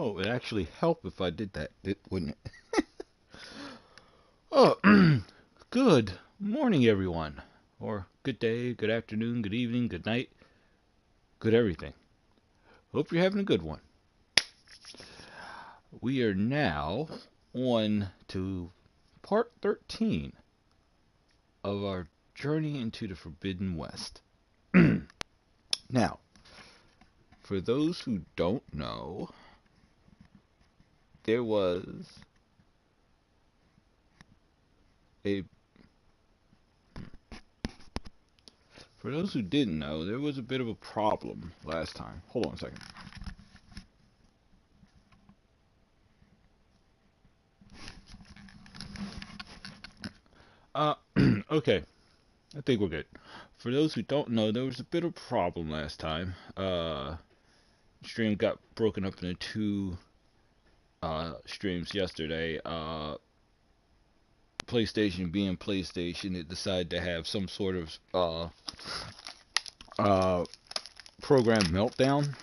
Oh, it actually help if I did that, wouldn't it? Oh, good morning, everyone. Or good day, good afternoon, good evening, good night, good everything. Hope you're having a good one. We are now on to part 13 of our journey into the Forbidden West. Now, for those who don't know, there was a for those who didn't know, there was a bit of a problem last time. Hold on a second. Uh, okay. I think we're good. For those who don't know, there was a bit of a problem last time. Stream got broken up into two streams yesterday. PlayStation being PlayStation, it decided to have some sort of uh, program meltdown.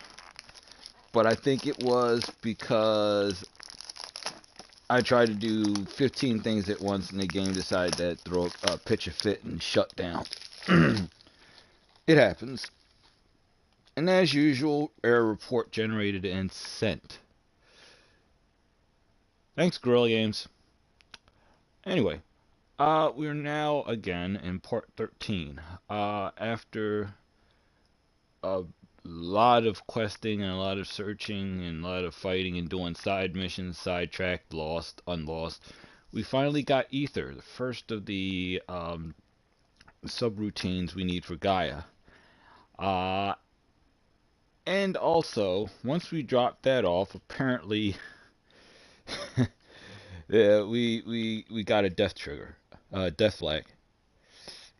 But I think it was because I tried to do 15 things at once, and the game decided to throw a pitch a fit and shut down. It happens. And as usual, error report generated and sent. Thanks, Guerrilla Games. Anyway, we're now again in part 13. After a lot of questing and a lot of searching and a lot of fighting and doing side missions, sidetracked, lost, unlost, we finally got Ether, the first of the subroutines we need for Gaia. And also, once we dropped that off, apparently, yeah, we got a death trigger, death flag.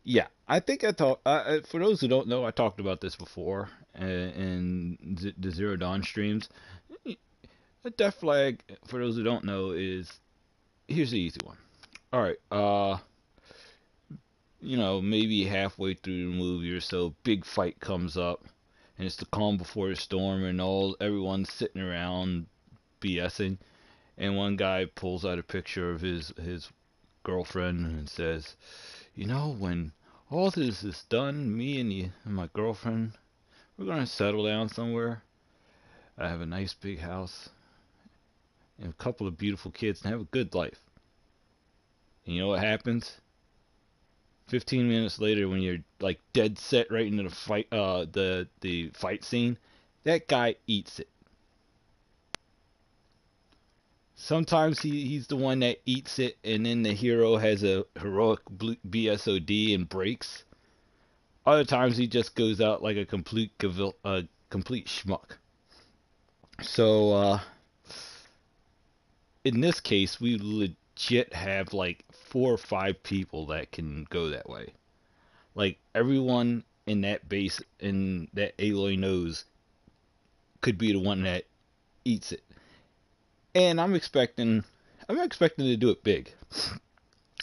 Yeah, I think I talked. For those who don't know, I talked about this before in the Zero Dawn streams. A death flag, for those who don't know, is here's the easy one. All right, maybe halfway through the movie or so, big fight comes up, and it's the calm before the storm, and everyone's sitting around BSing, and one guy pulls out a picture of his girlfriend and says, when all this is done, me and my girlfriend, we're gonna settle down somewhere. I have a nice big house and a couple of beautiful kids and have a good life. And you know what happens? 15 minutes later, when you're like dead set right into the fight, the fight scene, that guy eats it. Sometimes he's the one that eats it, and then the hero has a heroic BSOD and breaks. Other times he just goes out like a complete schmuck. So in this case, we legit have like 4 or 5 people that can go that way. Like everyone in that base in that Aloy knows could be the one that eats it. And I'm expecting to do it big.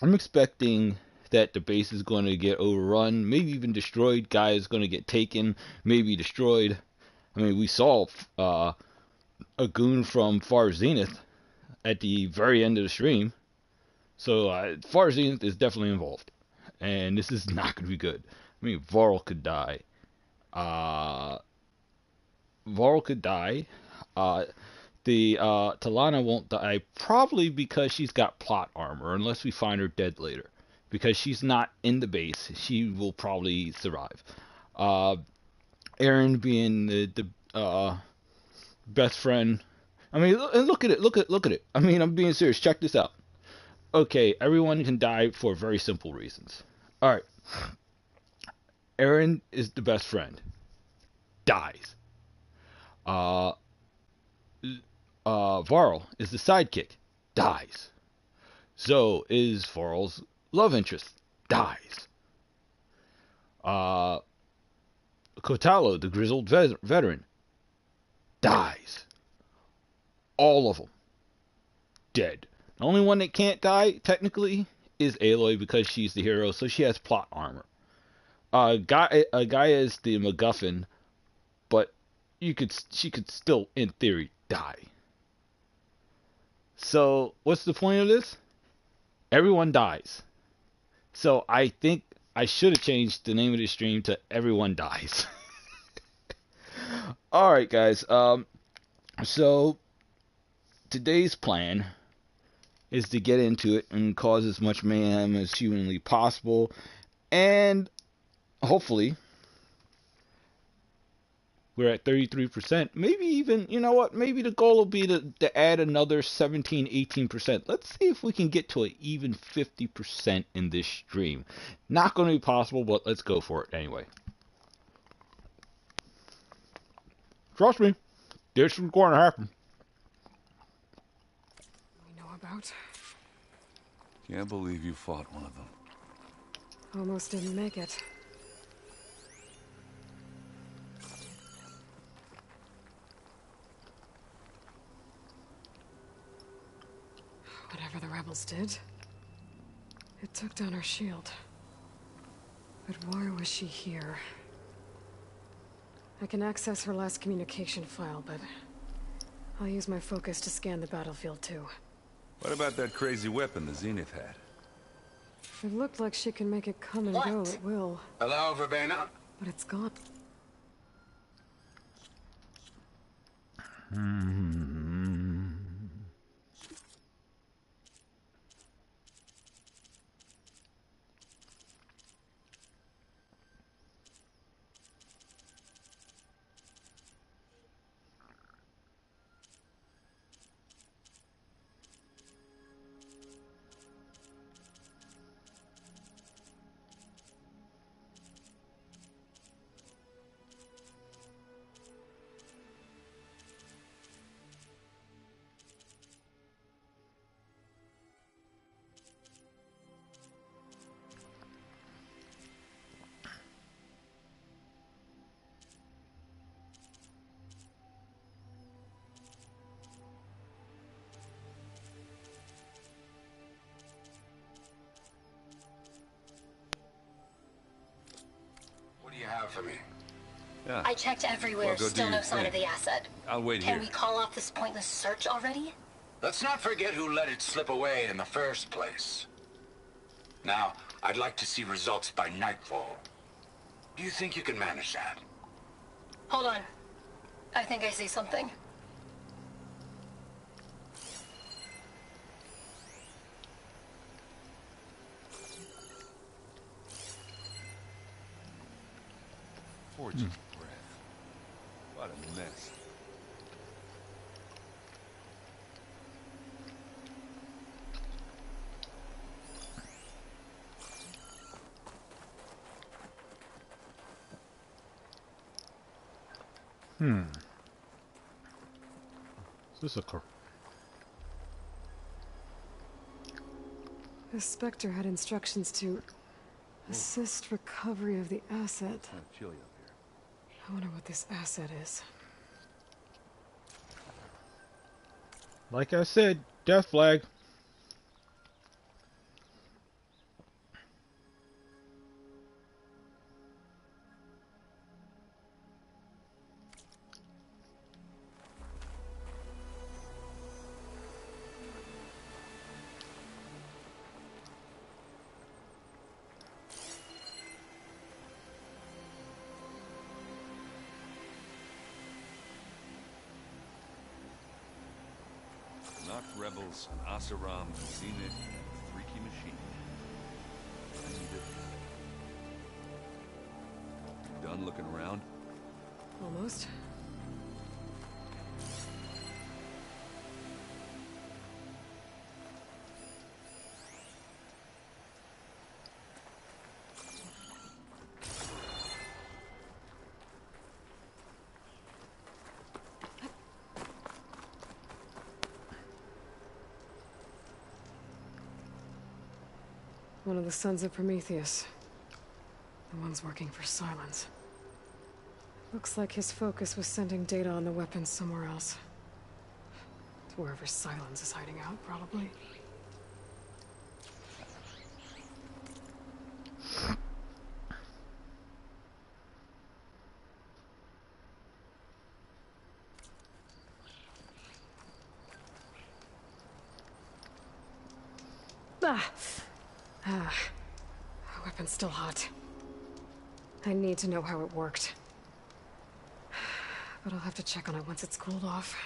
I'm expecting that the base is going to get overrun, maybe even destroyed. Guy is going to get taken, maybe destroyed. I mean, we saw a goon from Far Zenith at the very end of the stream. So Far Zenith is definitely involved, and this is not going to be good. I mean, Varl could die. Uh, Varl could die. Uh, the Talana won't die, probably because she's got plot armor, unless we find her dead later. Because she's not in the base, she will probably survive. Uh, Aaron being the best friend. I mean, look at it, look at it. I mean, I'm being serious. Check this out. Okay, everyone can die for very simple reasons. All right, Aaron is the best friend. Dies. Uh, Varl is the sidekick. Dies. Zoe is Varl's love interest. Dies. Uh, Kotalo, the grizzled veteran. Dies. All of them. Dead. The only one that can't die, technically, is Aloy because she's the hero, so she has plot armor. Gaia is the MacGuffin, but she could still, in theory, die. So what's the point of this? Everyone dies. So I think I should have changed the name of the stream to Everyone Dies. All right, guys. So today's plan is to get into it and cause as much mayhem as humanly possible, and hopefully we're at 33%. Maybe even, you know what? Maybe the goal will be to add another 17, 18%. Let's see if we can get to an even 50% in this stream. Not going to be possible, but let's go for it anyway. Trust me, this is going to happen. We know about. Can't believe you fought one of them. Almost didn't make it. Whatever the rebels did, it took down our shield. But why was she here? I can access her last communication file, but I'll use my focus to scan the battlefield too. What about that crazy weapon the Zenith had? If it looked like she can make it come and go, it will. Hello, Verbena? But it's gone. What do you have for me? Yeah. I checked everywhere, Well, go still do no your sign thing. of the asset. I'll wait Can here. we call off this pointless search already? Let's not forget who let it slip away in the first place. Now, I'd like to see results by nightfall. Do you think you can manage that? Hold on. I think I see something. Fortune breath. What a mess. Is this a car? The Spectre had instructions to assist recovery of the asset. Kind of chilly up here. I wonder what this asset is. Like I said, death flag. Knocked rebels, an Asaram, a Zenith, and a freaky machine. Done looking around? Almost. One of the sons of Prometheus. The ones working for Silence. Looks like his focus was sending data on the weapons somewhere else. To wherever Silence is hiding out, probably. Ah, weapon's still hot. I need to know how it worked. But I'll have to check on it once it's cooled off.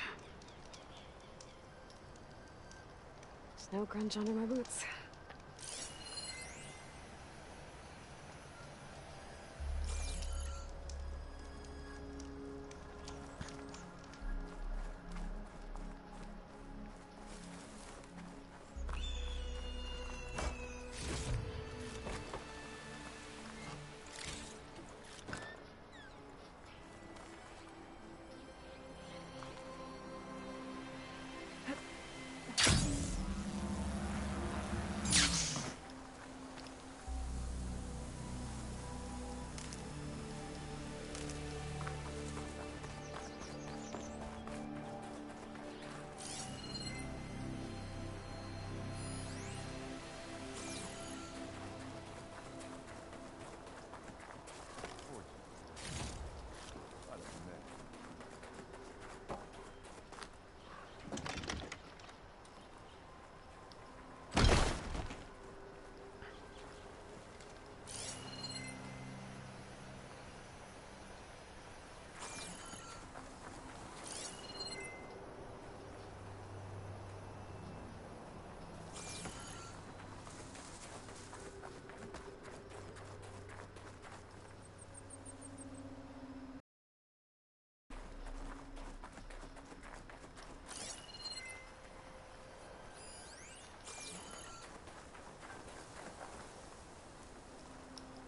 Snow crunch under my boots.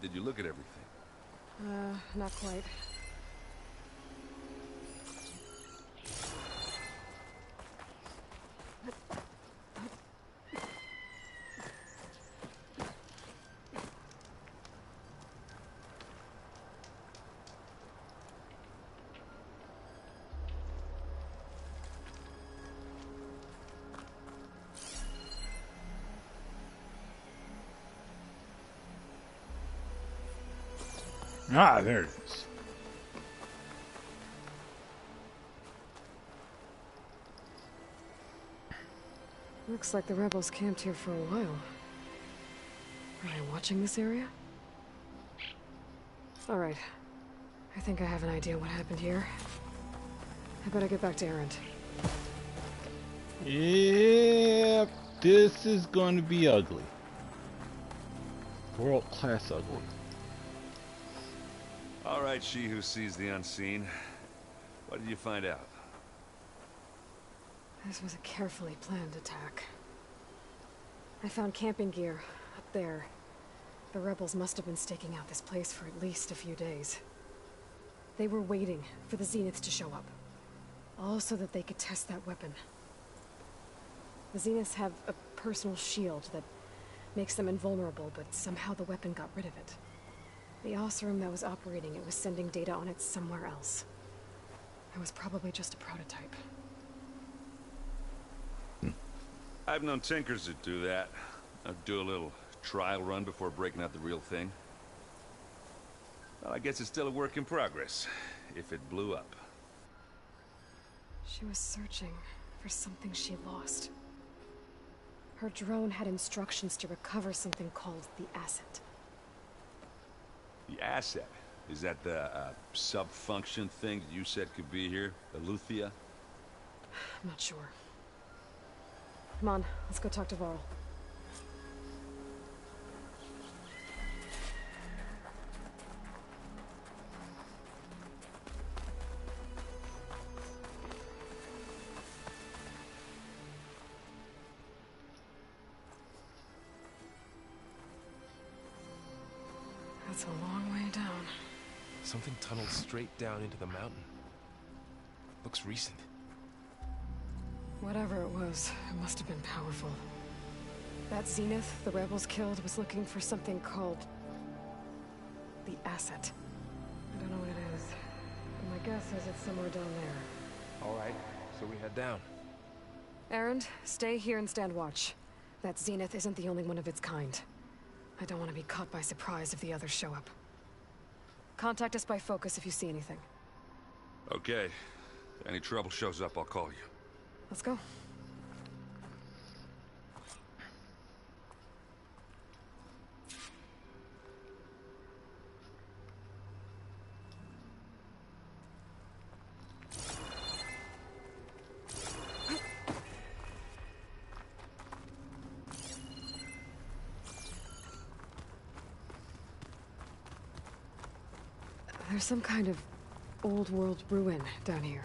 Did you look at everything? Not quite. Ah, there it is. Looks like the rebels camped here for a while. Are they watching this area? Alright. I think I have an idea what happened here. I better get back to Erend. Yep, this is going to be ugly. World-class ugly. All right, she who sees the unseen. What did you find out? This was a carefully planned attack. I found camping gear up there. The rebels must have been staking out this place for at least a few days. They were waiting for the Zeniths to show up. All so that they could test that weapon. The Zeniths have a personal shield that makes them invulnerable, but somehow the weapon got rid of it. The Oseram that was operating it was sending data on it somewhere else. It was probably just a prototype. I've known tinkers that do that. I'd do a little trial run before breaking out the real thing. Well, I guess it's still a work in progress, if it blew up. She was searching for something she lost. Her drone had instructions to recover something called the Asset. The asset? Is that the sub-function thing that you said could be here? The Luthia? I'm not sure. Come on, let's go talk to Varl. That's a long way down. Something tunneled straight down into the mountain. Looks recent. Whatever it was, it must have been powerful. That Zenith the rebels killed was looking for something called the Asset. I don't know what it is, but my guess is it's somewhere down there. All right, so we head down. Erend, stay here and stand watch. That Zenith isn't the only one of its kind. I don't want to be caught by surprise if the others show up. Contact us by focus if you see anything. Okay. If any trouble shows up, I'll call you. Let's go. There's some kind of old world ruin down here.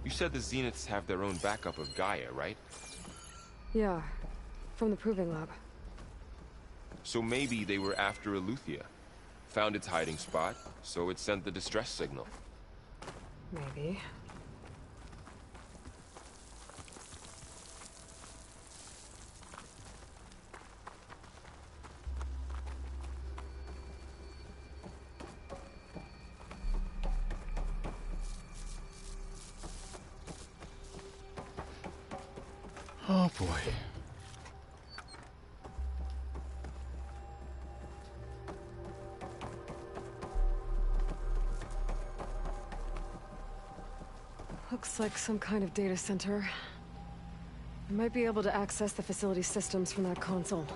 You said the Zeniths have their own backup of Gaia, right? Yeah, from the Proving Lab. So maybe they were after Eleuthia. Found its hiding spot, so it sent the distress signal. Maybe. Oh boy. Looks like some kind of data center. I might be able to access the facility systems from that console.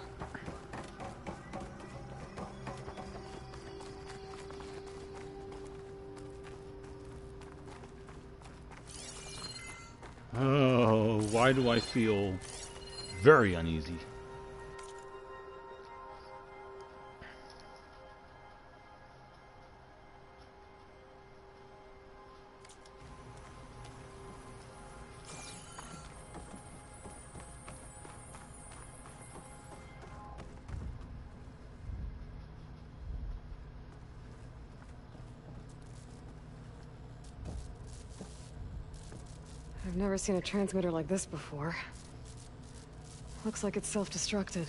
Oh, why do I feel very uneasy? I've never seen a transmitter like this before. Looks like it's self-destructed.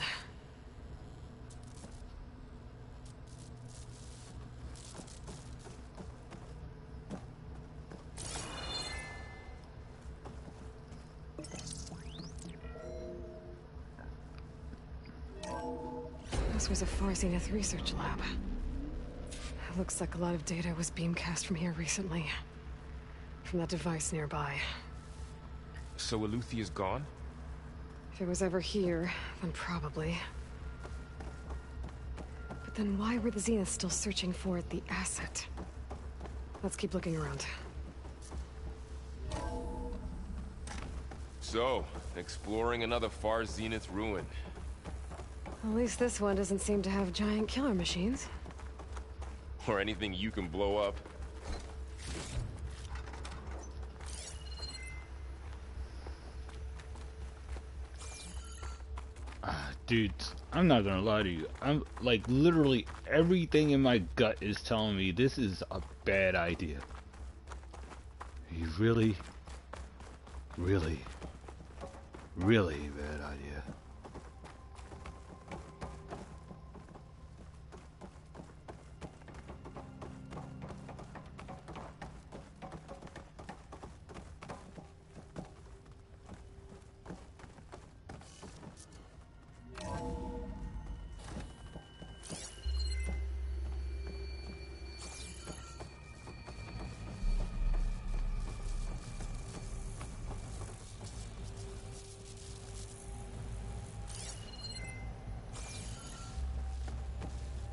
This was a Far Zenith research lab. It looks like a lot of data was beamcast from here recently. From that device nearby. So Eleuthia's gone? If it was ever here, then probably. But then why were the Zeniths still searching for the asset? Let's keep looking around. So, exploring another Far Zenith ruin. At least this one doesn't seem to have giant killer machines. Or anything you can blow up. Dude, I'm not gonna lie to you. I'm like literally everything in my gut is telling me this is a bad idea. You really bad idea.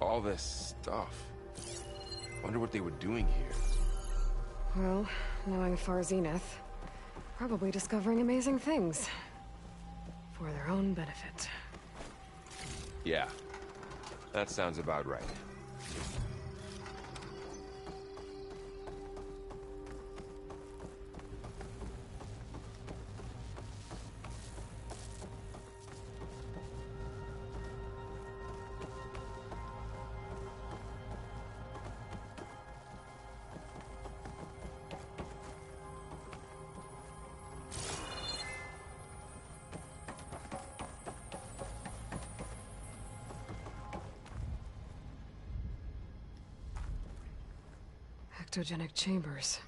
All this stuff. Wonder what they were doing here. Well, knowing Far Zenith, probably discovering amazing things. For their own benefit. Yeah, that sounds about right. Ectogenic chambers.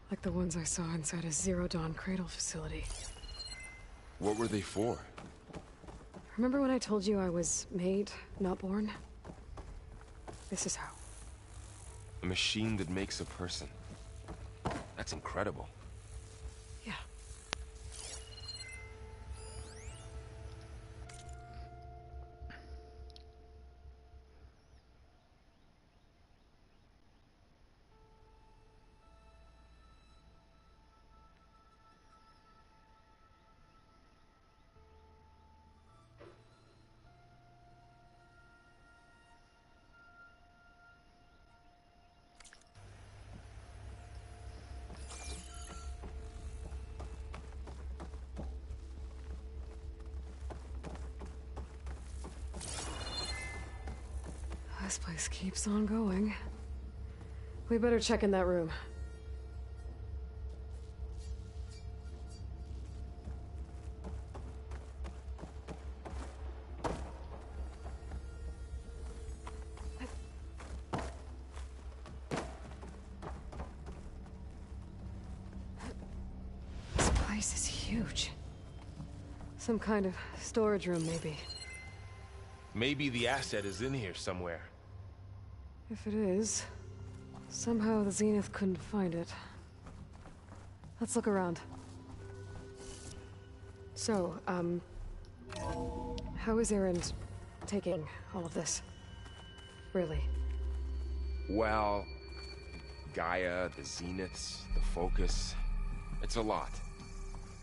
Like the ones I saw inside a Zero Dawn cradle facility. What were they for? Remember when I told you I was made, not born? This is how. A machine that makes a person. That's incredible. Yeah. This place keeps on going. We better check in that room. This place is huge. Some kind of storage room, maybe. Maybe the asset is in here somewhere. If it is, somehow the Zenith couldn't find it. Let's look around. So, how is Erend taking all of this? Really? Well, Gaia, the Zeniths, the Focus. It's a lot.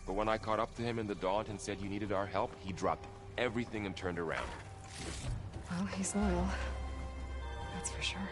But when I caught up to him in the Daunt and said you needed our help, he dropped everything and turned around. Well, he's loyal. That's for sure.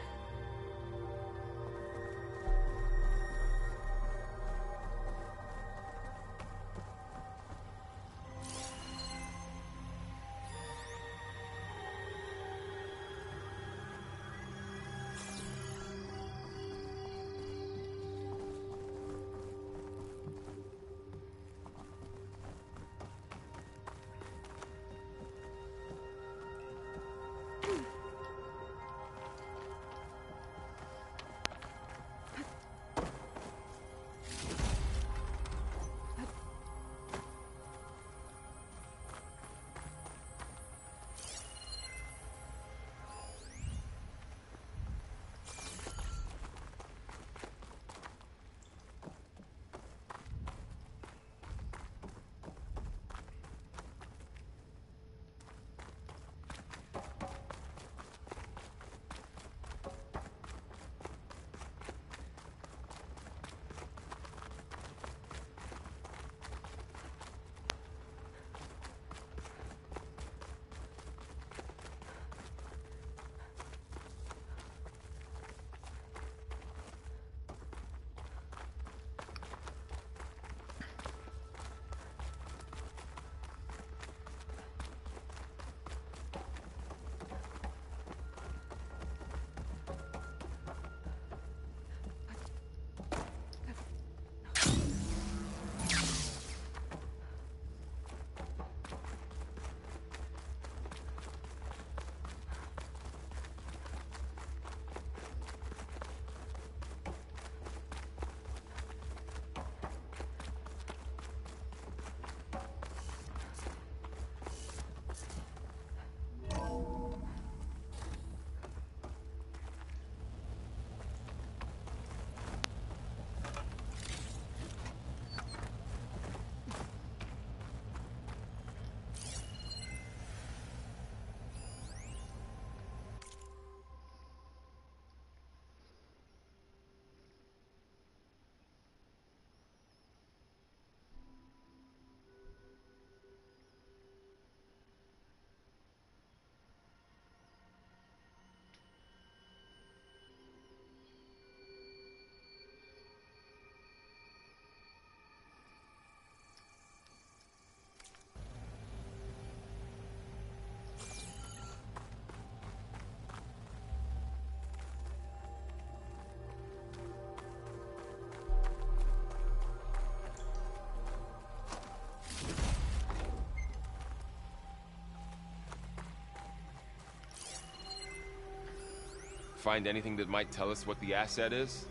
Find anything that might tell us what the asset is?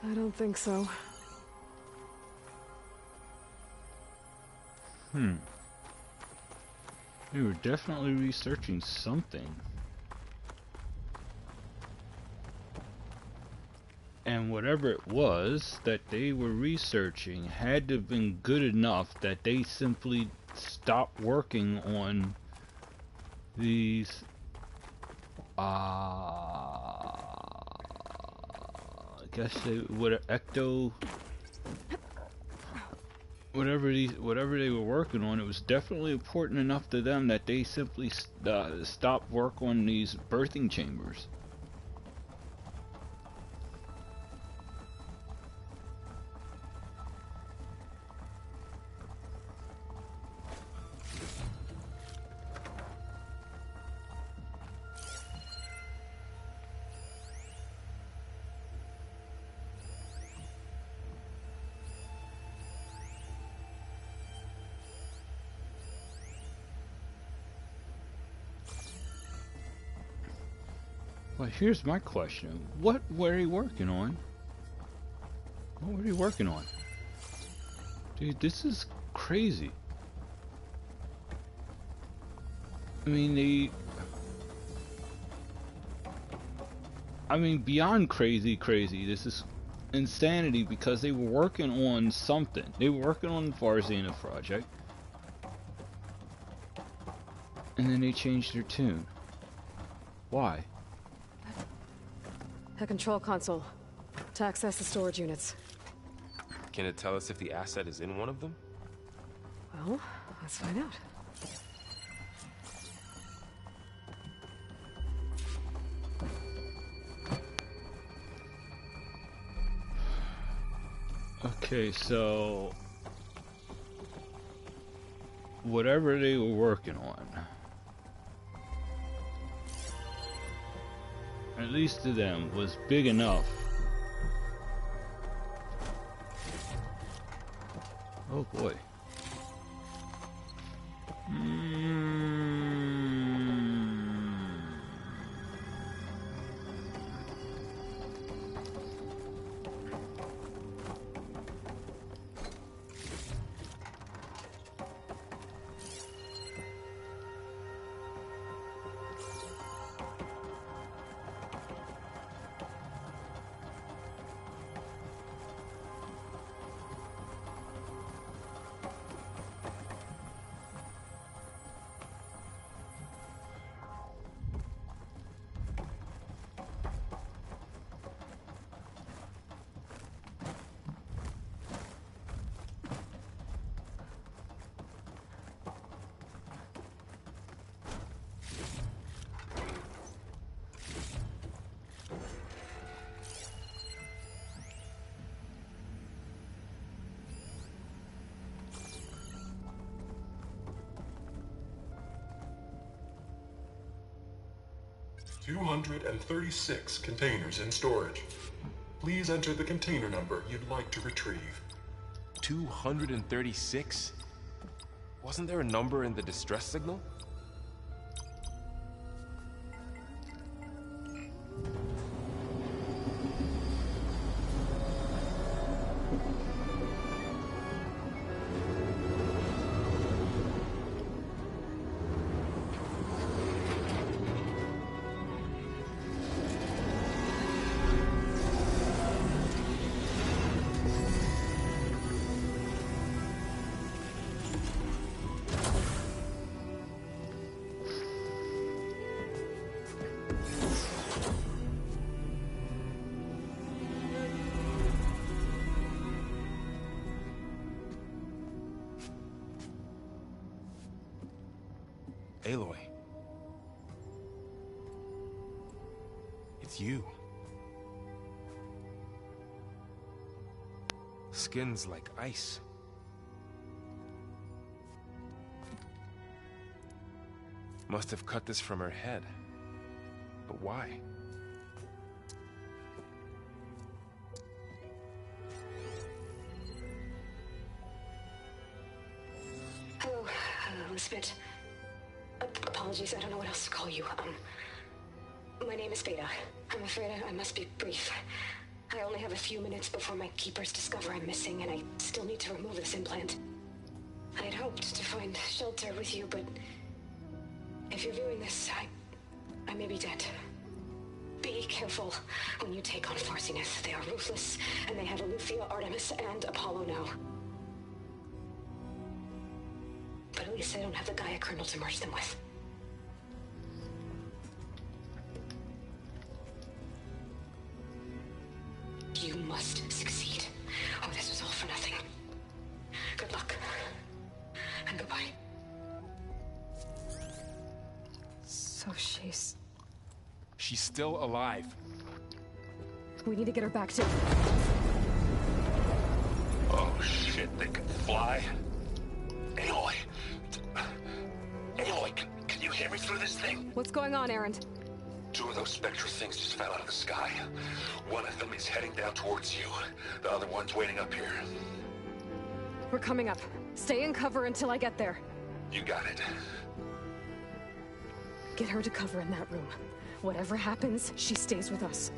I don't think so. We were definitely researching something. And whatever it was that they were researching had to have been good enough that they simply stopped working on these I guess they would ecto whatever they were working on, it was definitely important enough to them that they simply stopped work on these birthing chambers. Well, here's my question. What were they working on? What were they working on? Dude, this is crazy. I mean, beyond crazy. This is insanity because they were working on something. They were working on the Far Zenith project. And then they changed their tune. Why? A control console. To access the storage units. Can it tell us if the asset is in one of them? Well, let's find out. Okay, so whatever they were working on, at least to them, was big enough. Oh boy. $236 containers in storage. Please enter the container number you'd like to retrieve. 236? Wasn't there a number in the distress signal? Aloy. It's you. Skin's like ice. Must have cut this from her head. But why? Hello, Spit. Apologies, I don't know what else to call you. My name is Beta. I'm afraid I must be brief. I only have a few minutes before my keepers discover I'm missing, and I still need to remove this implant. I had hoped to find shelter with you, but if you're viewing this, I may be dead. Be careful when you take on Far Zenith. They are ruthless, and they have Alufia, Artemis, and Apollo now. But at least I don't have the Gaia kernel to merge them with. You must succeed, or this was all for nothing. Good luck. And goodbye. So she's... She's still alive. We need to get her back to... Oh shit, they can fly? Aloy. Aloy, can you hear me through this thing? What's going on, Erend? 2 of those Spectre things just fell out of the sky. One of them is heading down towards you. The other one's waiting up here. We're coming up. Stay in cover until I get there. You got it. Get her to cover in that room. Whatever happens, she stays with us.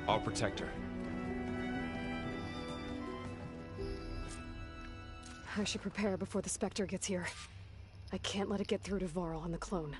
I'll protect her. I should prepare before the Spectre gets here. I can't let it get through to Varl and the clone.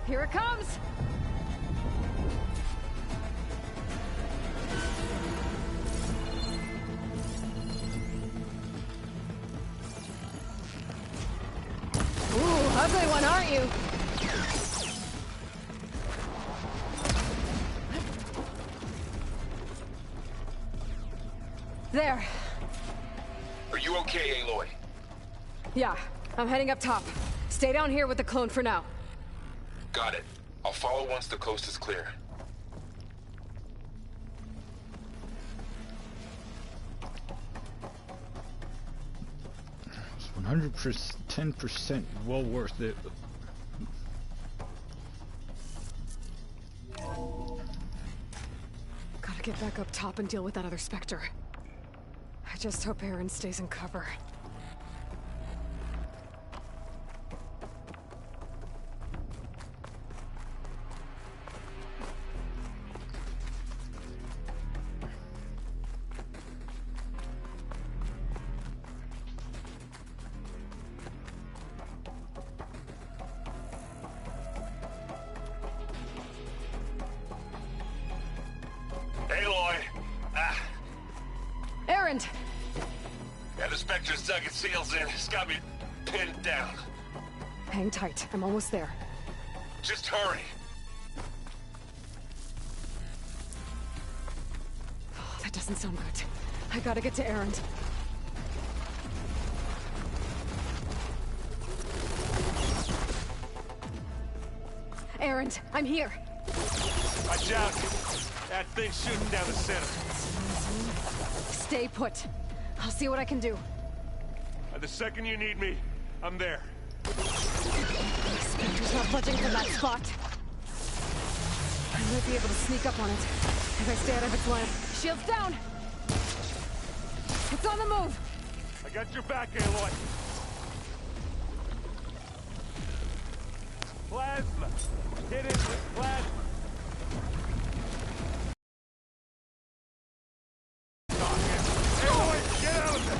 Here it comes! Ooh, ugly one, aren't you? There. Are you okay, Aloy? Yeah, I'm heading up top. Stay down here with the clone for now. Got it. I'll follow once the coast is clear. It's 110% well worth it. Gotta get back up top and deal with that other Spectre. I just hope Erend stays in cover. Aloy! Ah, Erend! yeah, the Spectre's dug its heels in. It's got me pinned down. Hang tight, I'm almost there. Just hurry. Oh, that doesn't sound good. I gotta get to Erend. Erend, I'm here. Watch out! That thing's shooting down the center. Stay put. I'll see what I can do. The second you need me, I'm there. Spectre's not budging from that spot. I might be able to sneak up on it if I stay out of its line. Shields down! It's on the move! I got your back, Aloy. Plasma! Hit it with plasma! Aloy, get out of there!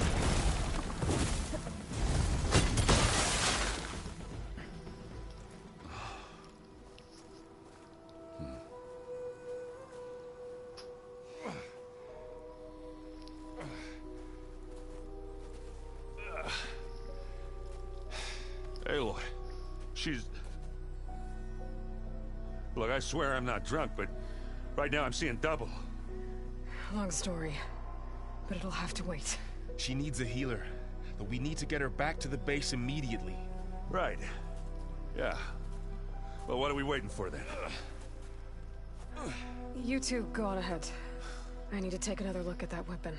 Aloy, she's... Look, I swear I'm not drunk, but right now I'm seeing double. Long story, but it'll have to wait. She needs a healer, but we need to get her back to the base immediately. Right. Yeah. Well, what are we waiting for then? You two go on ahead. I need to take another look at that weapon.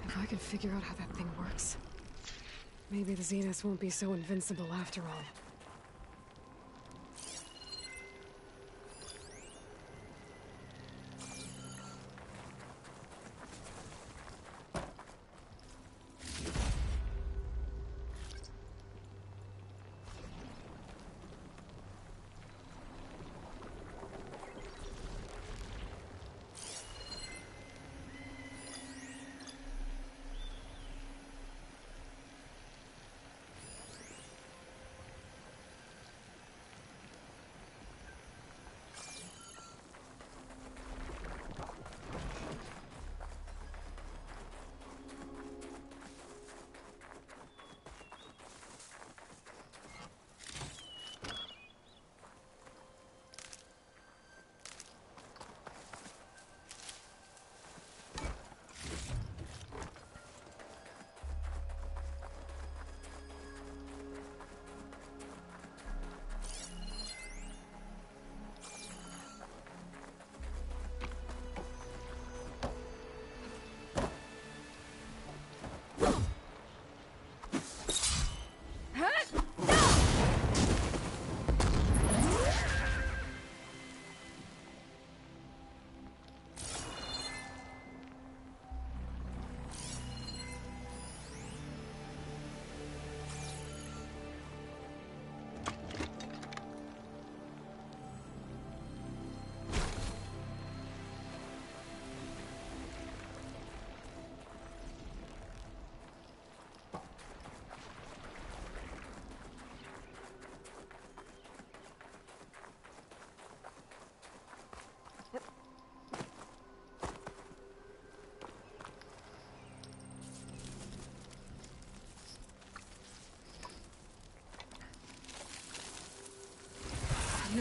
If I can figure out how that thing works, maybe the Zeniths won't be so invincible after all.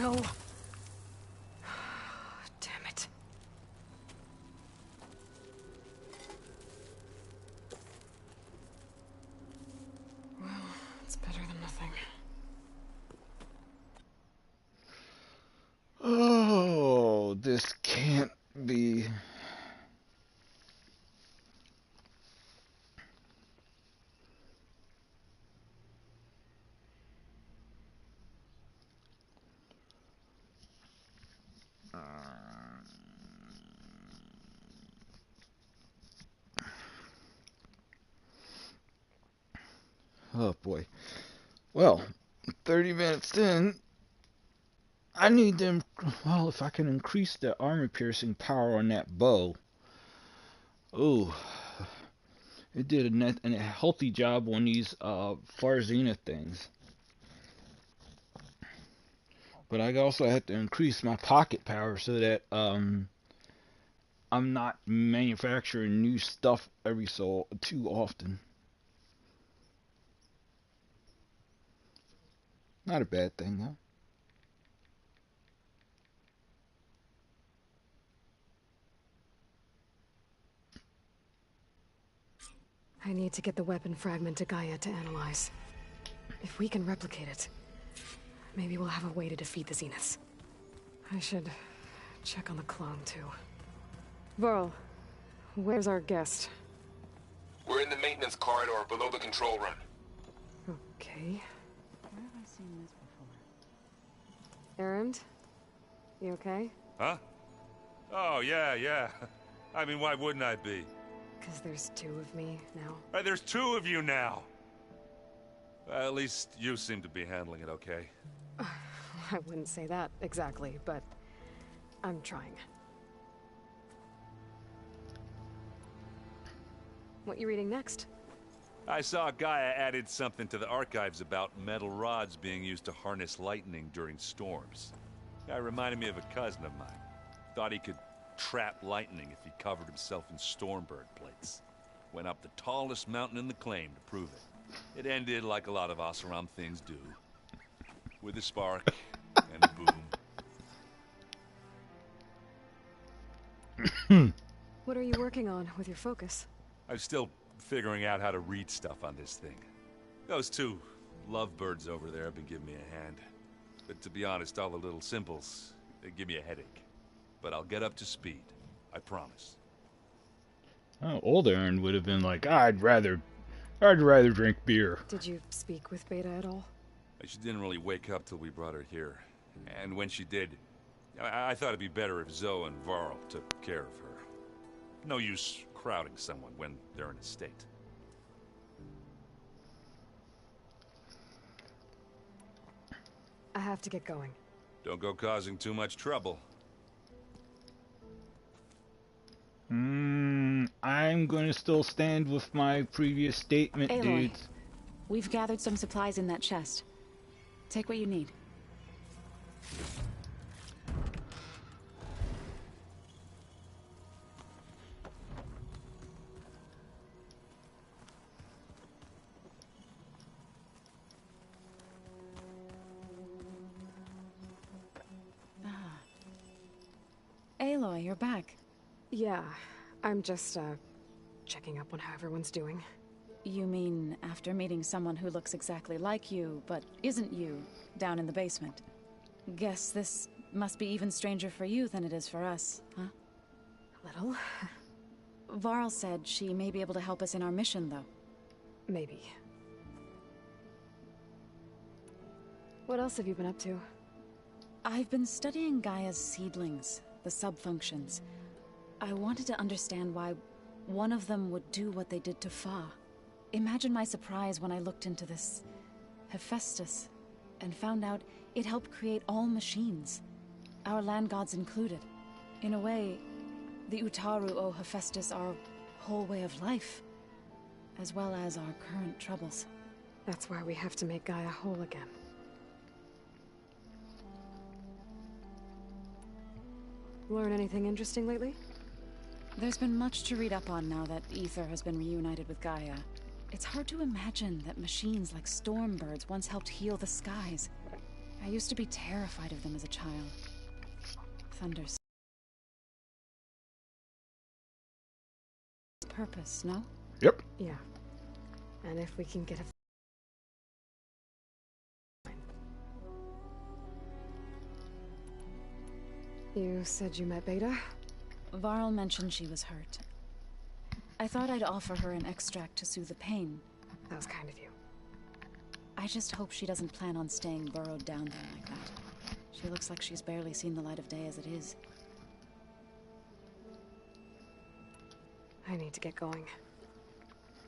no. Damn it. Well, it's better than nothing. Oh, this can't be. Oh boy. Well, 30 minutes in, I need them. Well, if I can increase the armor-piercing power on that bow. Oh, it did a healthy job on these far zenith things. But I also have to increase my pocket power so that I'm not manufacturing new stuff every so too often. Not a bad thing though. I need to get the weapon fragment to Gaia to analyze. If we can replicate it, maybe we'll have a way to defeat the Zeniths. I should check on the clone, too. Varl, where's our guest? We're in the maintenance corridor below the control room. Okay. Where have I seen this before? Erend? You okay? Huh? Oh, yeah. I mean, why wouldn't I be? Because there's two of me now. There's two of you now! Well, at least you seem to be handling it okay. I wouldn't say that exactly, but I'm trying. What you reading next? I saw Gaia added something to the archives about metal rods being used to harness lightning during storms. Guy reminded me of a cousin of mine. Thought he could trap lightning if he covered himself in Stormbird plates. Went up the tallest mountain in the claim to prove it. It ended like a lot of Oseram things do. With a spark and a boom. What are you working on with your focus? I'm still figuring out how to read stuff on this thing. Those two lovebirds over there have been giving me a hand. But to be honest, all the little symbols, they give me a headache. But I'll get up to speed. I promise. Oh, old Erend would have been like, I'd rather drink beer. Did you speak with Beta at all? She didn't really wake up till we brought her here. And when she did, I thought it'd be better if Zoe and Varl took care of her. No use crowding someone when they're in a state. I have to get going. Don't go causing too much trouble. I'm going to still stand with my previous statement, Aloy, dudes. we've gathered some supplies in that chest. Take what you need. Aloy, you're back. Yeah, I'm just, checking up on how everyone's doing. You mean after meeting someone who looks exactly like you, but isn't you, down in the basement? Guess this must be even stranger for you than it is for us, huh? A little. Varl said she may be able to help us in our mission, though. Maybe. What else have you been up to? I've been studying Gaia's seedlings, the subfunctions. I wanted to understand why one of them would do what they did to Fa. Imagine my surprise when I looked into this Hephaestus and found out it helped create all machines, our land gods included. In a way, the Utaru owe Hephaestus our whole way of life, as well as our current troubles. That's why we have to make Gaia whole again. Learn anything interesting lately? There's been much to read up on now that Aether has been reunited with Gaia. It's hard to imagine that machines like Stormbirds once helped heal the skies. I used to be terrified of them as a child. Thunder. Purpose, no? Yep. Yeah. And if we can get a... You said you met Beta? Varl mentioned she was hurt. I thought I'd offer her an extract to soothe the pain. That was kind of you. I just hope she doesn't plan on staying burrowed down there like that. She looks like she's barely seen the light of day as it is. I need to get going.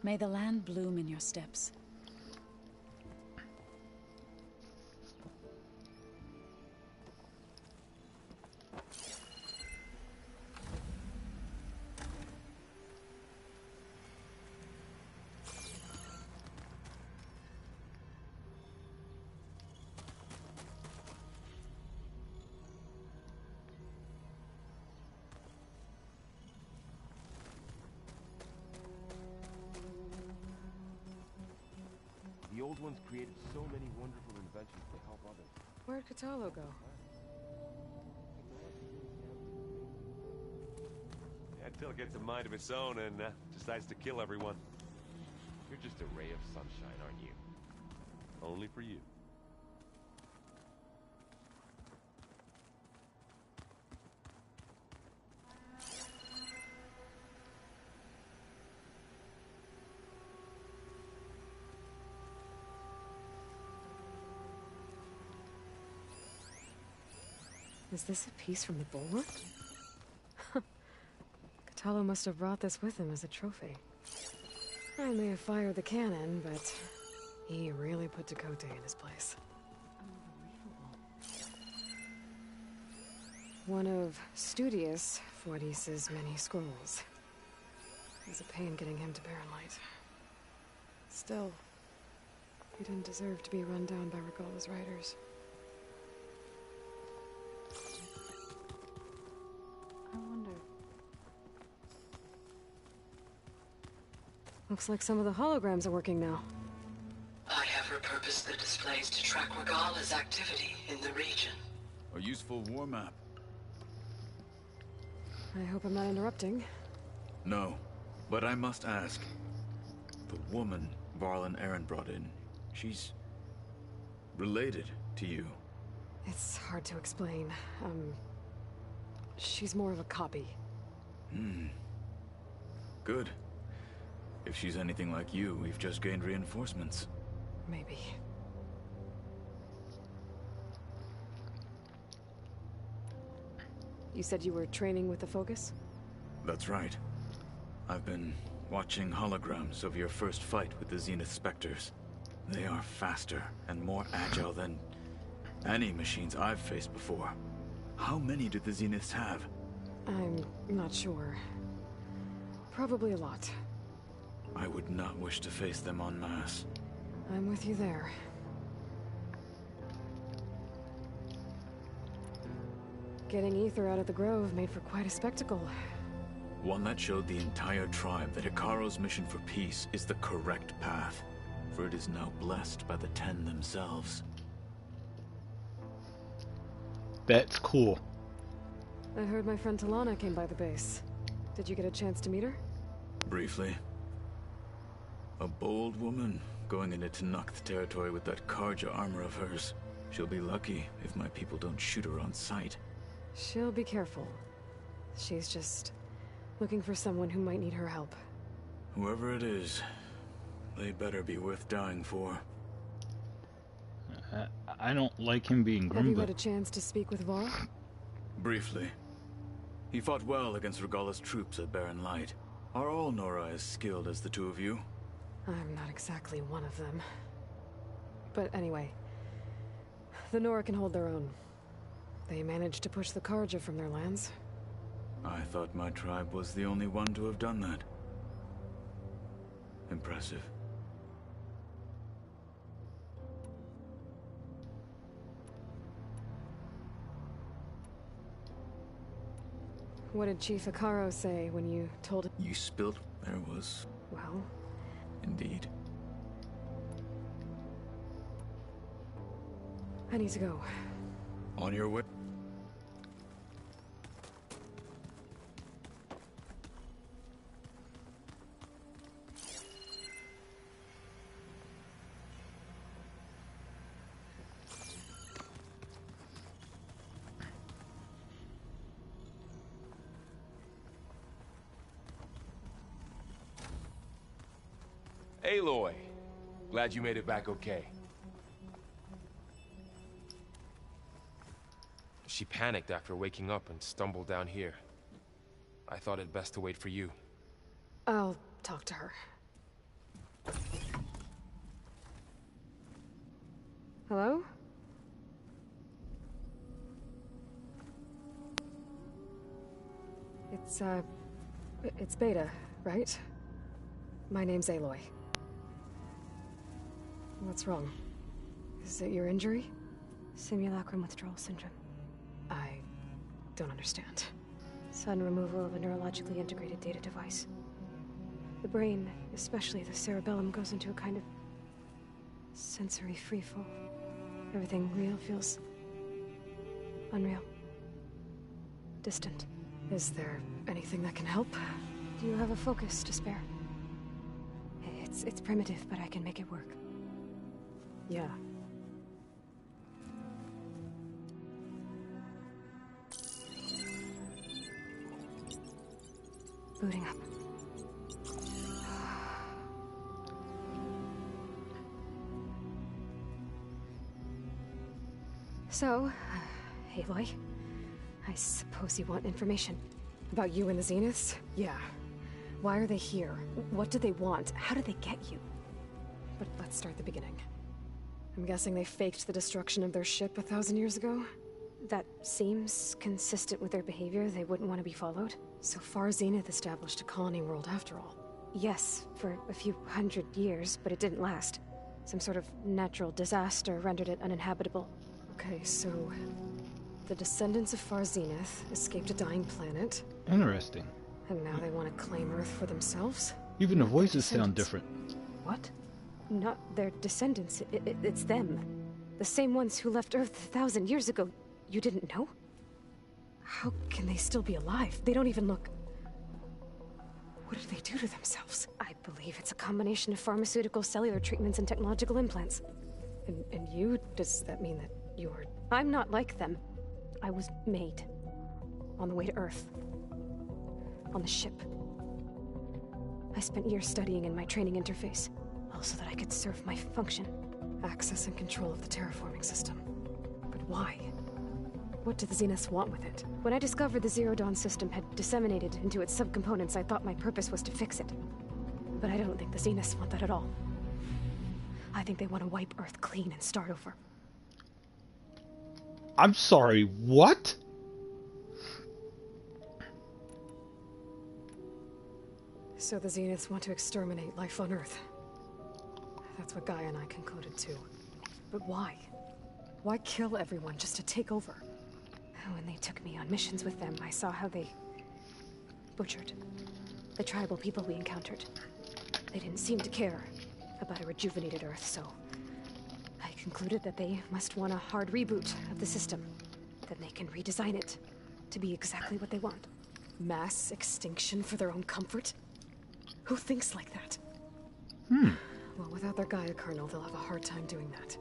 May the land bloom in your steps. The old ones created so many wonderful inventions to help others. Where'd Kotallo go? Until it gets a mind of its own and decides to kill everyone. You're just a ray of sunshine, aren't you? Only for you. Is this a piece from the bulwark? Kotallo must have brought this with him as a trophy. I may have fired the cannon, but he really put Tekotteh in his place. One of Studius Fortis's many scrolls. It was a pain getting him to Barren Light. Still, he didn't deserve to be run down by Regalla's riders. I wonder... Looks like some of the holograms are working now. I have repurposed the displays to track Regalla's activity in the region. A useful war map. I hope I'm not interrupting. No, but I must ask. The woman Varl and Erend brought in, she's... related to you. It's hard to explain. She's more of a copy. Good. If she's anything like you, we've just gained reinforcements. Maybe. You said you were training with the Focus? That's right. I've been watching holograms of your first fight with the Zenith Spectres. They are faster and more agile than any machines I've faced before. How many do the Zeniths have? I'm not sure. Probably a lot. I would not wish to face them en masse. I'm with you there. Getting Ether out of the Grove made for quite a spectacle. One that showed the entire tribe that Hekarro's mission for peace is the correct path, for it is now blessed by the Ten themselves. That's cool. I heard my friend Talana came by the base. Did you get a chance to meet her? Briefly. A bold woman going into Tenakth territory with that Karja armor of hers. She'll be lucky if my people don't shoot her on sight. She'll be careful. She's just looking for someone who might need her help. Whoever it is, they better be worth dying for. I don't like him being Have you Grimba. had a chance to speak with Varl? Briefly. He fought well against Regalla's troops at Barren Light. Are all Nora as skilled as the two of you? I'm not exactly one of them. But anyway, the Nora can hold their own. They managed to push the Karja from their lands. I thought my tribe was the only one to have done that. Impressive. What did Chief Hekarro say when you told him? You spilt? There was... Well... Indeed. I need to go. On your way. Aloy, glad you made it back okay. She panicked after waking up and stumbled down here. I thought it best to wait for you. I'll talk to her. Hello? It's Beta, right? My name's Aloy. What's wrong? Is it your injury? Simulacrum withdrawal syndrome. I don't understand. Sudden removal of a neurologically integrated data device. The brain, especially the cerebellum, goes into a kind of sensory freefall. Everything real feels unreal. Distant. Is there anything that can help? Do you have a focus to spare? It's primitive, but I can make it work. Yeah. Booting up. So, Aloy, I suppose you want information. About you and the Zeniths? Yeah. Why are they here? What do they want? How did they get you? But let's start the beginning. I'm guessing they faked the destruction of their ship 1,000 years ago? That seems consistent with their behavior. They wouldn't want to be followed. So far, Zenith established a colony world after all. Yes, for a few hundred years, but it didn't last. Some sort of natural disaster rendered it uninhabitable. Okay, so the descendants of Far Zenith escaped a dying planet. Interesting. And now they want to claim Earth for themselves? Even the voices sound different. What? Not their descendants. It's them. The same ones who left Earth 1,000 years ago. You didn't know? How can they still be alive? They don't even look... What did they do to themselves? I believe it's a combination of pharmaceutical, cellular treatments, and technological implants. And you? Does that mean that you're... I'm not like them. I was made. On the way to Earth. On the ship. I spent years studying in my training interface, all so that I could serve my function. Access and control of the terraforming system. But why? What did the Zeniths want with it? When I discovered the Zero Dawn system had disseminated into its subcomponents, I thought my purpose was to fix it. But I don't think the Zeniths want that at all. I think they want to wipe Earth clean and start over. I'm sorry, what? So the Zeniths want to exterminate life on Earth. That's what Gaia and I concluded too. But why? Why kill everyone just to take over? When they took me on missions with them, I saw how they butchered the tribal people we encountered. They didn't seem to care about a rejuvenated Earth, so I concluded that they must want a hard reboot of the system. Then they can redesign it to be exactly what they want. Mass extinction for their own comfort? Who thinks like that? Well, without their Gaia kernel, they'll have a hard time doing that.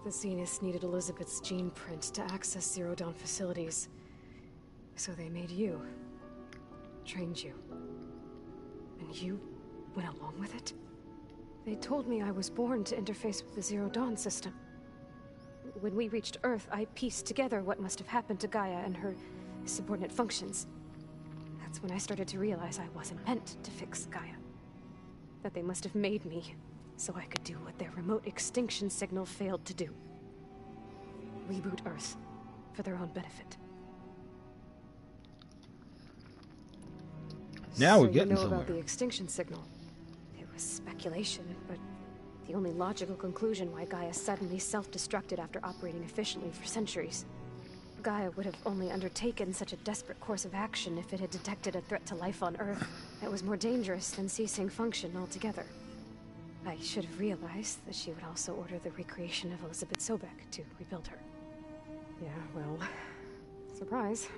The Zeniths needed Elizabeth's gene print to access Zero Dawn facilities. So they made you. Trained you. And you went along with it? They told me I was born to interface with the Zero Dawn system. When we reached Earth, I pieced together what must have happened to Gaia and her subordinate functions. That's when I started to realize I wasn't meant to fix Gaia. That they must have made me so I could do what their remote extinction signal failed to do. Reboot Earth for their own benefit. Now So we're getting you know somewhere. about the extinction signal. It was speculation, but the only logical conclusion why Gaia suddenly self-destructed after operating efficiently for centuries. Gaia would have only undertaken such a desperate course of action if it had detected a threat to life on Earth that was more dangerous than ceasing function altogether. I should have realized that she would also order the recreation of Elizabeth Sobek to rebuild her. Yeah, well, surprise.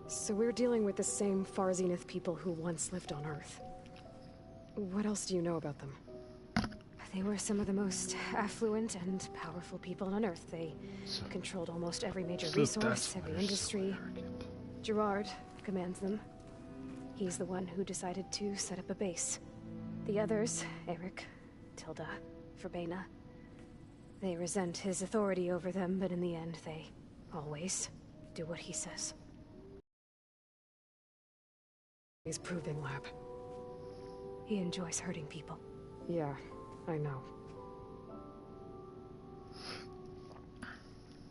So we're dealing with the same Far Zenith people who once lived on Earth. What else do you know about them? They were some of the most affluent and powerful people on Earth. They controlled almost every major resource, every industry. Gerard commands them. He's the one who decided to set up a base. The others, Eric, Tilda, Verbena, they resent his authority over them, but in the end, they always do what he says. His proving lab. He enjoys hurting people. Yeah, I know.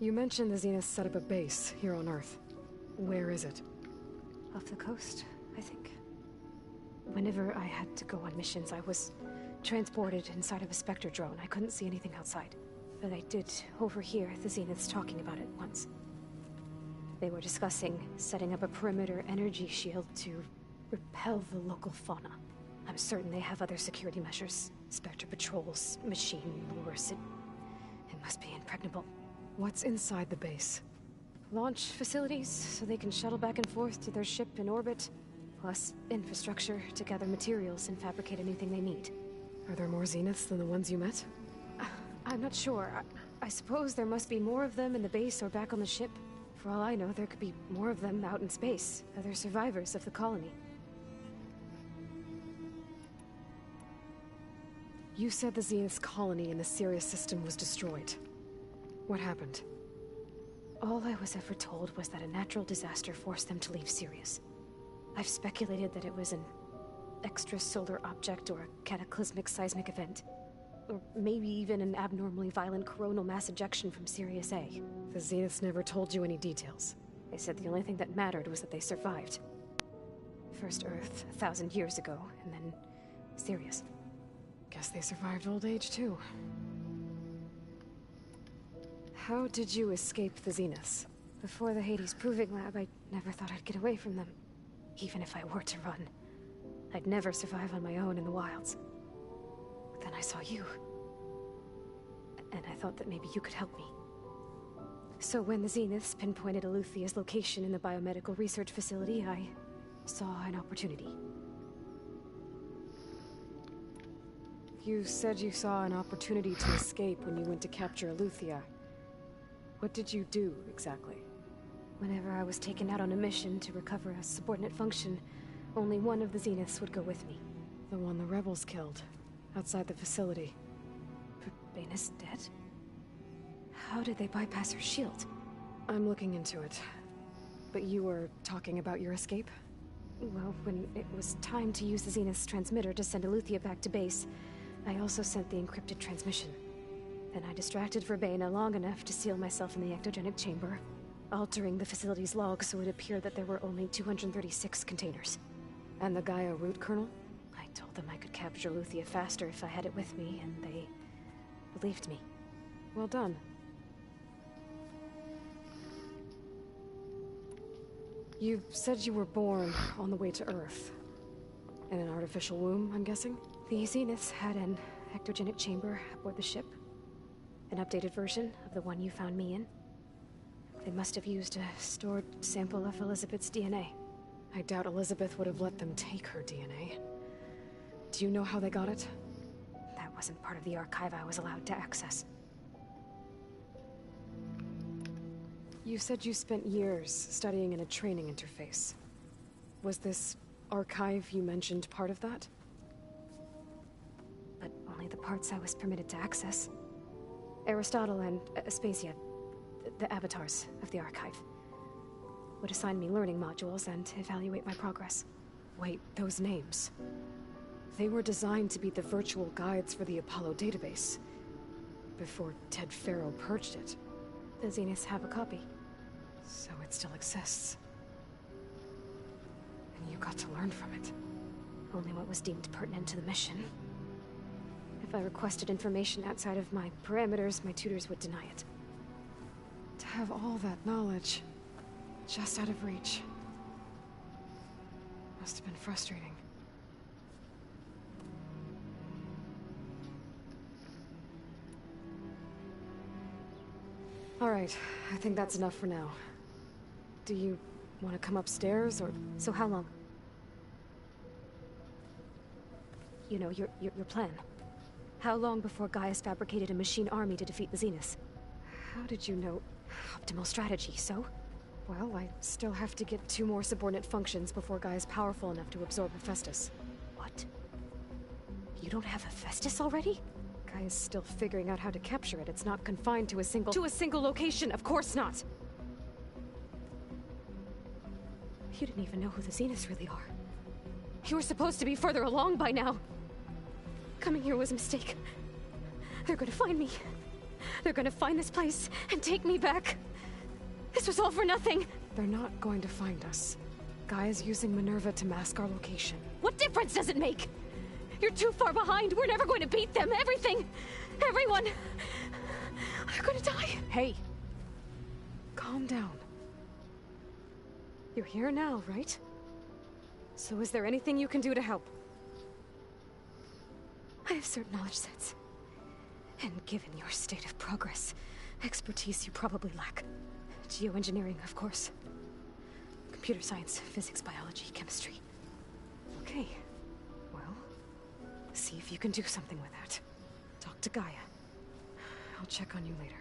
You mentioned the Zenith set up a base here on Earth. Where is it? Off the coast, I think. Whenever I had to go on missions, I was transported inside of a Spectre drone. I couldn't see anything outside. But I did overhear the Zeniths talking about it once. They were discussing setting up a perimeter energy shield to repel the local fauna. I'm certain they have other security measures. Spectre patrols, machine lures. It must be impregnable. What's inside the base? Launch facilities, so they can shuttle back and forth to their ship in orbit. Plus infrastructure to gather materials and fabricate anything they need. Are there more Zeniths than the ones you met? I'm not sure. I suppose there must be more of them in the base or back on the ship. For all I know, there could be more of them out in space. Other survivors of the colony. You said the Zenith's colony in the Sirius system was destroyed. What happened? All I was ever told was that a natural disaster forced them to leave Sirius. I've speculated that it was an extrasolar object or a cataclysmic seismic event. Or maybe even an abnormally violent coronal mass ejection from Sirius A. The Zeniths never told you any details. They said the only thing that mattered was that they survived. First Earth, 1,000 years ago, and then Sirius. Guess they survived old age, too. How did you escape the Zeniths? Before the Hades Proving Lab, I never thought I'd get away from them. Even if I were to run. I'd never survive on my own in the wilds. But then I saw you. And I thought that maybe you could help me. So when the Zeniths pinpointed Eluthia's location in the biomedical research facility, I saw an opportunity. You said you saw an opportunity to escape when you went to capture Eluthia. What did you do, exactly? Whenever I was taken out on a mission to recover a subordinate function, only one of the Zeniths would go with me. The one the rebels killed, outside the facility. Verbena's dead? How did they bypass her shield? I'm looking into it. But you were talking about your escape? Well, when it was time to use the Zenith's transmitter to send Eluthia back to base, I also sent the encrypted transmission. Then I distracted Verbena long enough to seal myself in the ectogenic chamber, altering the facility's log so it appeared that there were only 236 containers. And the Gaia root kernel? I told them I could capture Eluthia faster if I had it with me, and they believed me. Well done. You said you were born on the way to Earth. In an artificial womb, I'm guessing? The Zeniths had an ectogenic chamber aboard the ship. An updated version of the one you found me in. They must have used a stored sample of Elizabeth's DNA. I doubt Elizabeth would have let them take her DNA. Do you know how they got it? That wasn't part of the archive I was allowed to access. You said you spent years studying in a training interface. Was this archive you mentioned part of that? But only the parts I was permitted to access. Aristotle and Aspasia, the avatars of the archive, would assign me learning modules and evaluate my progress. Wait, those names. They were designed to be the virtual guides for the Apollo database, before Ted Faro purged it. The Zeniths have a copy, so it still exists. And you got to learn from it. Only what was deemed pertinent to the mission. If I requested information outside of my parameters, my tutors would deny it. To have all that knowledge, just out of reach. Must have been frustrating. All right, I think that's enough for now. Do you want to come upstairs, or... So how long? You know, your plan. How long before Gaius fabricated a machine army to defeat the Zeniths? How did you know? Optimal strategy, so? Well, I still have to get 2 more subordinate functions before Gaia's powerful enough to absorb Hephaestus. What? You don't have Hephaestus already? Gaia's still figuring out how to capture it. It's not confined to a single location, of course not! You didn't even know who the Zeniths really are. You were supposed to be further along by now! Coming here was a mistake. They're gonna find me. They're gonna find this place and take me back. This was all for nothing! They're not going to find us. Gaia's using Minerva to mask our location. What difference does it make? You're too far behind. We're never going to beat them. Everything. Everyone. They're gonna die. Hey. Calm down. You're here now, right? So is there anything you can do to help? I have certain knowledge sets. And given your state of progress, expertise you probably lack. Geoengineering, of course. Computer science, physics, biology, chemistry. Okay. Well, see if you can do something with that. Talk to Gaia. I'll check on you later.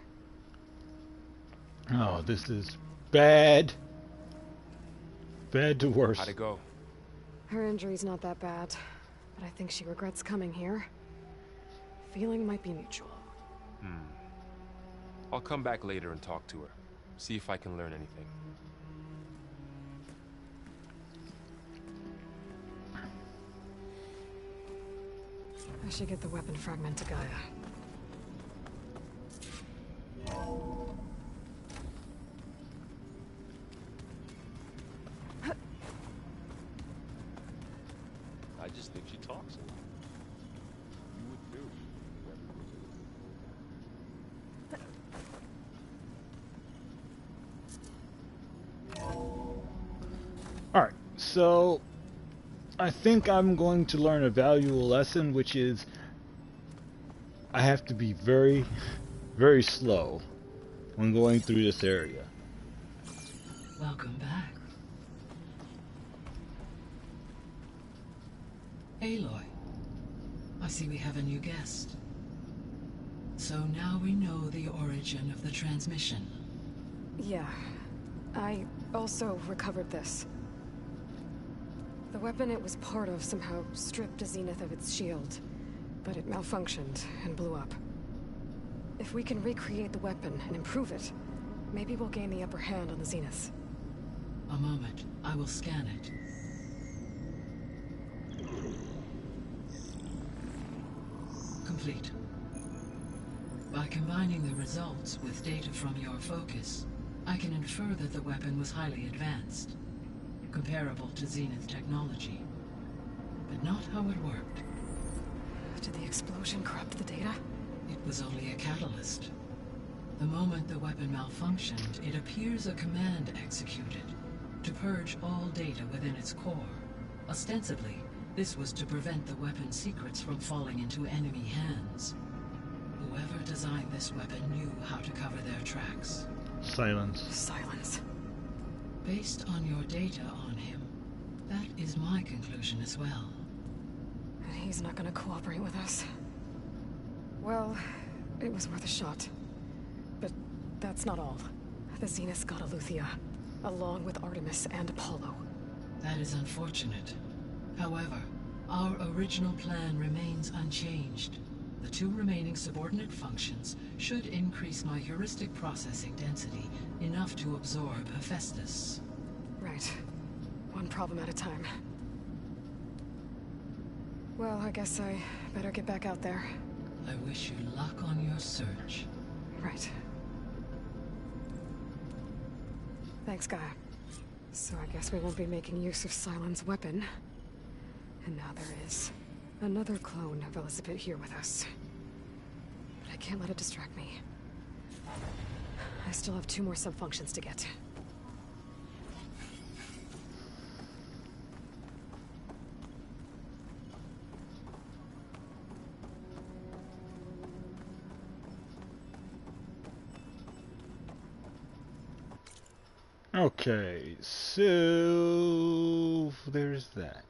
Oh, this is bad. Bad to worse. How'd it go? Her injury's not that bad, but I think she regrets coming here. Feeling might be mutual. I'll come back later and talk to her. See if I can learn anything. I should get the weapon fragment to Gaia. I just think she talks a lot. You would too. Alright, so I think I'm going to learn a valuable lesson, which is I have to be very, very slow when going through this area. Welcome back. Aloy, I see we have a new guest. So now we know the origin of the transmission. Yeah. I also recovered this. The weapon it was part of somehow stripped a Zenith of its shield, but it malfunctioned and blew up. If we can recreate the weapon and improve it, maybe we'll gain the upper hand on the Zeniths. A moment, I will scan it. Complete. By combining the results with data from your focus, I can infer that the weapon was highly advanced, comparable to Zenith technology, but not how it worked. Did the explosion corrupt the data? It was only a catalyst. The moment the weapon malfunctioned, it appears a command executed to purge all data within its core. Ostensibly, this was to prevent the weapon's secrets from falling into enemy hands. Whoever designed this weapon knew how to cover their tracks. Silence. Silence. Based on your data on him, that is my conclusion as well. And he's not gonna cooperate with us. Well, it was worth a shot. But that's not all. The Zeniths got Eleuthia, along with Artemis and Apollo. That is unfortunate. However, our original plan remains unchanged. The 2 remaining subordinate functions should increase my heuristic processing density enough to absorb Hephaestus. Right. One problem at a time. Well, I guess I better get back out there. I wish you luck on your search. Right. Thanks, Gaia. So I guess we won't be making use of Sylens' weapon. And now there is another clone of Elizabeth here with us. But I can't let it distract me. I still have 2 more subfunctions to get. Okay, so there's that.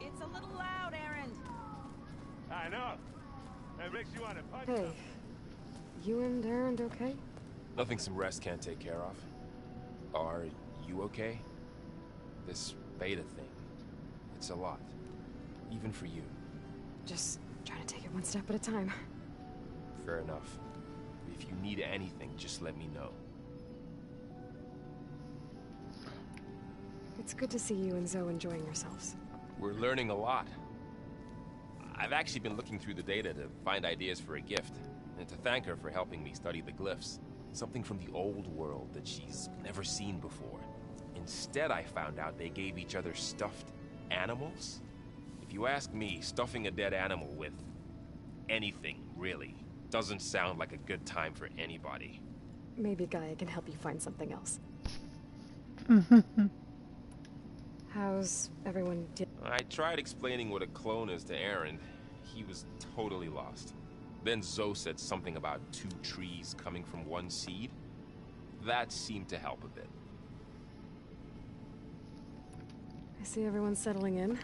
It's a little loud, Aaron. I know. That makes you want to punch Hey, you and Aaron okay? Nothing some rest can't take care of. Are you okay? This beta thing, it's a lot. Even for you. Just trying to take it one step at a time. Fair enough. If you need anything, just let me know. It's good to see you and Zoe enjoying yourselves. We're learning a lot. I've actually been looking through the data to find ideas for a gift, and to thank her for helping me study the glyphs. Something from the old world that she's never seen before. Instead, I found out they gave each other stuffed animals. If you ask me, stuffing a dead animal with anything, really, doesn't sound like a good time for anybody. Maybe Gaia can help you find something else. How's everyone I tried explaining what a clone is to Aaron. He was totally lost. Then Zoe said something about 2 trees coming from 1 seed. That seemed to help a bit. I see everyone settling in.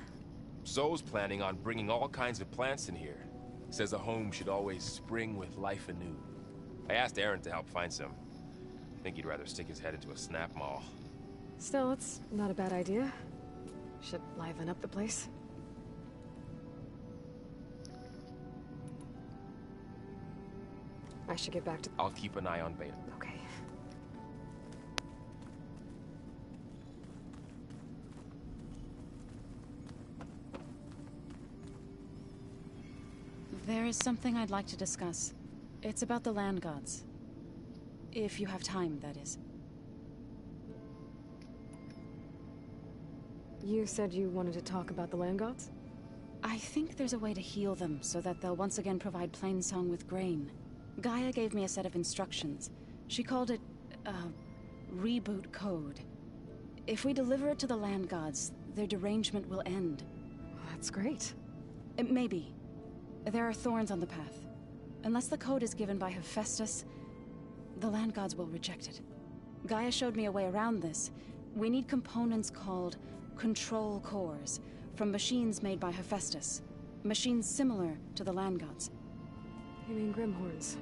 Zoe's planning on bringing all kinds of plants in here. Says a home should always spring with life anew. I asked Aaron to help find some. I think he'd rather stick his head into a snap mall. Still, it's not a bad idea. Should liven up the place. I should get back to... I'll keep an eye on Beta. Okay. There is something I'd like to discuss. It's about the land gods. If you have time, that is. You said you wanted to talk about the land gods? I think there's a way to heal them so that they'll once again provide Plainsong with grain. Gaia gave me a set of instructions. She called it, reboot code. If we deliver it to the land gods, their derangement will end. That's great. Maybe. There are thorns on the path. Unless the code is given by Hephaestus, the land gods will reject it. Gaia showed me a way around this. We need components called control cores from machines made by Hephaestus. Machines similar to the land gods. You mean Grimhorns?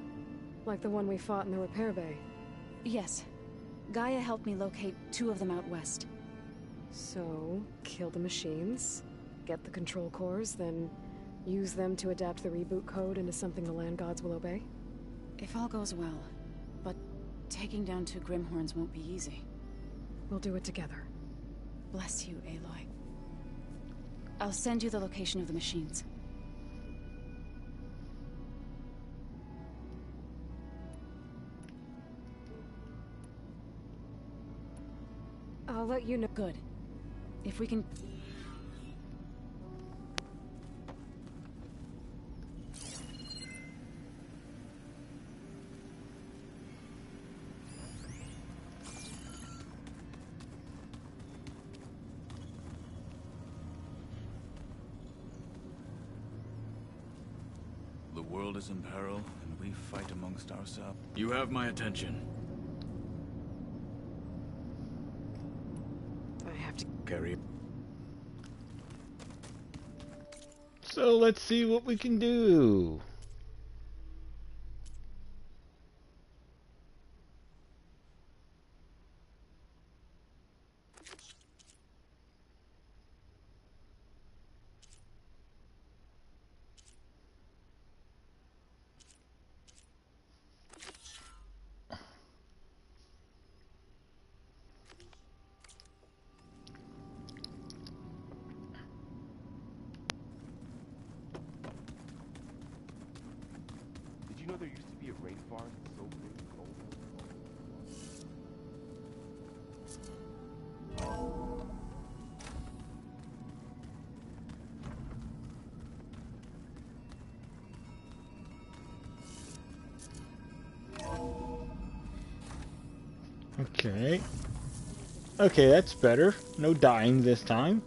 Like the one we fought in the repair bay? Yes. Gaia helped me locate 2 of them out west. So, kill the machines, get the control cores, then use them to adapt the reboot code into something the land gods will obey? If all goes well. But taking down 2 Grimhorns won't be easy. We'll do it together. Bless you, Aloy. I'll send you the location of the machines. I'll let you know. Good. If we can... The world is in peril, and we fight amongst ourselves. You have my attention. I have to carry. So let's see what we can do. Did you know there used to be a rainforest so big and cold? Okay. Okay, that's better. No dying this time.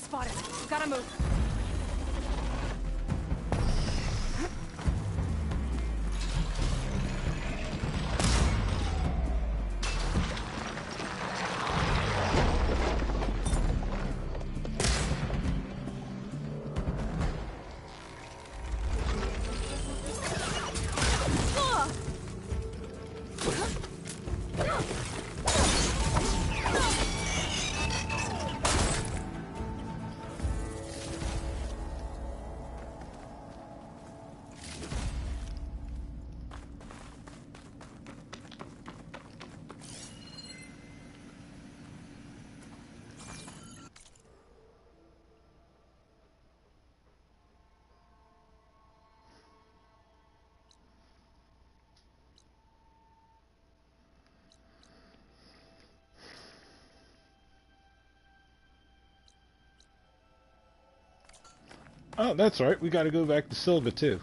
Spotted. Gotta move. Oh, that's right. We gotta go back to Silva, too.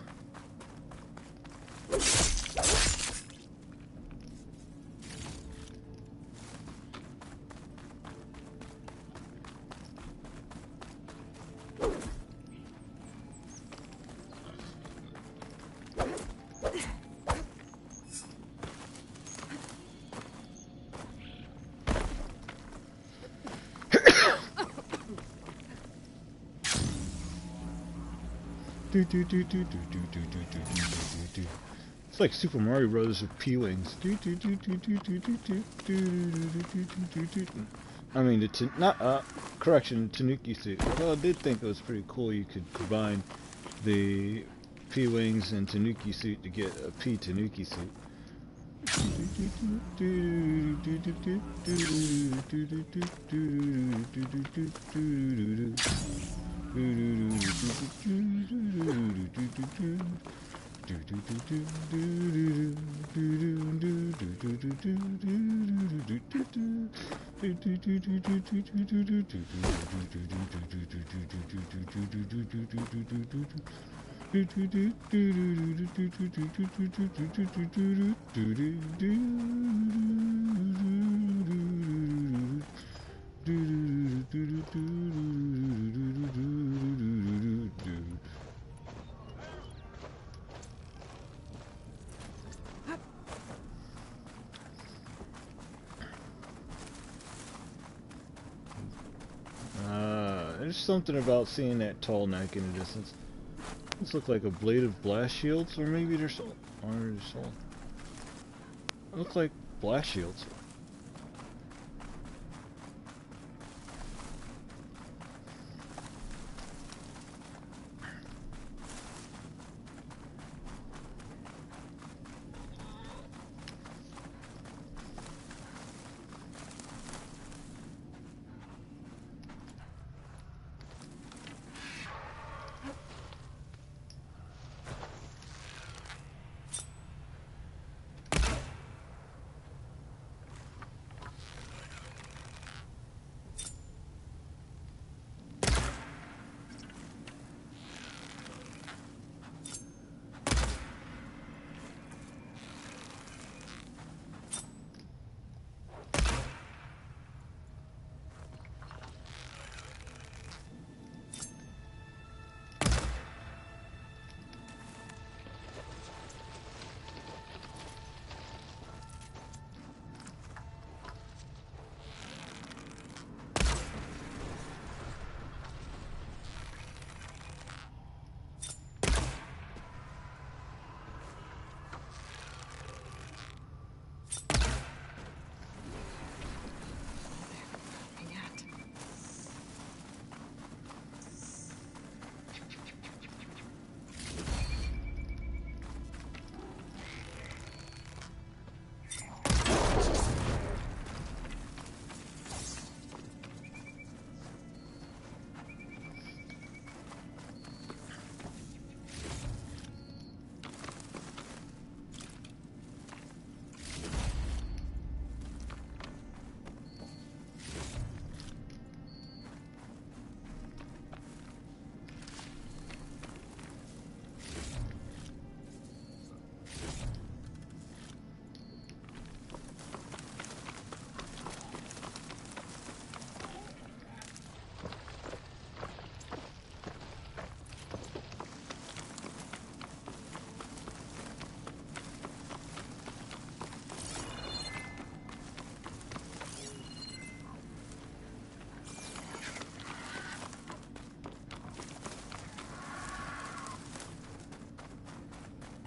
It's like Super Mario Brothers with P-Wings. I mean, correction, Tanuki suit. Well, I did think it was pretty cool you could combine the P-Wings and Tanuki suit to get a P-Tanuki suit. There's something about seeing that tall neck in the distance. This look like a blade of blast shields, or maybe they're soul. Or they're soul. Look like blast shields.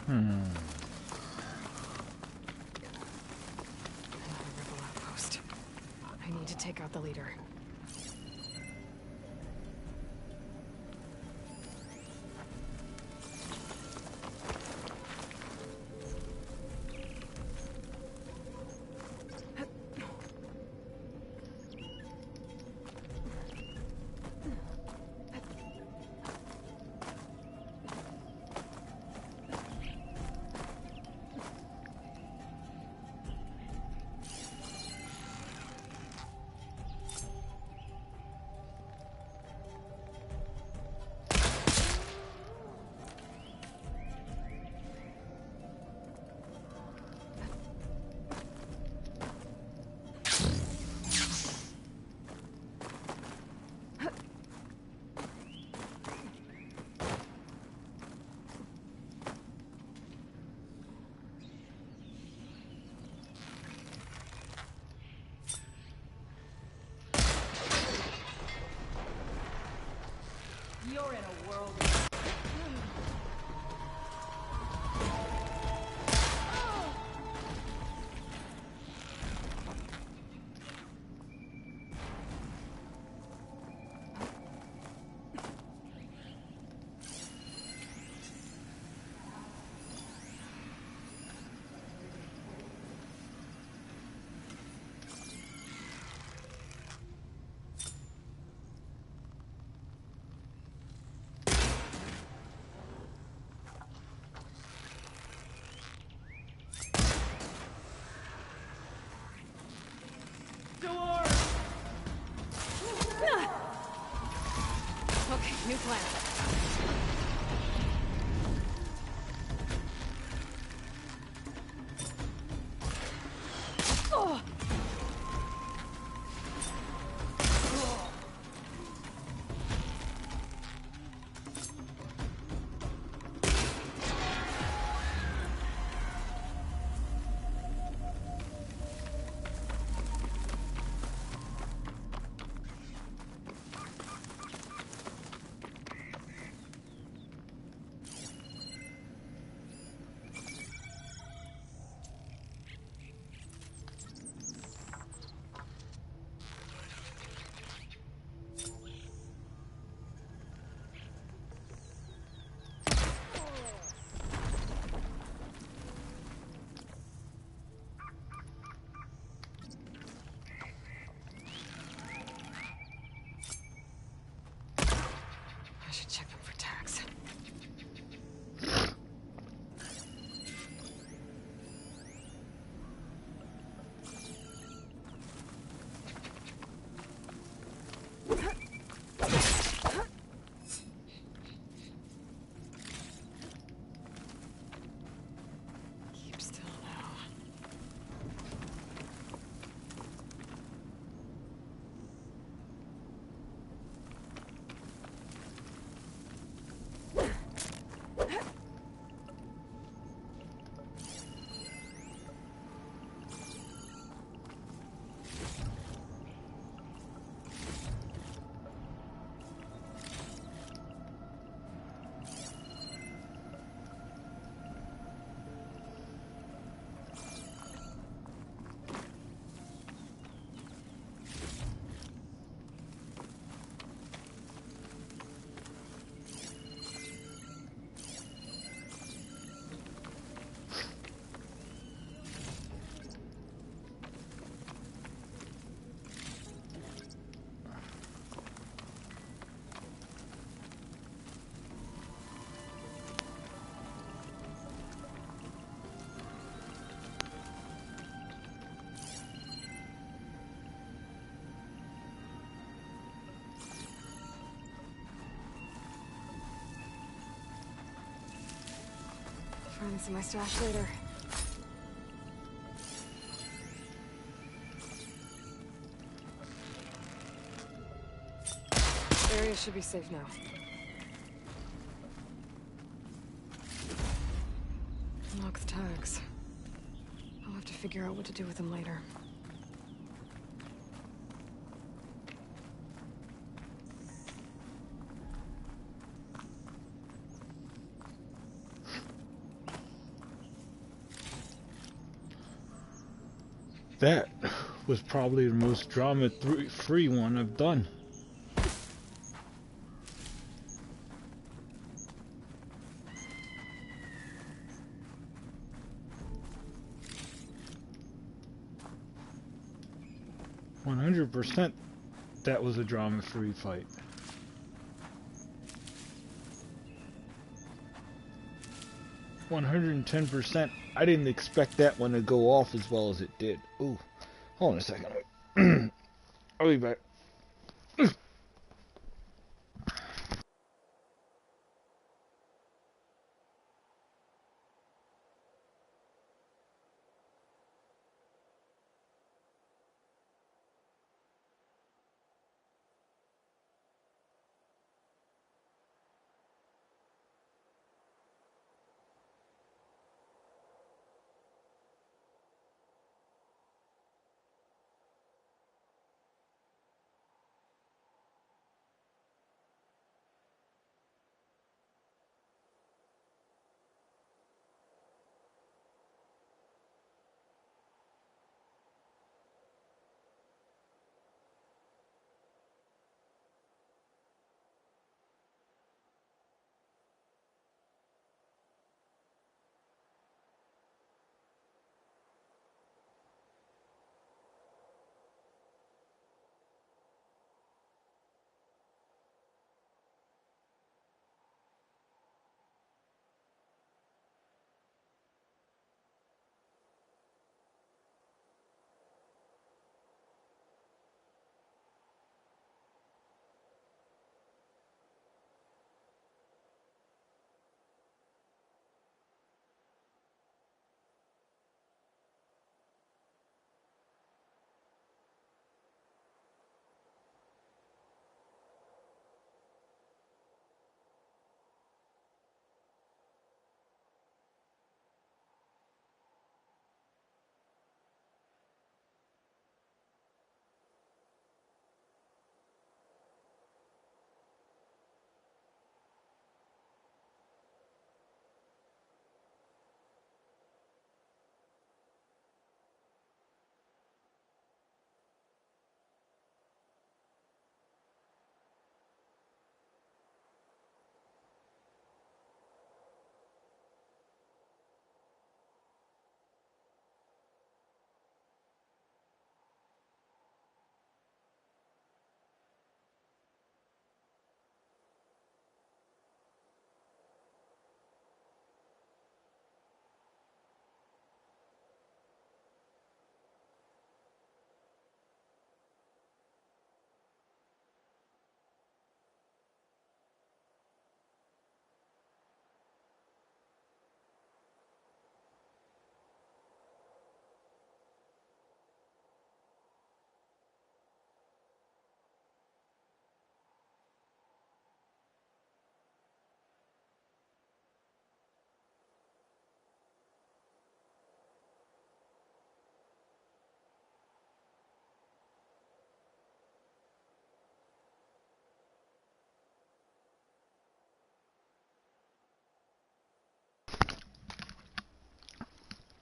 Another rebel outpost. I need to take out the leader. I should check them for tags. Keep still now. Find this in my stash later. Area should be safe now. Unlock the tags. I'll have to figure out what to do with them later. That was probably the most drama-free one I've done. %, that was a drama-free fight. 110%. I didn't expect that one to go off as well as it did. Ooh, hold on a second. I'll be back.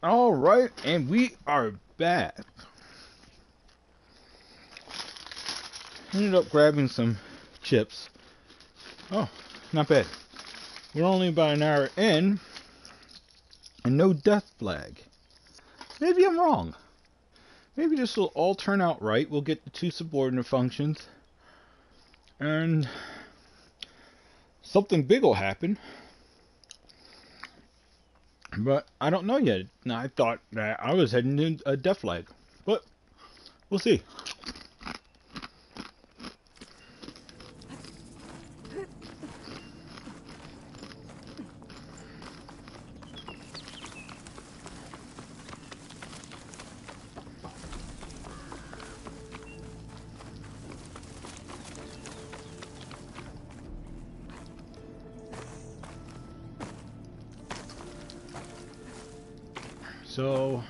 All right, and we are back. Ended up grabbing some chips. Oh, not bad. We're only about an hour in, and no death flag. Maybe I'm wrong. Maybe this will all turn out right. We'll get the 2 subordinate functions, and something big will happen. But I don't know yet. I thought that I was heading to a death flag, but we'll see. So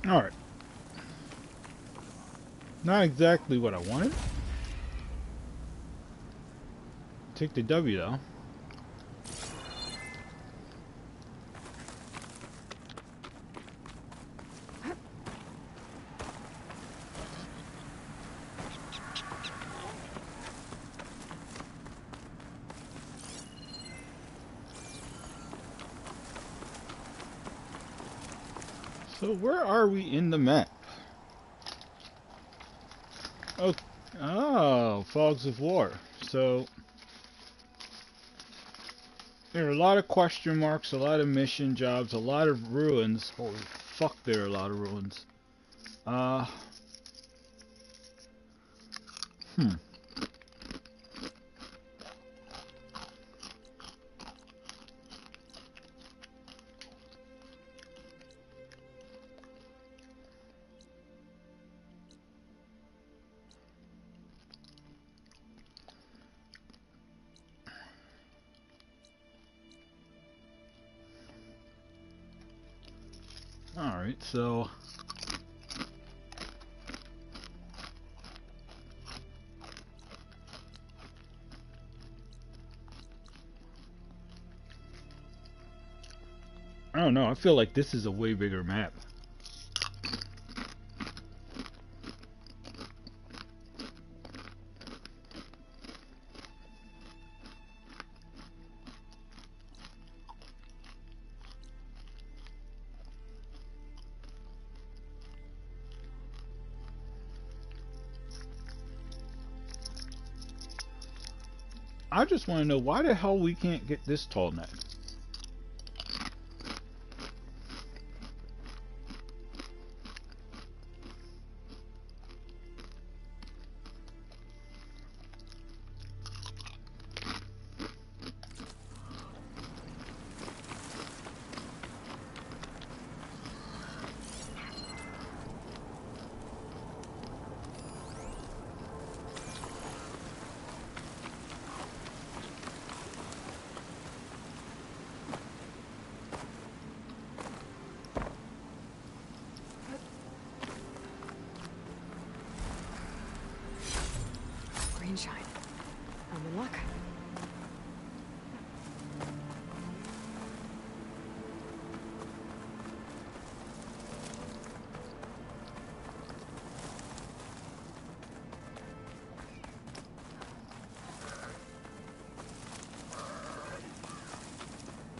alright. Not exactly what I wanted. Take the W though. So where are we in the map? Oh, Fogs of War. So there are a lot of question marks, a lot of mission jobs, a lot of ruins. Holy fuck, there are a lot of ruins. Alright, so I don't know, I feel like this is a way bigger map. I just want to know why the hell we can't get this tall net.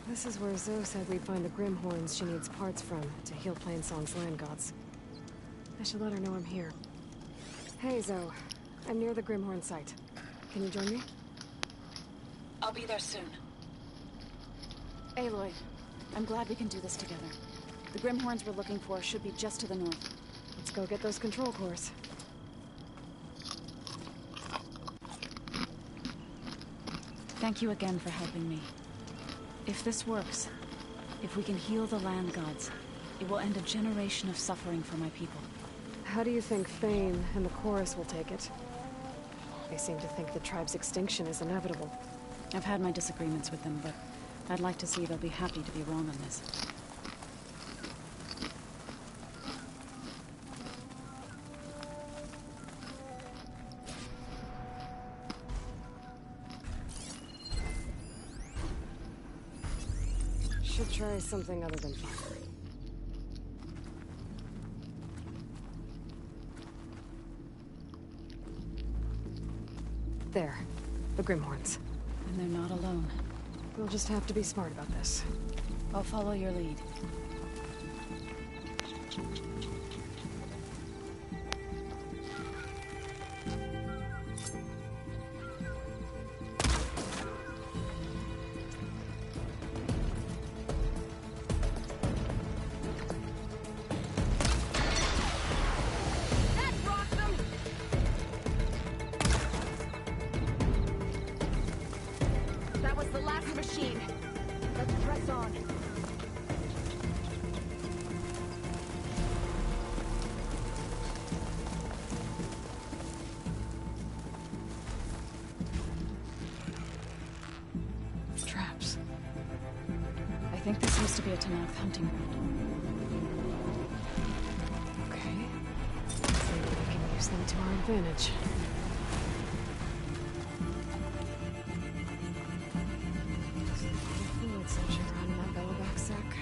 This is where Zoe said we'd find the Grimhorns she needs parts from to heal Plainsong's land gods. I should let her know I'm here. Hey, Zoe. I'm near the Grimhorn site. Can you join me? I'll be there soon. Aloy, I'm glad we can do this together. The Grimhorns we're looking for should be just to the north. Let's go get those control cores. Thank you again for helping me. If this works, if we can heal the land gods, it will end a generation of suffering for my people. How do you think Thane and the Chorus will take it? They seem to think the tribe's extinction is inevitable. I've had my disagreements with them, but I'd like to see they'll be happy to be wrong on this. Should try something other than fire. There. The Grimhorns. And they're not alone. We'll just have to be smart about this. I'll follow your lead. Traps. I think this used to be a Tenarth hunting ground. Okay. Maybe we can use them to our advantage. Fluid searching around in that belloback sack.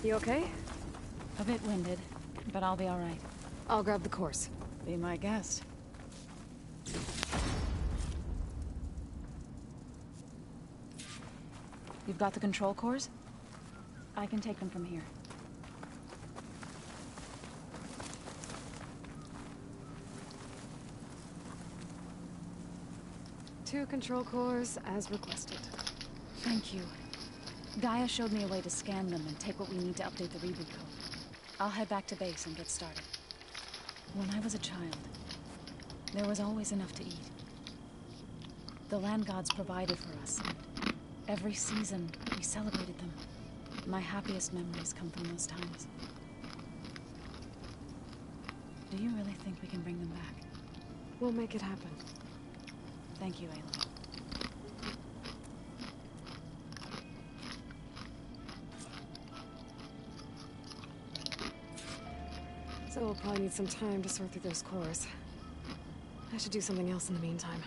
You okay? A bit winded, but I'll be alright. I'll grab the course. Be my guest. You've got the control cores? I can take them from here. Two control cores, as requested. Thank you. Gaia showed me a way to scan them and take what we need to update the reboot code. I'll head back to base and get started. When I was a child, there was always enough to eat. The land gods provided for us. Every season, we celebrated them. My happiest memories come from those times. Do you really think we can bring them back? We'll make it happen. Thank you, Aloy. So we'll probably need some time to sort through those cores. I should do something else in the meantime.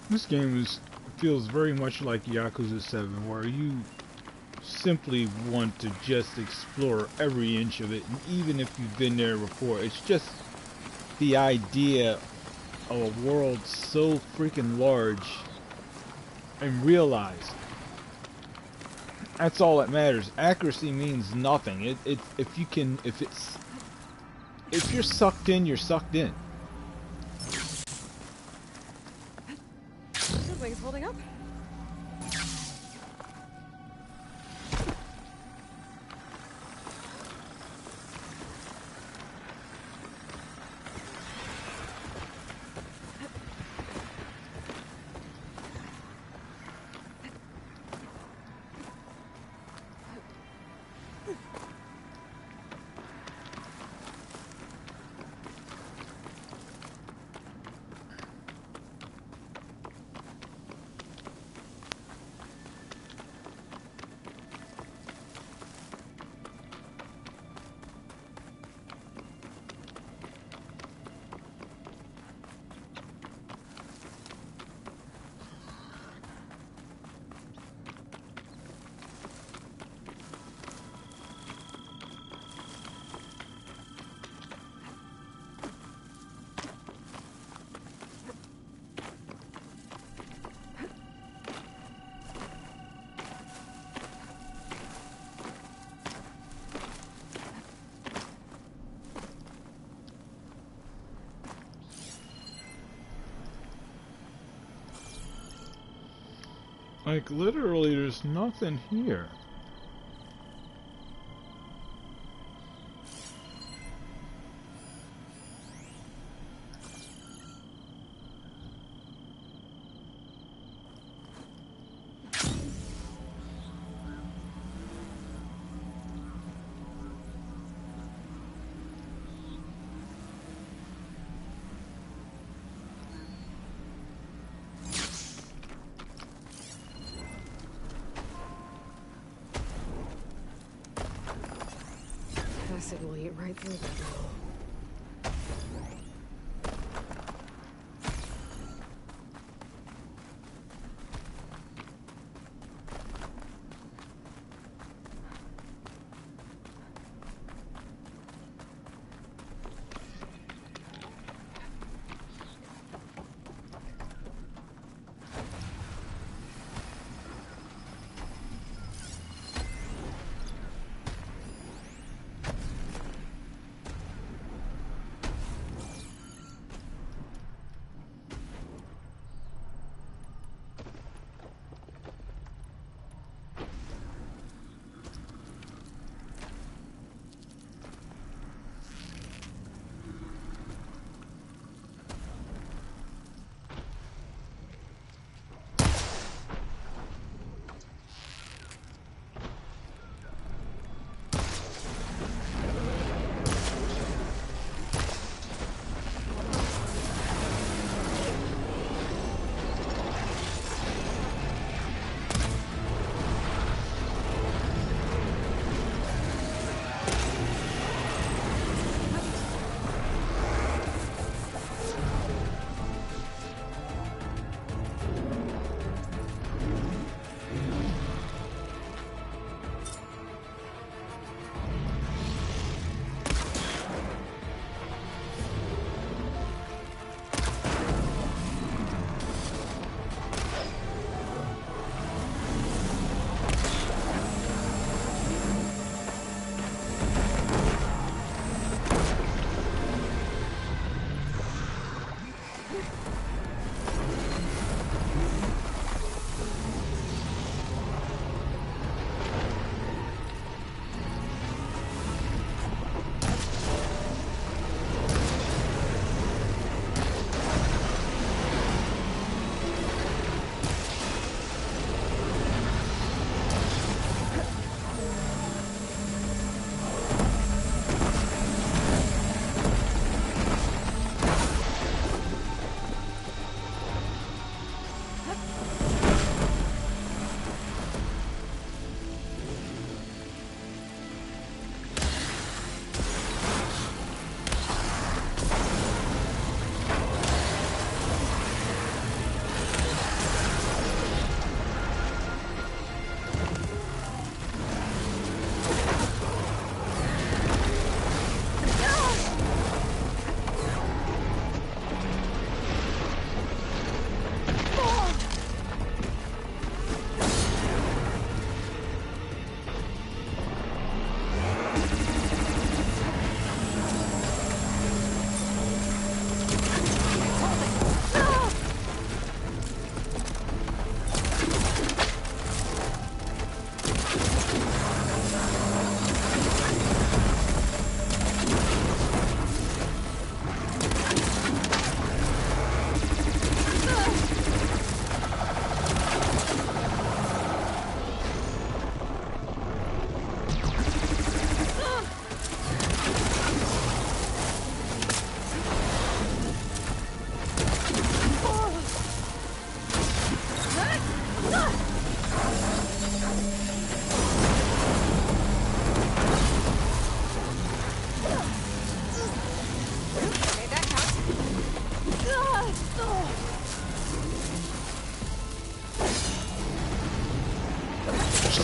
This game feels very much like Yakuza 7, where you simply want to just explore every inch of it, and even if you've been there before, it's just the idea of a world so freaking large and realized. That's all that matters. Accuracy means nothing. If you're sucked in, you're sucked in. Feels like it's holding up. Like, literally, there's nothing here. acid will eat right through that wall.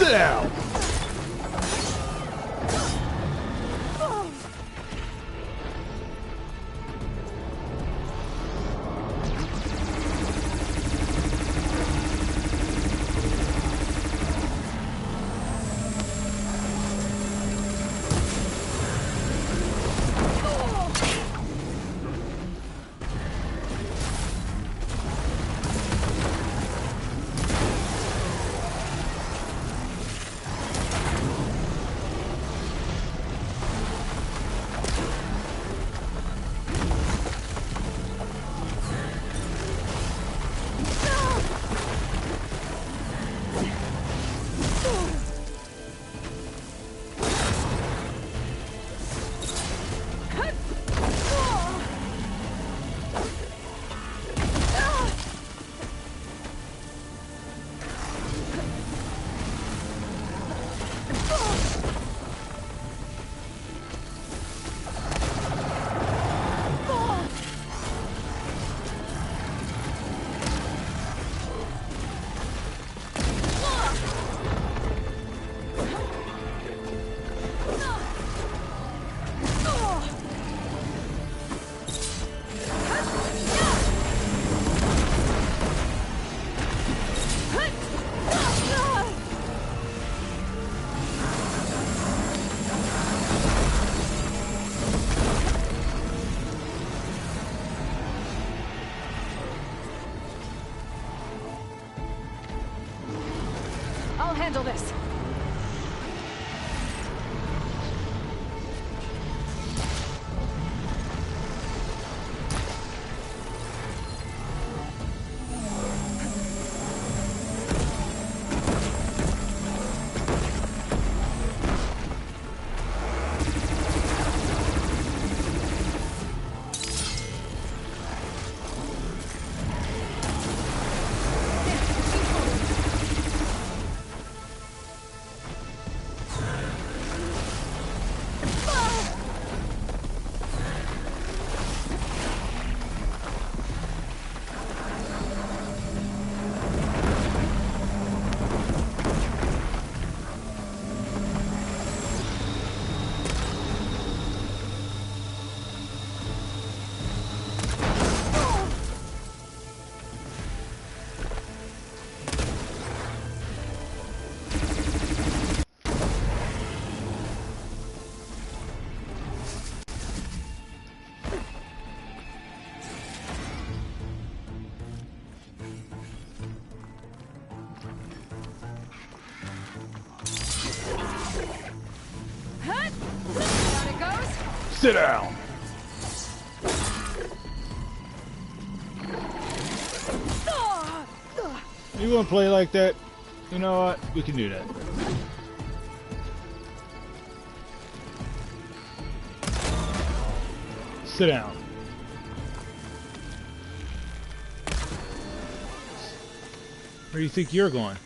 Sit down! handle this. Sit down! You wanna play like that? You know what? We can do that. Sit down. Where do you think you're going?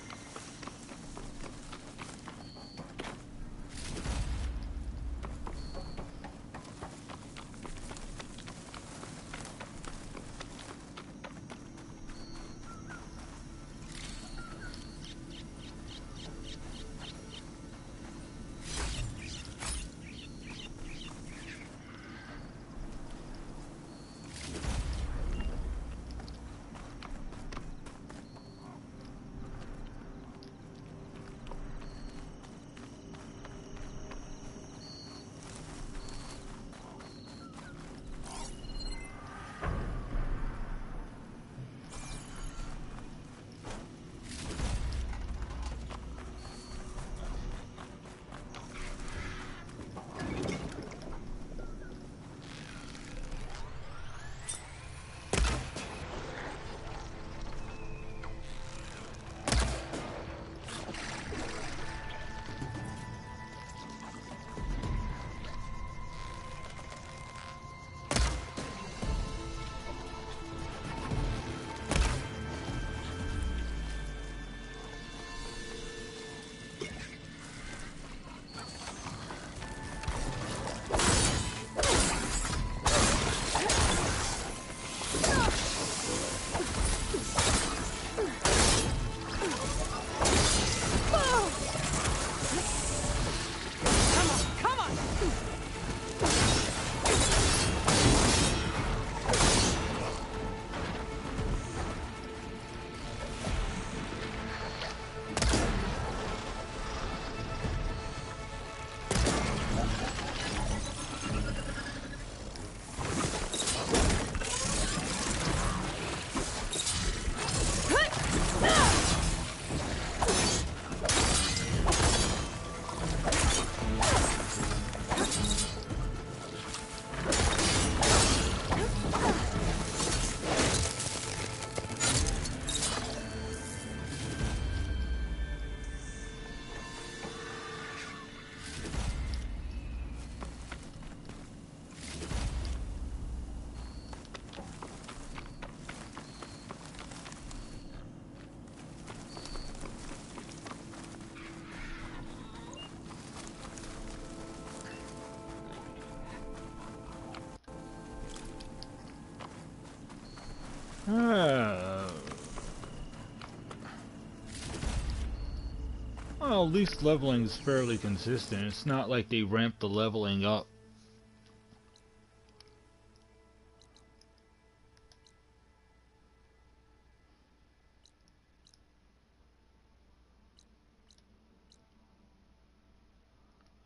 Well, at least leveling is fairly consistent. It's not like they ramp the leveling up.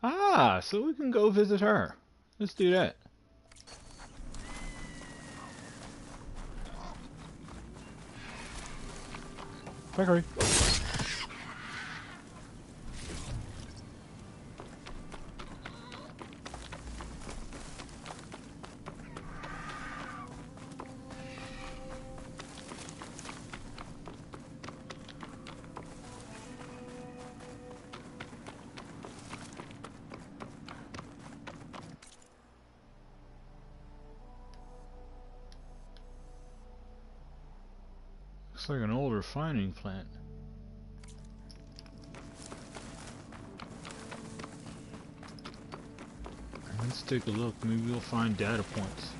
Ah, so we can go visit her. Let's do that. Vickery. Looks like an old refining plant. Let's take a look. Maybe we'll find data points.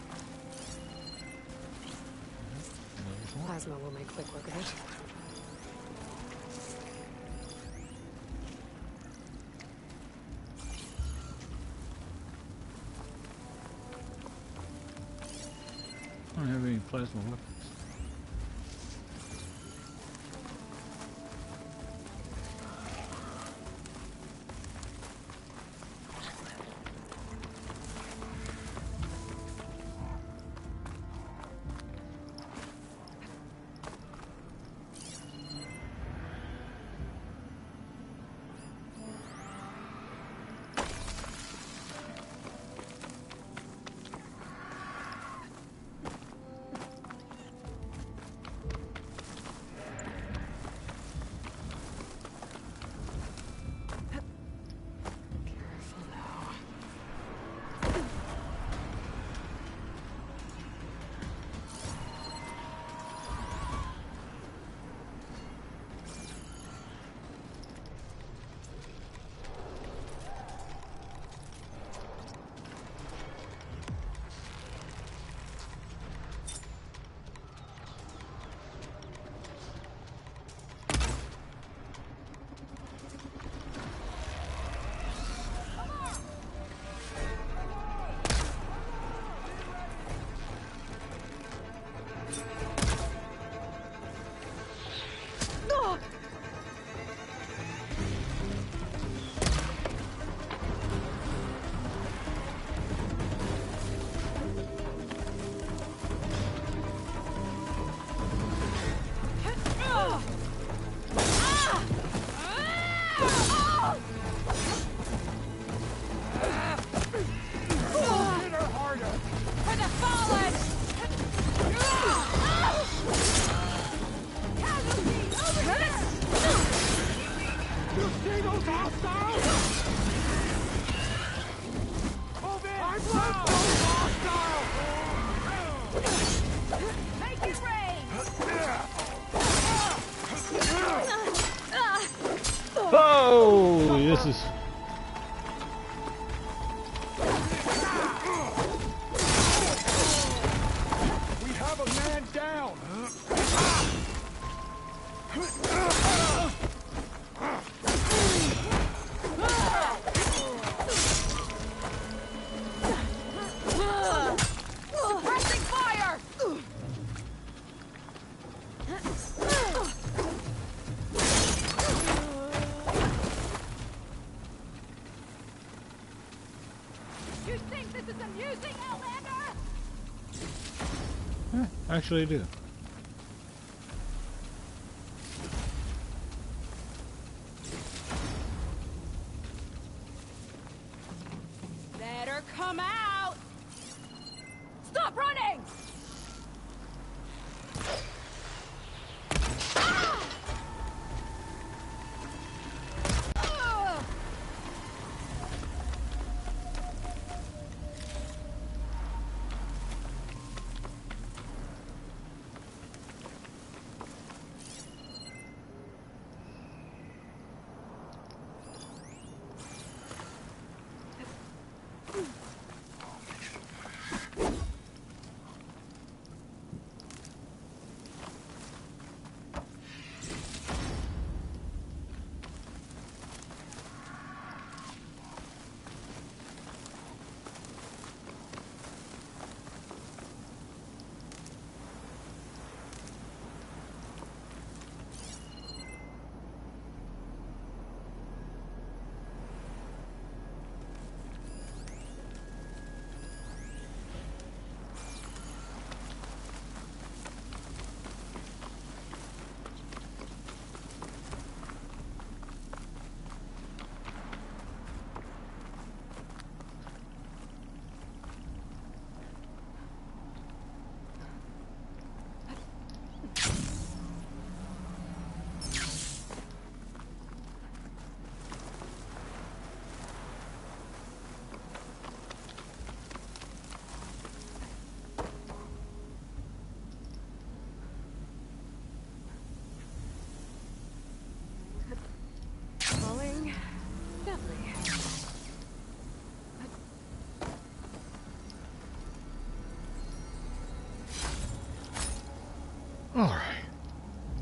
Plasma will make quick work of it. I don't have any plasma weapons. Oh, this is... We have a man down! Suppressing fire! You think this is amusing, Outlander? Actually I do. Better come out! Stop running! Ah! Ugh!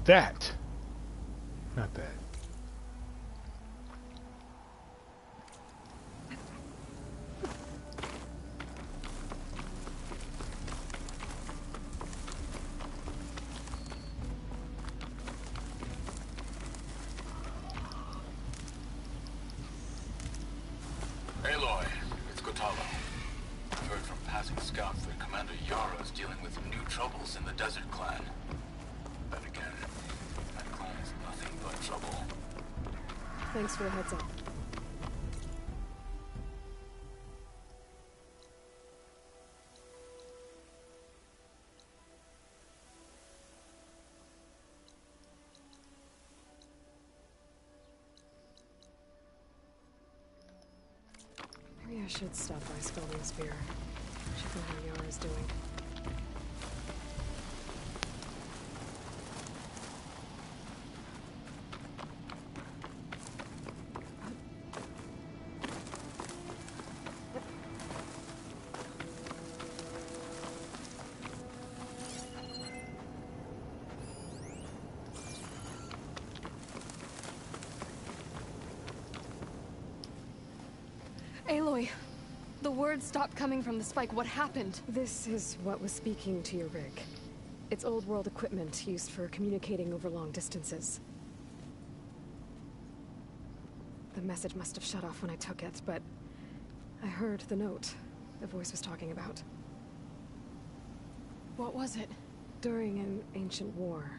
that. Not bad. Aloy, it's Kotalo. I've heard from passing scouts that Commander Yara is dealing with new troubles in the Desert Clan. Then again, that clan is nothing but trouble. Thanks for the heads up. Maybe I should stop by Scalding Spear. Check on how Yara's doing. Aloy, the words stopped coming from the spike. What happened? This is what was speaking to your rig. It's old world equipment used for communicating over long distances. The message must have shut off when I took it, but I heard the note the voice was talking about. What was it? During an ancient war,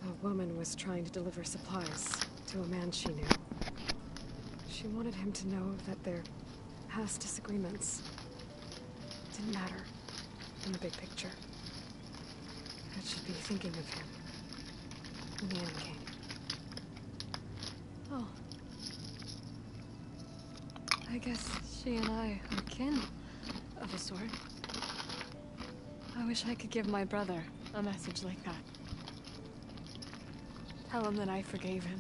a woman was trying to deliver supplies to a man she knew. She wanted him to know that their past disagreements didn't matter in the big picture. That she'd be thinking of him when the end came. Oh. I guess she and I are kin, of a sort. I wish I could give my brother a message like that. Tell him that I forgave him.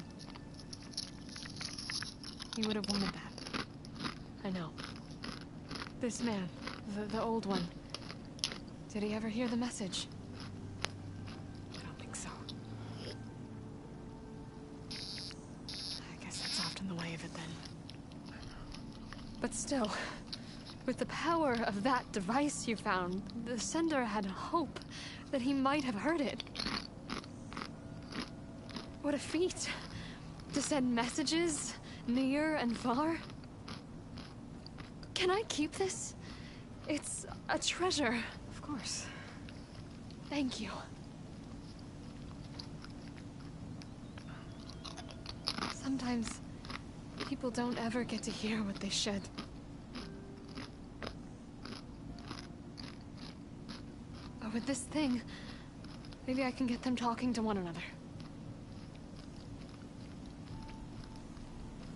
He would have wanted that. I know. This man, the old one, did he ever hear the message? I don't think so. I guess that's often the way of it then. But still, with the power of that device you found, the sender had hope that he might have heard it. What a feat! To send messages near and far. Can I keep this? It's a treasure. Of course. Thank you. Sometimes people don't ever get to hear what they should. But with this thing, maybe I can get them talking to one another.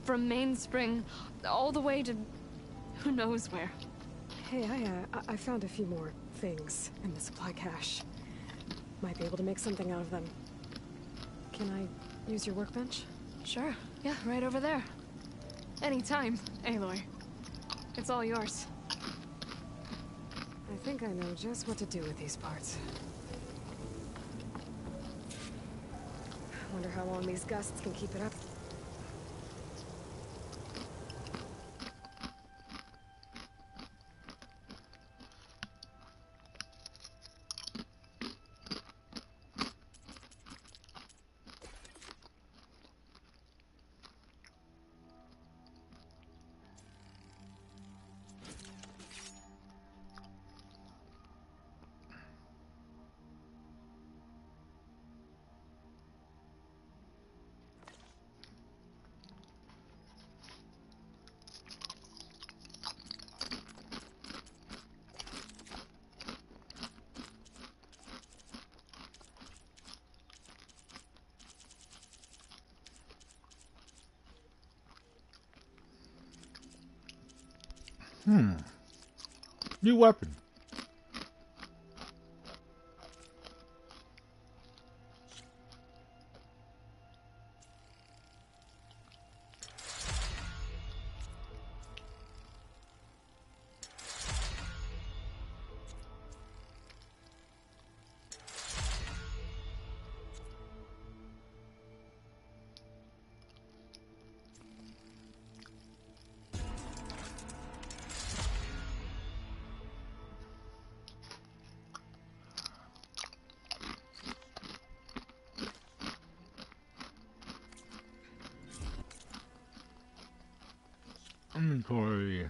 From Mainspring, all the way to who knows where. Hey, I found a few more things in the supply cache. Might be able to make something out of them. Can I use your workbench? Sure. Yeah, right over there. Anytime, Aloy. It's all yours. I think I know just what to do with these parts. Wonder how long these gusts can keep it up. New weapon. inventory.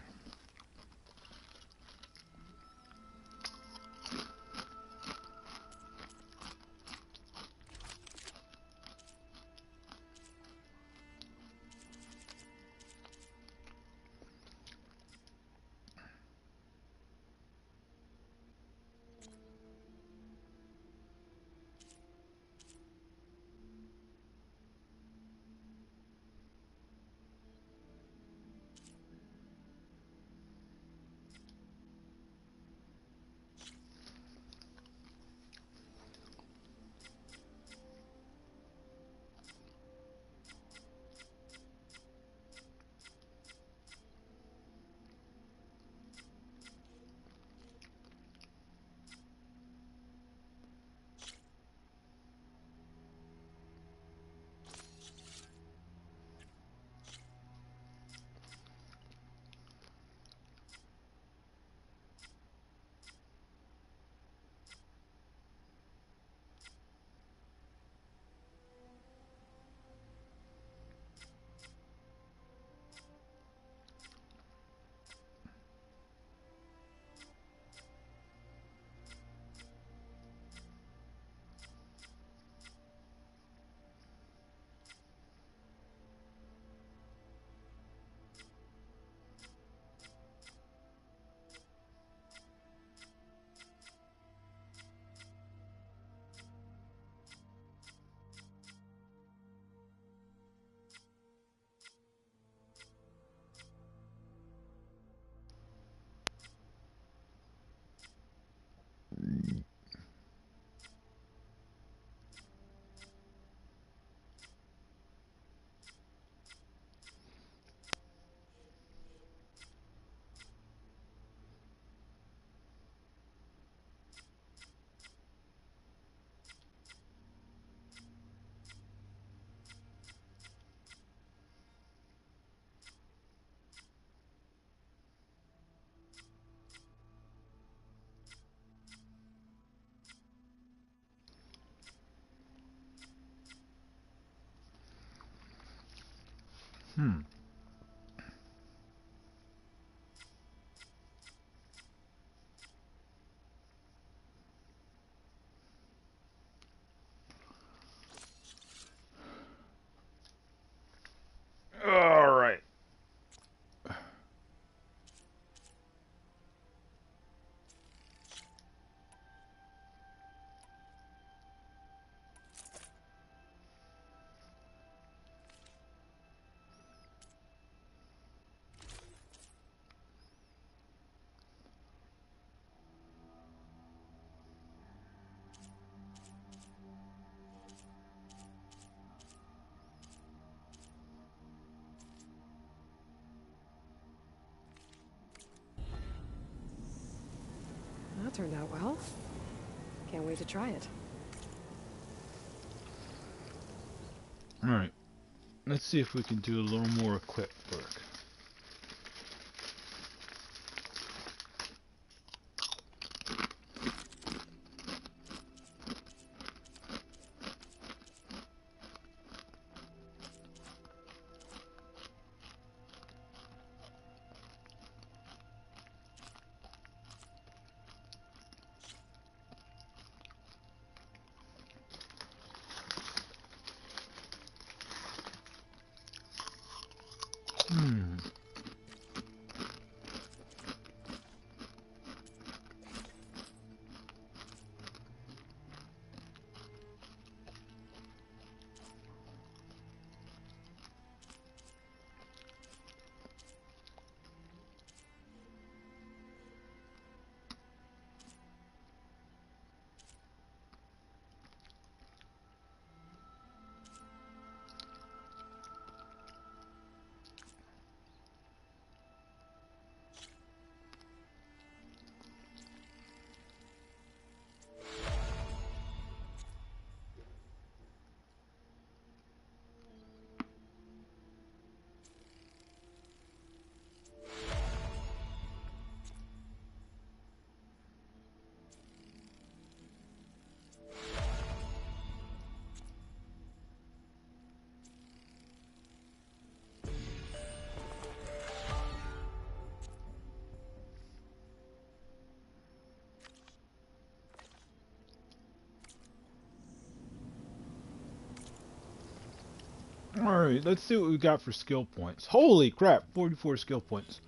All right. That turned out well. Can't wait to try it. Alright. Let's see if we can do a little more equip work. Hmm. Alright, let's see what we got for skill points. Holy crap, 44 skill points.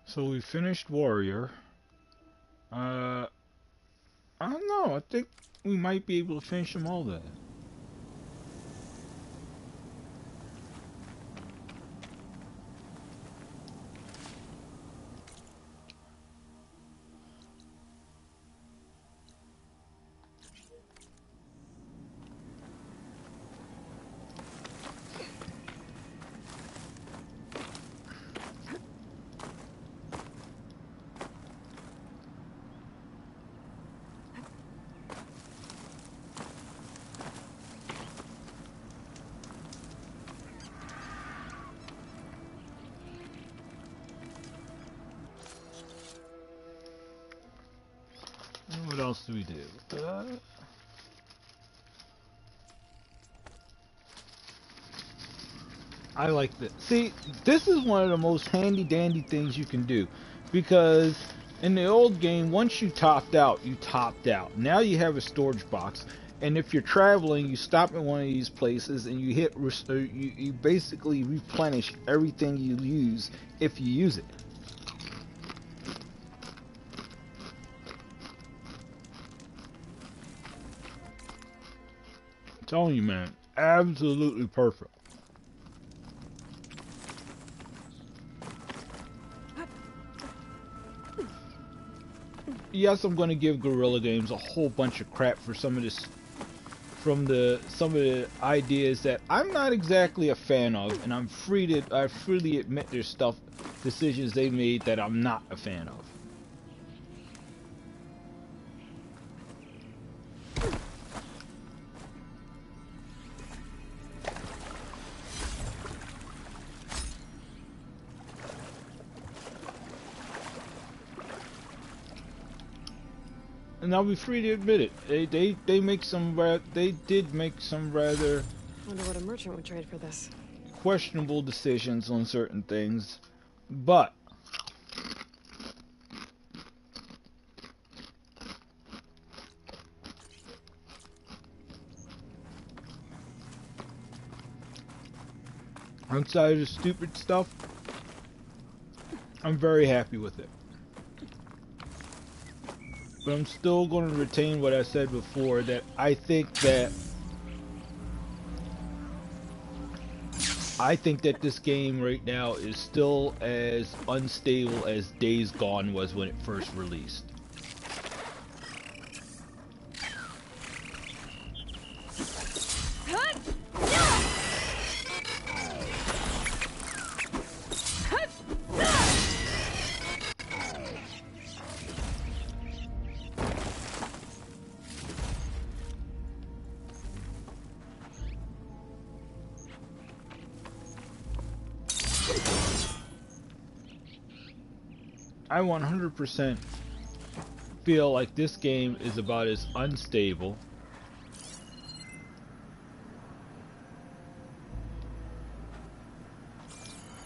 So we finished Warrior. I don't know. I think we might be able to finish them all then. What else do we do? I like this. See, this is one of the most handy dandy things you can do, because in the old game, once you topped out, you topped out. Now you have a storage box, and if you're traveling, you stop at one of these places and you hit you basically replenish everything you use if you use it. I'm telling you, man, absolutely perfect. Yes, I'm going to give Guerrilla Games a whole bunch of crap for some of this, some of the ideas that I'm not exactly a fan of, and I freely admit there's decisions they made that I'm not a fan of. And I'll be free to admit it. They make some they did make some rather Wonder what a merchant would trade for this. questionable decisions on certain things, but outside of the stupid stuff, I'm very happy with it. But I'm still going to retain what I said before, that I think that this game right now is still as unstable as Days Gone was when it first released. I 100% feel like this game is about as unstable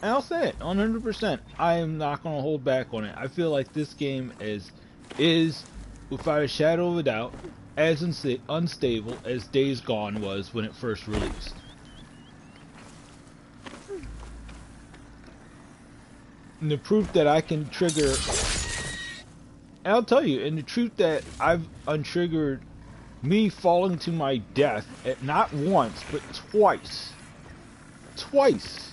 and I'll say it 100%. I am not going to hold back on it. I feel like this game is without a shadow of a doubt as unstable as Days Gone was when it first released. And the proof that I can trigger, and I'll tell you, and the truth that I've untriggered me falling to my death at not once, but twice. Twice.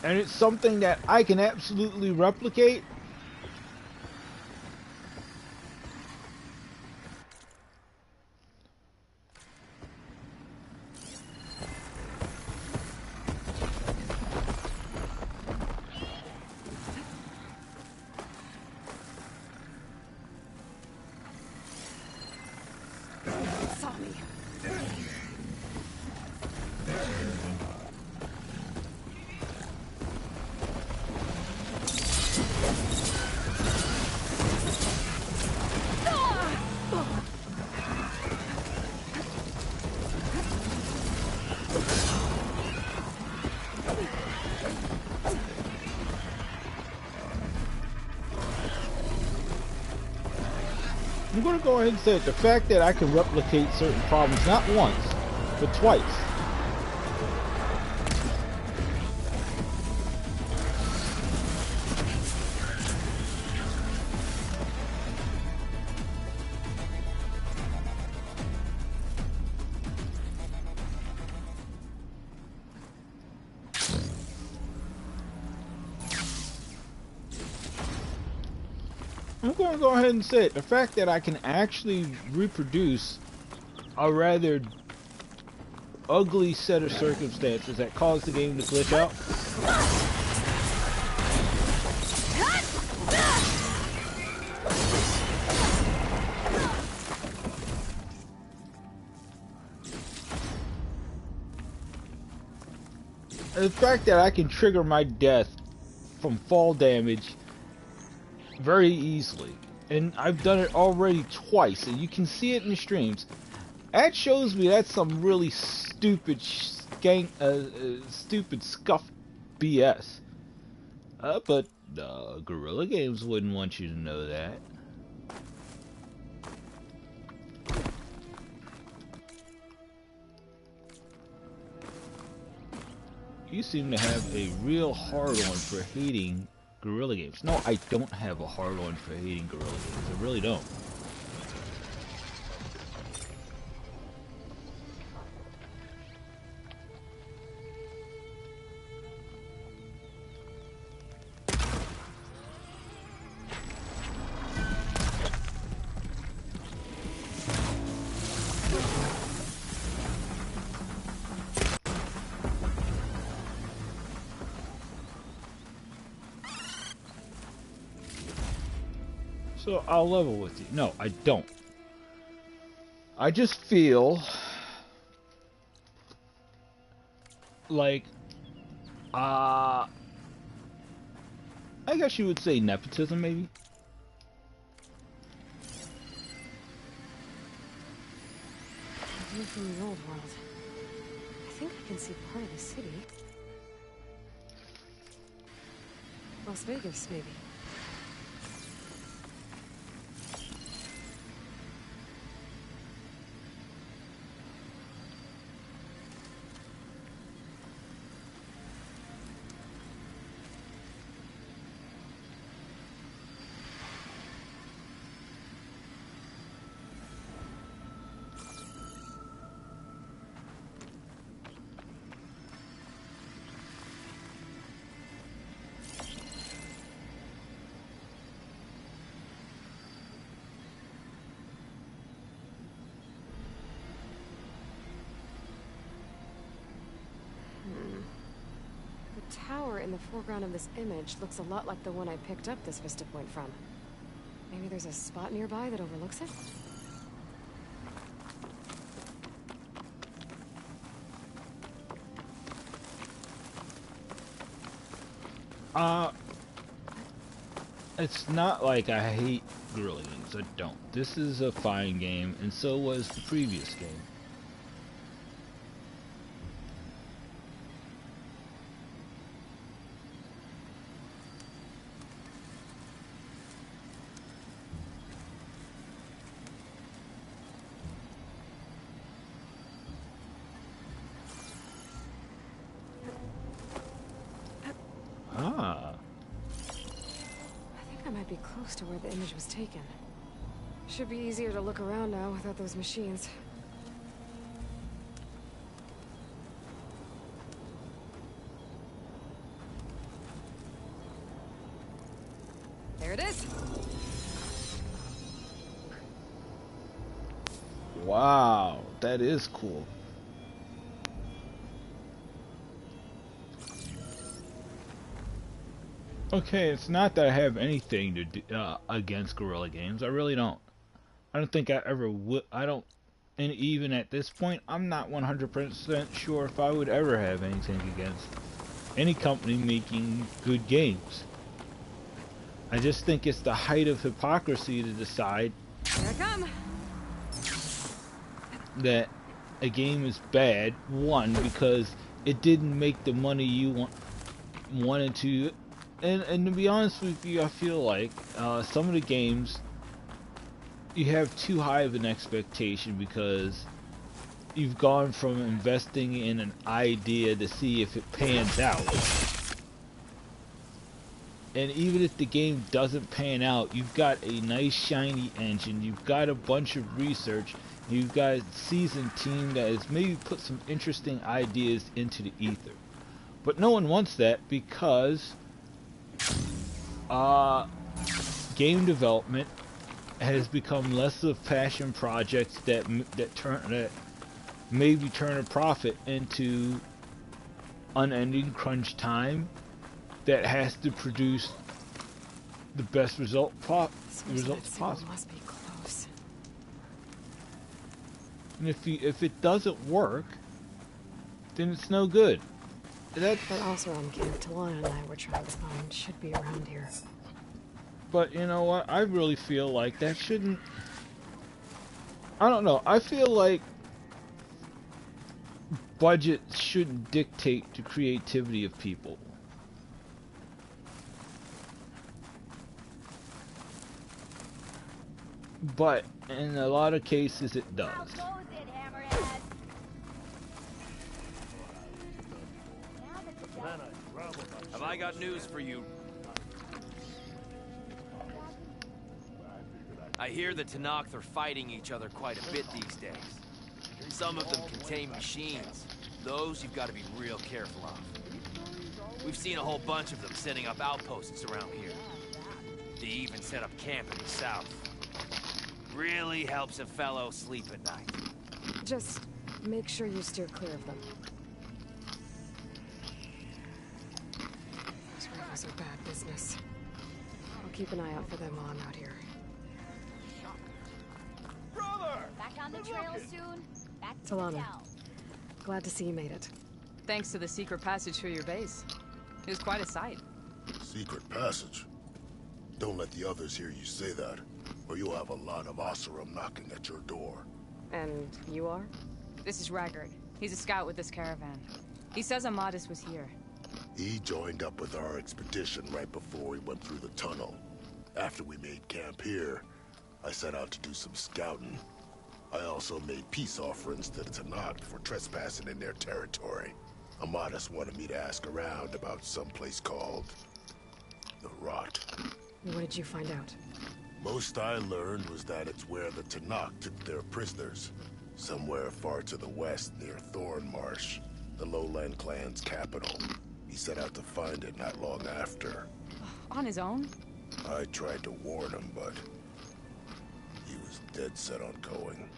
And it's something that I can absolutely replicate. I'm going to go ahead and say it. The fact that I can replicate certain problems not once, but twice. I'm going to go ahead and say it. The fact that I can actually reproduce a rather ugly set of circumstances that caused the game to glitch out. The fact that I can trigger my death from fall damage very easily, and I've done it already twice, and you can see it in the streams. That shows me that's some really stupid stupid scuff BS. But Guerrilla Games wouldn't want you to know that. You seem to have a real hard-on for hating Guerrilla Games. No, I don't have a hard-on for hating Guerrilla Games. I really don't. So I'll level with you. No, I don't. I just feel like, I guess you would say nepotism, maybe? A view from the old world. I think I can see part of the city. Las Vegas, maybe. The tower in the foreground of this image looks a lot like the one I picked up this vista point from. Maybe there's a spot nearby that overlooks it? it's not like I hate Guerrilla Games. I don't. This is a fine game, and so was the previous game. Ah. I think I might be close to where the image was taken. Should be easier to look around now without those machines. There it is. Wow, that is cool. Okay, it's not that I have anything to do, against Guerrilla Games. I really don't. I don't think I ever would. I don't, and even at this point, I'm not 100% sure if I would ever have anything against any company making good games. I just think it's the height of hypocrisy to decide Here I come. that a game is bad, one, because it didn't make the money you wanted to, and to be honest with you, I feel like some of the games you have too high of an expectation because you've gone from investing in an idea to see if it pans out. And even if the game doesn't pan out, you've got a nice shiny engine, you've got a bunch of research, you've got a seasoned team that has maybe put some interesting ideas into the ether. But no one wants that because game development has become less of passion projects that maybe turn a profit into unending crunch time that has to produce the best results possible. Must be close. And if it doesn't work, then it's no good. That Oseram camp Talana and I were trying to find should be around here. But you know what? I really feel like that shouldn't... I don't know. I feel like budget shouldn't dictate the creativity of people. But in a lot of cases it does. Have I got news for you? I hear the Tenakth are fighting each other quite a bit these days. Some of them contain machines. Those you've got to be real careful of. We've seen a whole bunch of them setting up outposts around here. They even set up camp in the south. Really helps a fellow sleep at night. Just make sure you steer clear of them. Those rifles are bad business. I'll keep an eye out for them while I'm out here. Back on the trail soon. Back to Talana, the town. glad to see you made it. Thanks to the secret passage through your base. It was quite a sight. Secret passage? Don't let the others hear you say that, or you'll have a lot of Oseram knocking at your door. And you are? This is Raggard. He's a scout with this caravan. He says Amadis was here. He joined up with our expedition right before we went through the tunnel. After we made camp here, I set out to do some scouting. I also made peace offerings to the Tenakth for trespassing in their territory. Amadis wanted me to ask around about some place called the Rot. What did you find out? Most I learned was that it's where the Tenakth took their prisoners. Somewhere far to the west near Thornmarsh, the Lowland clan's capital. He set out to find it not long after. On his own? I tried to warn him, but he was dead set on going.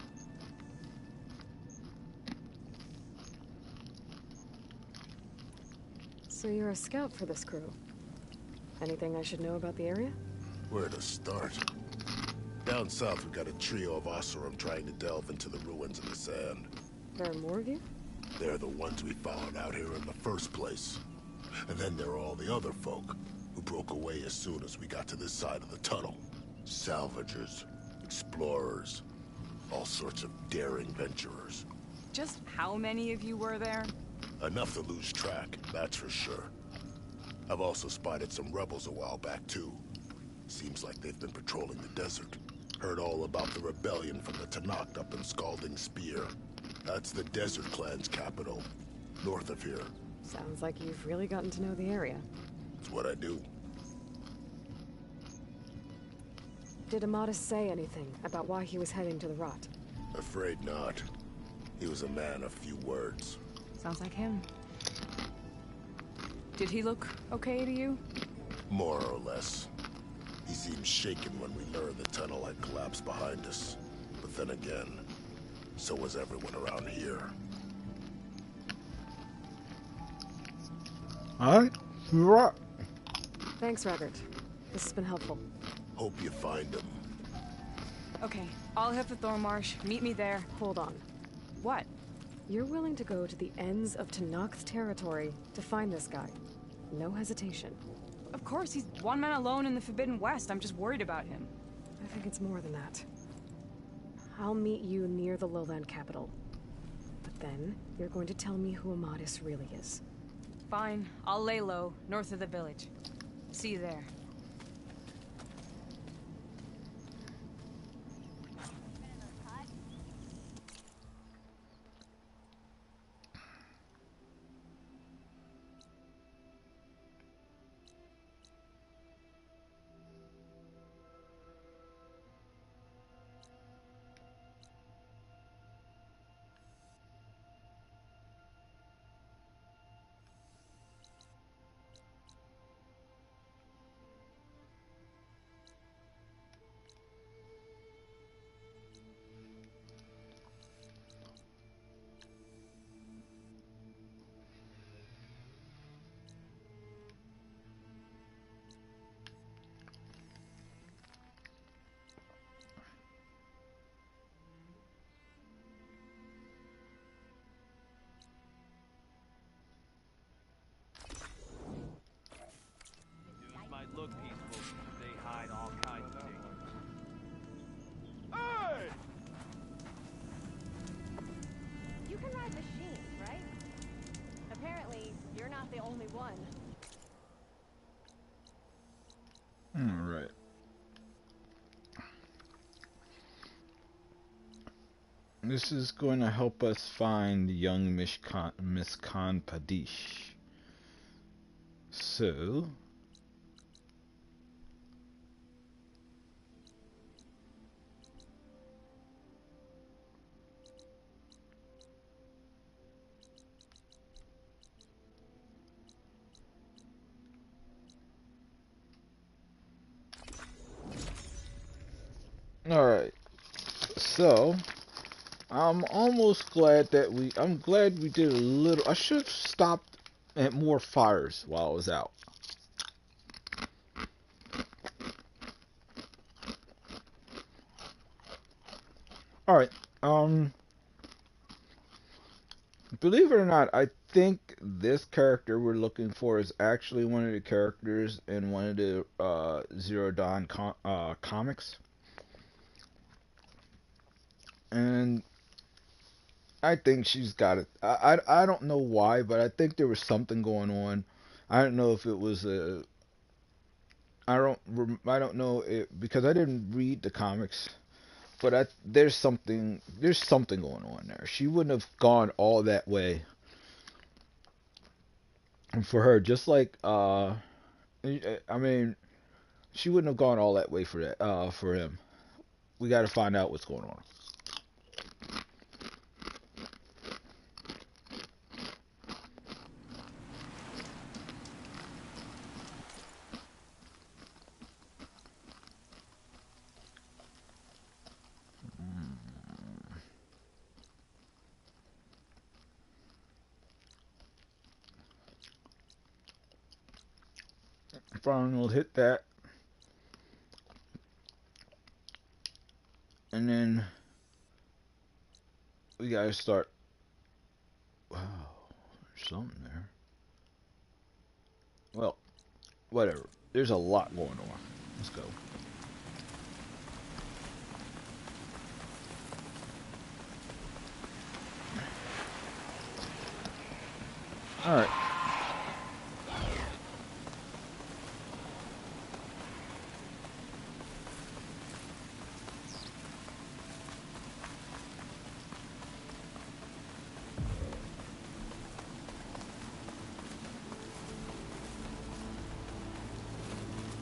So you're a scout for this crew. Anything I should know about the area? Where to start? Down south, we got a trio of Oseram trying to delve into the ruins of the sand. There are more of you? They're the ones we followed out here in the first place. And then there are all the other folk. who broke away as soon as we got to this side of the tunnel. Salvagers, explorers, all sorts of daring venturers. Just how many of you were there? Enough to lose track, that's for sure. I've also spotted some rebels a while back, too. Seems like they've been patrolling the desert. Heard all about the rebellion from the Tenakth up in Scalding Spear. That's the Desert Clan's capital, north of here. Sounds like you've really gotten to know the area. It's what I do. Did Amadis say anything about why he was heading to the Rot? Afraid not. He was a man of few words. Sounds like him. Did he look okay to you? More or less. He seemed shaken when we learned the tunnel had collapsed behind us. But then again, so was everyone around here. Alright, you're right. Thanks, Robert. This has been helpful. Hope you find him. Okay, I'll head for Thornmarsh. Meet me there. Hold on. What? You're willing to go to the ends of Tenakth territory to find this guy. No hesitation. Of course, he's one man alone in the Forbidden West. I'm just worried about him. I think it's more than that. I'll meet you near the lowland capital. But then, you're going to tell me who Amadis really is. Fine. I'll lay low, north of the village. See you there. Look peaceful, they hide all kinds of dangers. Hey! You can ride machines, right? Apparently, you're not the only one. Alright. This is going to help us find young Miss Khan Padish. So... Alright, so I'm almost glad that I'm glad we did a little. I should have stopped at more fires while I was out. Alright, believe it or not, I think this character we're looking for is actually one of the characters in one of the Zero Dawn comics. And I think she's got it. I don't know why, but I think there was something going on. I don't know if it was a. I don't know it because I didn't read the comics, but there's something going on there. She wouldn't have gone all that way. And for her, just like I mean, she wouldn't have gone all that way for that for him. We got to find out what's going on. Fine, we'll hit that. And then we gotta start. Wow, there's something there. Well, whatever. there's a lot going on. Let's go. All right.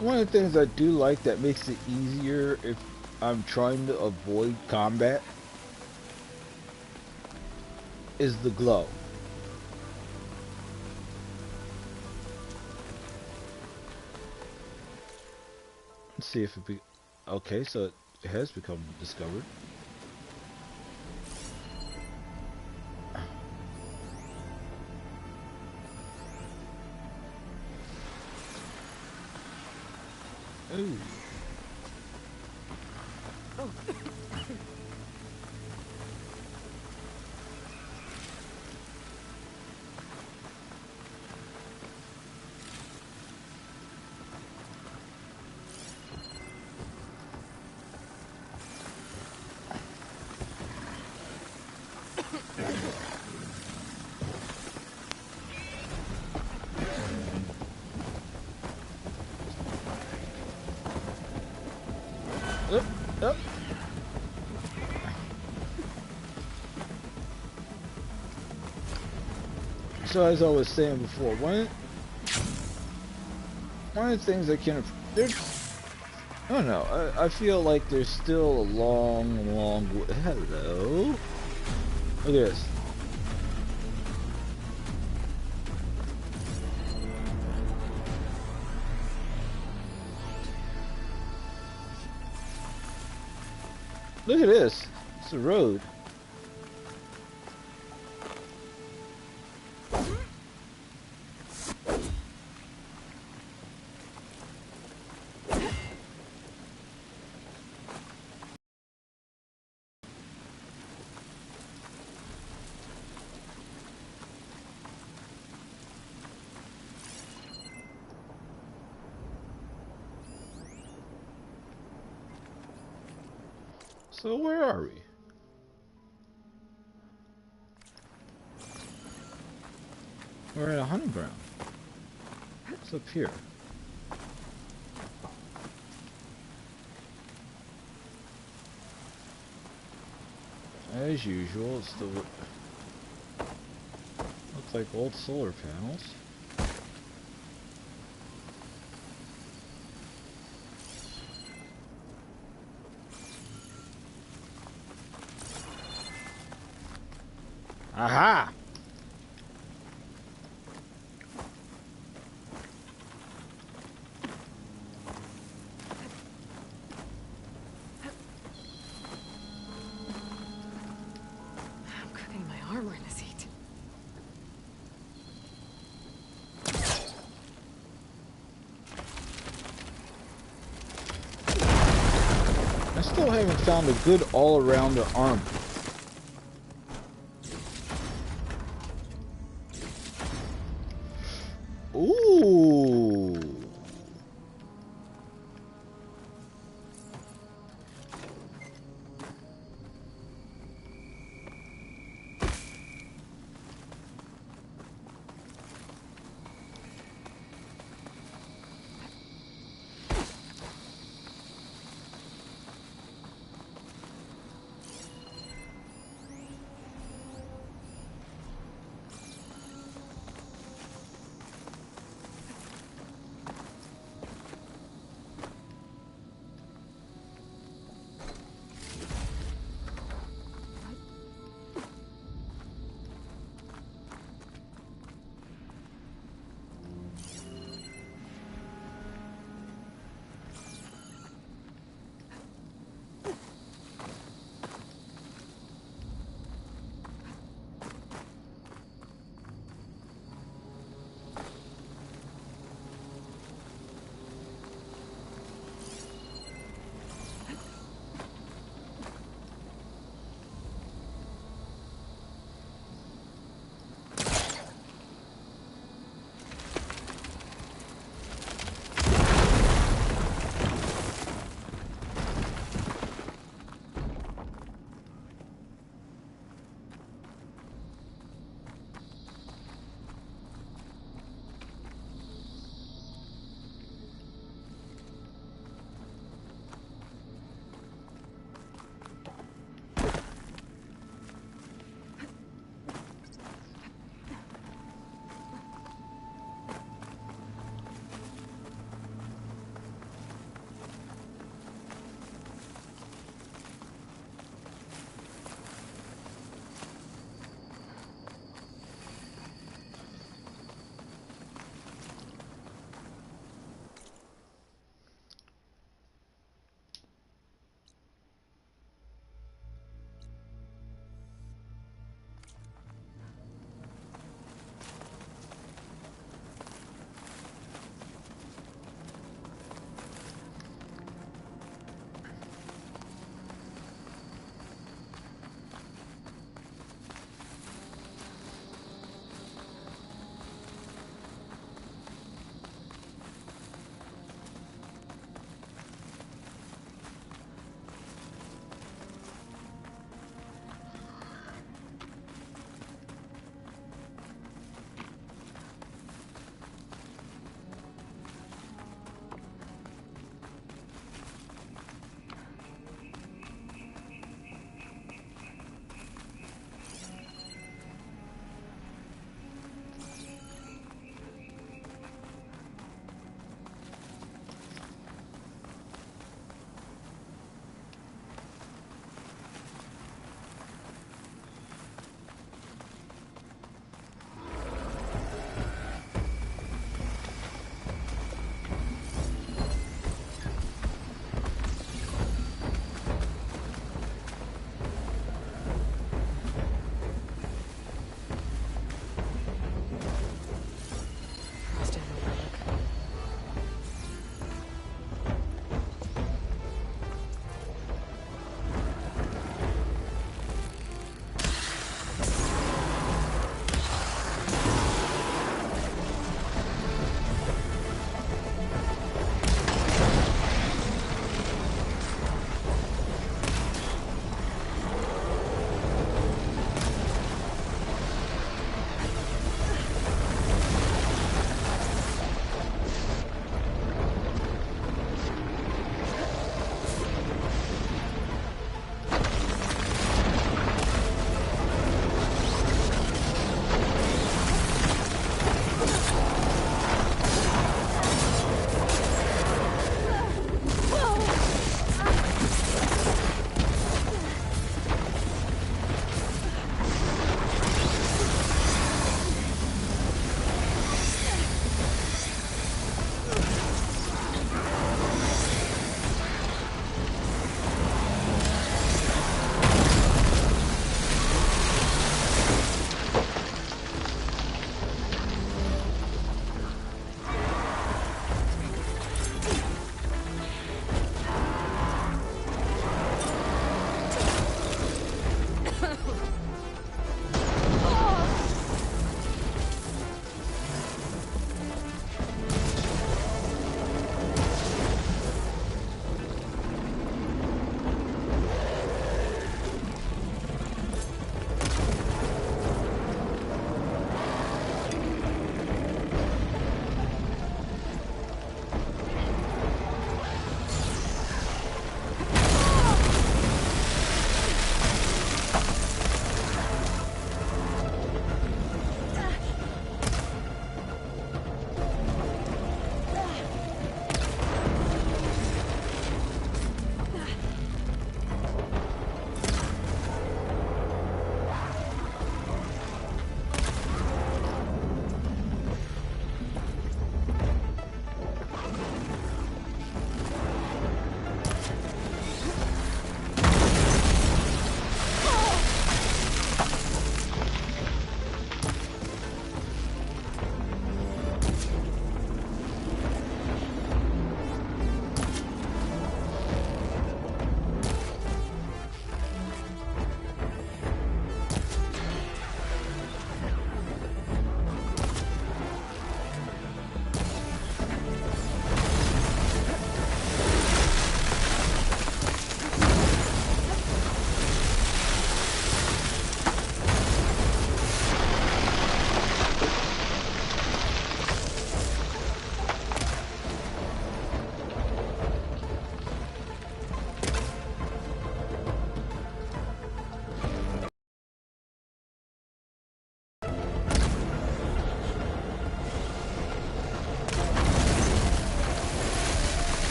One of the things I do like that makes it easier if I'm trying to avoid combat is the glow. Let's see if it be okay, so it has become discovered. Ooh. Oh. Up. So as I was saying before, one of the things I can, I don't know, I feel like there's still a long hello. Look at this. Look at this. It's a road. So where are we? We're at a hunting ground. What's up here? As usual, it's the looks like old solar panels. Aha! I'm cooking my armor in this heat. I still haven't found a good all-arounder armor. Ooh.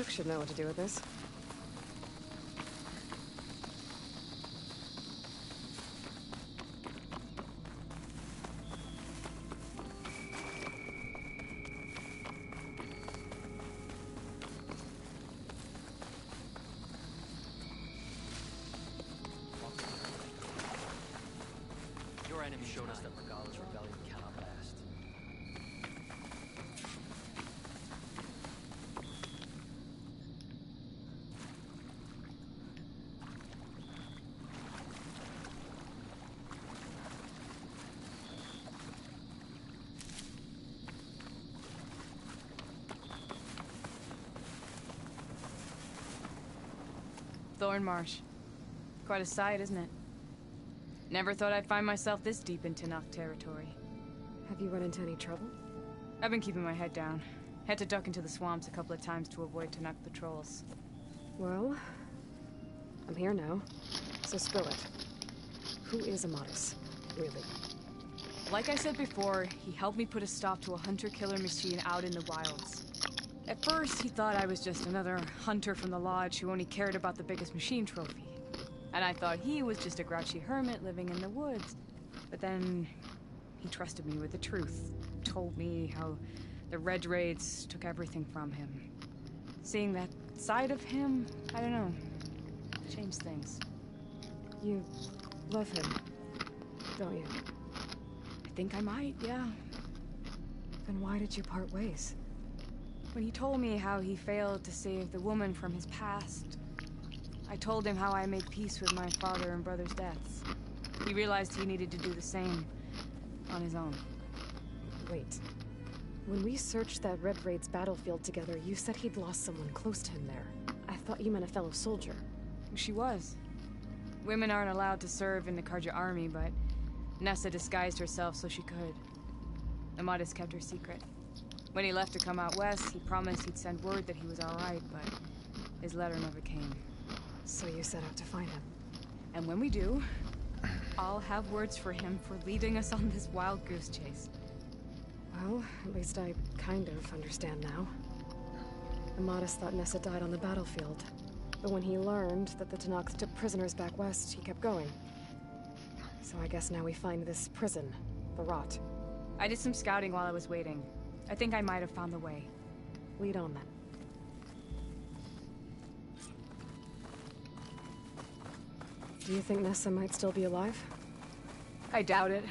cook should know what to do with this. Your enemy showed us that Regala's rebellion cannot last. Thornmarsh. Quite a sight, isn't it? Never thought I'd find myself this deep in Tenakth territory. Have you run into any trouble? I've been keeping my head down. Had to duck into the swamps a couple of times to avoid Tenakth patrols. Well, I'm here now, so spill it. Who is Amadis, really? Like I said before, he helped me put a stop to a hunter-killer machine out in the wilds. At first, he thought I was just another hunter from the Lodge who only cared about the biggest machine trophy. And I thought he was just a grouchy hermit living in the woods. But then, he trusted me with the truth. Told me how the Red Raids took everything from him. Seeing that side of him, I don't know, changed things. You love him, don't you? I think I might, yeah. Then why did you part ways? When he told me how he failed to save the woman from his past, I told him how I made peace with my father and brother's deaths. He realized he needed to do the same on his own. Wait. When we searched that Red Raid's battlefield together, you said he'd lost someone close to him there. I thought you meant a fellow soldier. She was. Women aren't allowed to serve in the Karja army, but Nessa disguised herself so she could. Amadis kept her secret. When he left to come out west, he promised he'd send word that he was alright, but his letter never came. So you set out to find him. And when we do, I'll have words for him for leading us on this wild goose chase. Well, at least I kind of understand now. Amadis thought Nessa died on the battlefield. But when he learned that the Tenakth took prisoners back west, he kept going. So I guess now we find this prison, the Rot. I did some scouting while I was waiting. I think I might have found the way. Lead on then. Do you think Nessa might still be alive? I doubt it.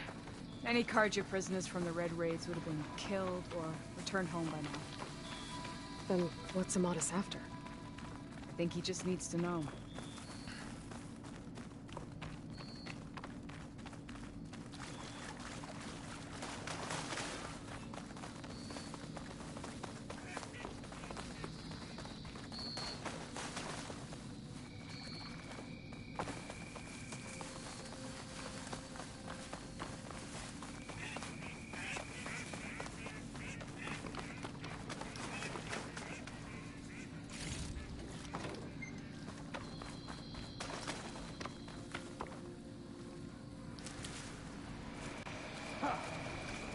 Any Karja prisoners from the Red Raids would have been killed or returned home by now. Then what's Amadis after? I think he just needs to know.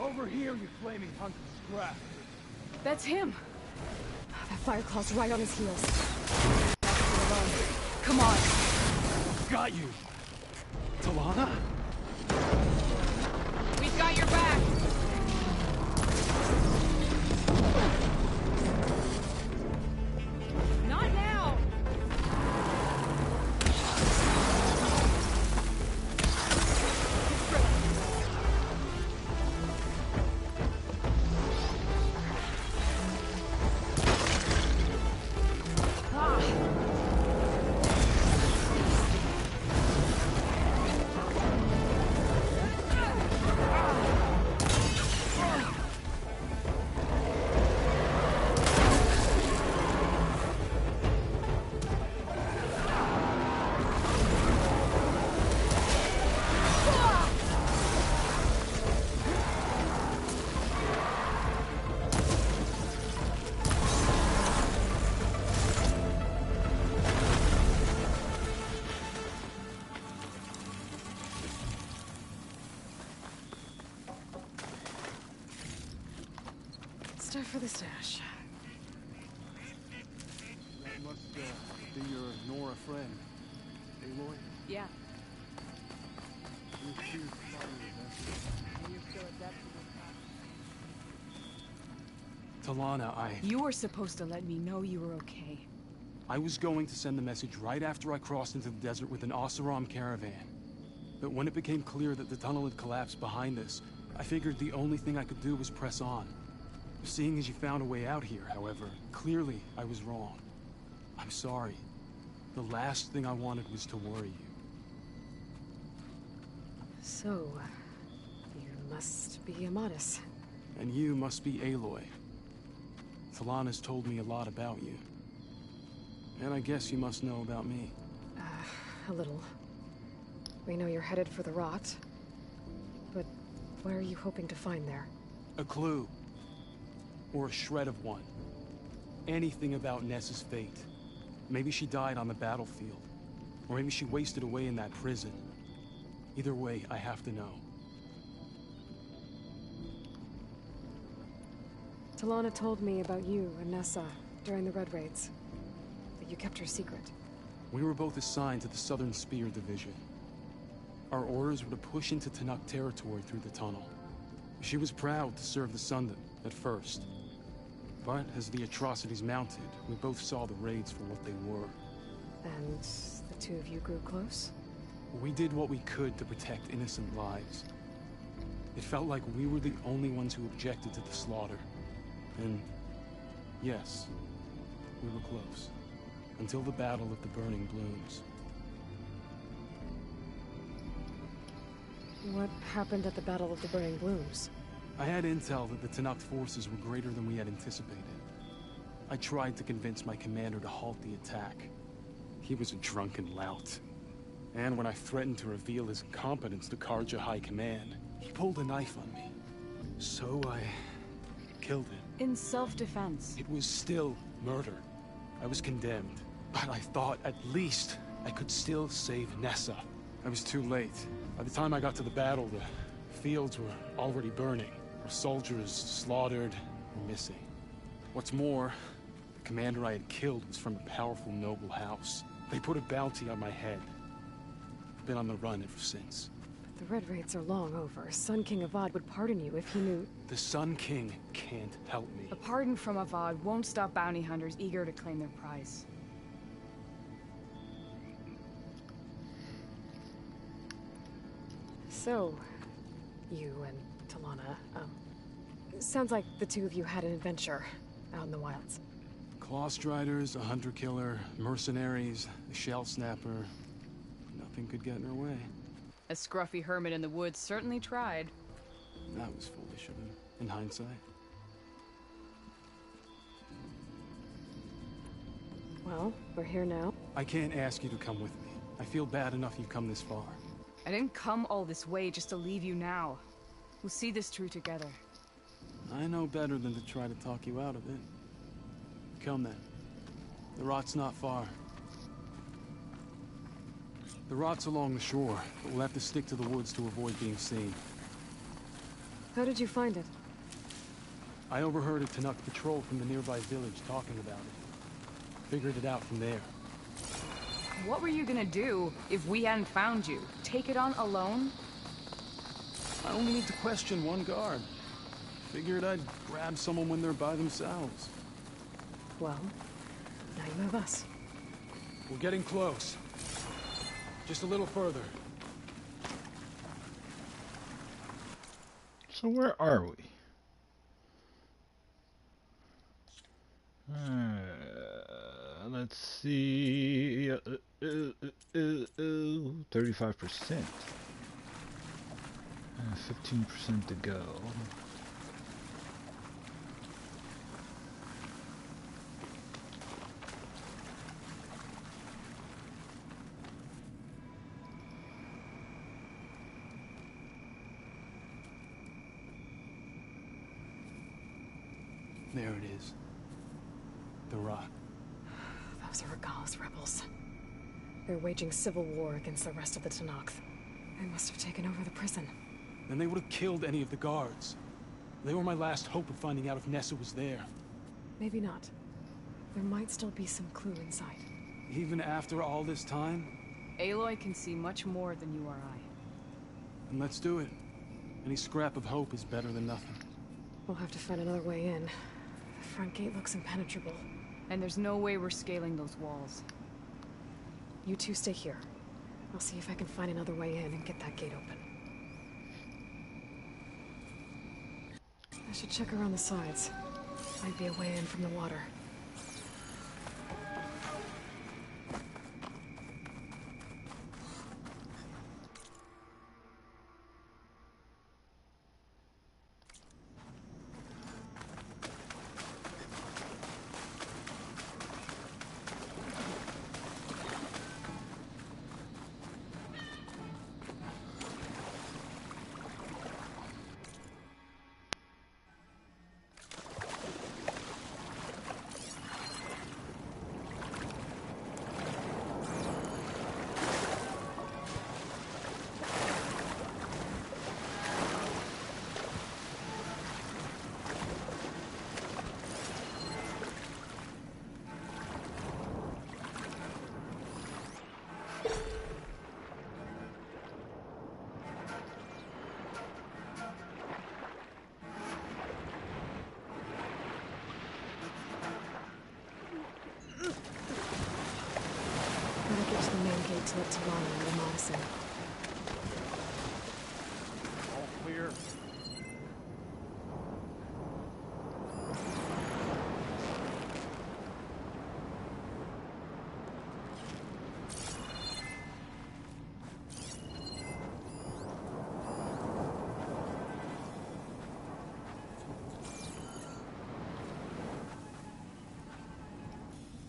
Over here, you flaming hunk of scrap. That's him. That Fireclaw's right on his heels. Come on. Got you. Talana? We've got your back. Not now. Time for the stash. friend, Aloy? Yeah. You're too Talana, You were supposed to let me know you were okay. I was going to send the message right after I crossed into the desert with an Oseram caravan. But when it became clear that the tunnel had collapsed behind us, I figured the only thing I could do was press on. Seeing as you found a way out here, however, clearly I was wrong. I'm sorry. The last thing I wanted was to worry you. So, you must be Amadis. And you must be Aloy. Talana's told me a lot about you. And I guess you must know about me. A little. We know you're headed for the rot. But what are you hoping to find there? A clue. Or a shred of one. Anything about Nessa's fate. Maybe she died on the battlefield. Or maybe she wasted away in that prison. Either way, I have to know. Talana told me about you and Nessa during the Red Raids. That you kept her secret. We were both assigned to the Southern Spear Division. Our orders were to push into Tenakth territory through the tunnel. She was proud to serve the Sundom at first. But as the atrocities mounted, we both saw the raids for what they were. And the two of you grew close? We did what we could to protect innocent lives. It felt like we were the only ones who objected to the slaughter. And yes, we were close. Until the Battle of the Burning Blooms. What happened at the Battle of the Burning Blooms? I had intel that the Tenakth forces were greater than we had anticipated. I tried to convince my commander to halt the attack. He was a drunken lout. And when I threatened to reveal his incompetence to Karja High Command, he pulled a knife on me. So I killed him. In self-defense. It was still murder. I was condemned. But I thought at least I could still save Nessa. I was too late. By the time I got to the battle, the fields were already burning. Our soldiers slaughtered or missing. What's more, the commander I had killed was from a powerful noble house. They put a bounty on my head. I've been on the run ever since. But the Red Raids are long over. Sun King Avad would pardon you if he knew... The Sun King can't help me. A pardon from Avad won't stop bounty hunters eager to claim their prize. So, you and Talana, sounds like the two of you had an adventure out in the wilds. Clawstriders, a hunter-killer, mercenaries, a shell snapper. Nothing could get in her way. A scruffy hermit in the woods certainly tried. That was foolish of him, in hindsight. Well, we're here now. I can't ask you to come with me. I feel bad enough you've come this far. I didn't come all this way just to leave you now. We'll see this through together. I know better than to try to talk you out of it. Come then. The rot's not far. The rot's along the shore, but we'll have to stick to the woods to avoid being seen. How did you find it? I overheard a Tenakth patrol from the nearby village talking about it. Figured it out from there. What were you gonna do if we hadn't found you? Take it on alone? I only need to question one guard. Figured I'd grab someone when they're by themselves. Well, now you have us. We're getting close. Just a little further. So where are we? Let's see. 35%. 15% to go. There it is. The rot. Those are Regal's rebels. They're waging civil war against the rest of the Tenakth. They must have taken over the prison. Then they would have killed any of the guards. They were my last hope of finding out if Nessa was there. Maybe not. There might still be some clue inside. Even after all this time? Aloy can see much more than you or I. And let's do it. Any scrap of hope is better than nothing. We'll have to find another way in. The front gate looks impenetrable. And there's no way we're scaling those walls. You two stay here. I'll see if I can find another way in and get that gate open. I should check around the sides. Might be a way in from the water. To let Talana and Madison. All clear.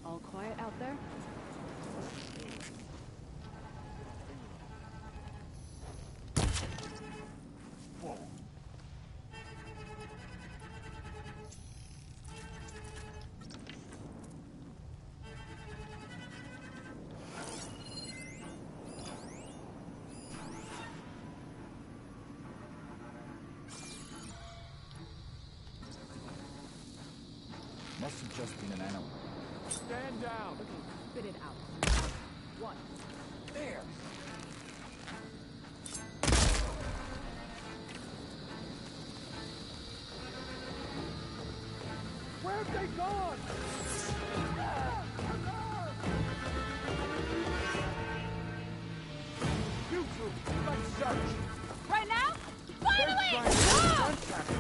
All quiet out there? Must have just been an animal. Stand down. Okay, spit it out. One. There. Where've they gone? You two, let's search. Right now? Finally! They're trying to contact me.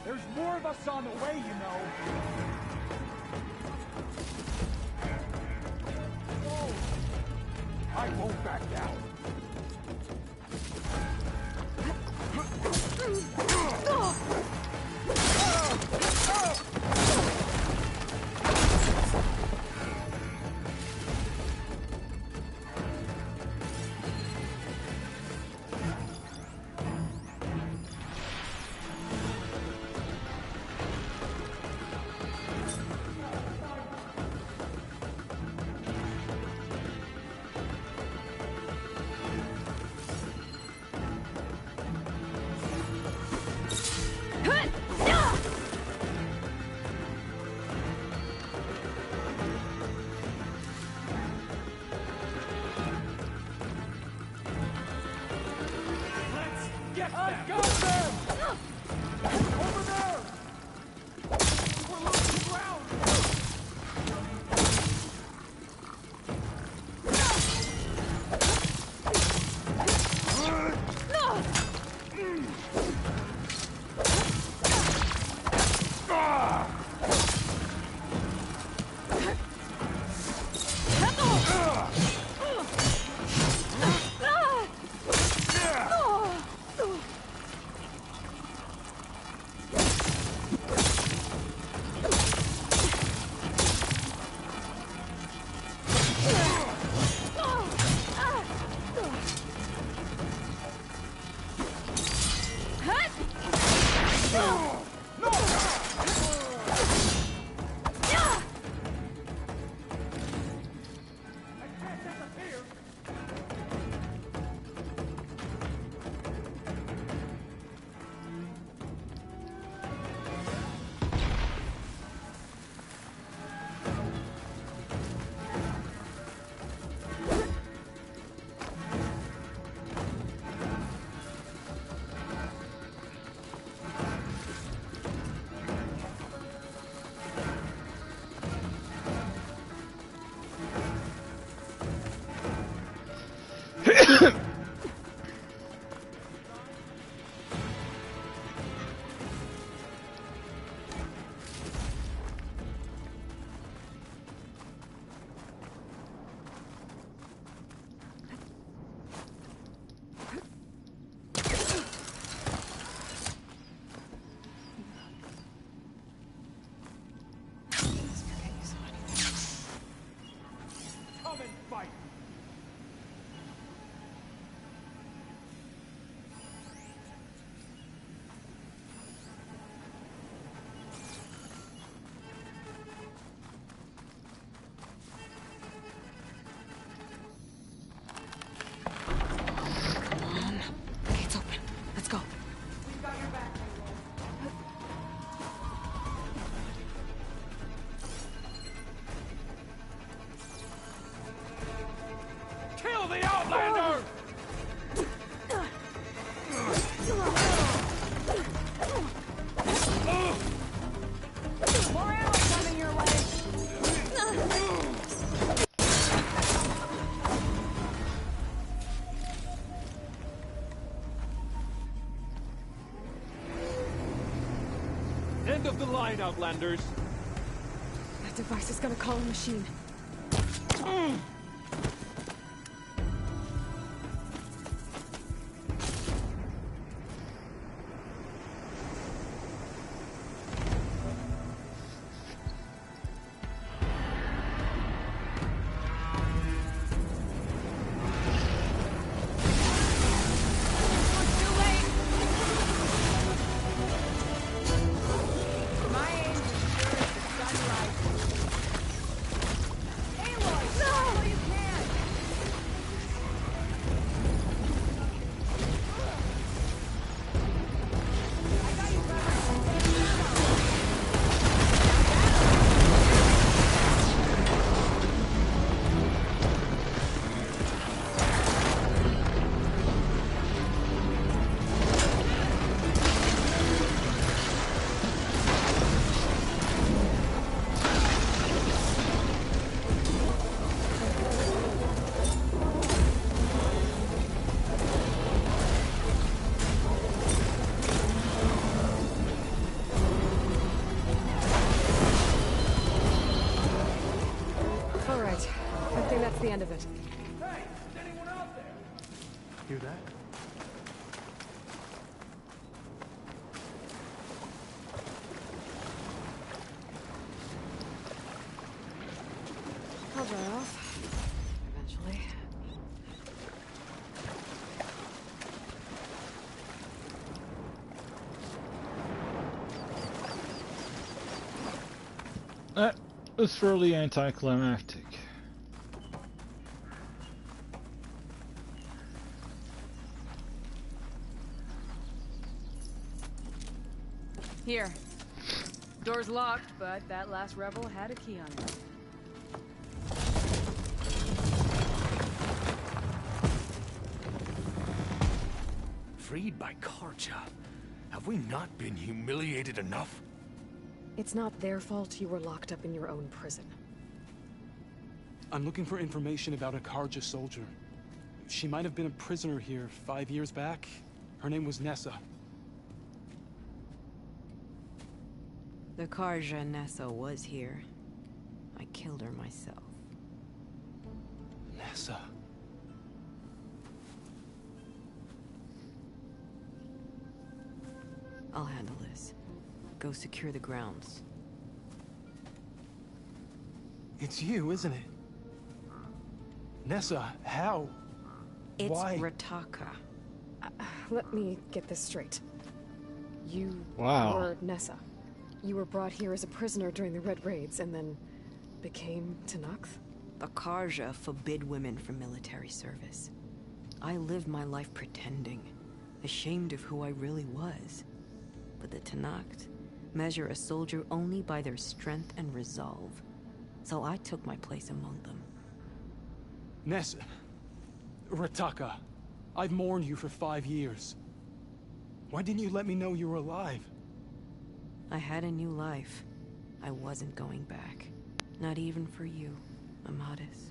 There's more of us on the way, you know. Whoa. I won't back down. End of the line, Outlanders! That device is gonna call a machine. That's the end of it. Hey, is anyone out there? Hear that? I'll dry off. Eventually. That was fairly anticlimactic. Here. Door's locked, but that last rebel had a key on it. Freed by Carja. Have we not been humiliated enough? It's not their fault you were locked up in your own prison. I'm looking for information about a Carja soldier. She might have been a prisoner here 5 years back. Her name was Nessa. The Carja Nessa was here. I killed her myself. Nessa. I'll handle this. Go secure the grounds. It's you, isn't it? Nessa, how? It's Why? Rataka. Let me get this straight. You Wow. were Nessa. You were brought here as a prisoner during the Red Raids and then became Tenakth? The Carja forbid women from military service. I lived my life pretending, ashamed of who I really was. But the Tenakth measure a soldier only by their strength and resolve. So I took my place among them. Nessa. Rataka. I've mourned you for 5 years. Why didn't you let me know you were alive? I had a new life. I wasn't going back. Not even for you, Amadis.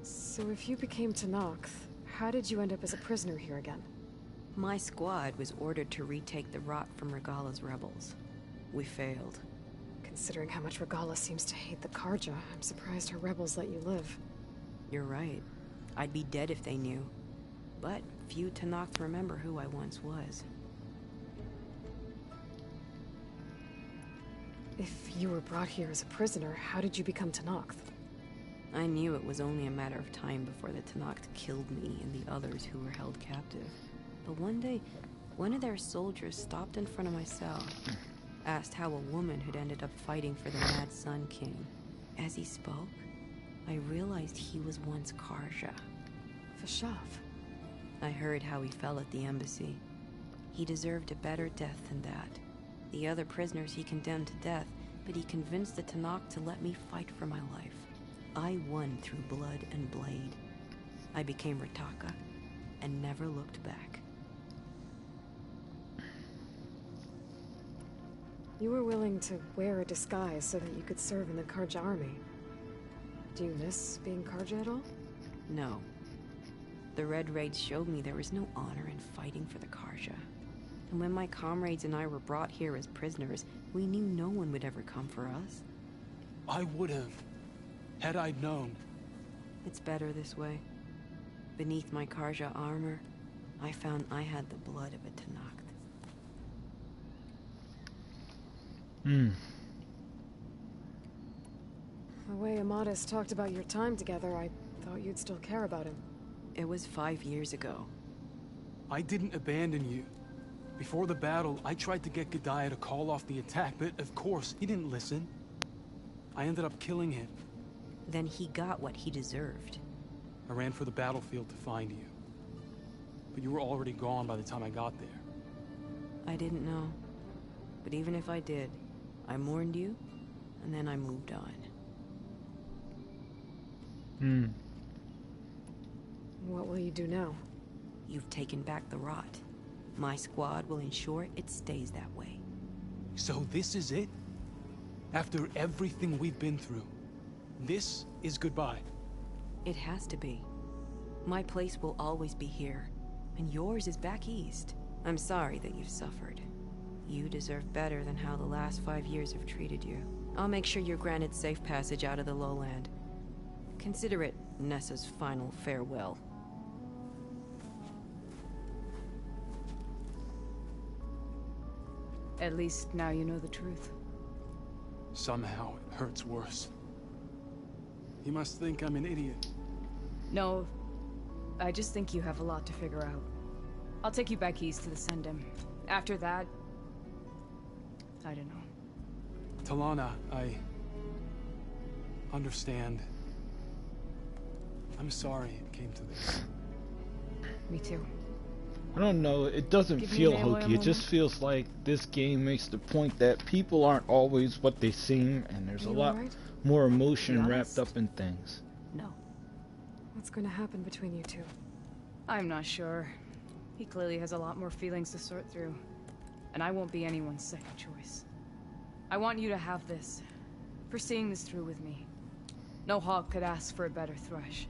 So if you became Tenakth, how did you end up as a prisoner here again? My squad was ordered to retake the Rot from Regala's rebels. We failed. Considering how much Regala seems to hate the Carja, I'm surprised her rebels let you live. You're right. I'd be dead if they knew. But few Tenakth remember who I once was. If you were brought here as a prisoner, how did you become Tenakth? I knew it was only a matter of time before the Tenakth killed me and the others who were held captive. But one day, one of their soldiers stopped in front of my cell, asked how a woman had ended up fighting for the Mad Sun King. As he spoke, I realized he was once Carja. Vashav. I heard how he fell at the embassy. He deserved a better death than that. The other prisoners he condemned to death, but he convinced the Tenakth to let me fight for my life. I won through blood and blade. I became Rataka, and never looked back. You were willing to wear a disguise so that you could serve in the Carja army. Do you miss being Carja at all? No, The Red Raids showed me there was no honor in fighting for the Karja. And when my comrades and I were brought here as prisoners, we knew no one would ever come for us. I would have, had I known. It's better this way. Beneath my Karja armor, I found I had the blood of a Tenakth. The way Amadis talked about your time together, I thought you'd still care about him. It was 5 years ago. I didn't abandon you. Before the battle, I tried to get Gudaya to call off the attack, but of course, he didn't listen. I ended up killing him. Then he got what he deserved. I ran for the battlefield to find you. But you were already gone by the time I got there. I didn't know. But even if I did, I mourned you, and then I moved on. What will you do now? You've taken back the rot. My squad will ensure it stays that way. So this is it? After everything we've been through, this is goodbye? It has to be. My place will always be here, and yours is back east. I'm sorry that you've suffered. You deserve better than how the last 5 years have treated you. I'll make sure you're granted safe passage out of the lowland. Consider it Nessa's final farewell. At least now you know the truth. Somehow it hurts worse. He must think I'm an idiot. No, I just think you have a lot to figure out. I'll take you back east to the Sendem. After that, I don't know. Talana, I understand. I'm sorry it came to this. Me too. I don't know, it doesn't feel hokey. It just feels like this game makes the point that people aren't always what they seem, and there's a lot more emotion wrapped up in things. No. What's going to happen between you two? I'm not sure. He clearly has a lot more feelings to sort through. And I won't be anyone's second choice. I want you to have this. For seeing this through with me. No hawk could ask for a better thrush.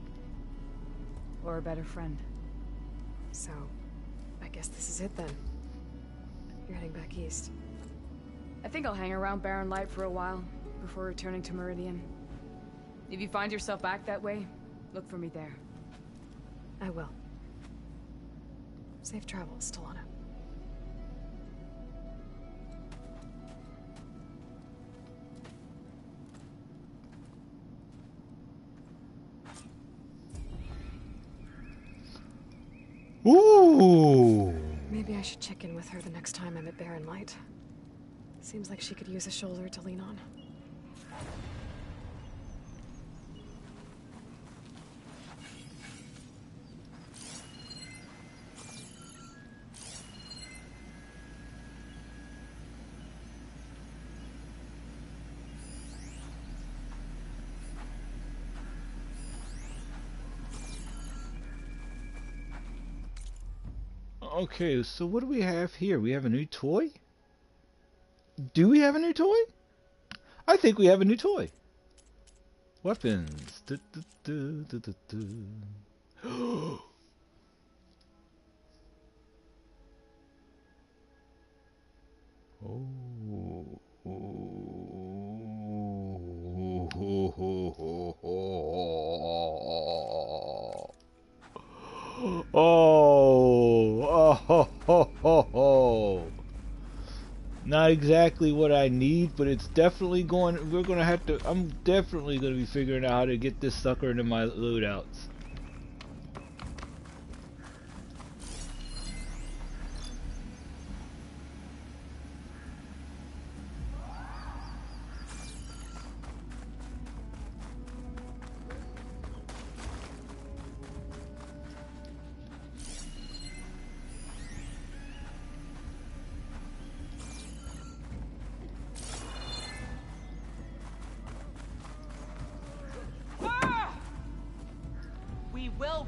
Or a better friend. So, I guess this is it then. You're heading back east. I think I'll hang around Barren Light for a while, before returning to Meridian. If you find yourself back that way, look for me there. I will. Safe travels, Talana. Ooh! Maybe I should check in with her the next time I'm at Barren Light. Seems like she could use a shoulder to lean on. Okay, so what do we have here? We have a new toy? Do we have a new toy? I think we have a new toy. Weapons. Not exactly what I need, but it's definitely going. We're gonna have to. I'm definitely gonna be figuring out how to get this sucker into my loadouts.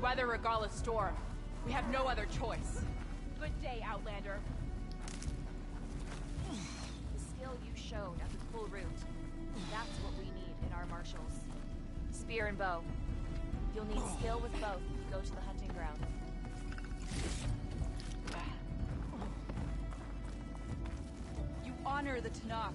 Weather Regala's storm. We have no other choice. Good day, Outlander. The skill you showed at the full route. That's what we need in our marshals. Spear and bow. You'll need skill Deal with both. Go to the hunting ground. You honor the Tanakh.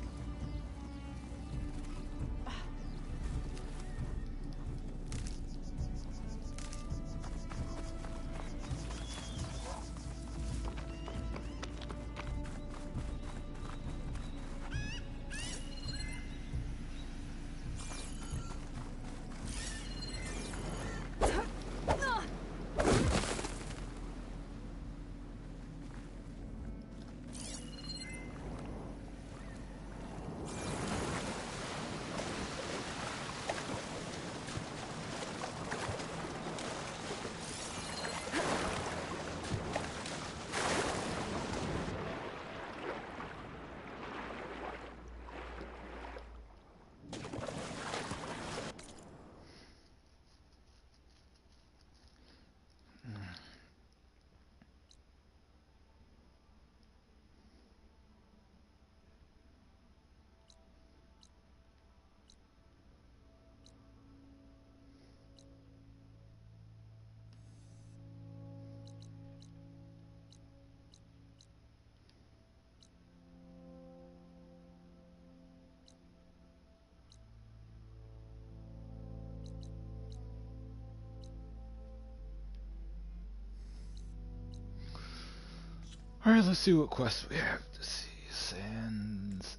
Alright, let's see what quests we have to see. Sands.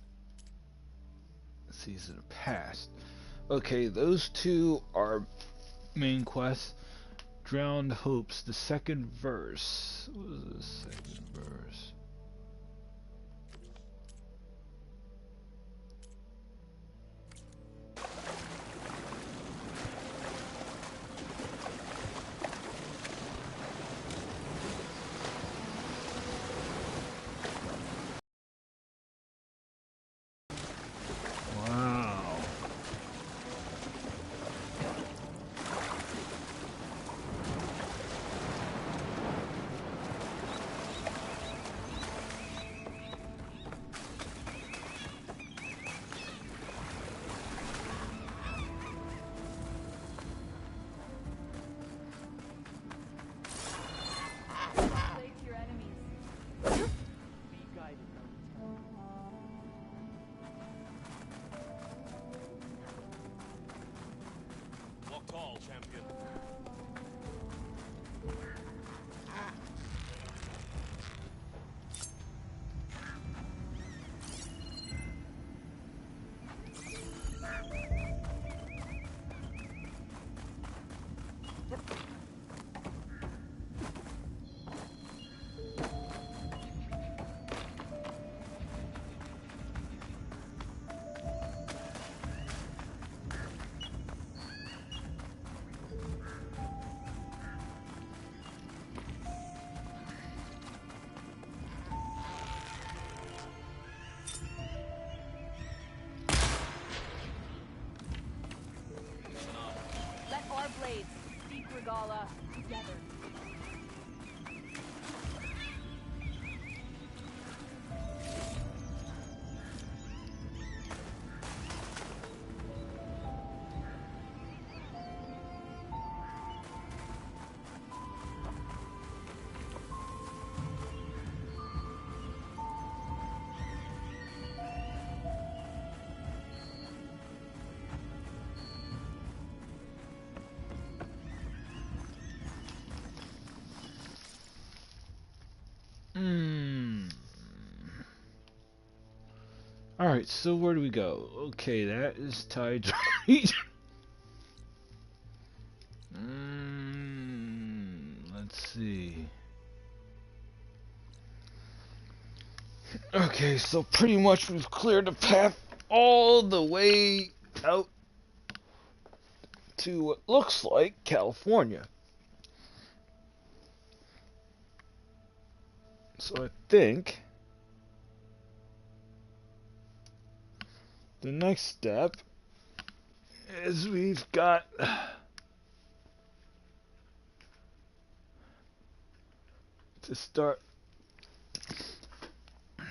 Seas of the Past. Okay, those two are main quests. Drowned Hopes, the second verse. What was the second verse? Blades, speak Regala, together. Alright, so where do we go? Okay, that is tied to let's see. Okay, so pretty much we've cleared the path all the way out to what looks like California. So I think the next step is we've got to start. I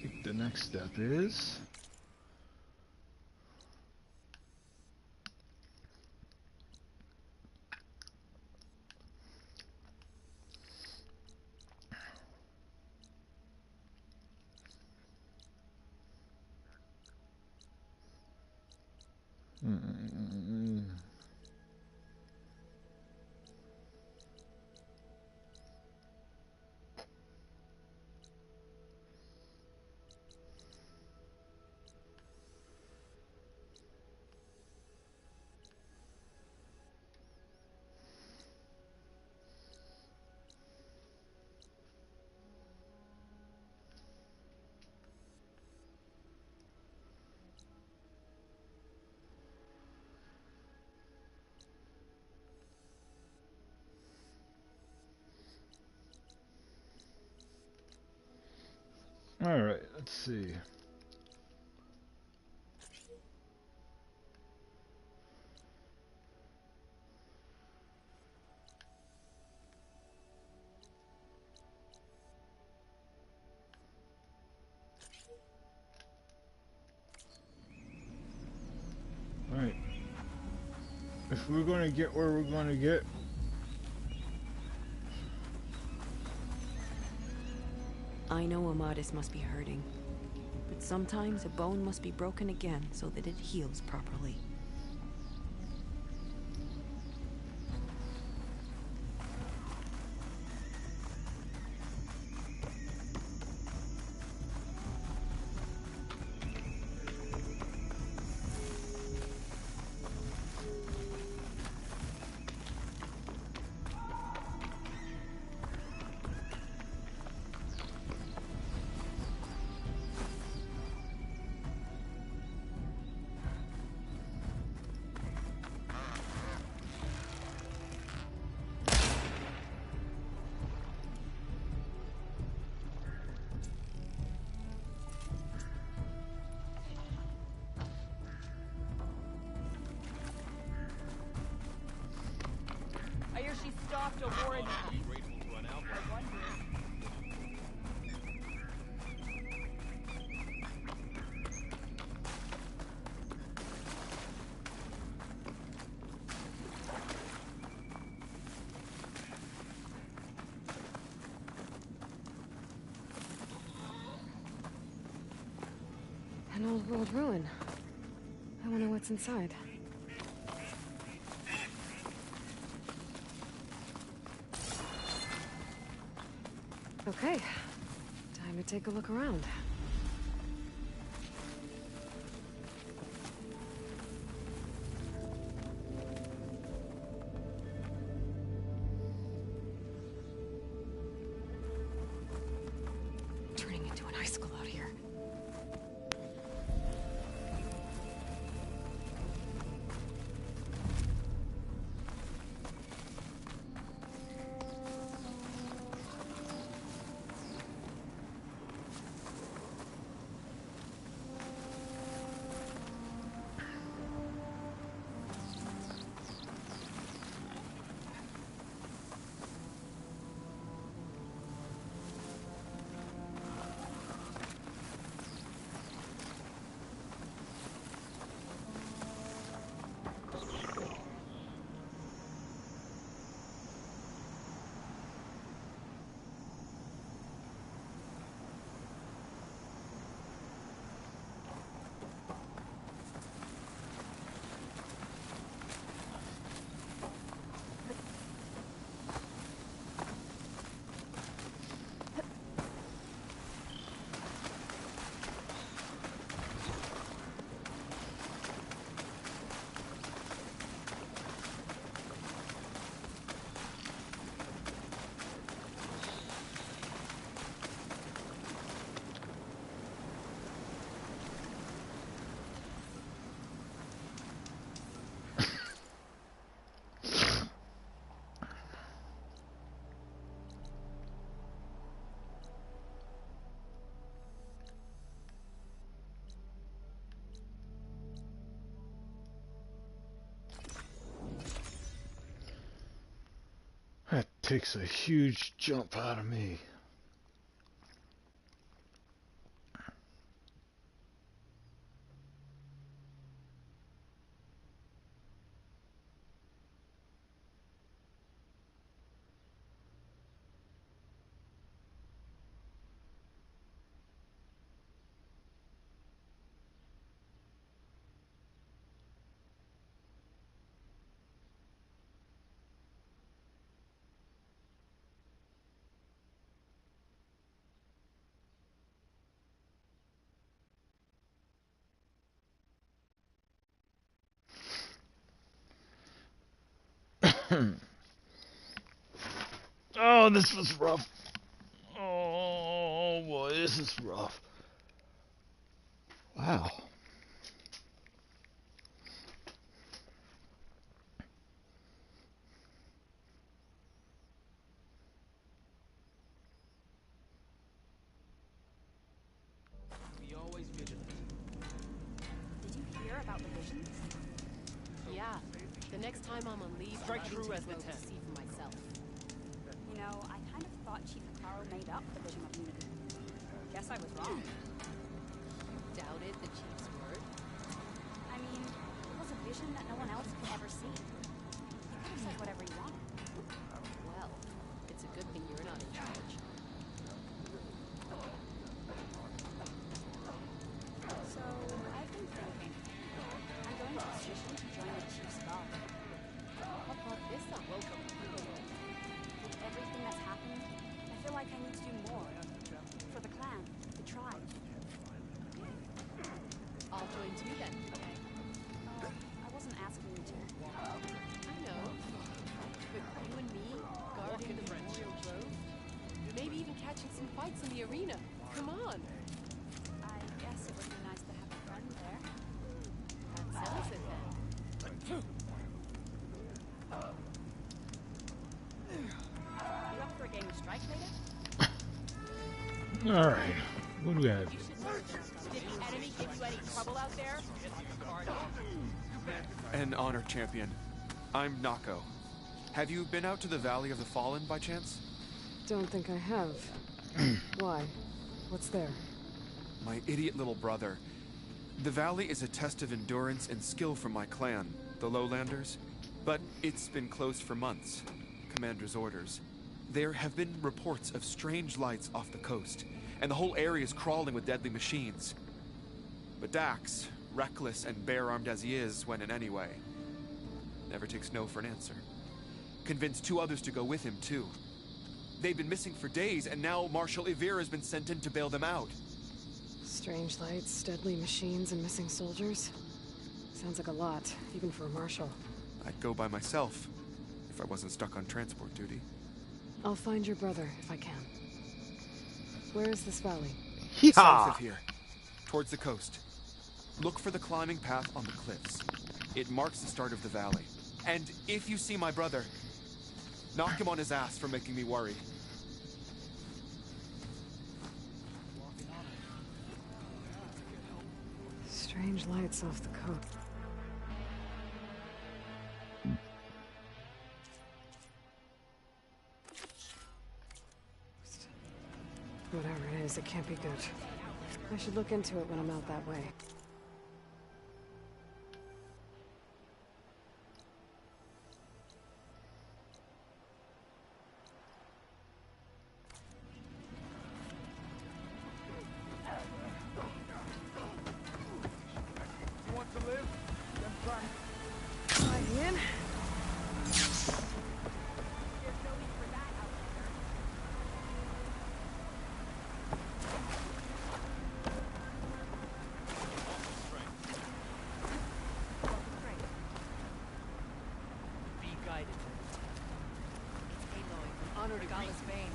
think the next step is Alright, let's see. Alright. If we're going to get where we're going to get, I know Amadis must be hurting, but sometimes a bone must be broken again so that it heals properly. I hear she stopped a war in the An old world ruin. I wonder what's inside. Okay, time to take a look around. Turning into an icicle out here. that takes a huge jump out of me. Oh, this was rough. Oh boy, this is rough. Wow. Be always vigilant. Did you hear about the visions? Yeah. The next time I'm on leave, Strike I'm true heading as to the Rhodes to 10. see for myself. You know, I kind of thought Chief Caro made up the vision of unity. Guess I was wrong. Doubted the chief's word? I mean, it was a vision that no one else could ever see. You could have said whatever you wanted. Well, it's a good thing you're not in charge. So, I've been thinking. I'm going to Station to join the Chief's guard. How about this on welcome? With everything that's happened, I feel like I need to do more. For the clan, the tribe. I'll join too then. I wasn't asking you to. I know. But you and me, guarding the Memorial Grove, maybe even catching some fights in the arena. Come on. I guess it would be nice to have a friend there. That settles it then. You up for a game of strike later? All right. What do we have? Did the enemy give you any trouble out there? An honor, champion. I'm Nako. Have you been out to the Valley of the Fallen by chance? Don't think I have. Why? What's there? My idiot little brother. The valley is a test of endurance and skill for my clan, the Lowlanders. But it's been closed for months. Commander's orders. There have been reports of strange lights off the coast, and the whole area is crawling with deadly machines. But Dax, reckless and bare-armed as he is when in any way, never takes no for an answer. Convinced 2 others to go with him, too. They've been missing for days, and now Marshal Ivir has been sent in to bail them out. Strange lights, deadly machines, and missing soldiers? Sounds like a lot, even for a marshal. I'd go by myself, if I wasn't stuck on transport duty. I'll find your brother, if I can. Where is this valley? South of here, towards the coast. Look for the climbing path on the cliffs. It marks the start of the valley. And if you see my brother, knock him on his ass for making me worry. Strange lights off the coast. Whatever it is, it can't be good. I should look into it when I'm out that way. You want to live? Then try. Hi, Ian. Be guided. Aloy, honor to Gallus Bane.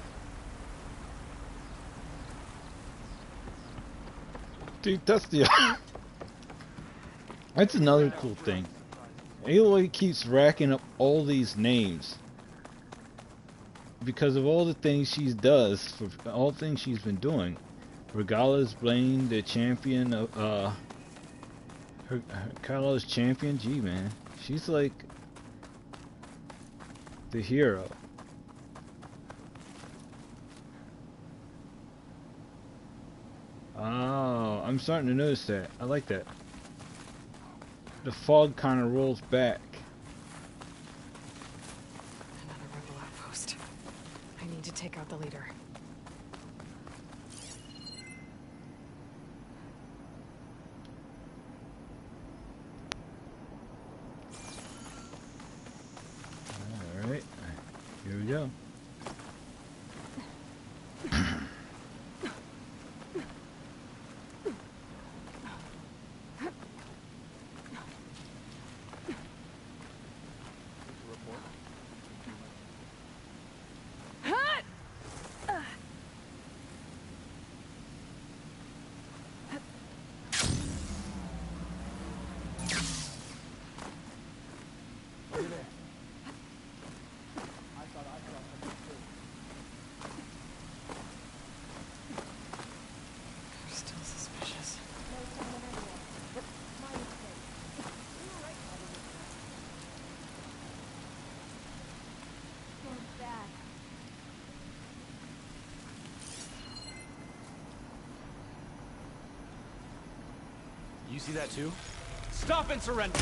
Dude, that's the... That's another cool thing. Aloy keeps racking up all these names because of all the things she does, for all the things she's been doing. Regala's Blaine, the champion of, her Carlos champion. Gee, man, she's like the hero. Oh, I'm starting to notice that. I like that. The fog kind of rolls back. Another rebel outpost. I need to take out the leader. Alright, here we go. see that too? Stop and surrender!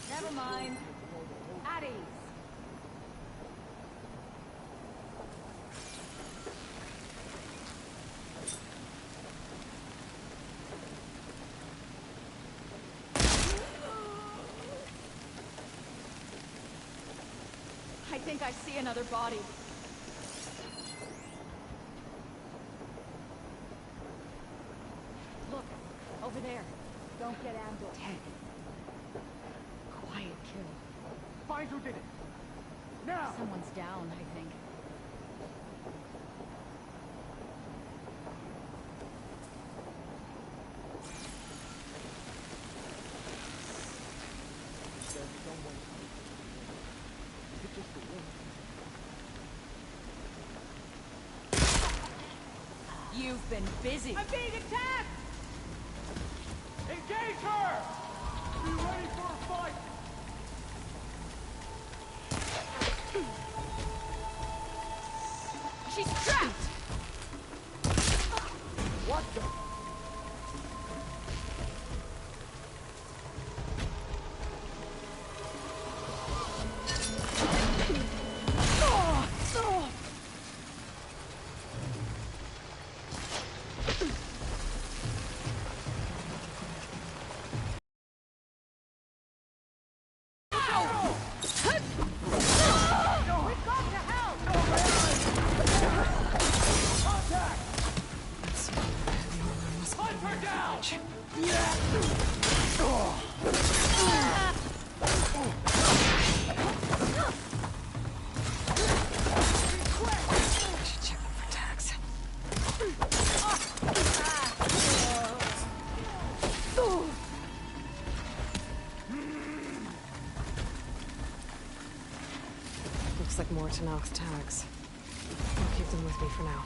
Never mind. At ease. I think I see another body. Look, over there. Don't get ambushed. Ted. Quiet kill. Find who did it! Now! Someone's down, I think. You've been busy. I'm being attacked! Engage her! Be ready for a fight! She's trapped! What the? Like more Tenakth's tags. I'll keep them with me for now.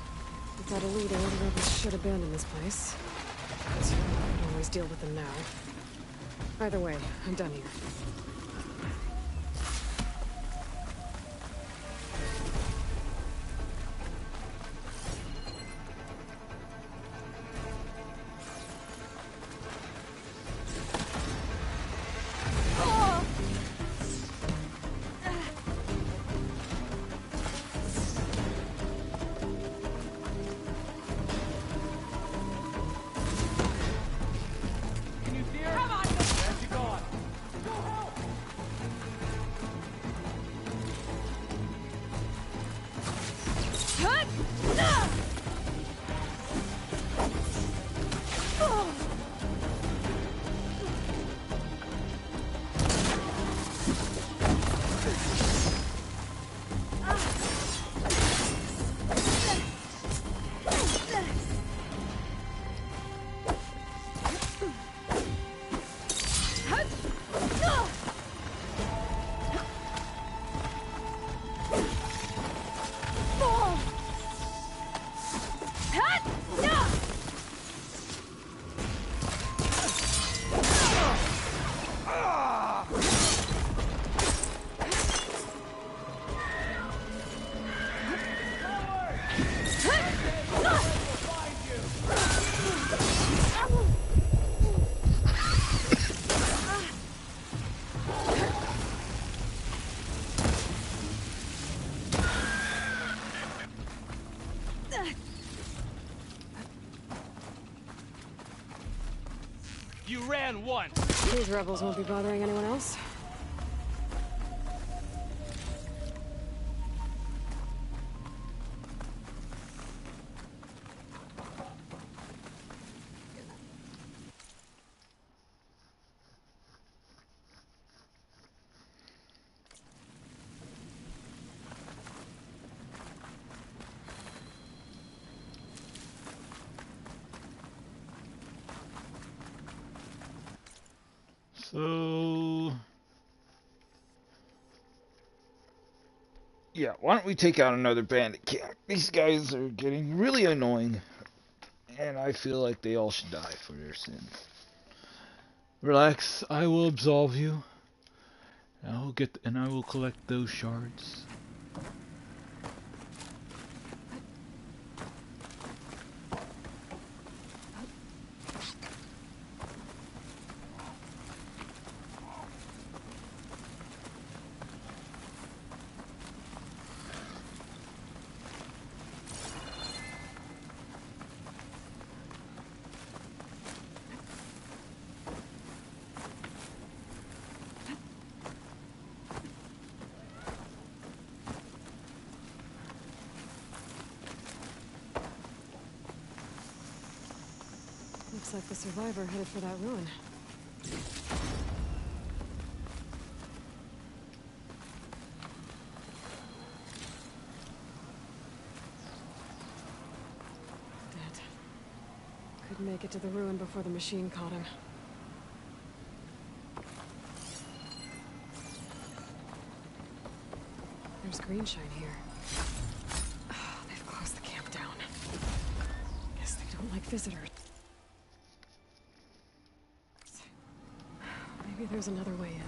Without a leader, the rebels should abandon this place. But I can always deal with them now. Either way, I'm done here. You ran once! These rebels won't be bothering anyone else. So, yeah, why don't we take out another bandit camp? These guys are getting really annoying, and I feel like they all should die for their sins. Relax, I will absolve you. And I will collect those shards. Looks like the survivor headed for that ruin. Dead. Couldn't make it to the ruin before the machine caught him. There's green shine here. Oh, they've closed the camp down. Guess they don't like visitors. Maybe there's another way in.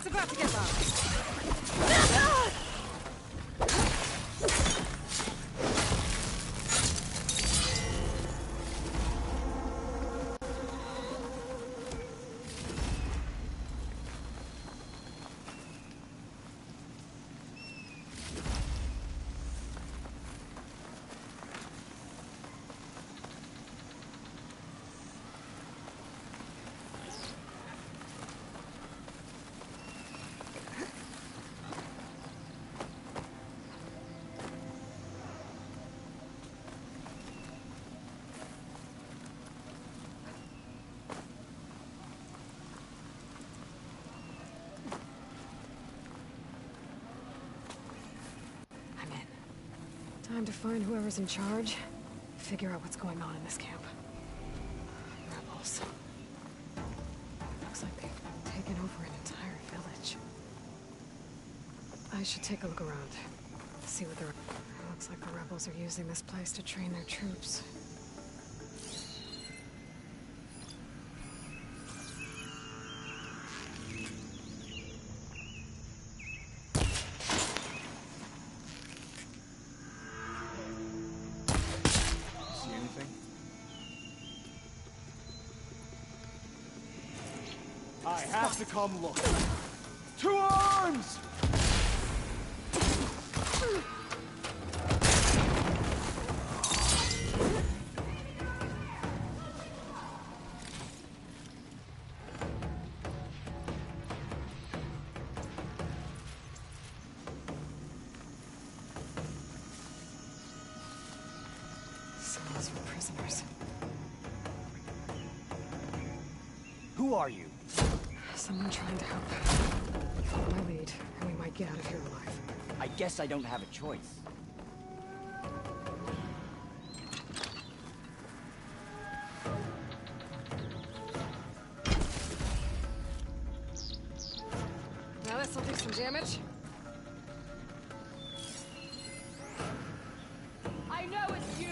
About to get loud. Time to find whoever's in charge, figure out what's going on in this camp. Rebels. Looks like they've taken over an entire village. I should take a look around, see what they're... Looks like the rebels are using this place to train their troops. I have to come look. To arms! Cells for prisoners. Who are you? Someone trying to help. Follow my lead, and we might get out of here alive. I guess I don't have a choice. Now this'll do some damage. I know it's you!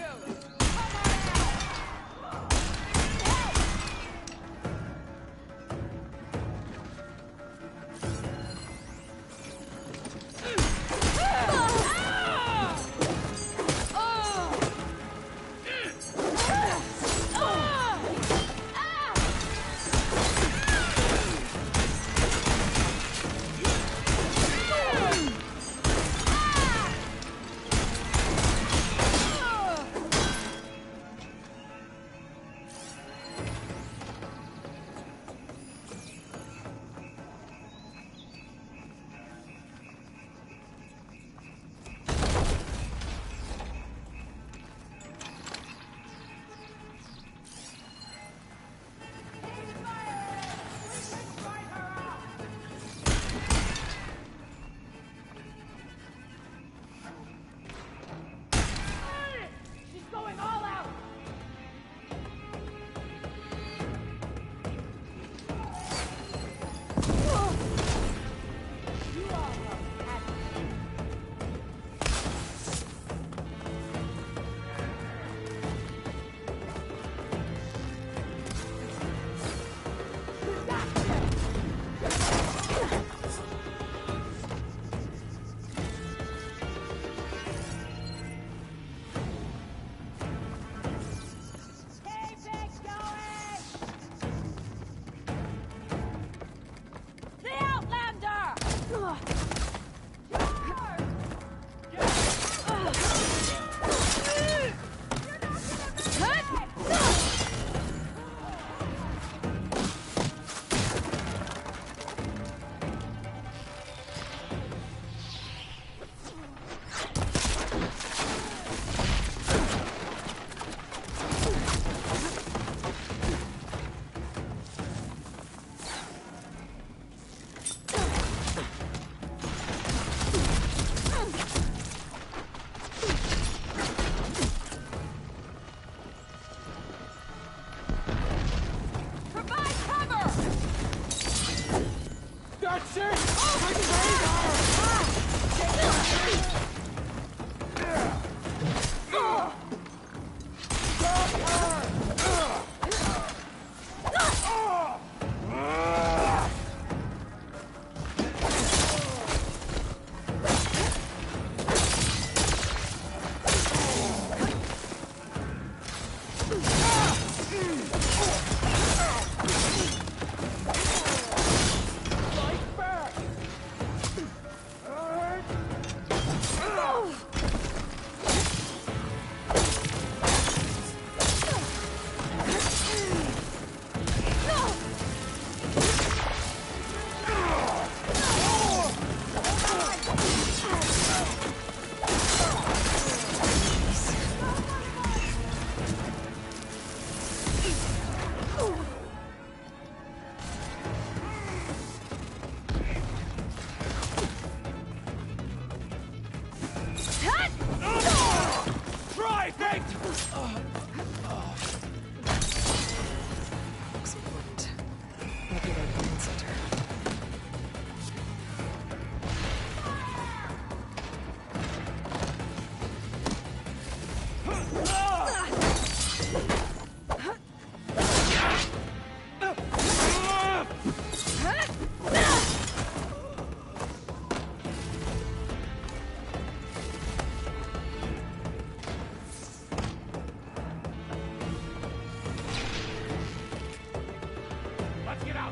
Let's get out!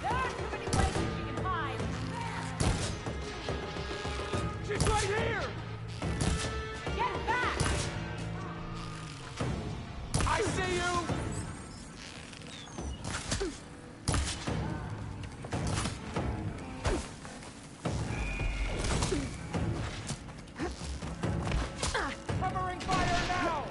There aren't too many places you can hide. She's right here! Get back! I see you! Covering fire now!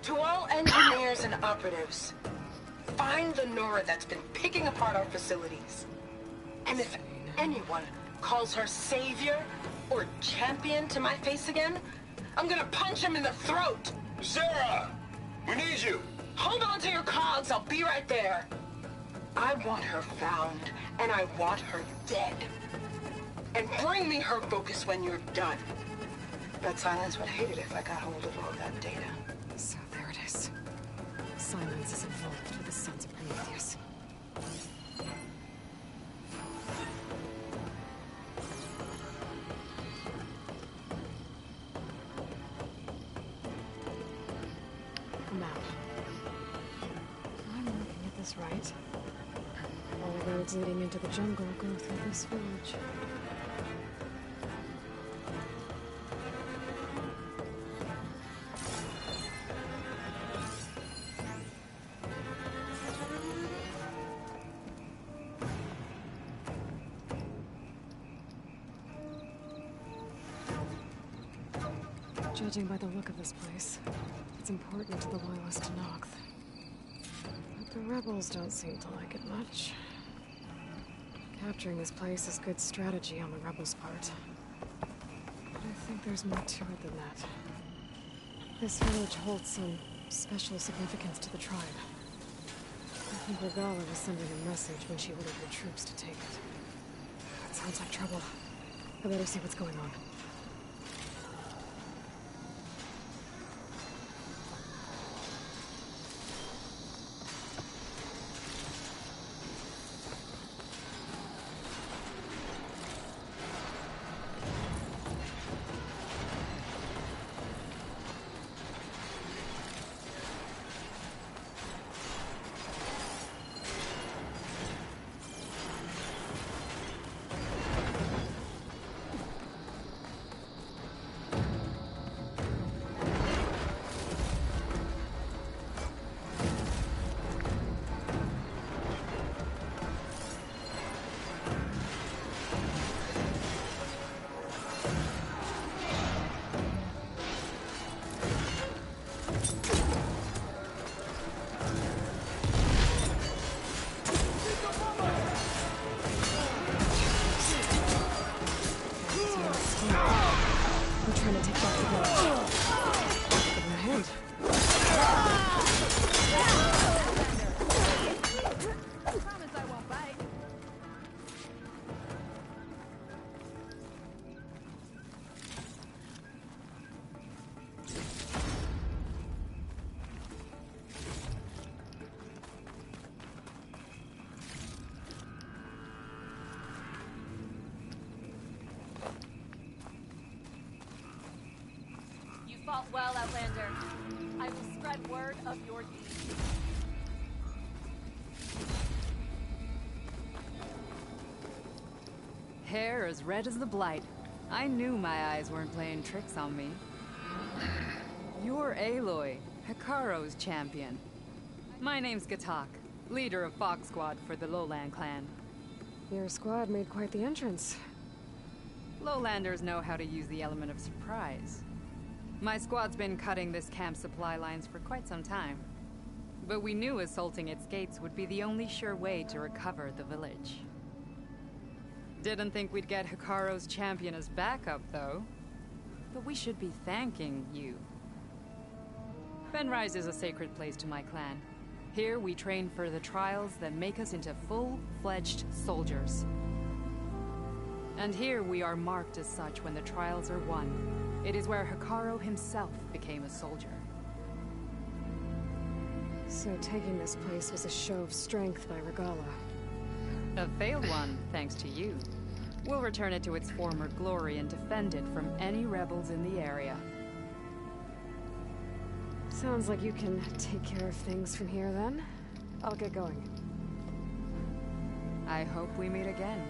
To all engineers and operatives, find the Nora that's been picking apart our facilities. And if anyone calls her savior or champion to my face again, I'm gonna punch him in the throat! Sarah! We need you! Hold on to your cogs, I'll be right there. I want her found, and I want her dead. And bring me her focus when you're done. Bet Silence would hate it if I got hold of all that data. So there it is. Silence is involved with the Sons of Prometheus. A map. I'm looking at this right. All roads leading into the jungle go through this village. Judging by the look of this place, it's important to the loyalists to Noct. But the rebels don't seem to like it much. Capturing this place is good strategy on the rebels' part. But I think there's more to it than that. This village holds some special significance to the tribe. I think Regala was sending a message when she ordered her troops to take it. That sounds like trouble. I better see what's going on. fought well, Outlander. I will spread word of your deeds. Hair as red as the Blight. I knew my eyes weren't playing tricks on me. You're Aloy, Hekarro's champion. My name's Gatak, leader of Fox Squad for the Lowland clan. Your squad made quite the entrance. Lowlanders know how to use the element of surprise. My squad's been cutting this camp's supply lines for quite some time. But we knew assaulting its gates would be the only sure way to recover the village. Didn't think we'd get Hekarro's champion as backup, though. But we should be thanking you. Fenrise is a sacred place to my clan. Here we train for the trials that make us into full-fledged soldiers. And here we are marked as such when the trials are won. It is where Hekarro himself became a soldier. So taking this place was a show of strength by Regalla. A failed one, thanks to you. We'll return it to its former glory and defend it from any rebels in the area. Sounds like you can take care of things from here, then. I'll get going. I hope we meet again.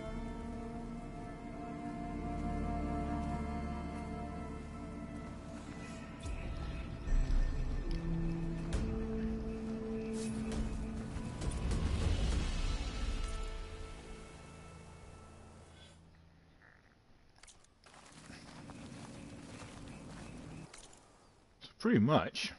Pretty much.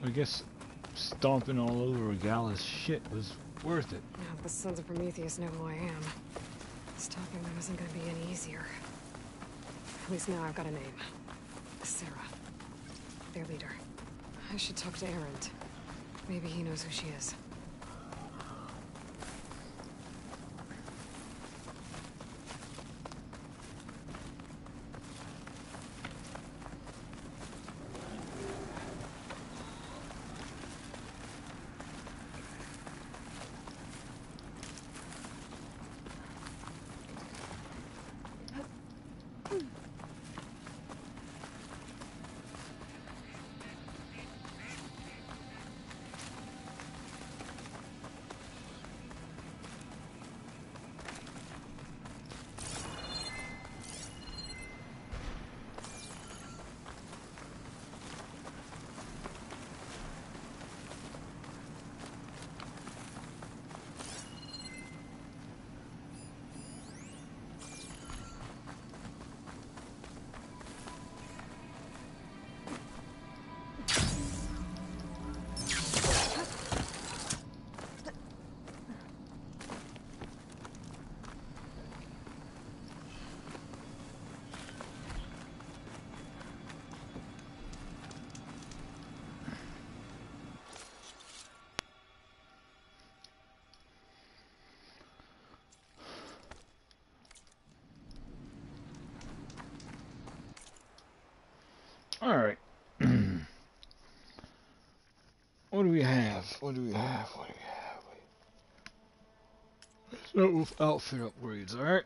I guess stomping all over Regalla's shit was worth it. Now the Sons of Prometheus know who I am. Stopping them isn't gonna be any easier. At least now I've got a name. Sarah. Their leader. I should talk to Erend. Maybe he knows who she is. Alright. What do we have? What do we have? What do we have? Let's start with outfit upgrades, alright?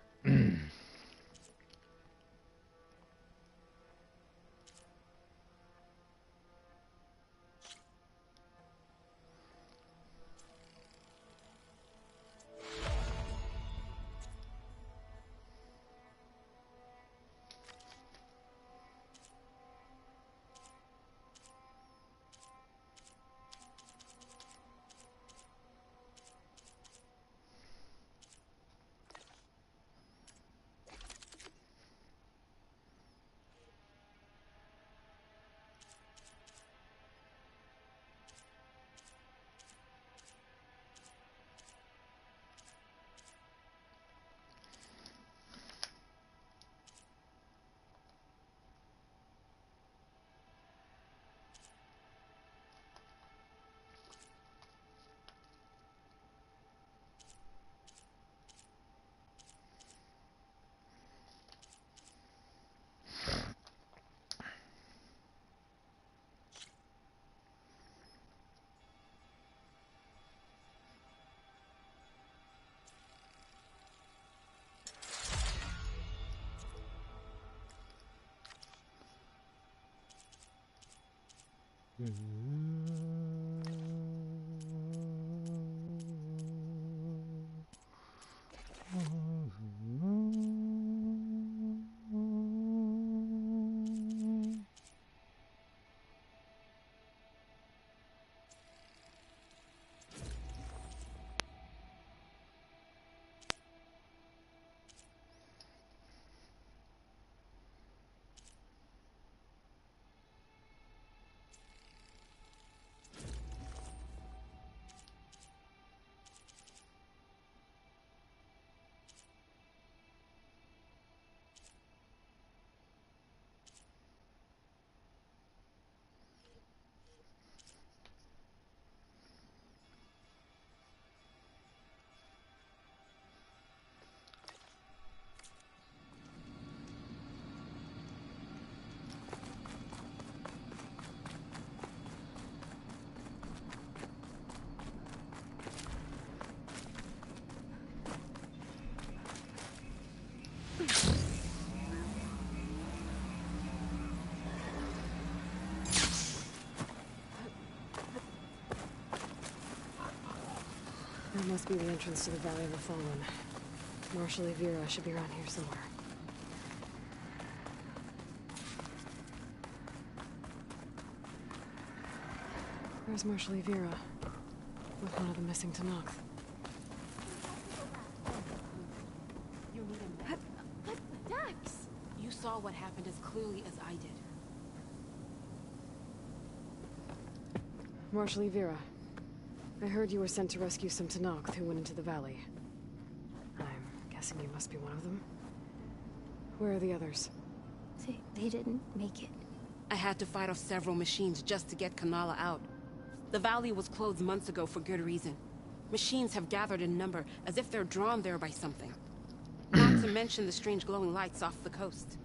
That must be the entrance to the Valley of the Fallen. Marshal Evira should be around here somewhere. Where's Marshal Evira? With one of the missing Tenakth. You need him. But Dax! You saw what happened as clearly as I did. Marshal Evira. I heard you were sent to rescue some Tenakth who went into the valley. I'm guessing you must be one of them. Where are the others? They didn't make it. I had to fight off several machines just to get Kanala out. The valley was closed months ago for good reason. Machines have gathered in number, as if they're drawn there by something. Not to mention the strange glowing lights off the coast.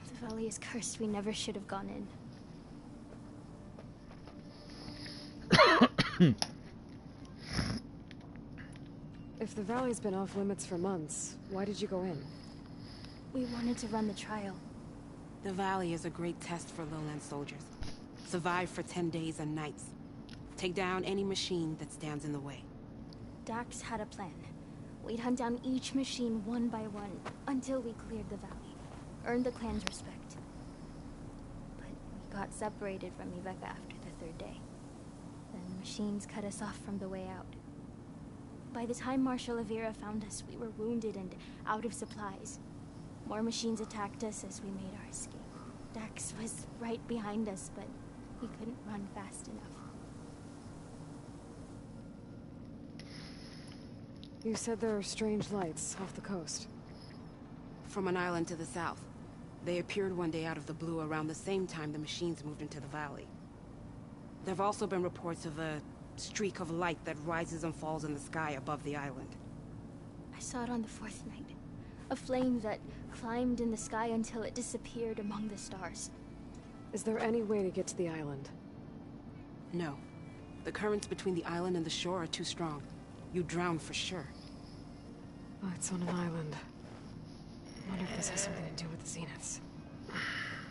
The valley is cursed. We never should have gone in. If the valley's been off limits for months, why did you go in? We wanted to run the trial. The valley is a great test for lowland soldiers. Survive for 10 days and nights. Take down any machine that stands in the way. Dax had a plan. We'd hunt down each machine one by one, until we cleared the valley. Earned the clan's respect. But we got separated from Iveka after the third day. Then the machines cut us off from the way out. By the time Marshal Evira found us, we were wounded and out of supplies. More machines attacked us as we made our escape. Dax was right behind us, but he couldn't run fast enough. You said there are strange lights off the coast. From an island to the south. They appeared one day out of the blue around the same time the machines moved into the valley. There have also been reports of a streak of light that rises and falls in the sky above the island. I saw it on the fourth night. A flame that climbed in the sky until it disappeared among the stars. Is there any way to get to the island? No. The currents between the island and the shore are too strong. You'd drown for sure. Oh, it's on an island. I wonder if this has something to do with the Zeniths.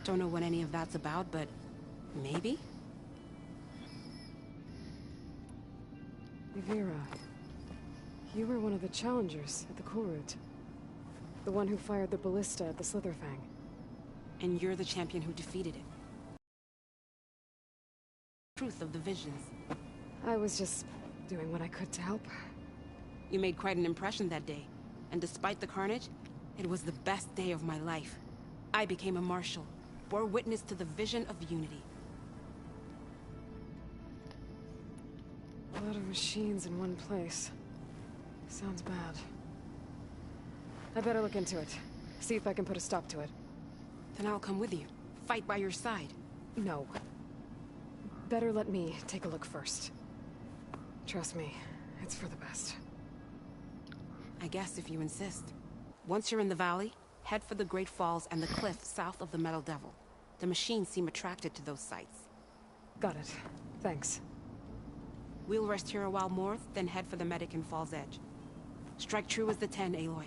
Don't know what any of that's about, but maybe? Evira, you were one of the challengers at the Korut. The one who fired the ballista at the Slitherfang. And you're the champion who defeated it. Truth of the visions. I was just doing what I could to help. You made quite an impression that day. And despite the carnage, it was the best day of my life. I became a marshal, bore witness to the vision of unity. A lot of machines in one place. Sounds bad. I better look into it. See if I can put a stop to it. Then I'll come with you. Fight by your side. No. Better let me take a look first. Trust me, it's for the best. I guess if you insist. Once you're in the valley, head for the Great Falls and the cliff south of the Metal Devil. The machines seem attracted to those sites. Got it. Thanks. We'll rest here a while more, then head for the medic in Fall's Edge. Strike true as the 10, Aloy.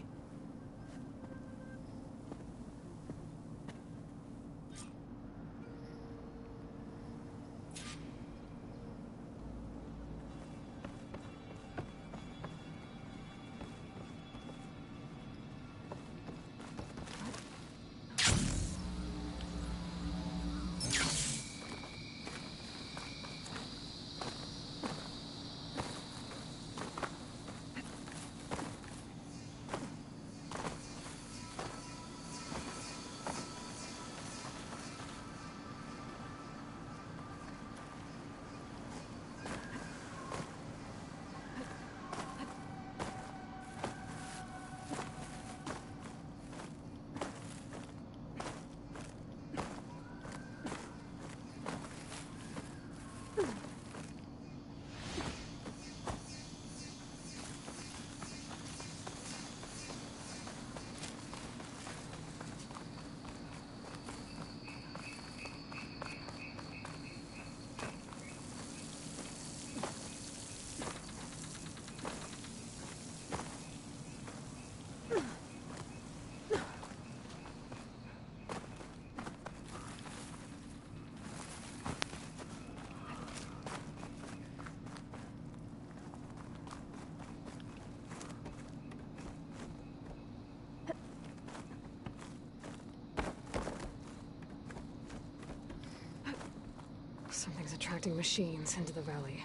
Something's attracting machines into the valley.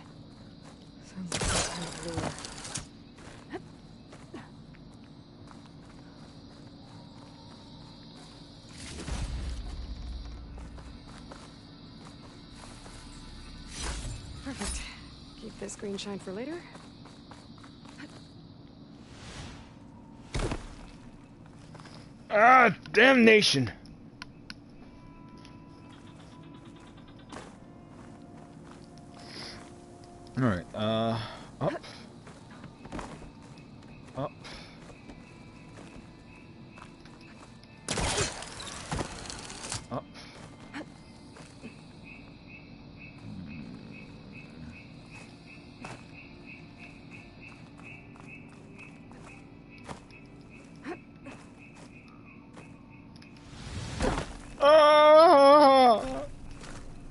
Sounds like some kind of lure. Perfect. Keep this green shine for later. Ah, damnation! Alright, up. Up. Up.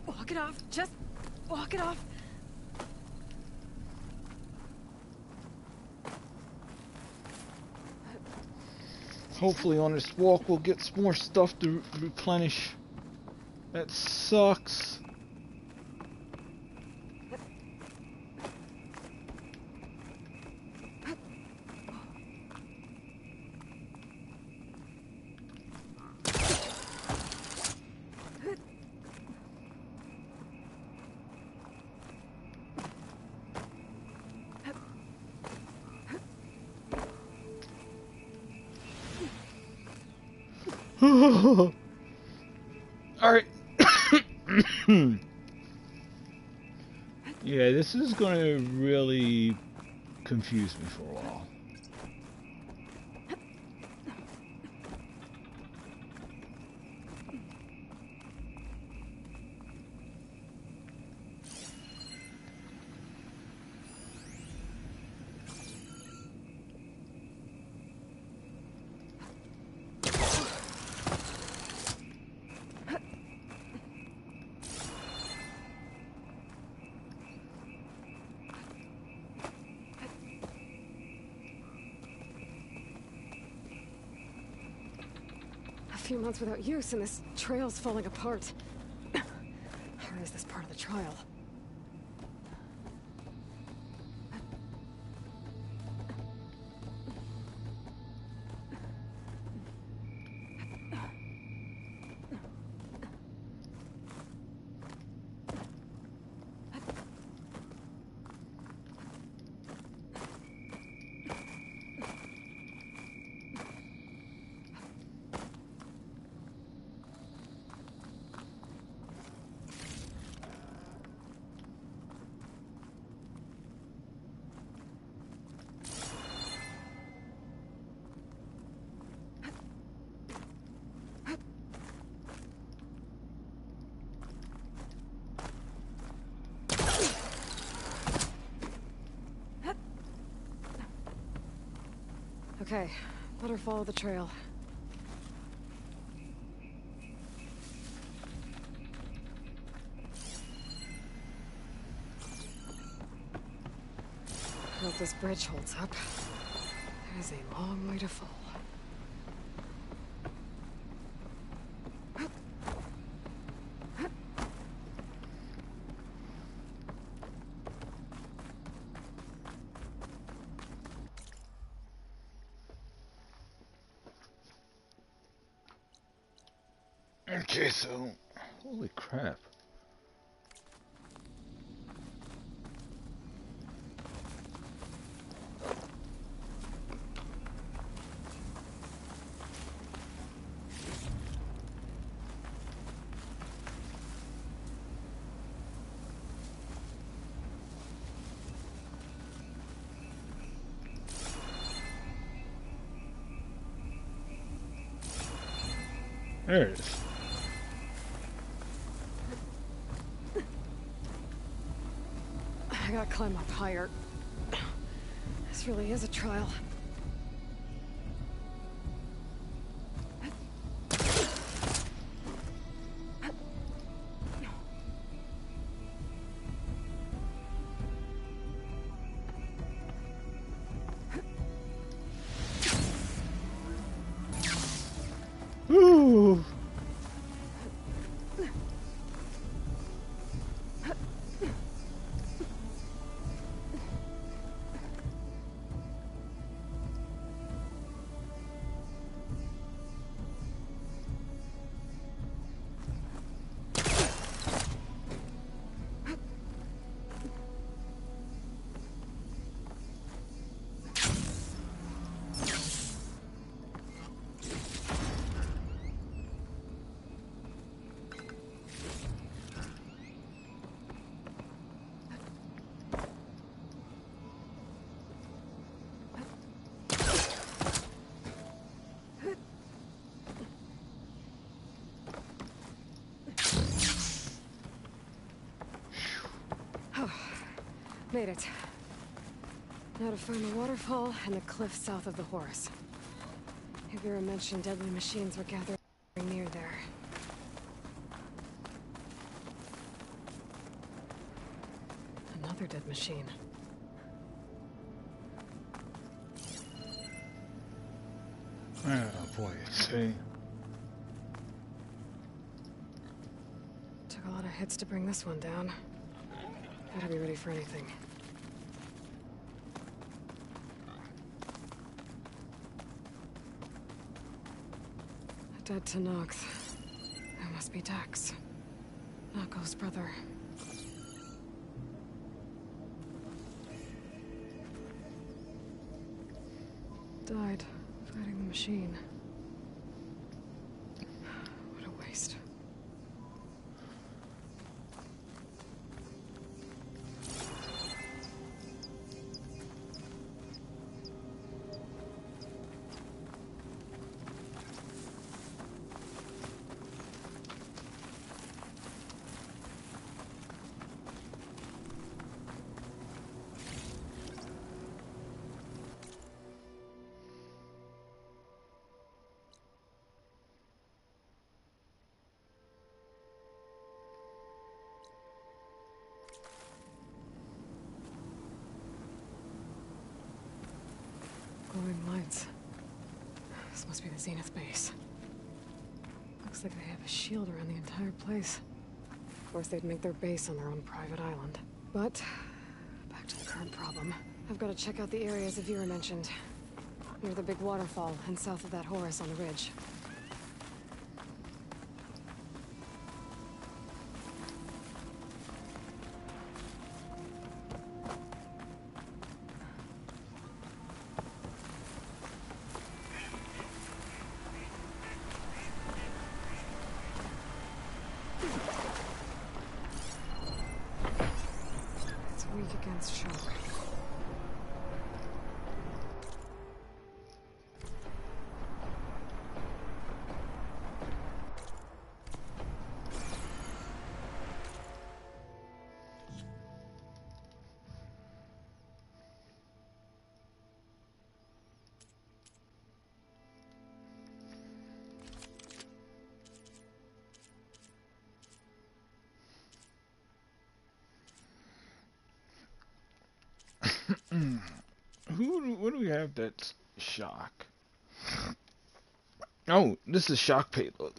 Walk it off. Just walk it off. Hopefully on this walk we'll get some more stuff to replenish. That sucks. Alright. Yeah, this is gonna really confuse me for a while. A few months without use and this trail's falling apart. Or is this part of the trial? Okay, better follow the trail. Hope this bridge holds up. There's a long way to fall. Okay, so holy crap. There it is. I gotta climb up higher. This really is a trial. Ooh. Made it. Now to find the waterfall and the cliff south of the Horus. Vera mentioned deadly machines were gathering near there. Another dead machine. Oh boy, see. Took a lot of hits to bring this one down. Gotta be ready for anything. A dead Tanox. That must be Dax. Nako's brother. Died fighting the machine. What a waste. Glowing lights. This must be the Zenith base. Looks like they have a shield around the entire place. Of course, they'd make their base on their own private island. But, back to the current problem. I've got to check out the areas Vera mentioned. Near the big waterfall and south of that Horus on the ridge. Against shock. What do we have that's shock? Oh, this is shock payload.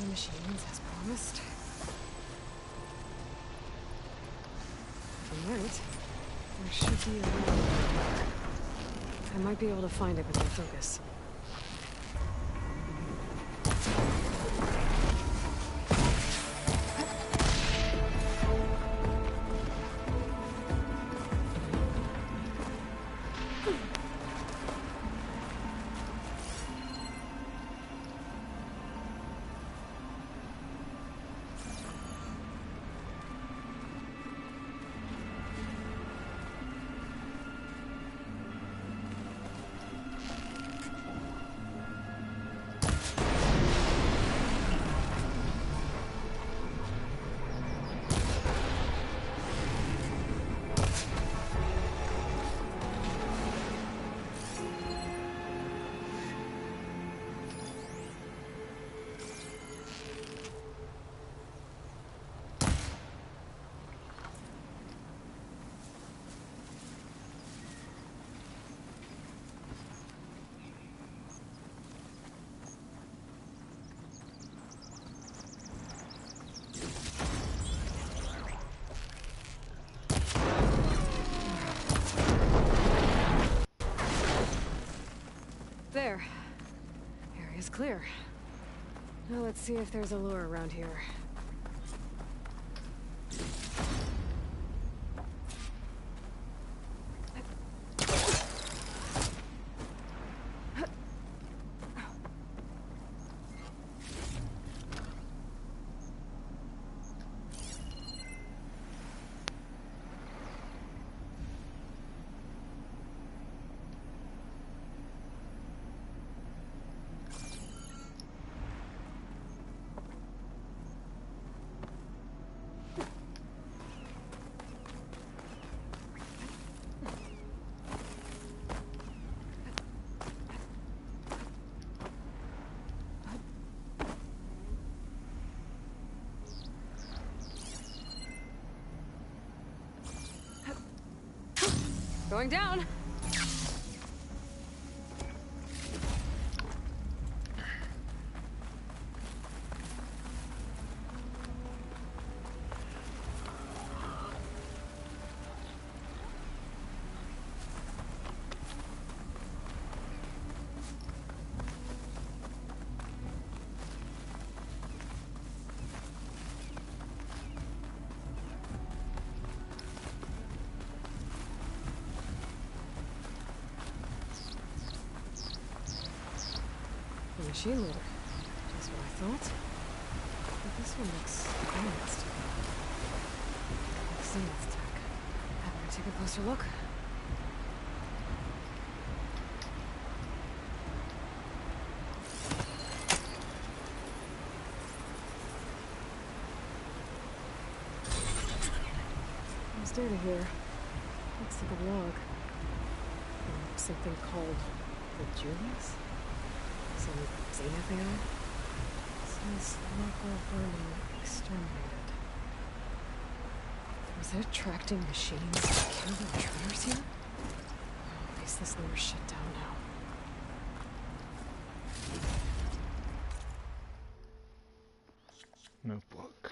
Machines as promised. Right. There should be a way. I might be able to find it with my focus. There. Area's clear. Now let's see if there's a lure around here. Going down. Machine loader. Just what I thought. But this one looks advanced. Like Zenith tech. Better take a closer look. There's data here. Looks like a log. Something called the Julius? Some Zenith era? Says local vermin exterminated. Was it attracting machines to kill intruders here? At least this number's shut down now. Notebook.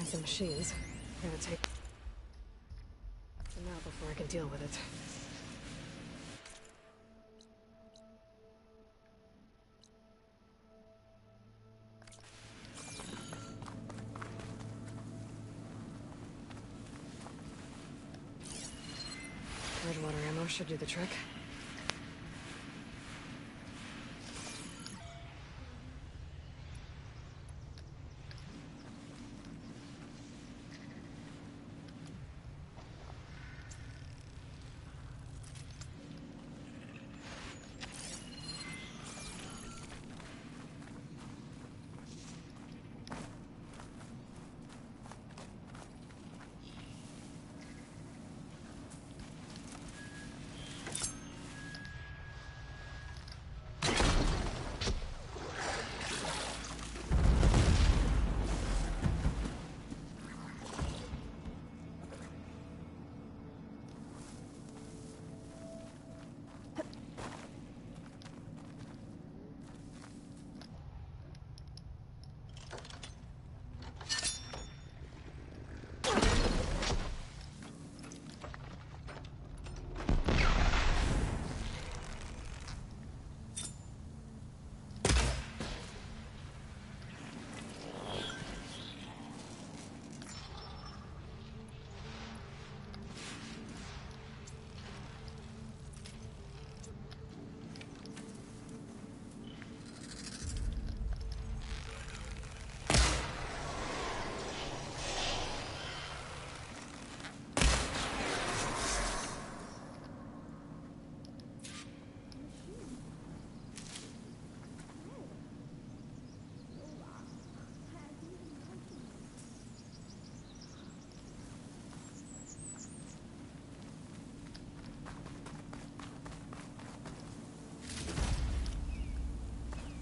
find some machines. I'm gonna take them out before I can deal with it. Redwater ammo should do the trick.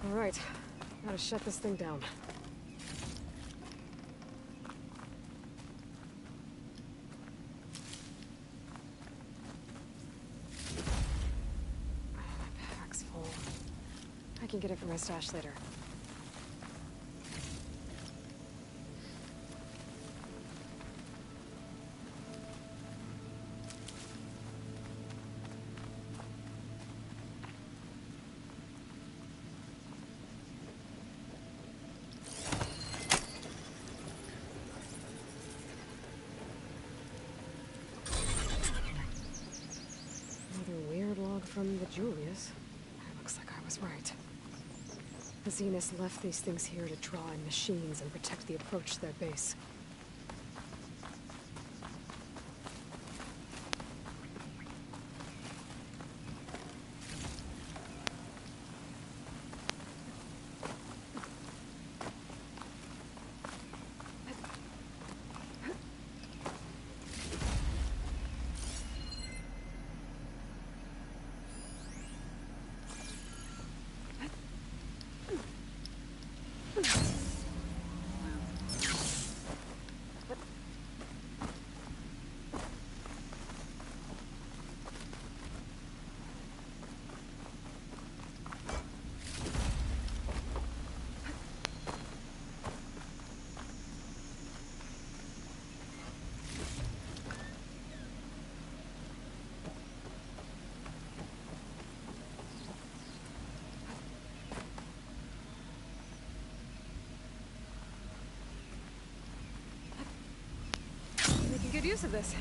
All right, gotta shut this thing down. My pack's full. I can get it from my stash later. From the Julius. It looks like I was right. The Zeniths left these things here to draw in machines and protect the approach to their base. Good use of this.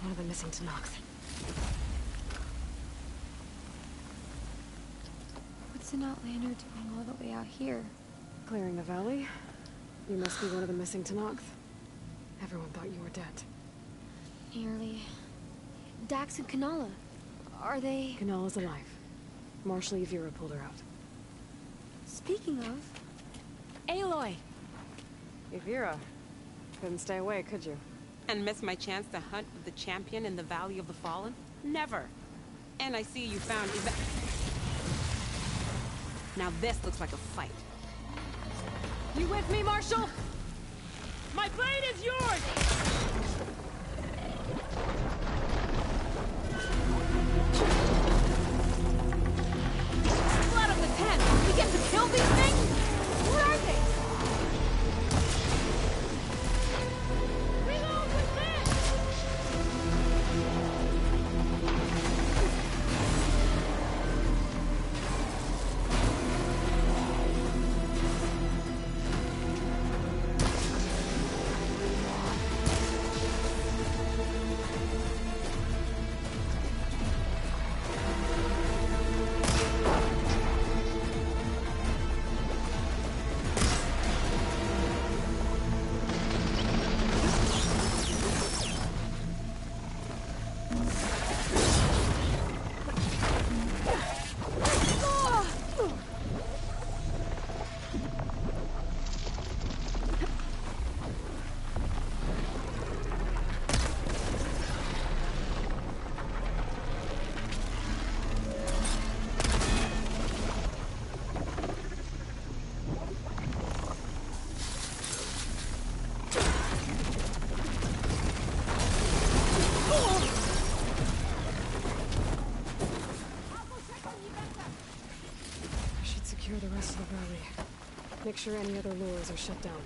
One of them missing Tenakth. What's an Outlander doing all the way out here? Clearing the valley. You must be one of the missing Tenakth. Everyone thought you were dead. Nearly. Dax and Kanala. Are they... Kanala's alive. Marshal Yvira pulled her out. Speaking of... Aloy! Yvira. Couldn't stay away, could you? And miss my chance to hunt with the champion in the Valley of the Fallen? Never. And I see you found Now this looks like a fight. You with me, Marshal? My blade is yours! all these things? What are they? Reload with this! Secure the rest of the valley. Make sure any other lures are shut down.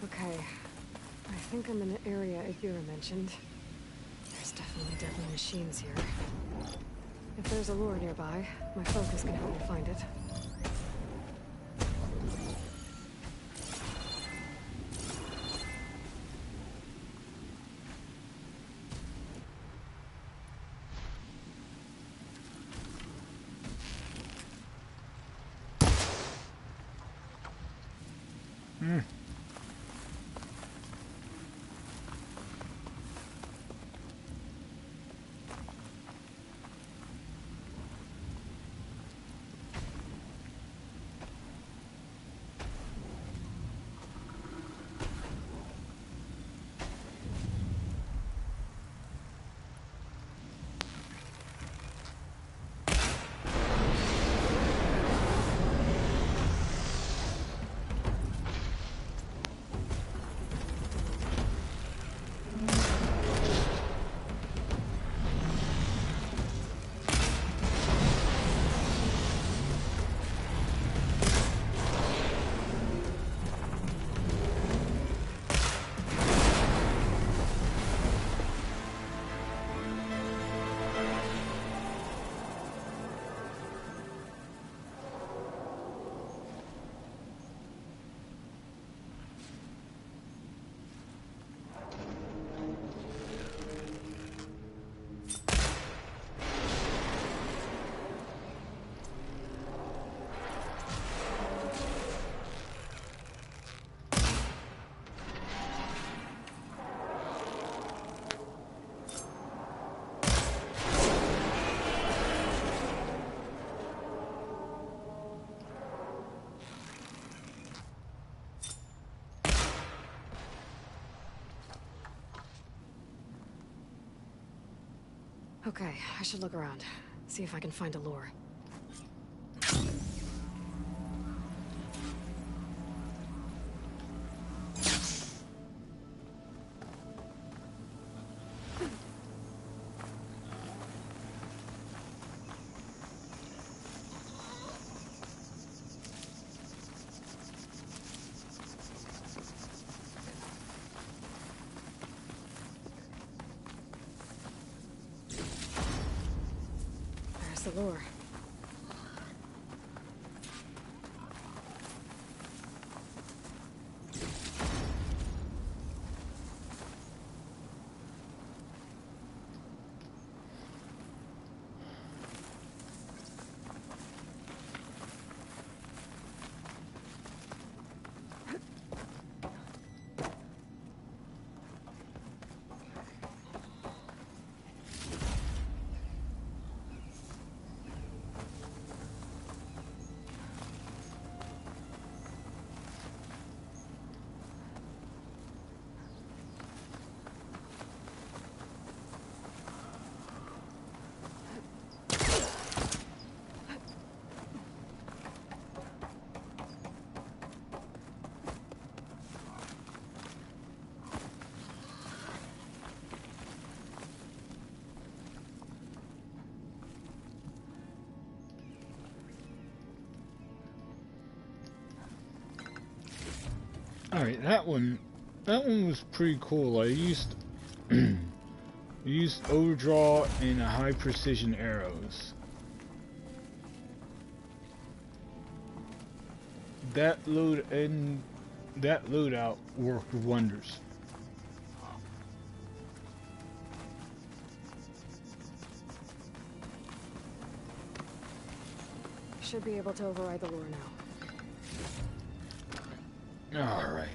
Okay, I think I'm in the area Akira mentioned. There's definitely deadly machines here. If there's a lure nearby, my focus can help me find it. Okay, I should look around. See if I can find a lure. the lore. Alright, that one was pretty cool. I used overdraw and high precision arrows. That loadout worked wonders. Should be able to override the lure now. All right.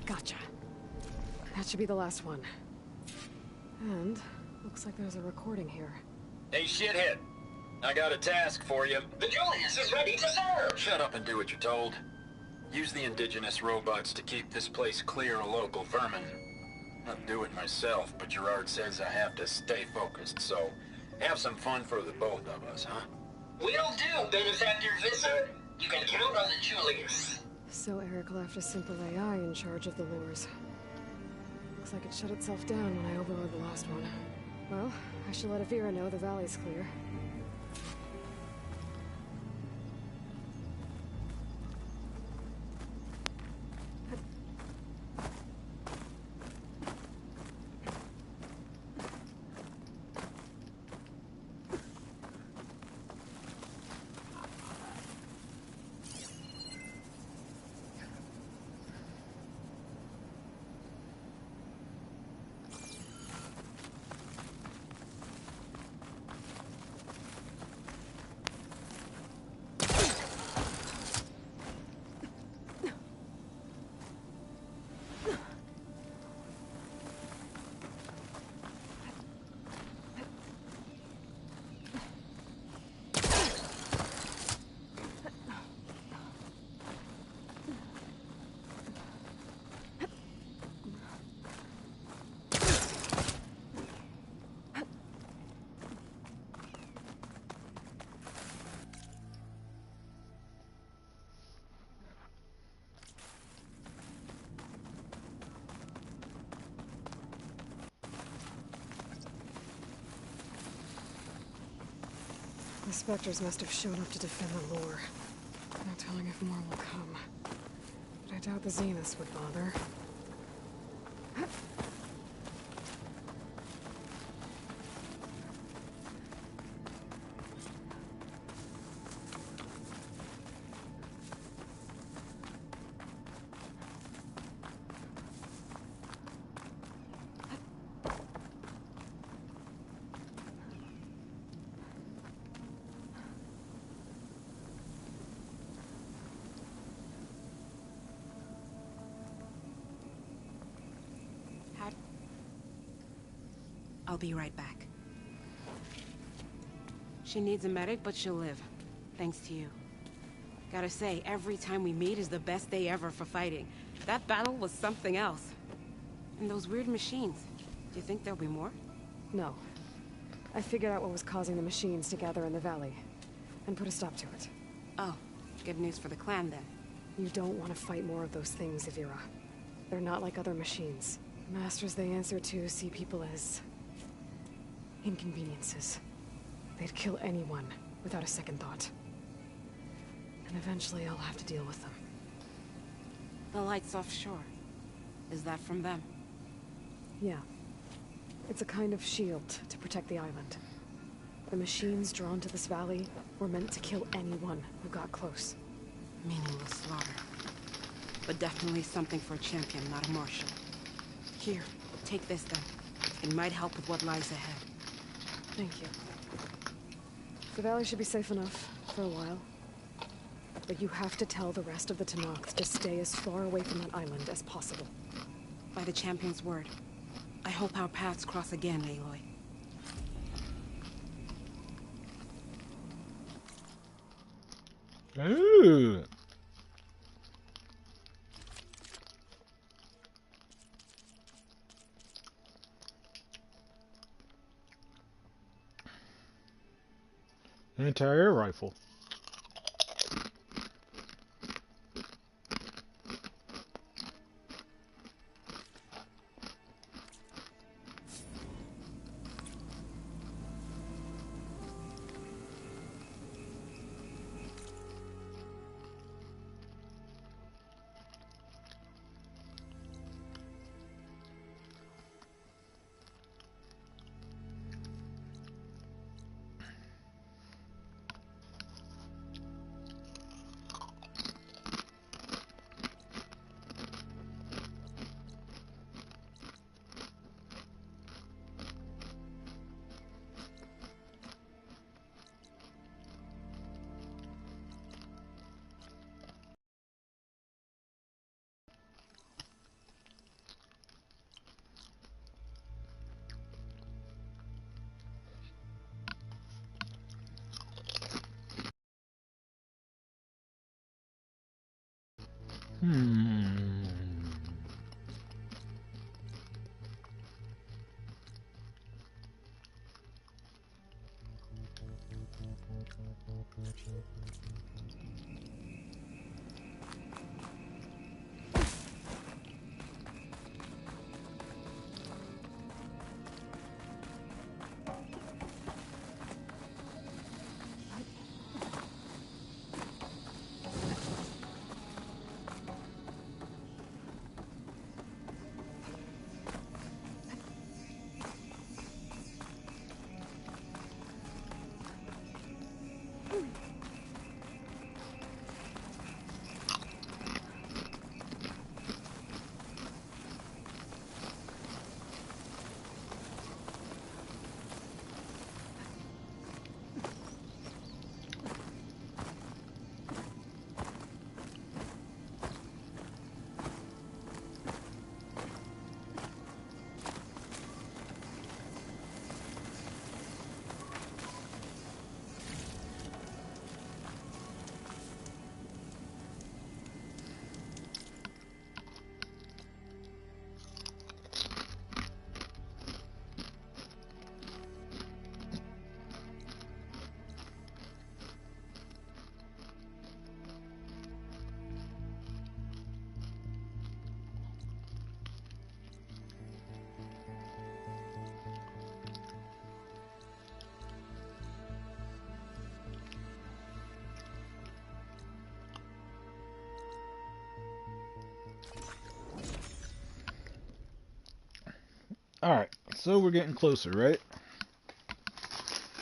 Gotcha. That should be the last one. And looks like there's a recording here. Hey, shithead. I got a task for you. The Julius is ready to serve. Shut up and do what you're told. Use the indigenous robots to keep this place clear of local vermin. I'll do it myself, but Gerard says I have to stay focused, so have some fun for the both of us, huh? Will do, Benefactor Visser. You can count on the Julius. So Eric left a simple AI in charge of the lures. Looks like it shut itself down when I overrode the last one. Well, I should let Avira know the valley's clear. The Spectres must have shown up to defend the lure. No telling if more will come. But I doubt the Zeniths would bother. I'll be right back. She needs a medic, but she'll live. Thanks to you. Gotta say, every time we meet is the best day ever for fighting. That battle was something else. And those weird machines. Do you think there'll be more? No. I figured out what was causing the machines to gather in the valley. And put a stop to it. Oh, good news for the clan then. You don't want to fight more of those things, Avira. They're not like other machines. The masters they answer to see people as inconveniences. They'd kill anyone without a second thought. And eventually I'll have to deal with them. The light's offshore. Is that from them? Yeah. It's a kind of shield to protect the island. The machines drawn to this valley were meant to kill anyone who got close. Meaningless slaughter. But definitely something for a champion, not a marshal. Here, take this then. It might help with what lies ahead. Thank you. The valley should be safe enough for a while. But you have to tell the rest of the Tenakth to stay as far away from that island as possible. By the champion's word. I hope our paths cross again, Aloy. Ooh. Anti-air rifle. Alright, so we're getting closer, right?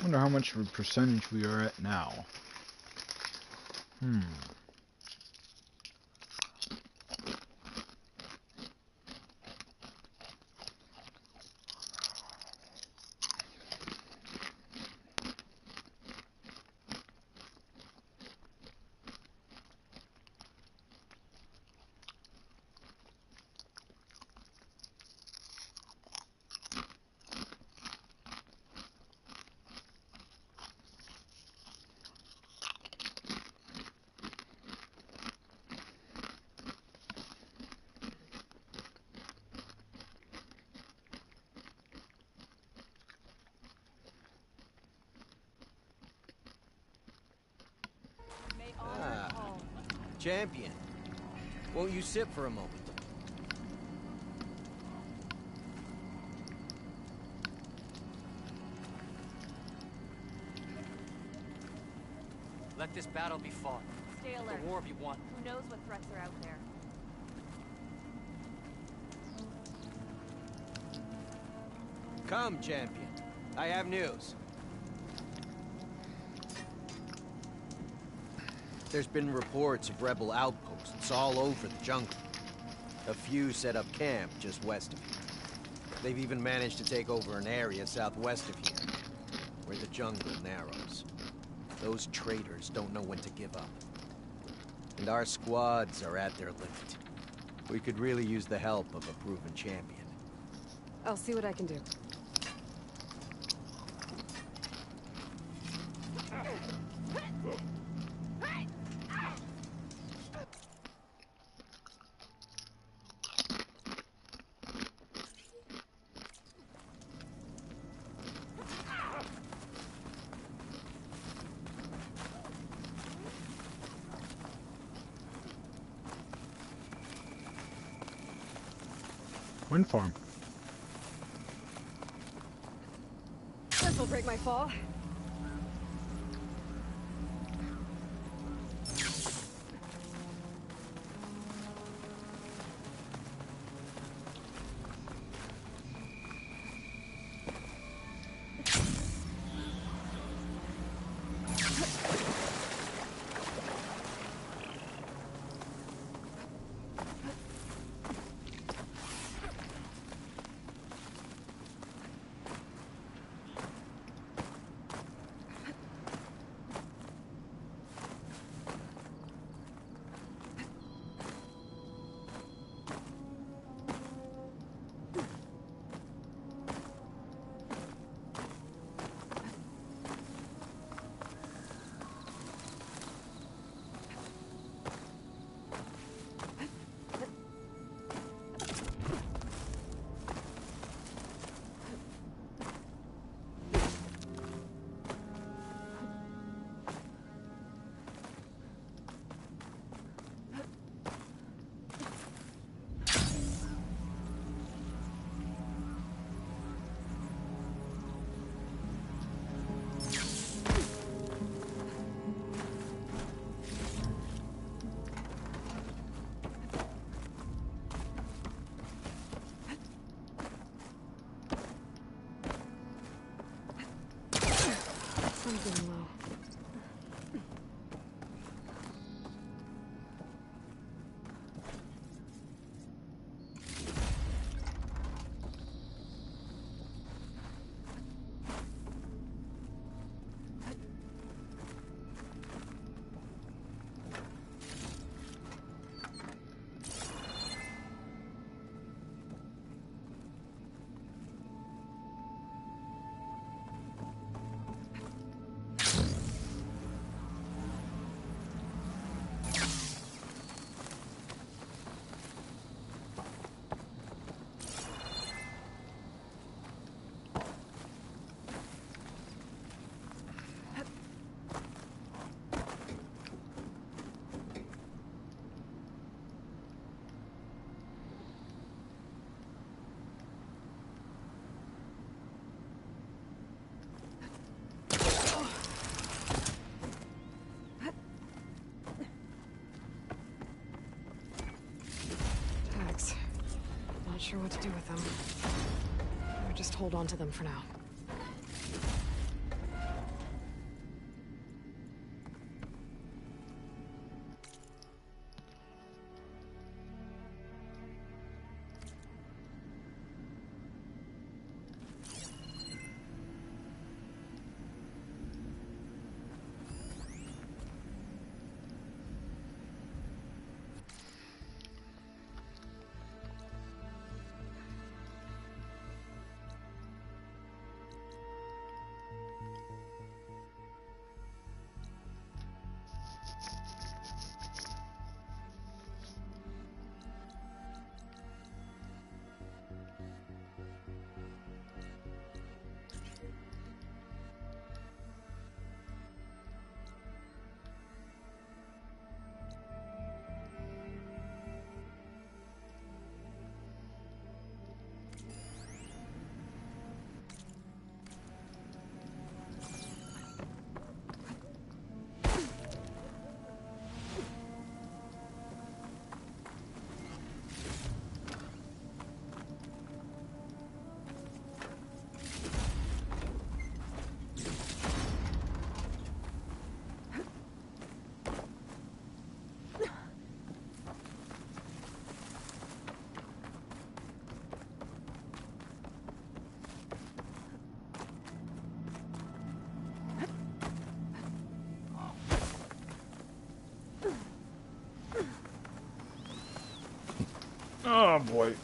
Wonder how much of a percentage we are at now. Champion, won't you sit for a moment? Let this battle be fought. Stay alert. The war be won. Who knows what threats are out there? Come, champion. I have news. There's been reports of rebel outposts all over the jungle. A few set up camp just west of here. They've even managed to take over an area southwest of here, where the jungle narrows. Those traitors don't know when to give up. And our squads are at their limit. We could really use the help of a proven champion. I'll see what I can do. Wind farm. This'll break my fall. Something low. Not sure what to do with them. Or just hold on to them for now. Oh boy.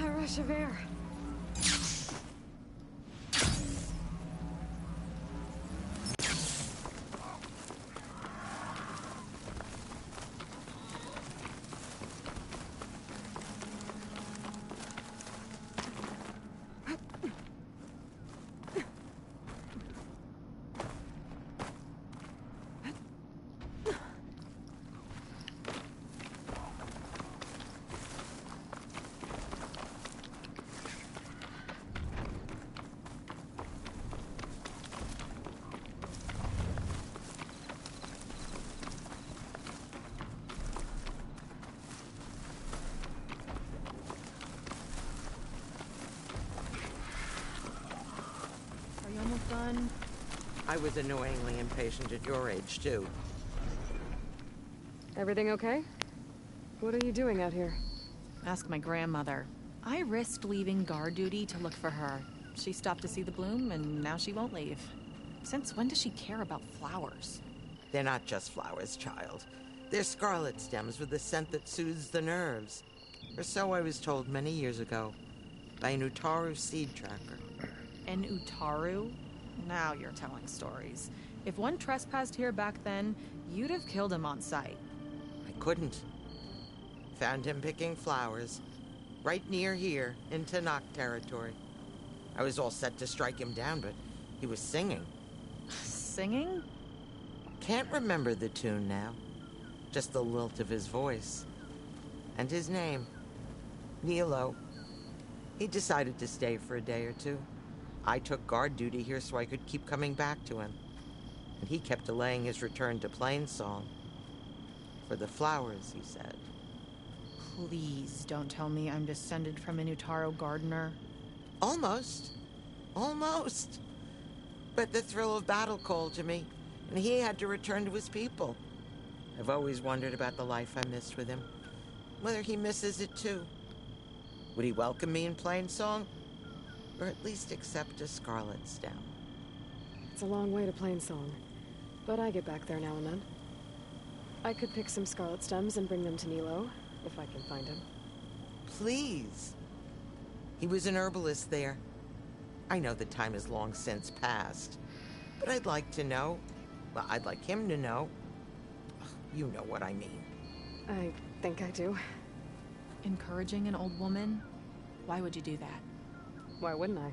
A rush of air. Almost done. I was annoyingly impatient at your age, too. Everything okay? What are you doing out here? Ask my grandmother. I risked leaving guard duty to look for her. She stopped to see the bloom, and now she won't leave. Since when does she care about flowers? They're not just flowers, child. They're scarlet stems with a scent that soothes the nerves. Or so I was told many years ago by an Utaru seed tracker. An Utaru? Now you're telling stories. If one trespassed here back then, you'd have killed him on sight. I couldn't. Found him picking flowers, right near here, in Tanakh territory. I was all set to strike him down, but he was singing. Singing? Can't remember the tune now. Just the lilt of his voice. And his name. Nilo. He decided to stay for a day or two. I took guard duty here so I could keep coming back to him. And he kept delaying his return to Plainsong. For the flowers, he said. Please don't tell me I'm descended from an Utaru gardener. Almost. Almost. But the thrill of battle called to me, and he had to return to his people. I've always wondered about the life I missed with him. Whether he misses it too. Would he welcome me in Plainsong? Or at least accept a scarlet stem? It's a long way to Plainsong, but I get back there now and then. I could pick some scarlet stems and bring them to Nilo, if I can find him. Please. He was an herbalist there. I know the time has long since passed, but I'd like to know. Well, I'd like him to know. You know what I mean. I think I do. Encouraging an old woman? Why would you do that? Why wouldn't I?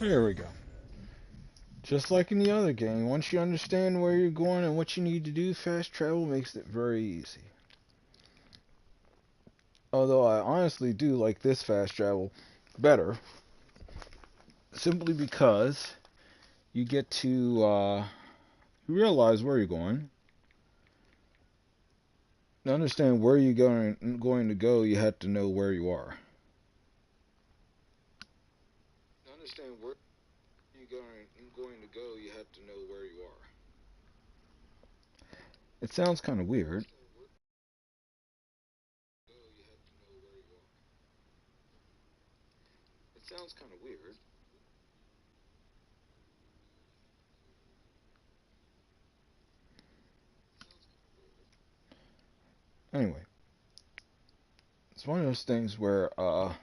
There we go. Just like in the other game, once you understand where you're going and what you need to do, fast travel makes it very easy. Although I honestly do like this fast travel better, simply because you get to realize where you're going. To understand where you're going to go, you have to know where you are. To understand where you're going to go, you have to know where you are. It sounds kind of weird. It sounds kind of weird. Anyway, it's one of those things where let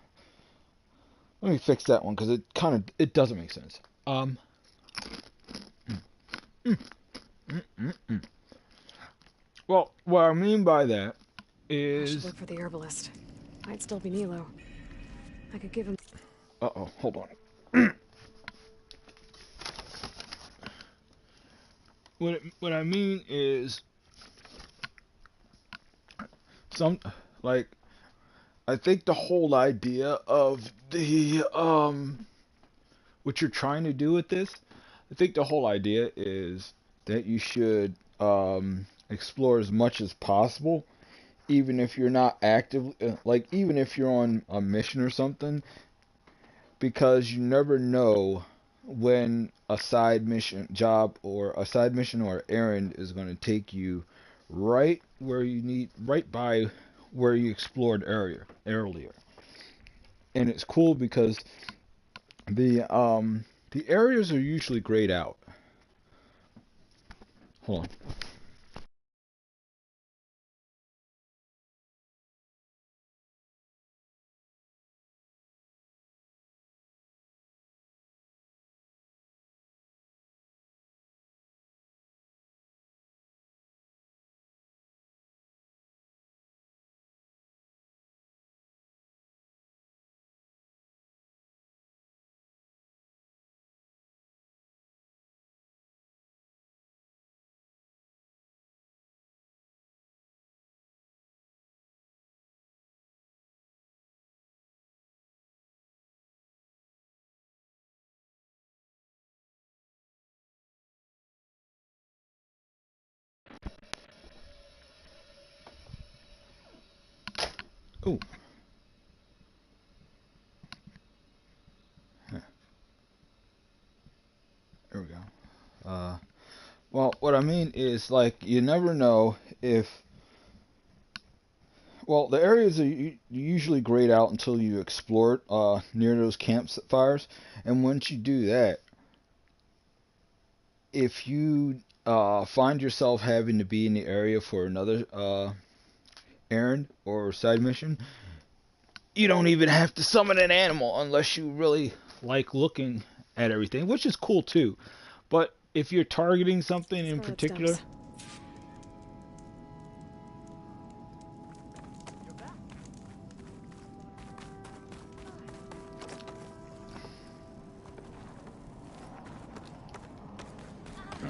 me fix that one because it doesn't make sense. Well, what I mean by that is I should look for the herbalist. Might still be Nilo. I could give him. Uh-oh, hold on. What I mean is I think the whole idea of the what you're trying to do with this, I think the whole idea is that you should explore as much as possible, even if you're not actively even if you're on a mission or something, because you never know when a side mission or errand is going to take you right by where you explored earlier. And it's cool because the areas are usually grayed out. Hold on. Ooh. There we go. Well, what I mean is, you never know if... Well, the areas are usually grayed out until you explore near those campfires. And once you do that, if you find yourself having to be in the area for another errand or side mission, you don't even have to summon an animal unless you really like looking at everything, which is cool too. But if you're targeting something in particular...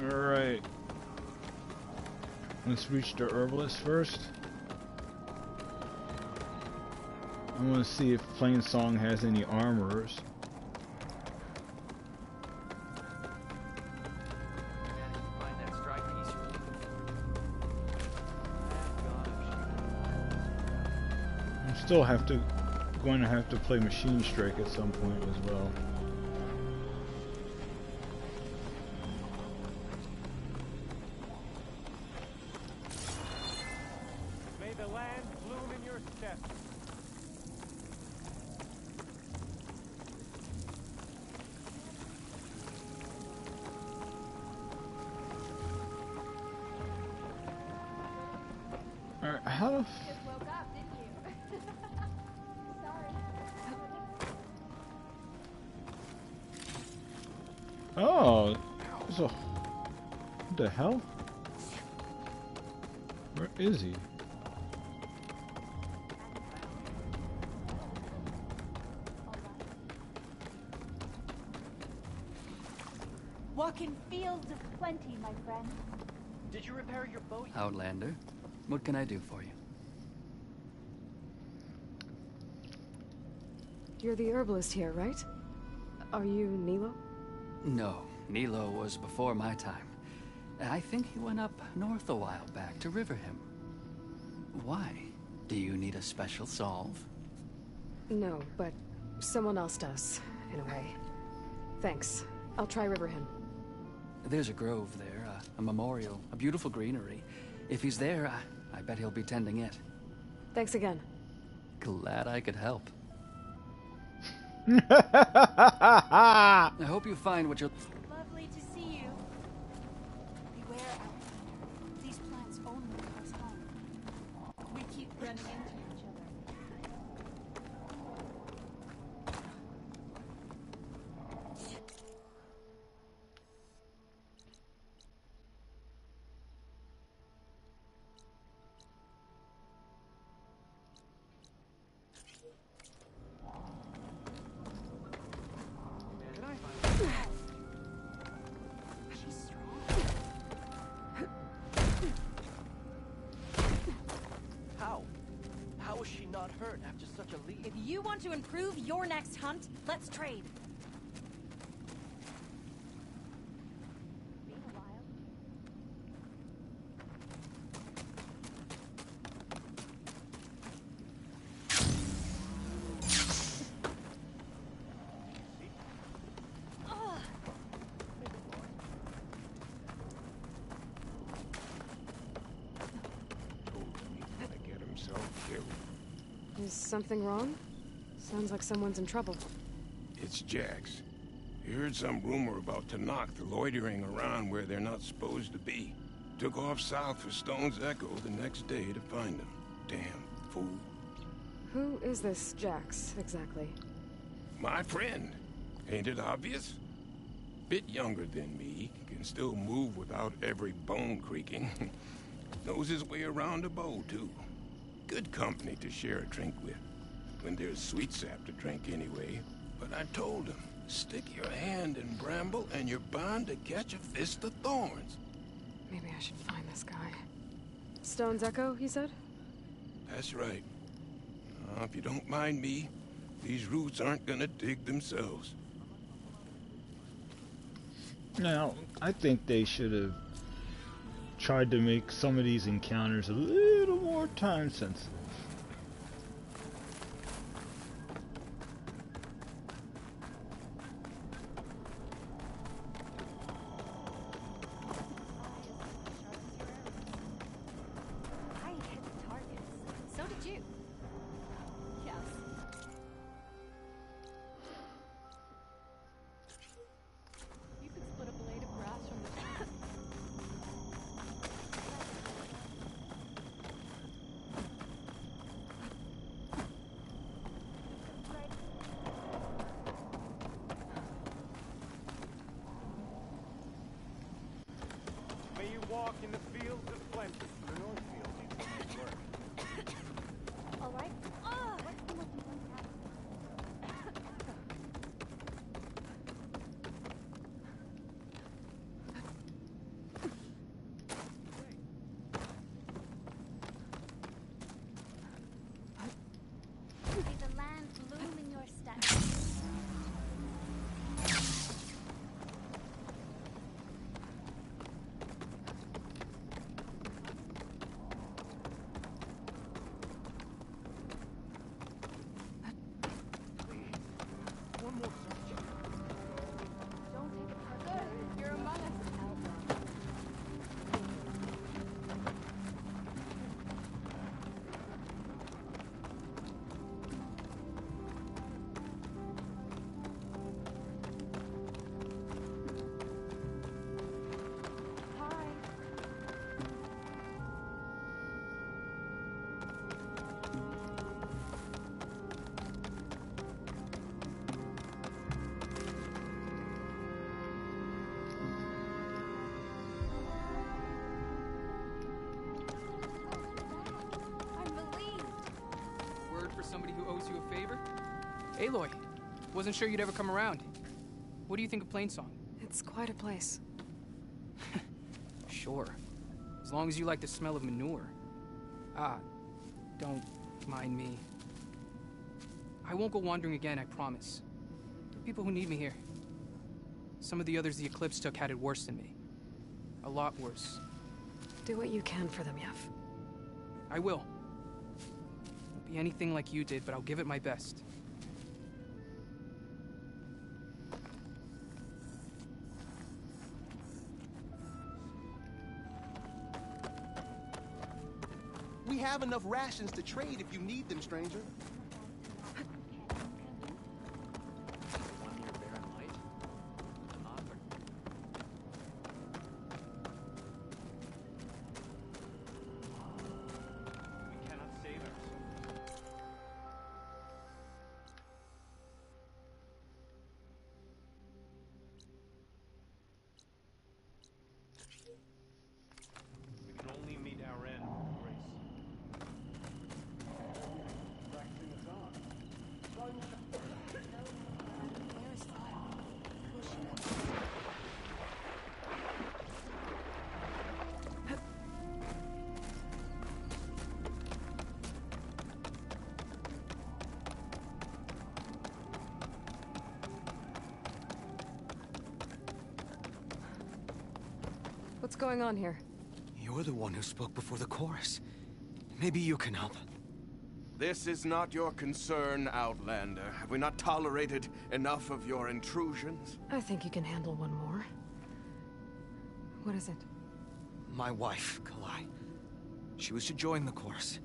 Alright. Let's reach the herbalist first. I want to see if Plainsong has any armorers. I'm still going to have to play Machine Strike at some point as well. Oh, so what the hell? Where is he? Walking fields of plenty, my friend. Did you repair your boat? Outlander, what can I do for you? You're the herbalist here, right? Are you Nilo? No, Nilo was before my time. I think he went up north a while back to Riverhim. Why? Do you need a special solve? No, but someone else does, in a way. Thanks. I'll try Riverhim. There's a grove there, a memorial, a beautiful greenery. If he's there, I bet he'll be tending it. Thanks again. Glad I could help. I hope you find what you're... Lovely to see you. Beware, Outlander. These plants only cause harm. We keep running into each other. How was she not hurt after such a leap? If you want to improve your next hunt, let's trade. Been a while. Get himself killed. Is something wrong? Sounds like someone's in trouble. It's Jax. He heard some rumor about Tanakh loitering around where they're not supposed to be. Took off south for Stone's Echo the next day to find them. Damn fool. Who is this Jax, exactly? My friend. Ain't it obvious? Bit younger than me, can still move without every bone creaking. Knows his way around a bow, too. Good company to share a drink with. When there's sweet sap to drink anyway. But I told him, stick your hand in bramble and you're bound to catch a fist of thorns. Maybe I should find this guy. Stone's Echo, he said? That's right. If you don't mind me, these roots aren't gonna dig themselves. Now, I think they should have tried to make some of these encounters a little more time sensitive. I hit the targets. So did you. Yes. You could split a blade of grass from the May you walk in the fields of plenty. The Northfield needs some work. All right. What's the most important task? May the land bloom in your steps. One more search. Don't take it further. You're among us. Hi. I'm relieved. Word for somebody who owes you a favor? Aloy, wasn't sure you'd ever come around. What do you think of Plainsong? It's quite a place. Sure. As long as you like the smell of manure. Don't mind me. I won't go wandering again, I promise. There are people who need me here. Some of the others the Eclipse took had it worse than me. A lot worse. Do what you can for them, Yev. I will. Won't be anything like you did, but I'll give it my best. We have enough rations to trade if you need them, stranger. What's going on here? You're the one who spoke before the chorus. Maybe you can help. This is not your concern, Outlander. Have we not tolerated enough of your intrusions? I think you can handle one more. What is it? My wife, Kalai. She was to join the chorus.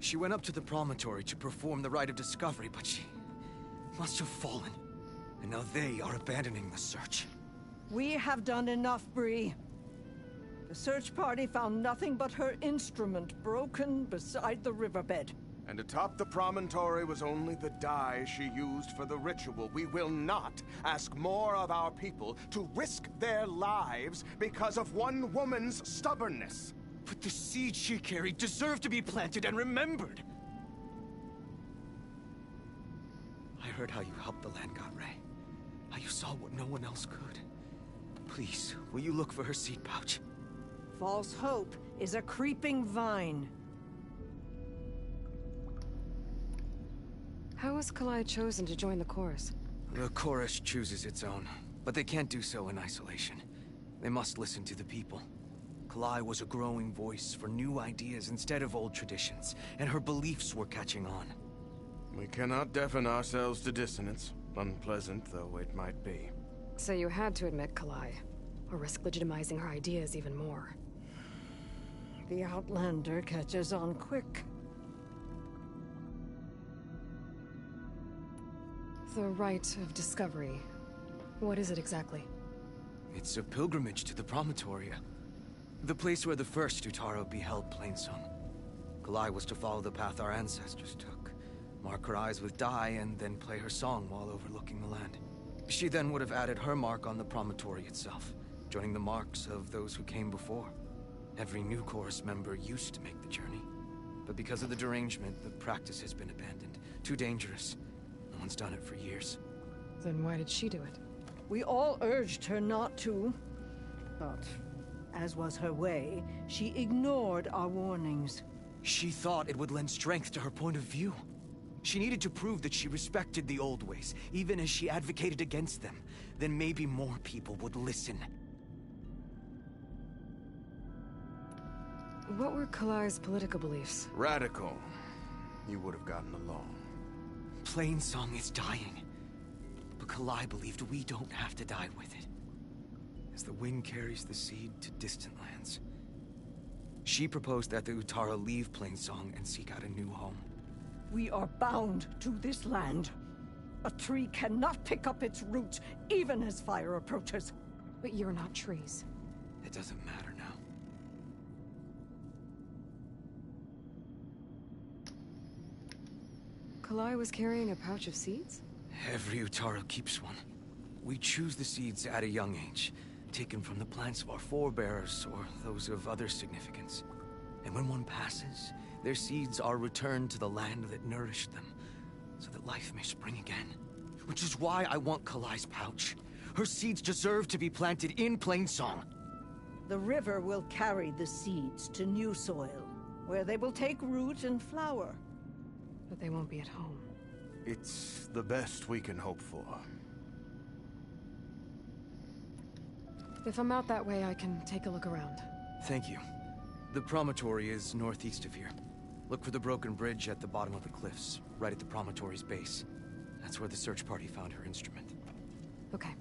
She went up to the promontory to perform the rite of discovery, but she must have fallen. And now they are abandoning the search. We have done enough, Bree. The search party found nothing but her instrument broken beside the riverbed. And atop the promontory was only the dye she used for the ritual. We will not ask more of our people to risk their lives because of one woman's stubbornness. But the seed she carried deserved to be planted and remembered. I heard how you helped the Land God Ray. How you saw what no one else could. Please, will you look for her seed pouch? False hope is a creeping vine. How was Kalai chosen to join the chorus? The chorus chooses its own, but they can't do so in isolation. They must listen to the people. Kalai was a growing voice for new ideas instead of old traditions, and her beliefs were catching on. We cannot deafen ourselves to dissonance, unpleasant though it might be. So you had to admit Kalai, or risk legitimizing her ideas even more. The Outlander catches on quick. The rite of discovery. What is it exactly? It's a pilgrimage to the Promontoria. The place where the first Utaro beheld Plainsong. Kalai was to follow the path our ancestors took. Mark her eyes with dye and then play her song while overlooking the land. She then would have added her mark on the promontory itself, joining the marks of those who came before. Every new chorus member used to make the journey. But because of the derangement, the practice has been abandoned. Too dangerous. No one's done it for years. Then why did she do it? We all urged her not to. But, as was her way, she ignored our warnings. She thought it would lend strength to her point of view. She needed to prove that she respected the old ways, even as she advocated against them. Then maybe more people would listen. What were Kalai's political beliefs? Radical. You would have gotten along. Plainsong is dying. But Kalai believed we don't have to die with it. As the wind carries the seed to distant lands. She proposed that the Utara leave Plainsong and seek out a new home. We are bound to this land. A tree cannot pick up its roots, even as fire approaches. But you're not trees. It doesn't matter now. Kalai was carrying a pouch of seeds? Every Utaro keeps one. We choose the seeds at a young age, taken from the plants of our forebears or those of other significance. And when one passes, their seeds are returned to the land that nourished them, so that life may spring again. Which is why I want Kalai's pouch. Her seeds deserve to be planted in Plainsong. The river will carry the seeds to new soil, where they will take root and flower. But they won't be at home. It's the best we can hope for. If I'm out that way, I can take a look around. Thank you. The promontory is northeast of here. Look for the broken bridge at the bottom of the cliffs, right at the promontory's base. That's where the search party found her instrument. Okay.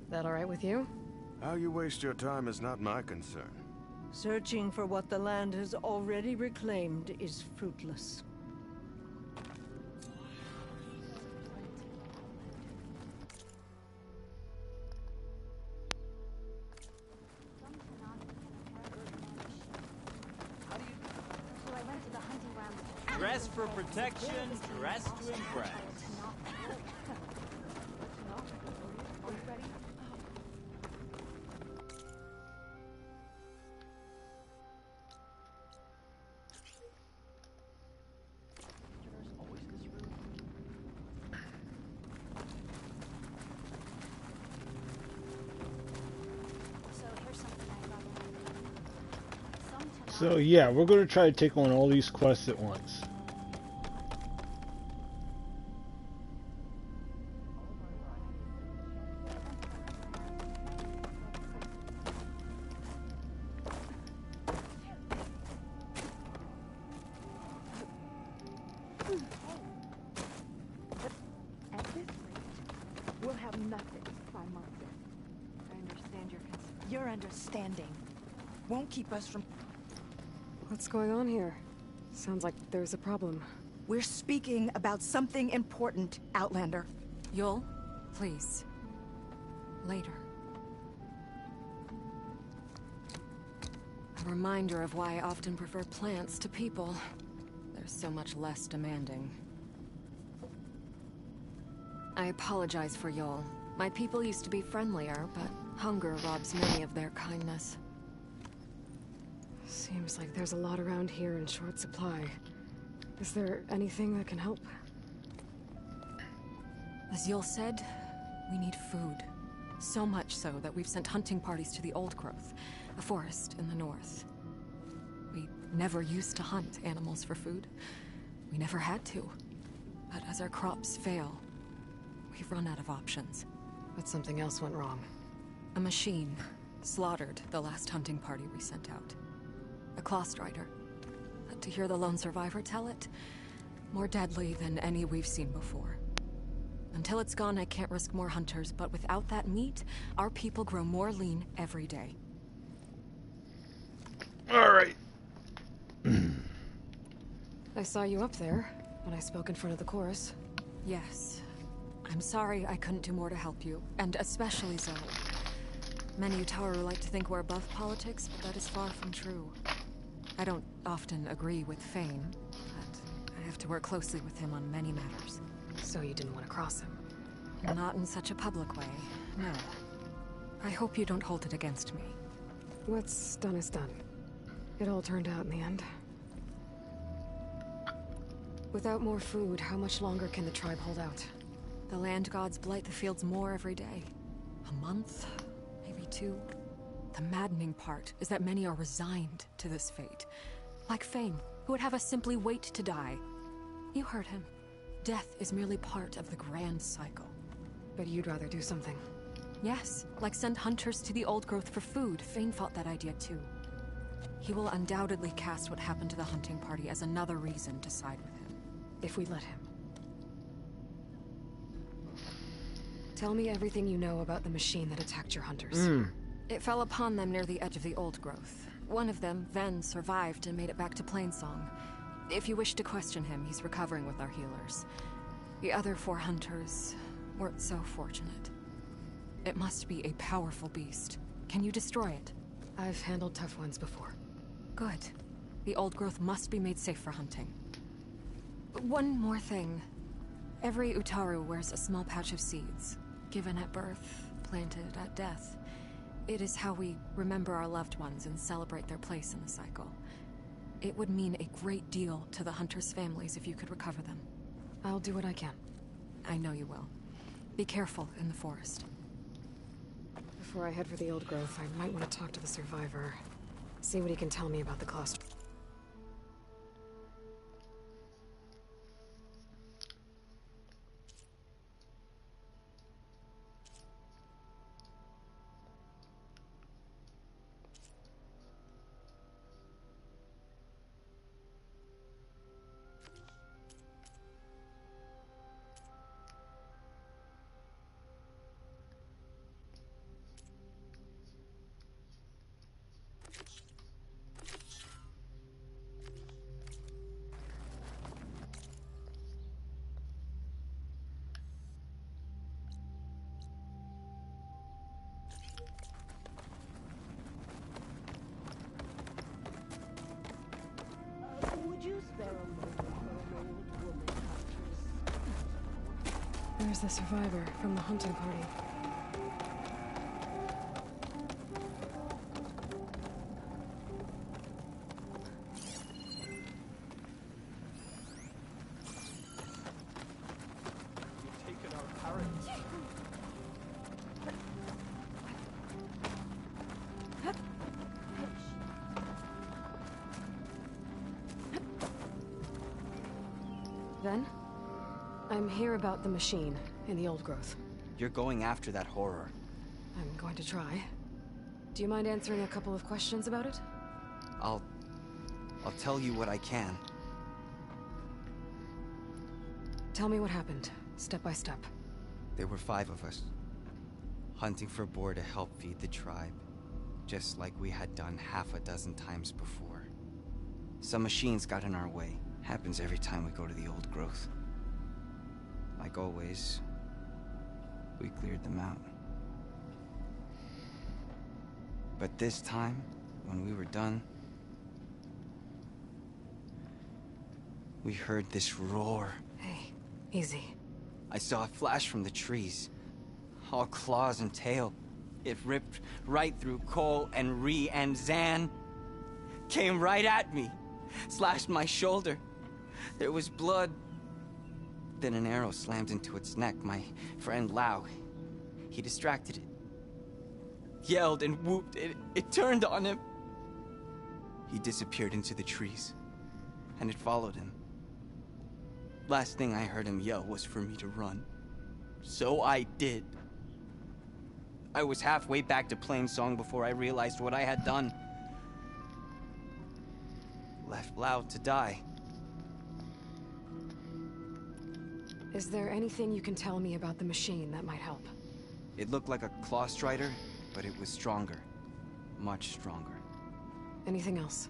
That all right with you? How you waste your time is not my concern. Searching for what the land has already reclaimed is fruitless. Dress for protection, dress to impress. So yeah, we're going to try to take on all these quests at once. At this rate, we'll have nothing by month end. I understand your concern. Your understanding won't keep us from... What's going on here? Sounds like there's a problem. We're speaking about something important, Outlander. Yul, please. Later. A reminder of why I often prefer plants to people. They're so much less demanding. I apologize for Yul. My people used to be friendlier, but hunger robs many of their kindness. Seems like there's a lot around here in short supply. Is there anything that can help? As Yul said, we need food. So much so that we've sent hunting parties to the Old Growth, a forest in the north. We never used to hunt animals for food. We never had to. But as our crops fail, we've run out of options. But something else went wrong. A machine slaughtered the last hunting party we sent out. A Clawstrider. But to hear the lone survivor tell it, more deadly than any we've seen before. Until it's gone, I can't risk more hunters, but without that meat, our people grow more lean every day. Alright. I saw you up there when I spoke in front of the chorus. Yes. I'm sorry I couldn't do more to help you, and especially Zoe. Many Utaru like to think we're above politics, but that is far from true. I don't often agree with Fane, but I have to work closely with him on many matters. So you didn't want to cross him? Not in such a public way, no. I hope you don't hold it against me. What's done is done. It all turned out in the end. Without more food, how much longer can the tribe hold out? The land gods blight the fields more every day. A month? Maybe 2. The maddening part is that many are resigned to this fate. Like Fane, who would have us simply wait to die. You heard him. Death is merely part of the grand cycle. But you'd rather do something. Yes, like send hunters to the Old Growth for food. Fane fought that idea too. He will undoubtedly cast what happened to the hunting party as another reason to side with him. If we let him. Tell me everything you know about the machine that attacked your hunters. It fell upon them near the edge of the Old Growth. One of them, Ven, survived and made it back to Plainsong. If you wish to question him, he's recovering with our healers. The other 4 hunters weren't so fortunate. It must be a powerful beast. Can you destroy it? I've handled tough ones before. Good. The Old Growth must be made safe for hunting. One more thing. Every Utaru wears a small pouch of seeds, given at birth, planted at death. It is how we remember our loved ones and celebrate their place in the cycle. It would mean a great deal to the hunters' families if you could recover them. I'll do what I can. I know you will. Be careful in the forest. Before I head for the old growth, I might want to talk to the survivor. See what he can tell me about the cluster. Would you spare a moment for an old woman, Huntress? There's the survivor from the hunting party. You've taken our parents. Then, I'm here about the machine in the old growth. You're going after that horror. I'm going to try. Do you mind answering a couple of questions about it? I'll tell you what I can. Tell me what happened, step by step. There were 5 of us, hunting for boar to help feed the tribe, just like we had done half a dozen times before. Some machines got in our way. Happens every time we go to the old growth. Like always, we cleared them out. But this time, when we were done, we heard this roar. Hey, easy. I saw a flash from the trees, all claws and tail. It ripped right through Cole and Ree, and Zan came right at me, slashed my shoulder. There was blood. Then an arrow slammed into its neck. My friend Lau, he distracted it. Yelled and whooped. It turned on him. He disappeared into the trees, and it followed him. Last thing I heard him yell was for me to run. So I did. I was halfway back to Plainsong before I realized what I had done. Left Lau to die. Is there anything you can tell me about the machine that might help? It looked like a claw strider, but it was stronger. Much stronger. Anything else?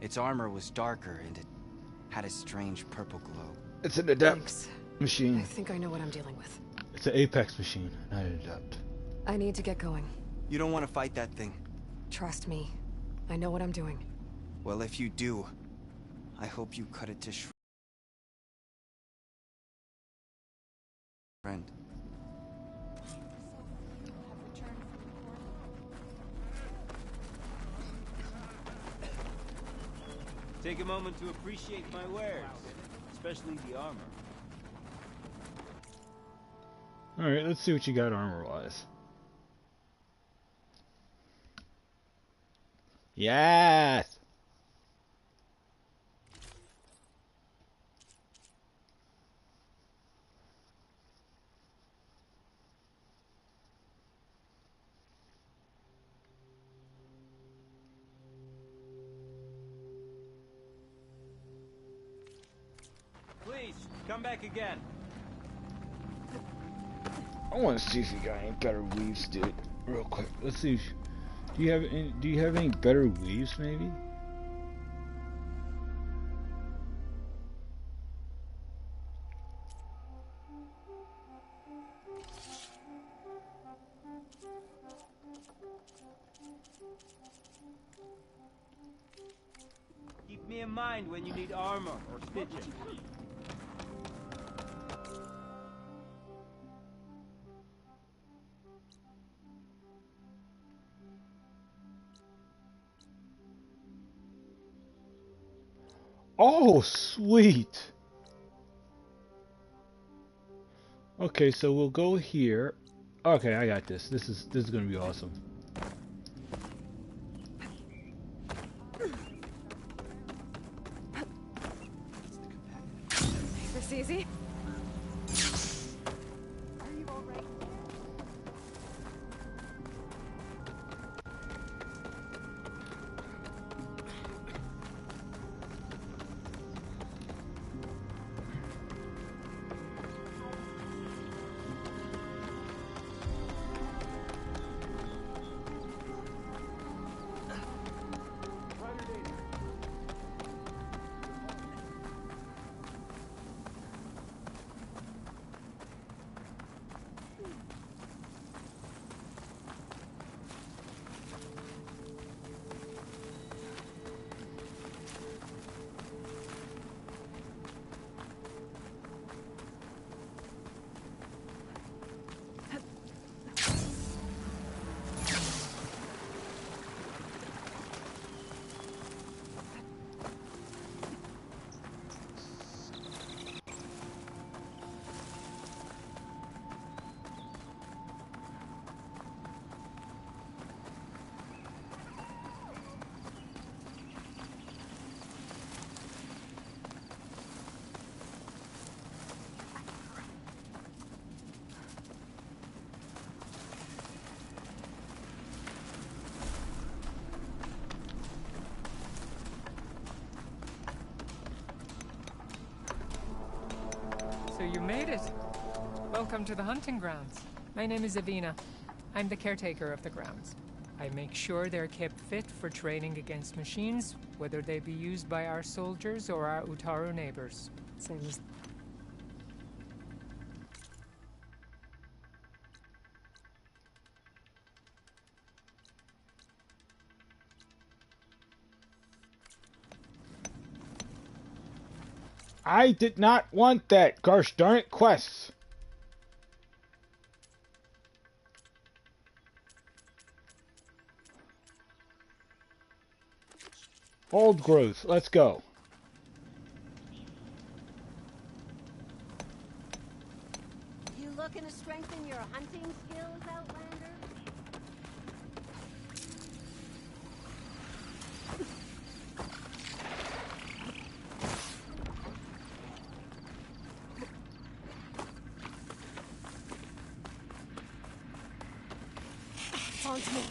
Its armor was darker, and it had a strange purple glow. It's an adept Thanks. machine. I think I know what I'm dealing with. It's an Apex machine, not an adept. I need to get going. You don't want to fight that thing. Trust me. I know what I'm doing. Well, if you do, I hope you cut it to shreds. Friend. Take a moment to appreciate my wares, especially the armor. Alright, let's see what you got armor-wise. Yes! Please, come back again. I want to see if you got any better weaves, dude. Real quick, let's see. Do you have any better weaves, maybe? Keep me in mind when you need armor or stitching. Oh, sweet. Okay, so we'll go here. Okay, I got this. This is gonna be awesome. Is this easy? So you made it. Welcome to the hunting grounds. My name is Avina. I'm the caretaker of the grounds. I make sure they're kept fit for training against machines, whether they be used by our soldiers or our Utaru neighbors. Same as... I did not want that, gosh darn it, quests. Old growth, let's go. You looking to strengthen your hunting skills, Outlander? Onto me.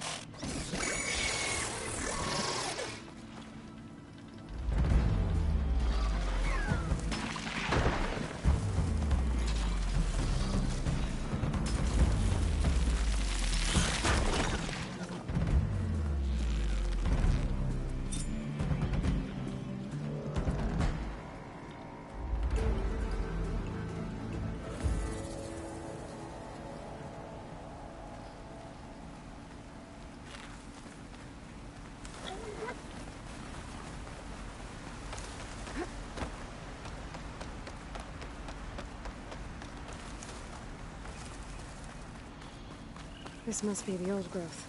This must be the old growth.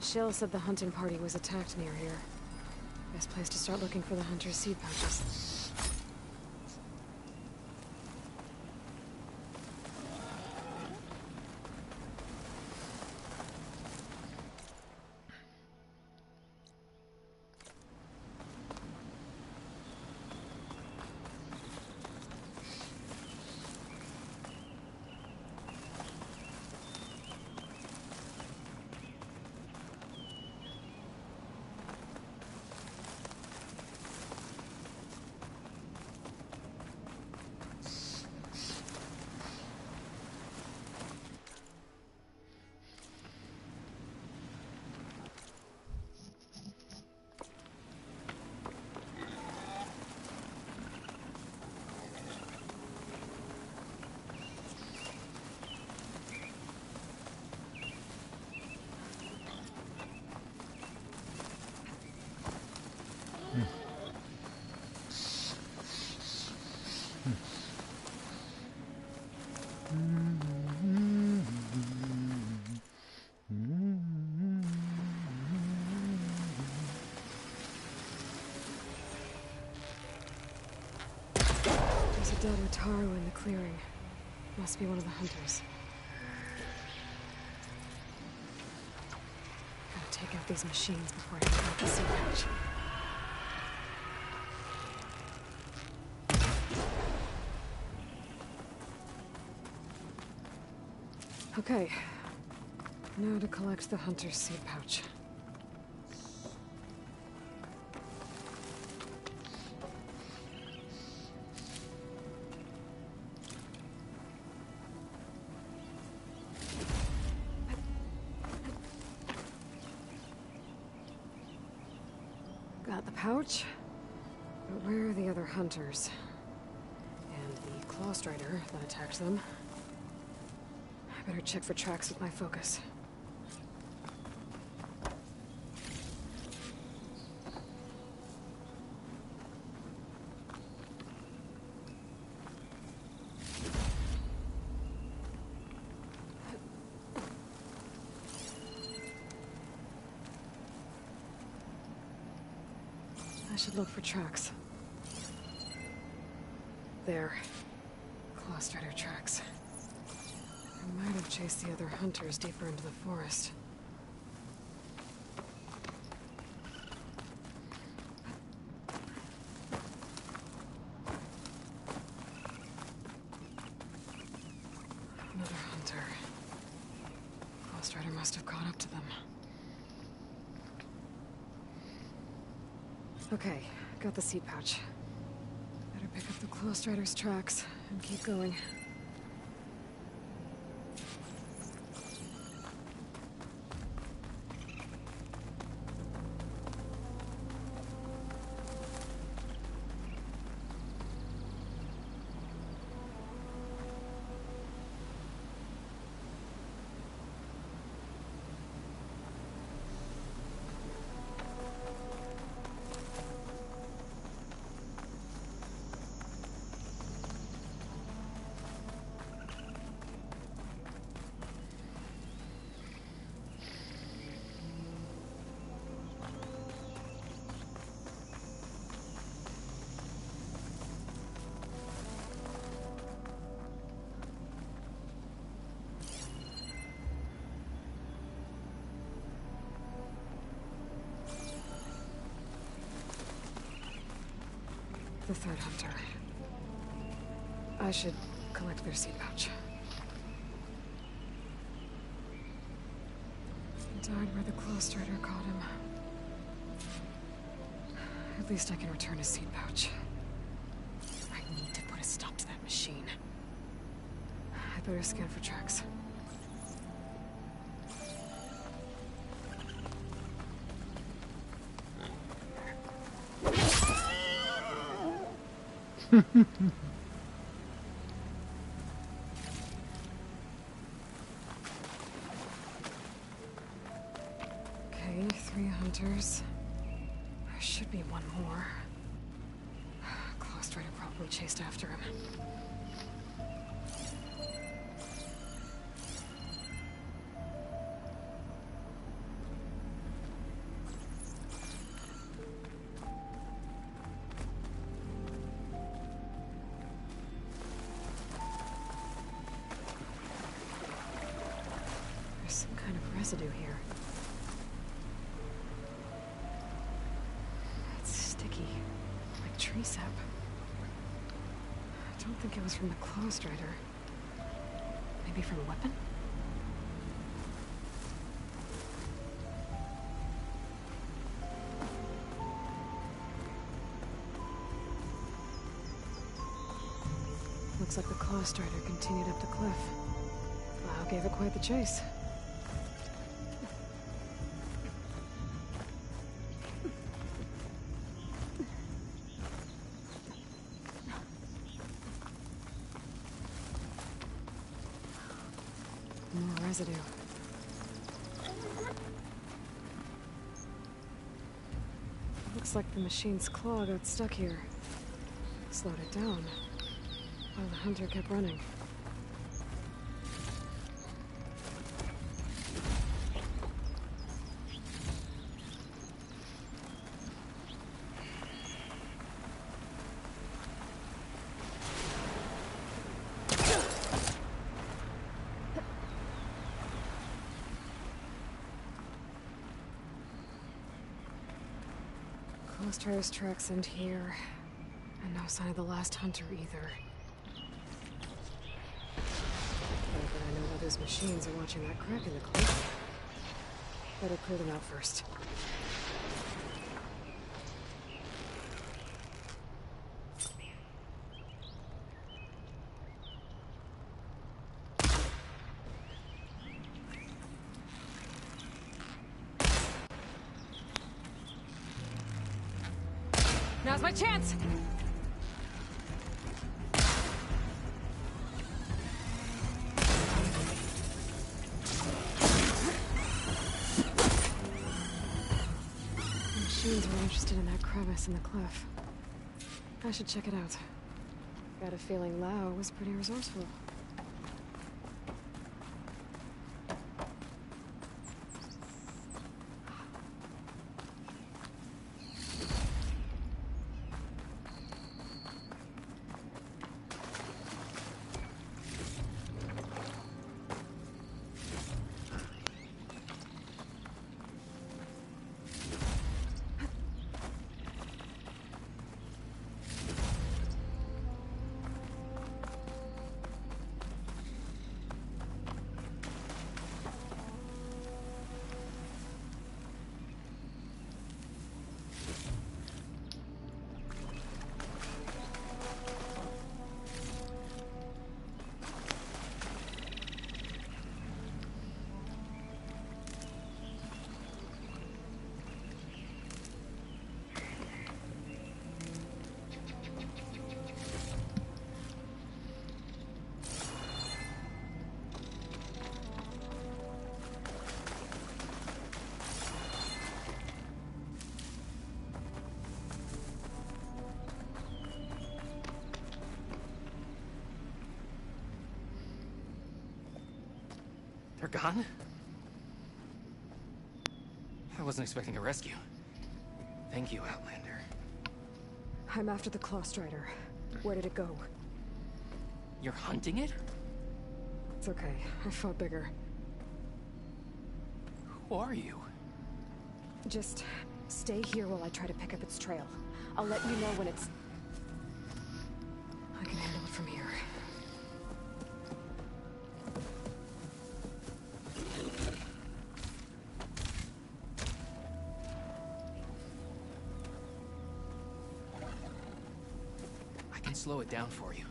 Shell said the hunting party was attacked near here. Best place to start looking for the hunter's seed pouches. There's a dead Utaru in the clearing. Must be one of the hunters. take out these machines before I can the seed pouch. Okay. Now to collect the hunter's seed pouch. Got the pouch, but where are the other hunters? And the Claw Strider that attacked them? I better check for tracks with my focus. I should look for tracks. There. Claw Strider tracks. I might have chased the other hunters deeper into the forest. Another hunter. Claw Strider must have caught up to them. Okay, got the seed pouch. Better pick up the Claw Strider's tracks and keep going. The third hunter. I should collect their seed pouch. He died where the Claw Strider caught him. At least I can return his seed pouch. I need to put a stop to that machine. I better scan for tracks. Okay, 3 hunters. There should be one more. Claw Strider probably chased after him. Residue here. It's sticky, like tree sap. I don't think it was from the Claw Strider. Maybe from a weapon? Looks like the Claw Strider continued up the cliff. Wow, gave it quite the chase. More residue. Looks like the machine's claw got stuck here. Slowed it down, while the hunter kept running. Clawstrider's tracks end here. And no sign of the last hunter either. But I know those machines are watching that crack in the cliff. Better clear them out first. Now's my chance! The machines were interested in that crevice in the cliff. I should check it out. Got a feeling Lao was pretty resourceful. They're gone? I wasn't expecting a rescue. Thank you, Outlander. I'm after the Clawstrider. Where did it go? You're hunting it? It's okay. I fought bigger. Who are you? Just stay here while I try to pick up its trail. I'll let you know when it's... I can handle it from here. Slow it down for you.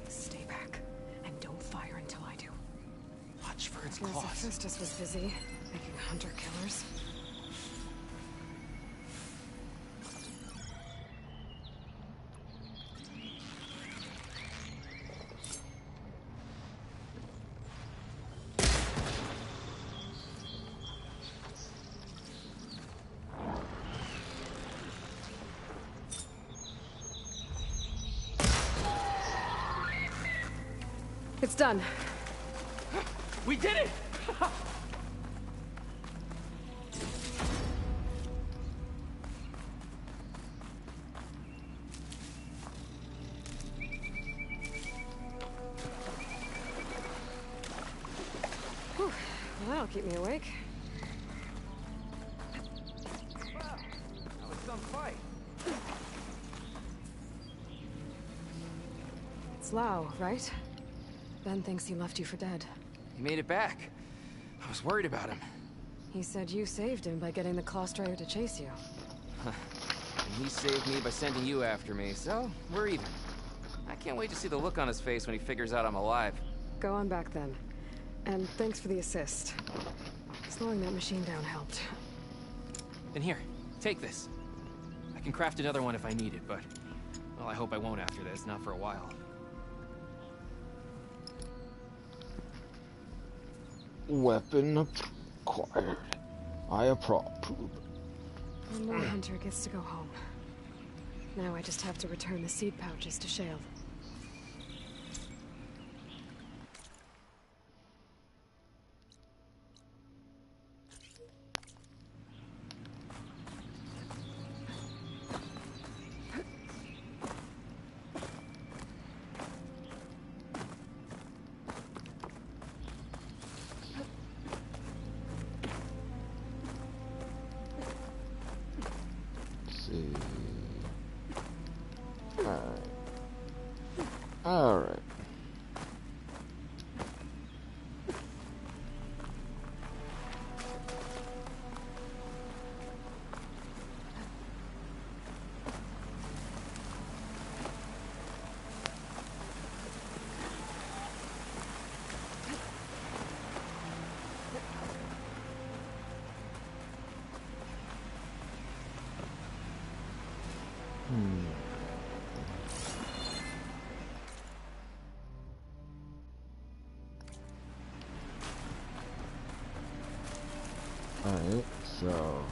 Stay back, and don't fire until I do. Watch for its Guess claws. Hephaestus was busy making hunter-killers. It's done. We did it! Whew. Well, that'll keep me awake. Wow, that was some fight. It's Lao, right? Ben thinks he left you for dead. He made it back. I was worried about him. He said you saved him by getting the Clawstrider to chase you. And he saved me by sending you after me, so we're even. I can't wait to see the look on his face when he figures out I'm alive. Go on back then. And thanks for the assist. Slowing that machine down helped. Then here, take this. I can craft another one if I need it, but... well, I hope I won't after this, not for a while. Weapon acquired. I approve. One more hunter gets to go home. Now I just have to return the seed pouches to Shale. Alright, so...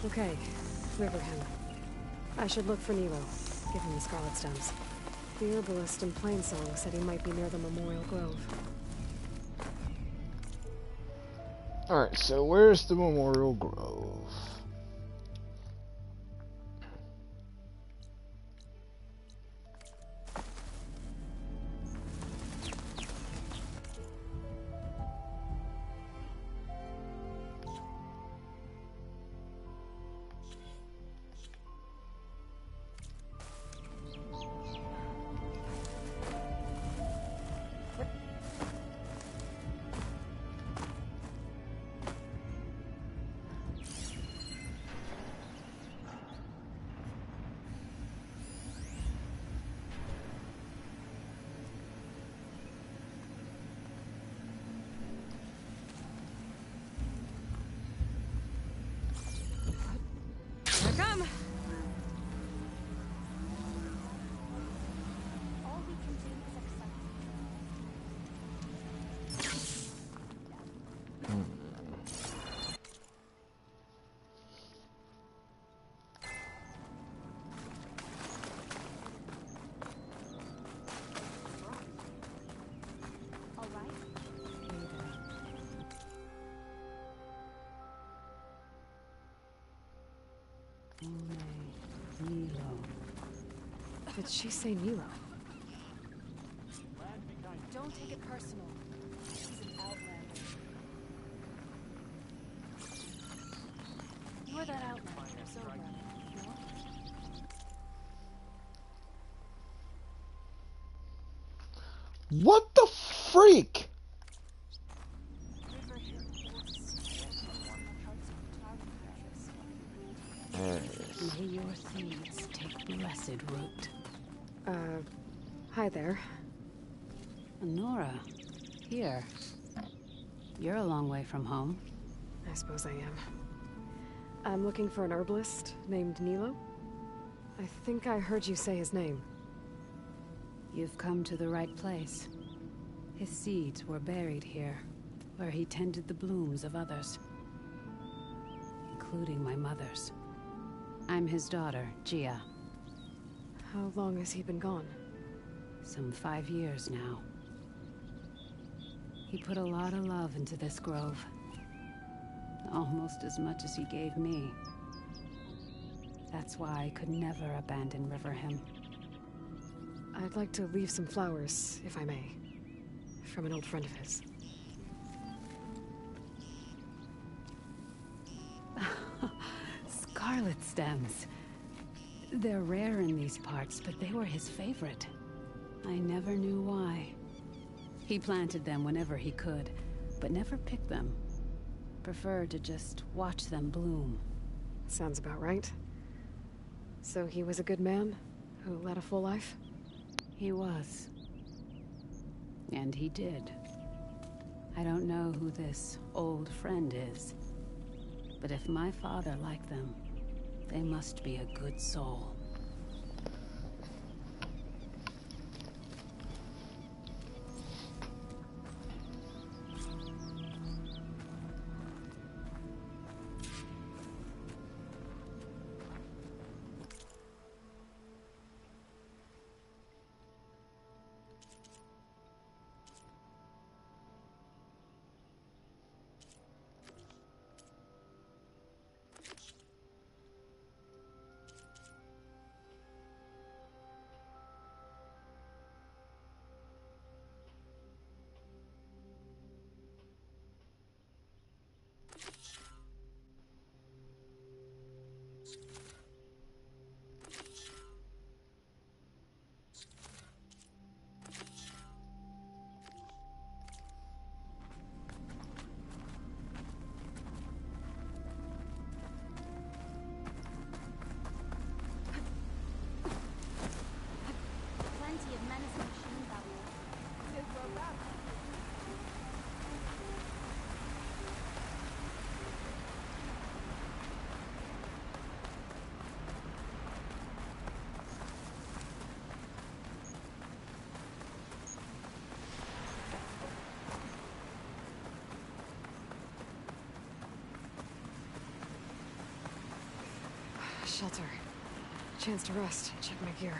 Okay, Riverham. I should look for Nilo, give him the Scarlet Stems. The herbalist in Plainsong said he might be near the Memorial Grove. Alright, so where's the Memorial Grove? Nilo. Did she say Nilo? Don't take it personal. She's an outlander. You're that outlander, Zobra, no? What the freak? May your seeds take blessed root. Hi there. Nora, here. You're a long way from home. I suppose I am. I'm looking for an herbalist named Nilo. I think I heard you say his name. You've come to the right place. His seeds were buried here, where he tended the blooms of others, including my mother's. I'm his daughter, Gia. How long has he been gone? Some 5 years now. He put a lot of love into this grove. Almost as much as he gave me. That's why I could never abandon Riverham. I'd like to leave some flowers, if I may. From an old friend of his. Scarlet stems. They're rare in these parts, but they were his favorite. I never knew why. He planted them whenever he could, but never picked them. Preferred to just watch them bloom. Sounds about right. So he was a good man who led a full life? He was. And he did. I don't know who this old friend is, but if my father liked them, they must be a good soul. shelter. Chance to rest, check my gear.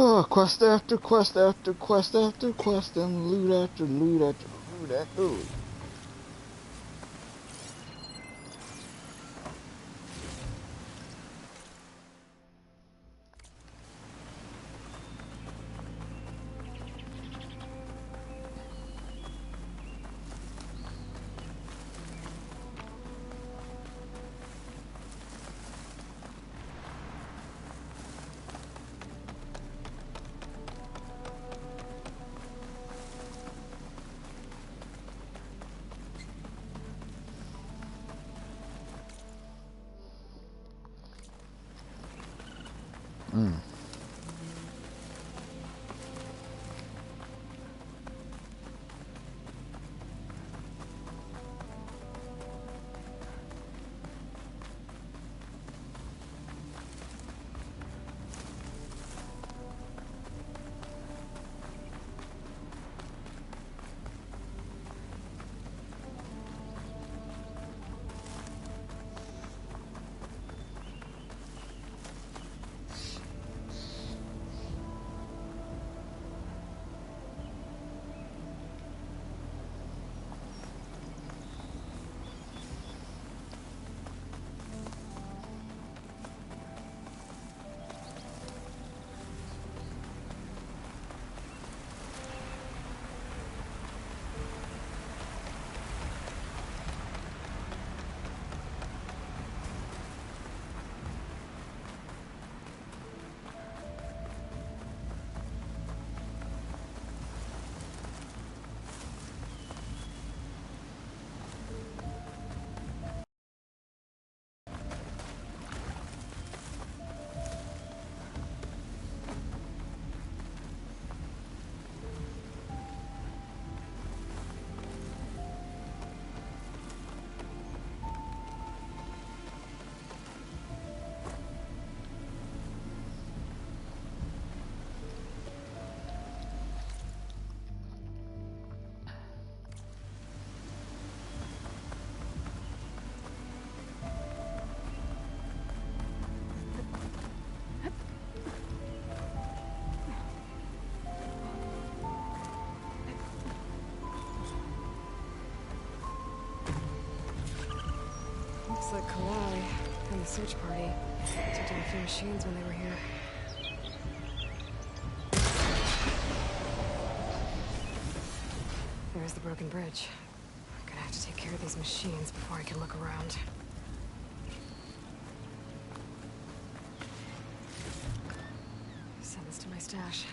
Oh, quest after quest after quest after quest, and loot after loot after loot after loot. Looks like Kalai and the search party took down a few machines when they were here. There's the broken bridge. I'm gonna have to take care of these machines before I can look around. Send this to my stash.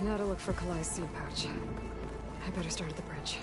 Now to look for Kalai's seed pouch. I better start at the bridge.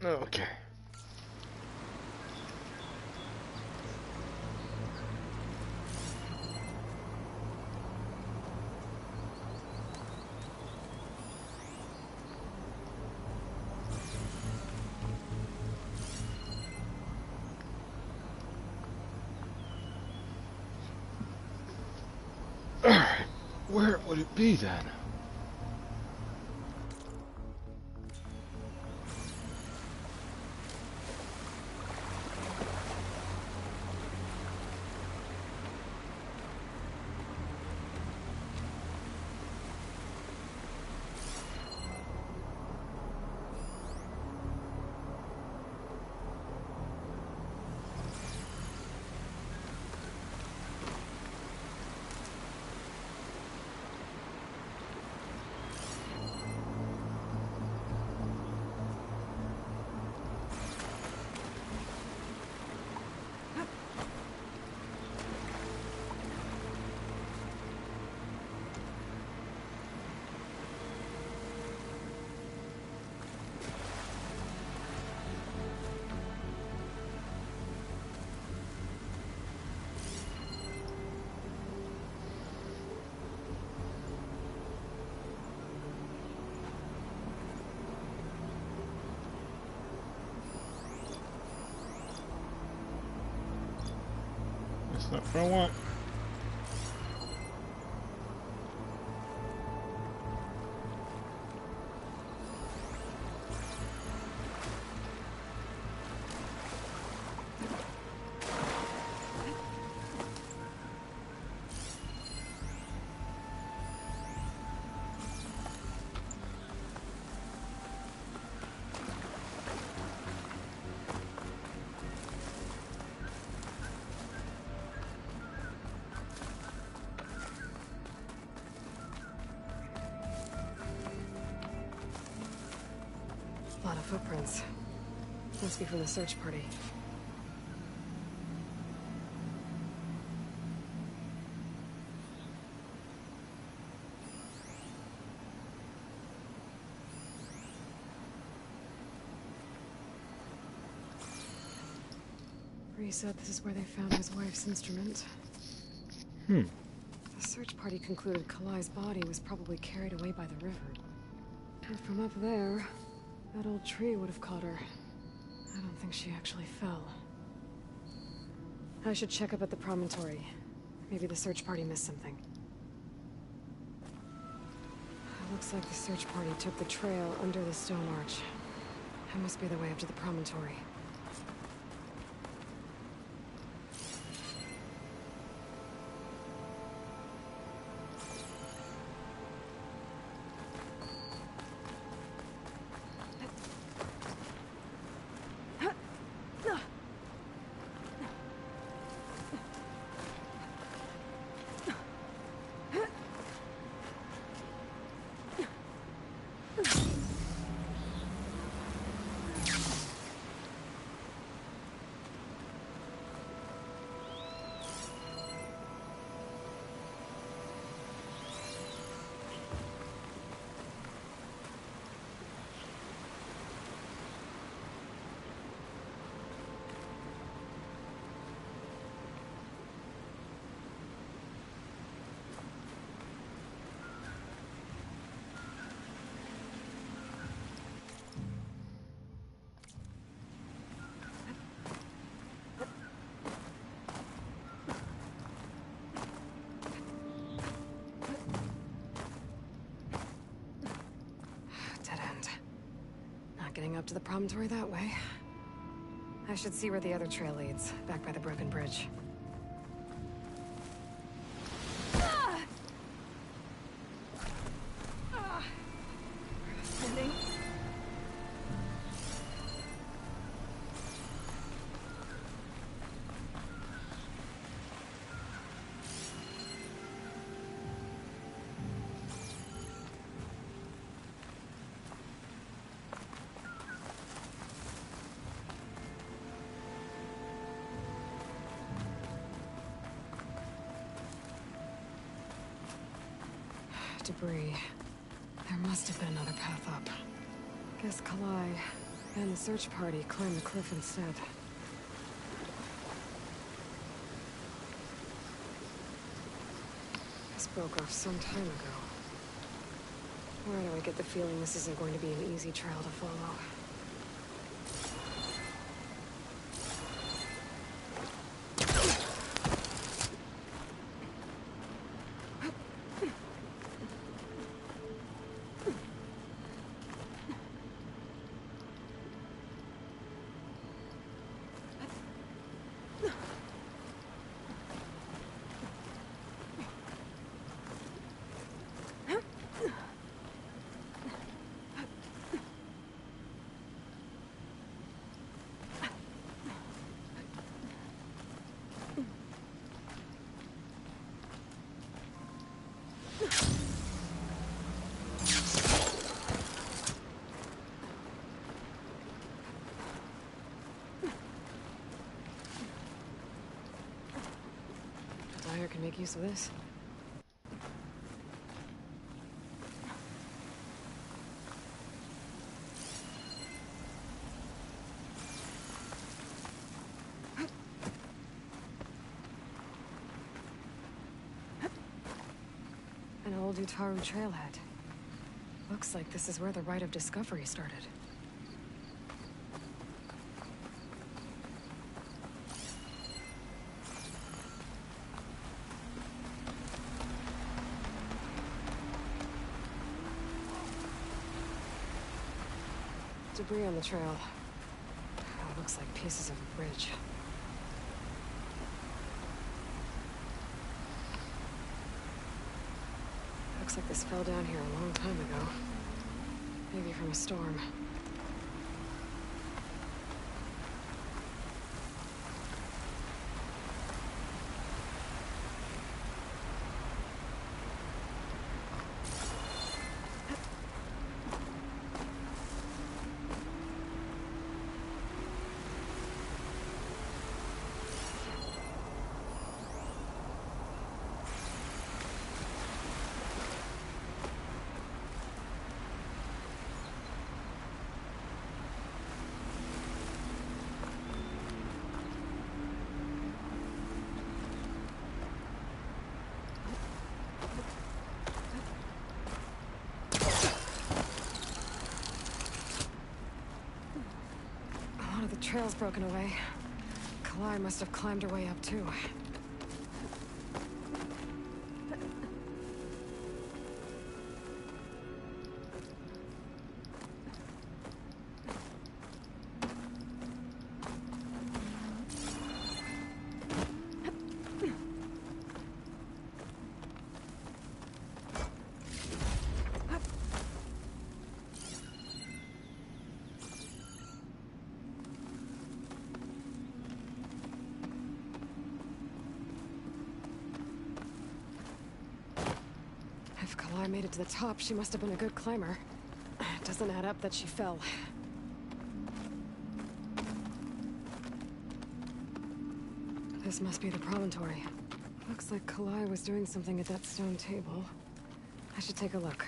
Okay. Alright, where would it be then? That's not what I want. A lot of footprints. Must be from the search party. Bree said this is where they found his wife's instrument. The search party concluded Kalai's body was probably carried away by the river. And from up there, that old tree would have caught her. I don't think she actually fell. I should check up at the promontory. Maybe the search party missed something. It looks like the search party took the trail under the stone arch. That must be the way up to the promontory. getting up to the promontory that way. I should see where the other trail leads, back by the broken bridge. Sending. Debris. There must have been another path up. Guess Kalai and the search party climbed the cliff instead. This broke off some time ago. Where do I get the feeling this isn't going to be an easy trail to follow? Dyer can make use of this. An old Utaru trailhead. Looks like this is where the Rite of Discovery started. Debris on the trail. Looks like pieces of a bridge. Looks like this fell down here a long time ago. Maybe from a storm. The trail's broken away. Kalai must have climbed her way up, too. If Kalai made it to the top, she must have been a good climber. It doesn't add up that she fell. This must be the promontory. Looks like Kalai was doing something at that stone table. I should take a look.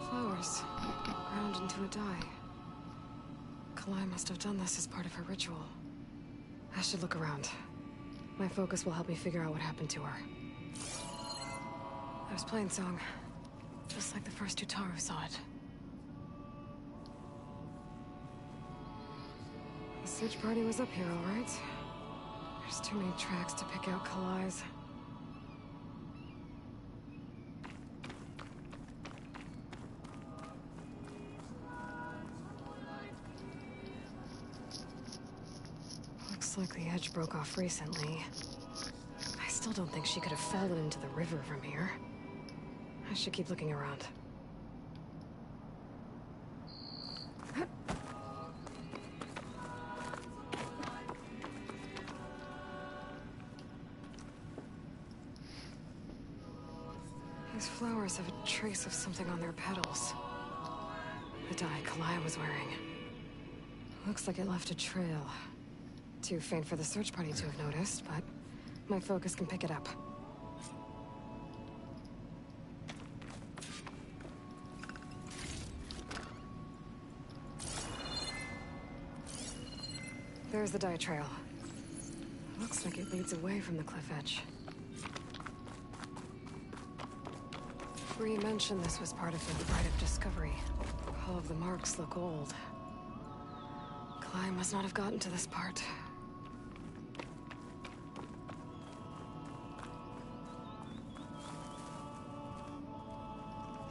Flowers. Ground into a dye. Kalai must have done this as part of her ritual. I should look around. My focus will help me figure out what happened to her. There's Plainsong. Just like the first Utaru saw it. The search party was up here, all right. There's too many tracks to pick out Kalai's. Looks like the edge broke off recently. I still don't think she could have fallen into the river from here. I should keep looking around. These flowers have a trace of something on their petals. The dye Kalai was wearing. Looks like it left a trail. Too faint for the search party to have noticed, but my focus can pick it up. There's the dye trail. Looks like it leads away from the cliff edge. Bree mentioned this was part of the Rite of Discovery. All of the marks look old. Kalai must not have gotten to this part.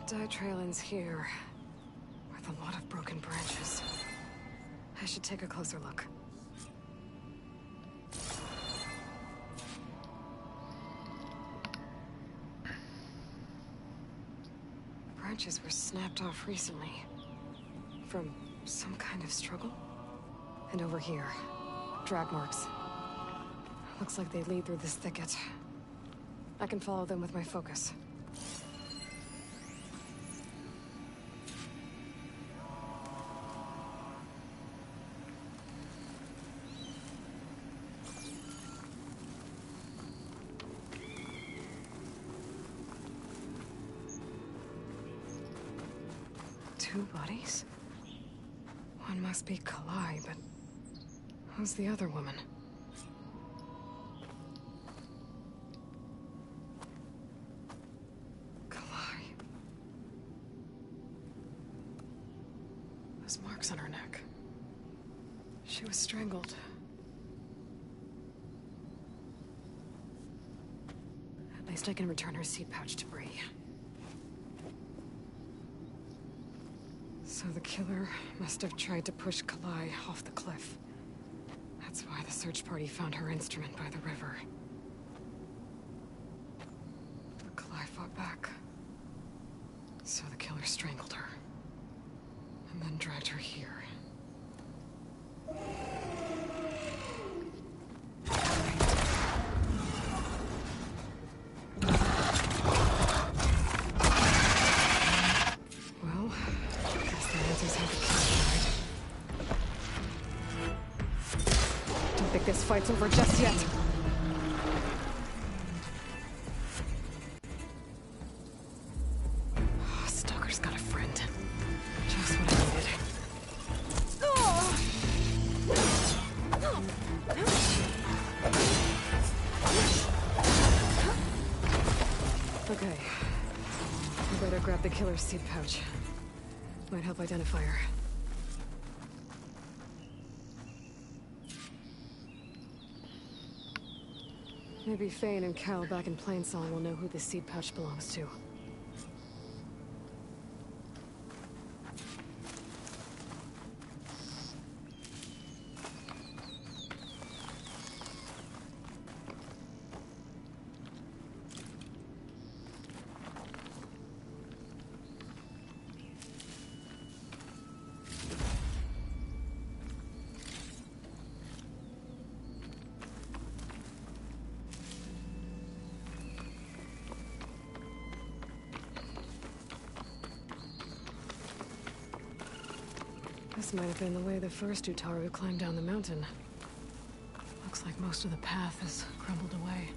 The dye trail ends here, with a lot of broken branches. I should take a closer look. Branches were snapped off recently. From some kind of struggle? And over here, drag marks. Looks like they lead through this thicket. I can follow them with my focus. Two bodies? One must be Kalai, but who's the other woman? Kalai. Those marks on her neck. She was strangled. At least I can return her seed pouch to Bree. So the killer must have tried to push Kalai off the cliff. That's why the search party found her instrument by the river. But Kalai fought back. So the killer strangled her. And then dragged her here. This fight's over just yet. Oh, Stalker's got a friend. Just what I needed. Okay. I better grab the killer's seed pouch. Might help identify her. Maybe Fane and Cal back in Plainsong will know who this seed pouch belongs to. This might have been the way the first Utaru climbed down the mountain. Looks like most of the path has crumbled away.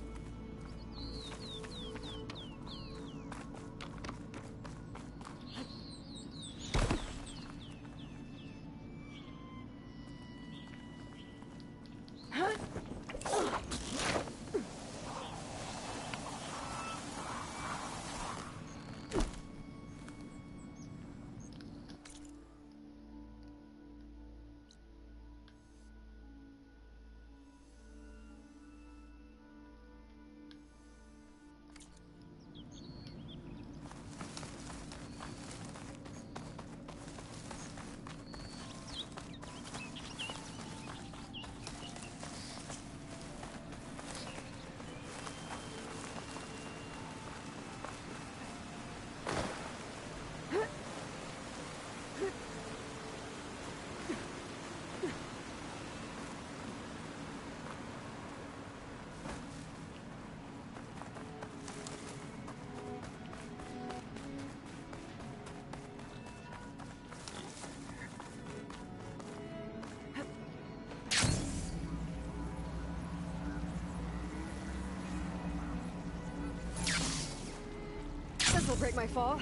break my fall?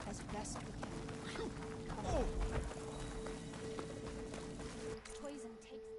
As best we can. Poison takes.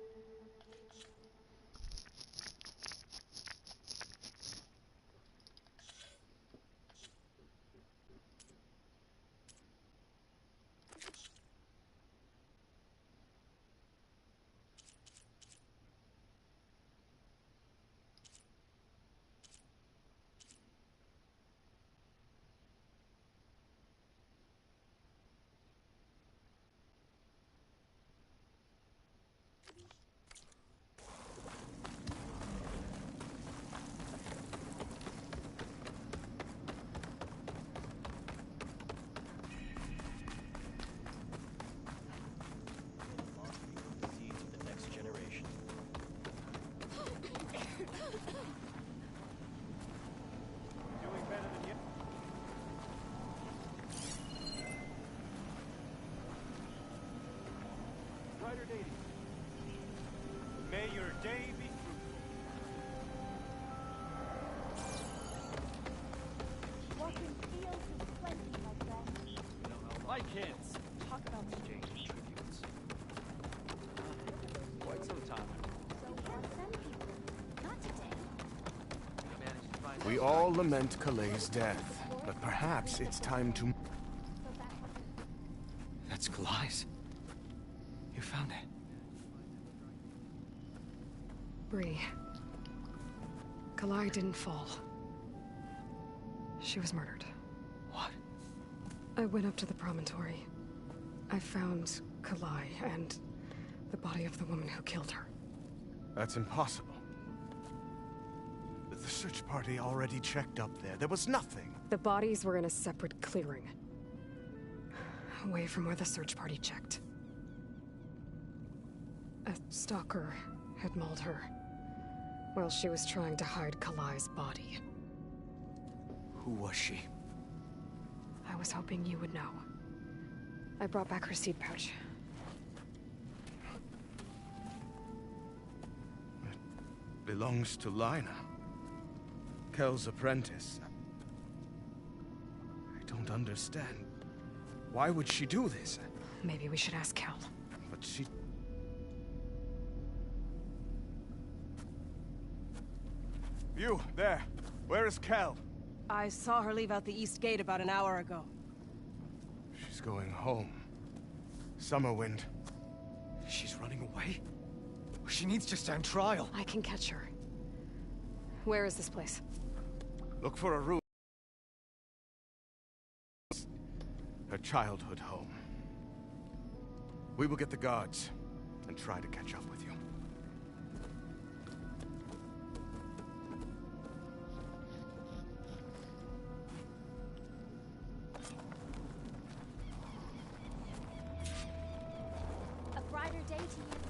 May your day be fruitful. Walking fields is plenty, my friend. My kids. Talk about Exchanging tributes. Quite some time. so have some people. Not today. Managed to find We all lament Kalei's death, but perhaps it's time to... That's Kalai's. You found it. Bree. Kalai didn't fall. She was murdered. What? I went up to the promontory. I found Kalai and the body of the woman who killed her. That's impossible. The search party already checked up there. There was nothing. The bodies were in a separate clearing. Away from where the search party checked. A stalker had mauled her while she was trying to hide Kalai's body. Who was she? I was hoping you would know. I brought back her seed pouch. It belongs to Lina. Kel's apprentice. I don't understand. Why would she do this? Maybe we should ask Kel. But she... You, there. Where is Kel? I saw her leave out the east gate about an hour ago. She's going home. Summerwind. She's running away? She needs to stand trial. I can catch her. Where is this place? Look for a room. Her childhood home. We will get the guards and try to catch up with you. A brighter day to you.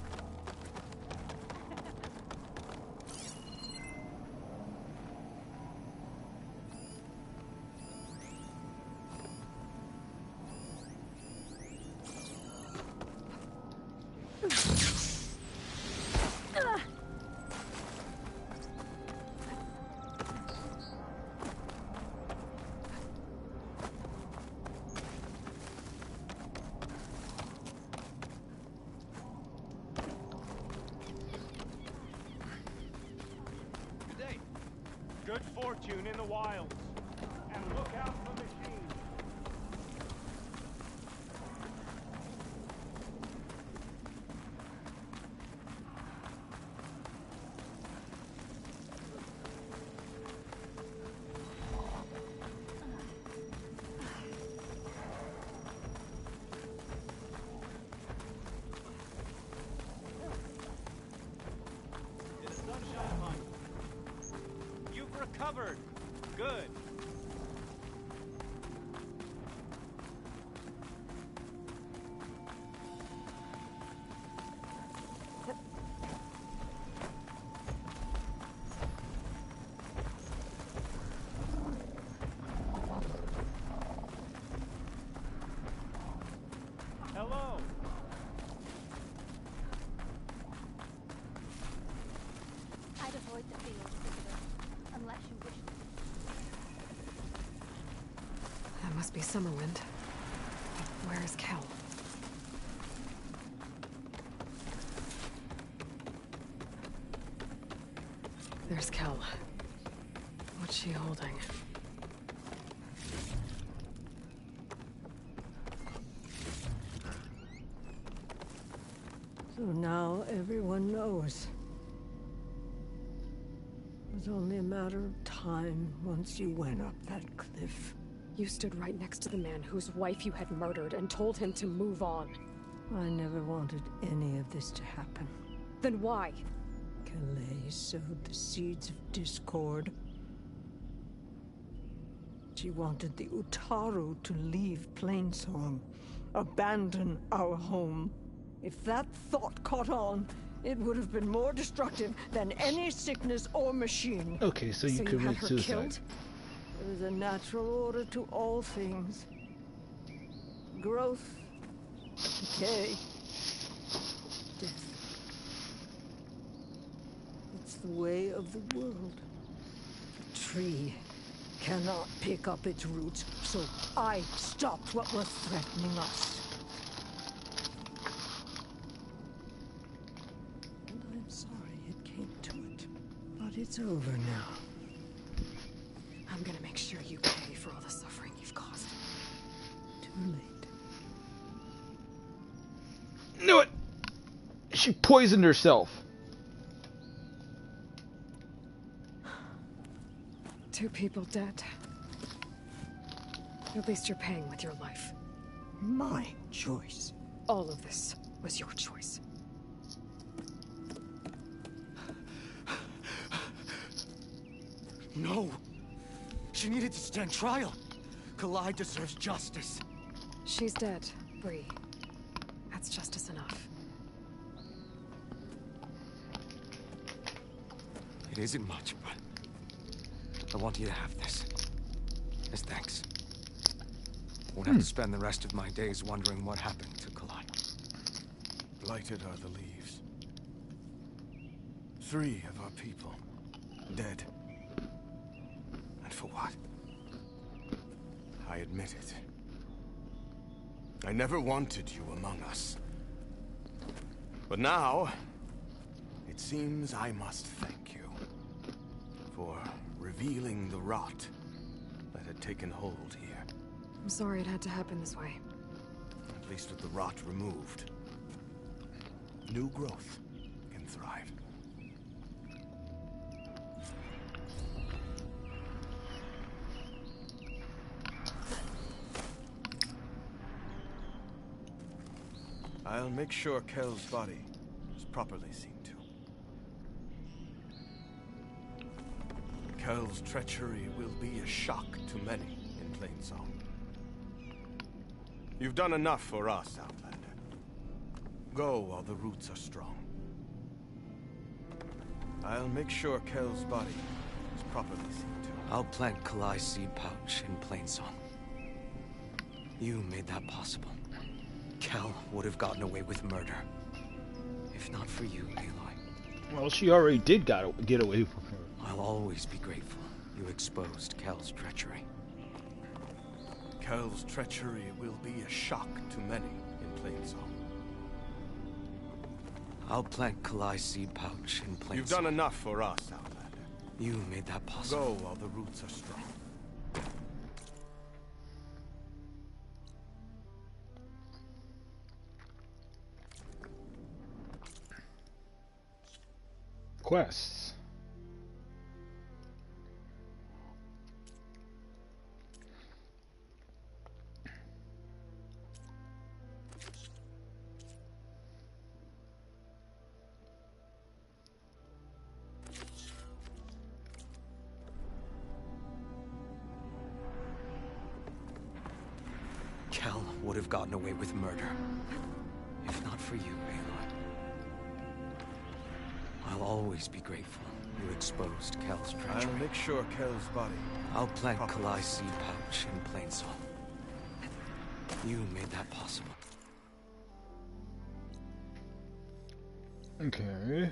Good fortune in the wilds. And look out for machines. must be Summerwind. Where is Kel? There's Kel. What's she holding? So now everyone knows. It was only a matter of time once you went up that cliff. You stood right next to the man whose wife you had murdered and told him to move on. I never wanted any of this to happen. Then why? Kalei sowed the seeds of discord. She wanted the Utaru to leave Plainsong, abandon our home. If that thought caught on, it would have been more destructive than any sickness or machine. Okay, so you committed suicide. Killed? There is a natural order to all things. Growth, decay, death. It's the way of the world. The tree cannot pick up its roots, so I stopped what was threatening us. And I'm sorry it came to it, but it's over now. I'm gonna make sure you pay for all the suffering you've caused. Too late. Knew it! She poisoned herself. 2 people dead. At least you're paying with your life. My choice. All of this was your choice. No! She needed to stand trial. Kalai deserves justice. She's dead, Bree. That's justice enough. It isn't much, but I want you to have this. As thanks. Won't have to spend the rest of my days wondering what happened to Kalai. Blighted are the leaves. 3 of our people dead. And for what? I admit it. I never wanted you among us. But now, it seems I must thank you for revealing the rot that had taken hold here. I'm sorry it had to happen this way. At least with the rot removed, new growth can thrive. I'll make sure Kel's body is properly seen to. Kel's treachery will be a shock to many in Plainsong. You've done enough for us, Outlander. Go while the roots are strong. I'll make sure Kel's body is properly seen to. I'll plant Kalai's seed pouch in Plainsong. You made that possible. Kel would have gotten away with murder. If not for you, Aloy. Well, she already did get away from her. I'll always be grateful you exposed Kel's treachery. Kel's treachery will be a shock to many in Plainsong. I'll plant Kalai's seed pouch in Plainsong. You've done enough for us, Outlander. You made that possible. Go while the roots are strong. Quests. Kel would have gotten away with murder. If not for you, Aloy. I'll always be grateful you exposed Kel's treachery. I'll make sure Kel's body... I'll plant Kalai's seed pouch in Plainsong. You made that possible. Okay.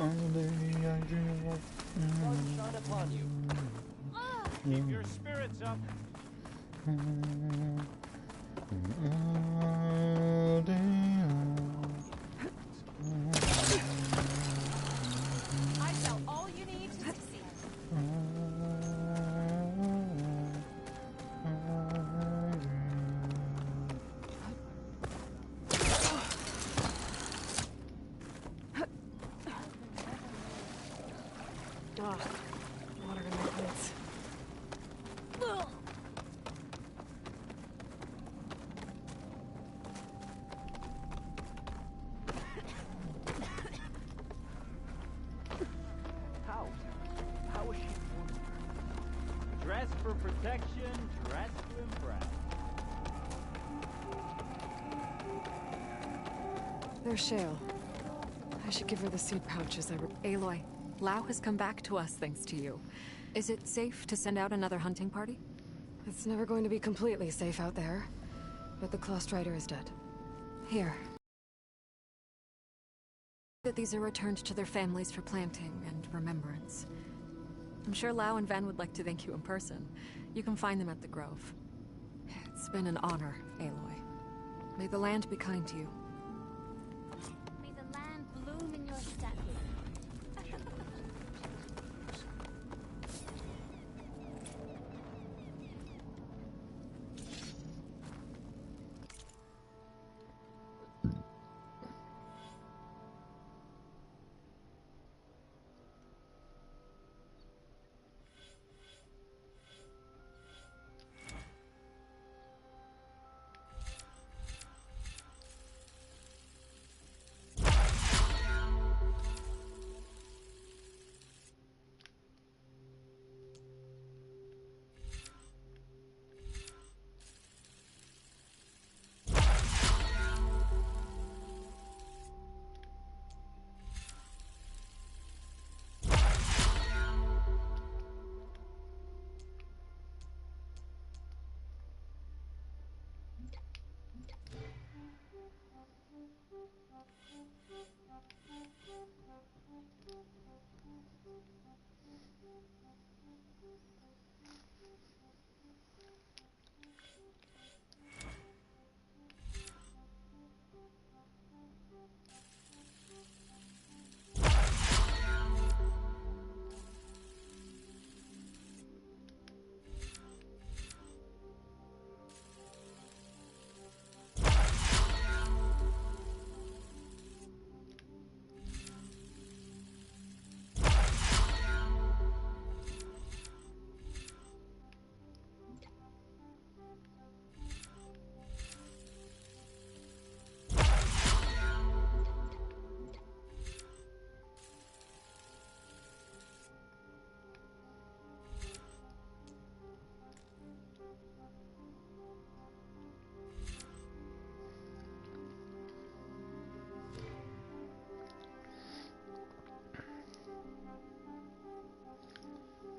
All day I dream of Sun shine upon you. Keep your spirits up. all day I sell all you need to succeed. Ugh, water in my pants. How is she formed? Dress for protection, dress to impress. There's Shale. I should give her the seed pouches Aloy, Lao has come back to us thanks to you. Is it safe to send out another hunting party? It's never going to be completely safe out there. But the Claw Strider is dead. Here. That these are returned to their families for planting and remembrance. I'm sure Lao and Van would like to thank you in person. You can find them at the Grove. It's been an honor, Aloy. May the land be kind to you. May the land bloom in your steps.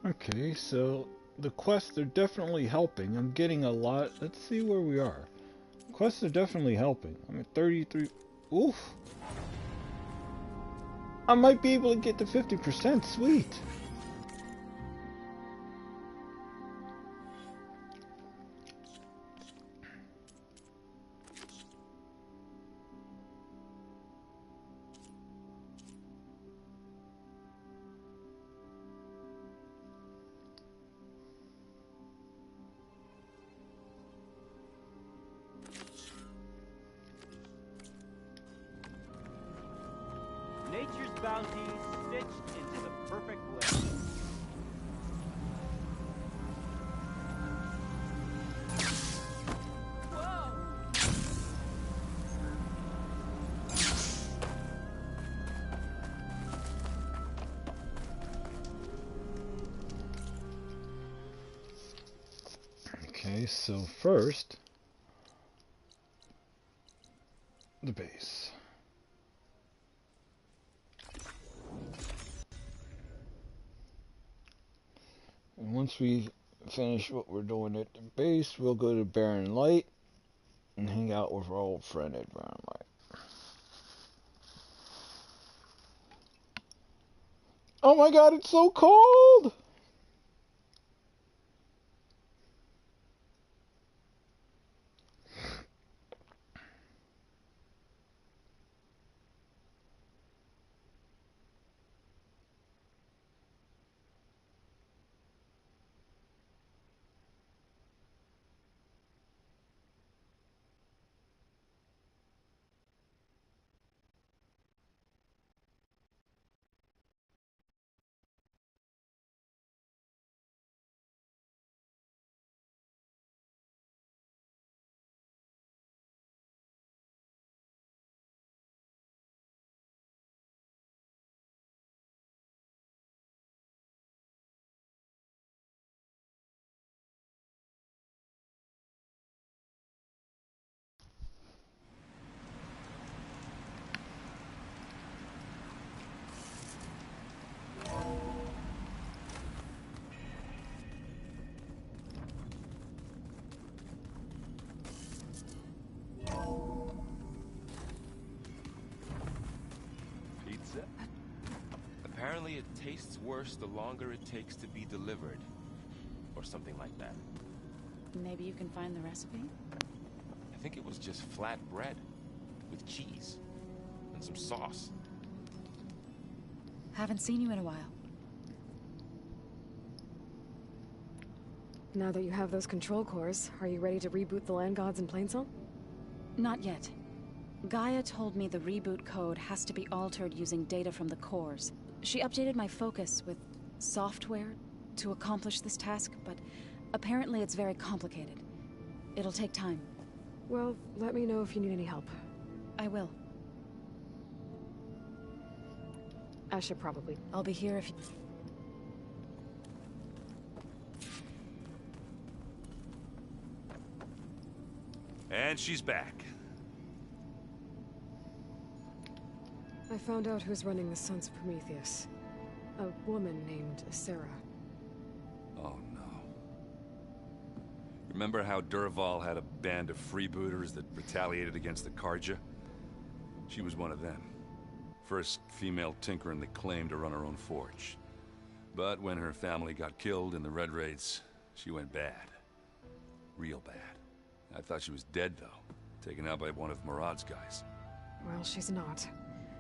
Okay, so the quests are definitely helping. I'm getting a lot. Let's see where we are. Quests are definitely helping. I'm at 33. Oof. I might be able to get to 50%. Sweet. Nature's bounty stitched into the perfect way. Okay, so first, the base. And once we finish what we're doing at the base, we'll go to Barren Light and hang out with our old friend at Barren Light. Oh my god, it's so cold! Pizza? Apparently it tastes worse the longer it takes to be delivered. Or something like that. Maybe you can find the recipe? I think it was just flat bread. With cheese. And some sauce. Haven't seen you in a while. Now that you have those control cores, are you ready to reboot the Land Gods in Plainsong? Not yet. Gaia told me the reboot code has to be altered using data from the cores. She updated my focus with software to accomplish this task, but apparently it's very complicated. It'll take time. Well, let me know if you need any help. I will. Asha probably. I'll be here if you... And she's back. I found out who's running the Sons of Prometheus. A woman named Sarah. Oh no. Remember how Durval had a band of freebooters that retaliated against the Carja? She was one of them. First female tinker in the claim to run her own forge. But when her family got killed in the Red Raids, she went bad. Real bad. I thought she was dead, though. Taken out by one of Murad's guys. Well, she's not.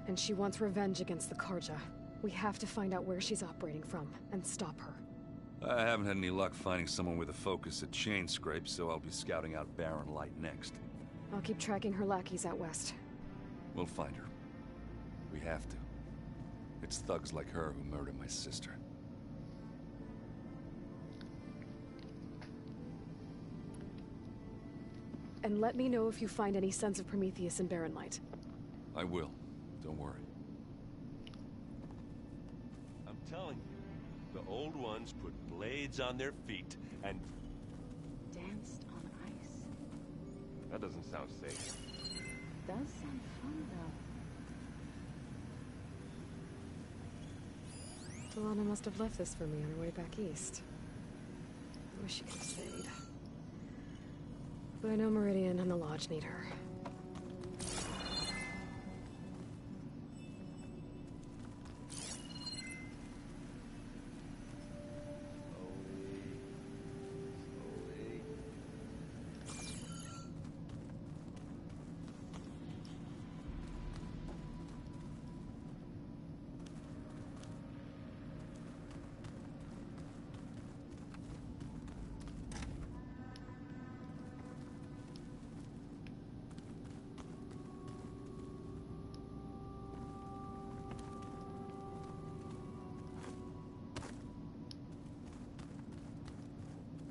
And she wants revenge against the Carja. We have to find out where she's operating from, and stop her. I haven't had any luck finding someone with a focus at Chain Scrape, so I'll be scouting out Barren Light next. I'll keep tracking her lackeys out west. We'll find her. We have to. It's thugs like her who murdered my sister. And let me know if you find any Sons of Prometheus in Barren Light. I will. Don't worry. I'm telling you, the old ones put blades on their feet and... Danced on ice. That doesn't sound safe. Does sound fun, though. Delana must have left this for me on her way back east. I wish she could have stayed. But I know Meridian and the Lodge need her.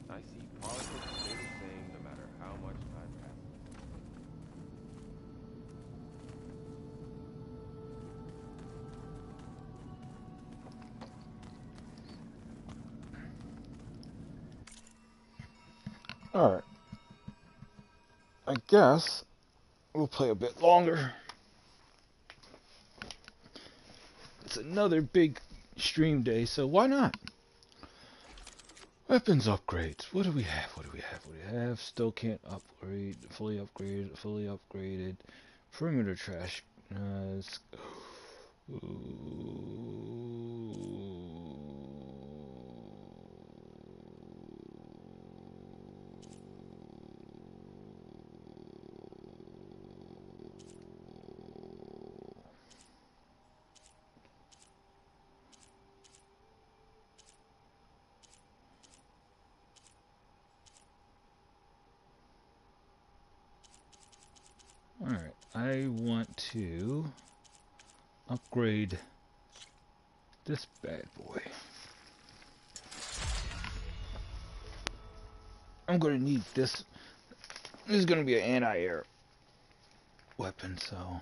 I see politics stay the same no matter how much time passes. Alright. I guess we'll play a bit longer. It's another big stream day, so why not? Weapons upgrades. What do we have? What do we have? What do we have? Still can't upgrade. Fully upgraded. Fully upgraded. Perimeter trash. I want to upgrade this bad boy. I'm gonna need this. This is gonna be an anti-air weapon, so.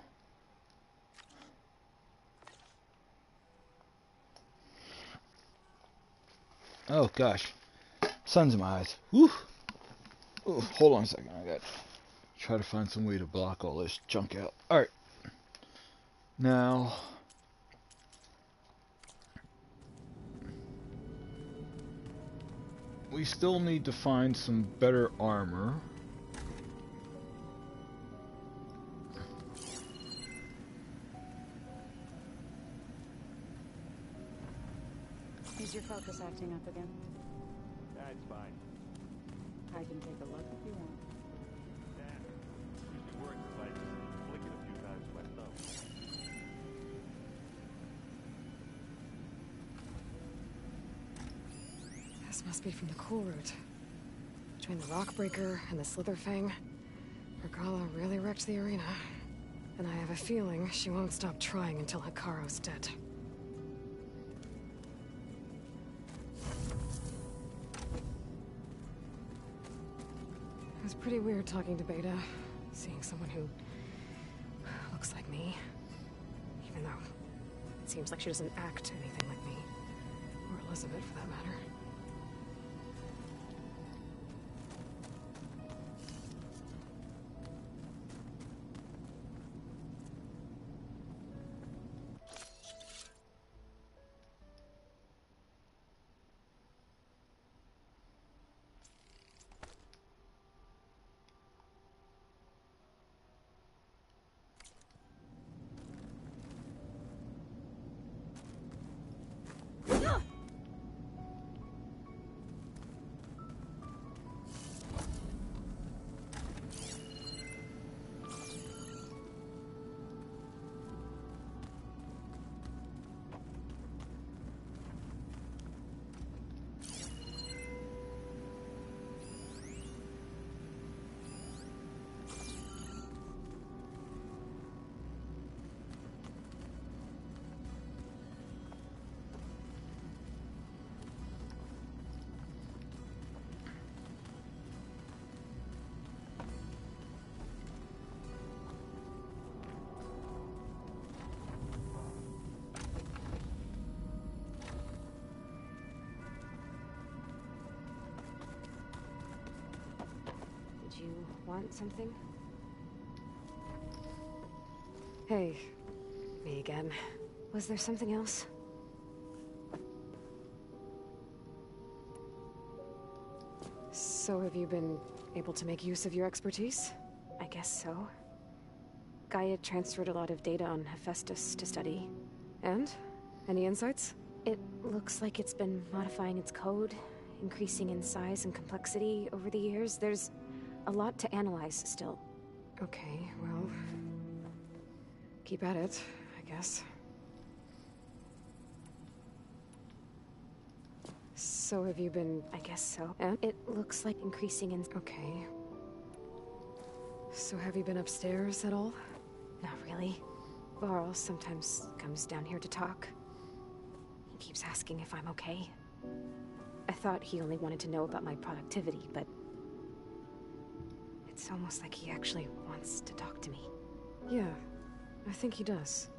Oh gosh, sun's in my eyes. Woo! Oh, hold on a second. I got to try to find some way to block all this junk out. All right. Now, we still need to find some better armor. Is your focus acting up again? That's fine. I can take a look if you want. Usually works if I just flick it a few times with my thumb. This must be from the cool route. Between the Rockbreaker and the Slitherfang, Regala really wrecked the arena. And I have a feeling she won't stop trying until Hikaru's dead. It was pretty weird talking to Beta, seeing someone who looks like me. Even though it seems like she doesn't act anything like me. Or Elizabeth, for that matter. You want something? Hey, me again. Was there something else? So have you been able to make use of your expertise? I guess so. Gaia transferred a lot of data on Hephaestus to study. And? Any insights? It looks like it's been modifying its code, increasing in size and complexity over the years. There's a lot to analyze still. Okay, well... keep at it, I guess. So have you been... I guess so. And? It looks like increasing in... Okay. So have you been upstairs at all? Not really. Varl sometimes comes down here to talk. He keeps asking if I'm okay. I thought he only wanted to know about my productivity, but... it's almost like he actually wants to talk to me. Yeah, I think he does.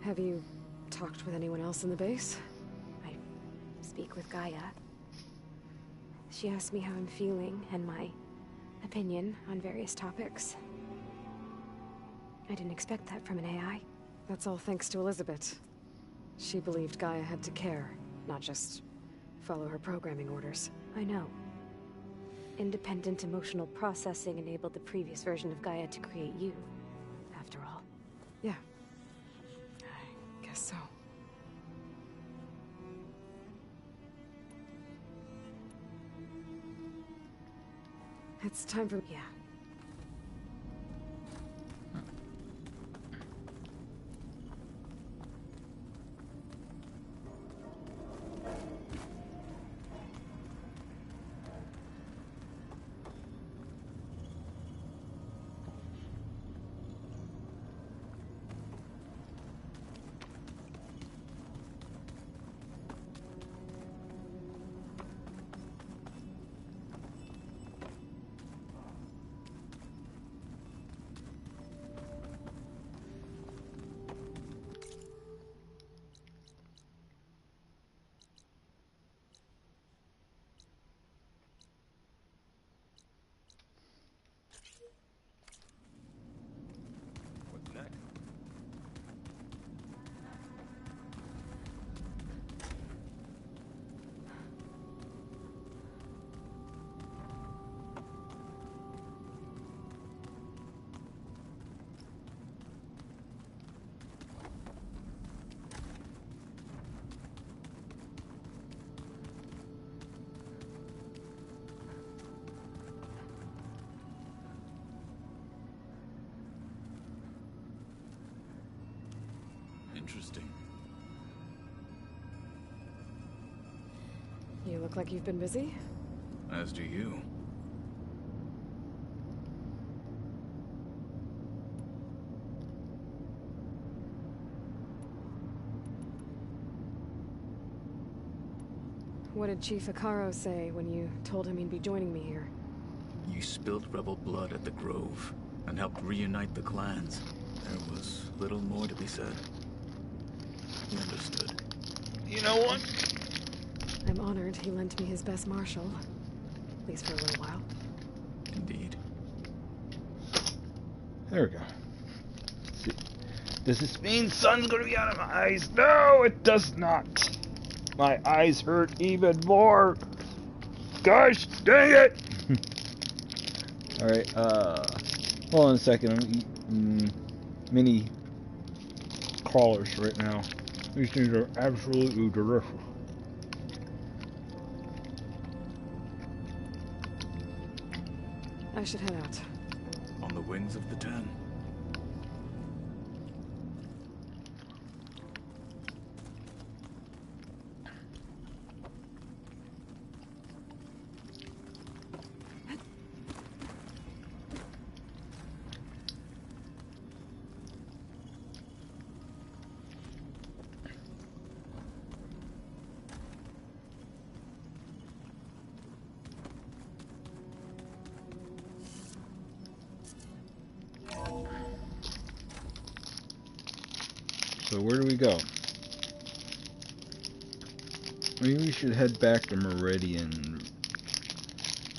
Have you talked with anyone else in the base? I speak with Gaia. She asked me how I'm feeling and my opinion on various topics. I didn't expect that from an AI. That's all thanks to Elizabeth. She believed Gaia had to care, not just follow her programming orders. I know. Independent emotional processing enabled the previous version of Gaia to create you, after all. Yeah. I guess so. It's time for... yeah. Interesting. You look like you've been busy. As do you. What did Chief Ikaro say when you told him he'd be joining me here? You spilled rebel blood at the Grove and helped reunite the clans. There was little more to be said. He understood. You know what? I'm honored he lent me his best martial. At least for a little while. Indeed. There we go. Let's see. Does this mean sun's gonna be out of my eyes? No, it does not. My eyes hurt even more. Gosh, dang it! Alright, hold on a second. I'm eating mini crawlers right now. These things are absolutely delicious. I should head out. On the wings of the 10. So where do we go? Maybe we should head back to Meridian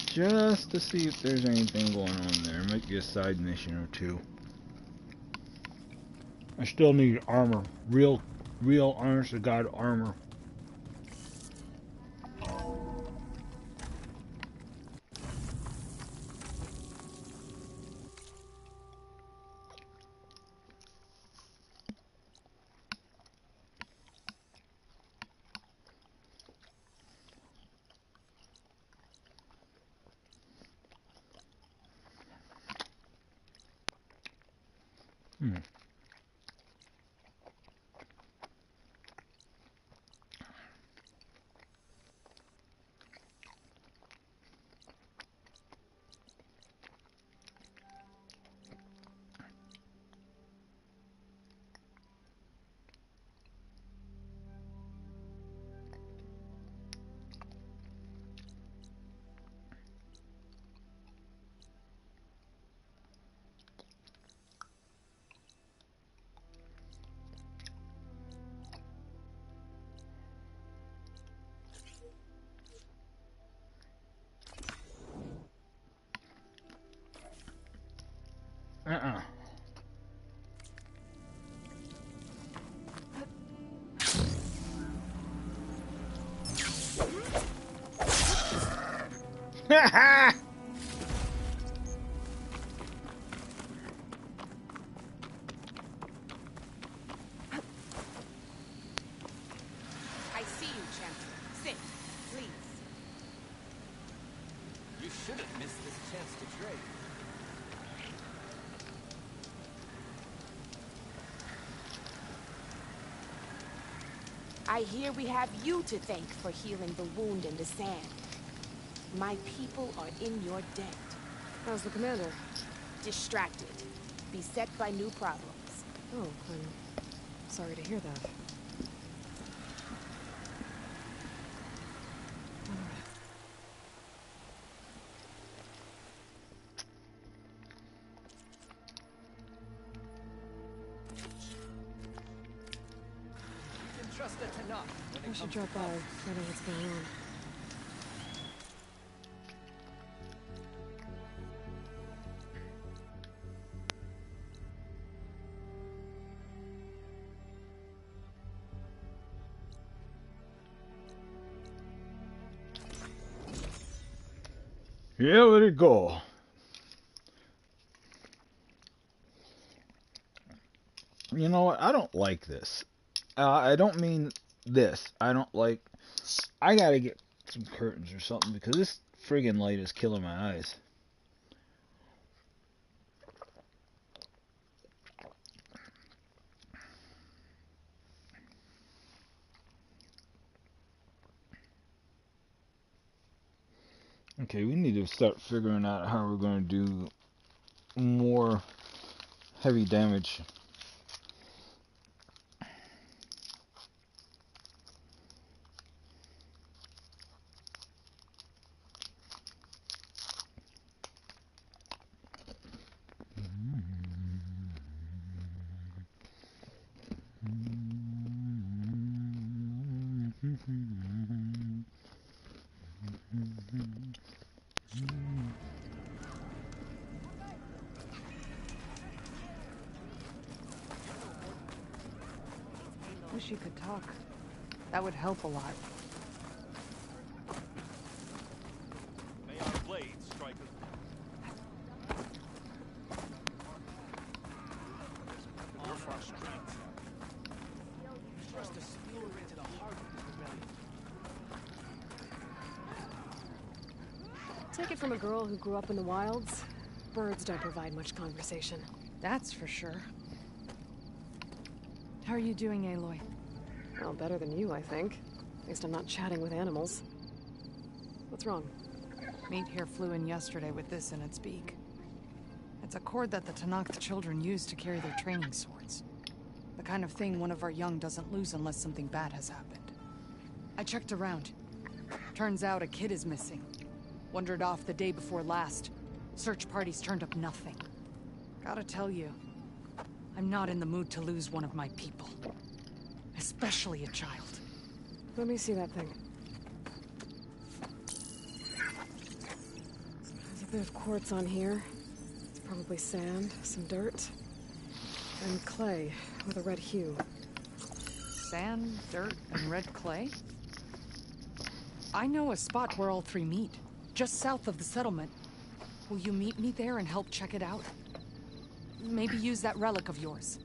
just to see if there's anything going on there. Might be a side mission or two. I still need armor. Real honest to God armor. Ha I see you, champion. Sit, please. You shouldn't miss this chance to trade. I hear we have you to thank for healing the wound in the sand. My people are in your debt. How's the commander? Distracted. Beset by new problems. Oh, I'm sorry to hear that. You can trust it to not. I should drop by, find out what's going on. Yeah, let it go. You know what? I don't like this. I don't mean this. I don't like... I gotta get some curtains or something because this friggin' light is killing my eyes. Okay, we need to start figuring out how we're going to do more heavy damage. Wish you could talk. That would help a lot. May our blades strike us. Your first strength. Thrust a spear into the heart of this rebellion. Take it from a girl who grew up in the wilds. Birds don't provide much conversation. That's for sure. How are you doing, Aloy? Well, better than you, I think. At least I'm not chatting with animals. What's wrong? Meat here flew in yesterday with this in its beak. It's a cord that the Tenakth children use to carry their training swords. The kind of thing one of our young doesn't lose unless something bad has happened. I checked around. Turns out a kid is missing. Wandered off the day before last. Search parties turned up nothing. Gotta tell you, I'm not in the mood to lose one of my people. Especially a child. Let me see that thing. There's a bit of quartz on here. It's probably sand, some dirt, and clay with a red hue. Sand, dirt, and red clay? I know a spot where all three meet. Just south of the settlement. Will you meet me there and help check it out? Maybe use that relic of yours.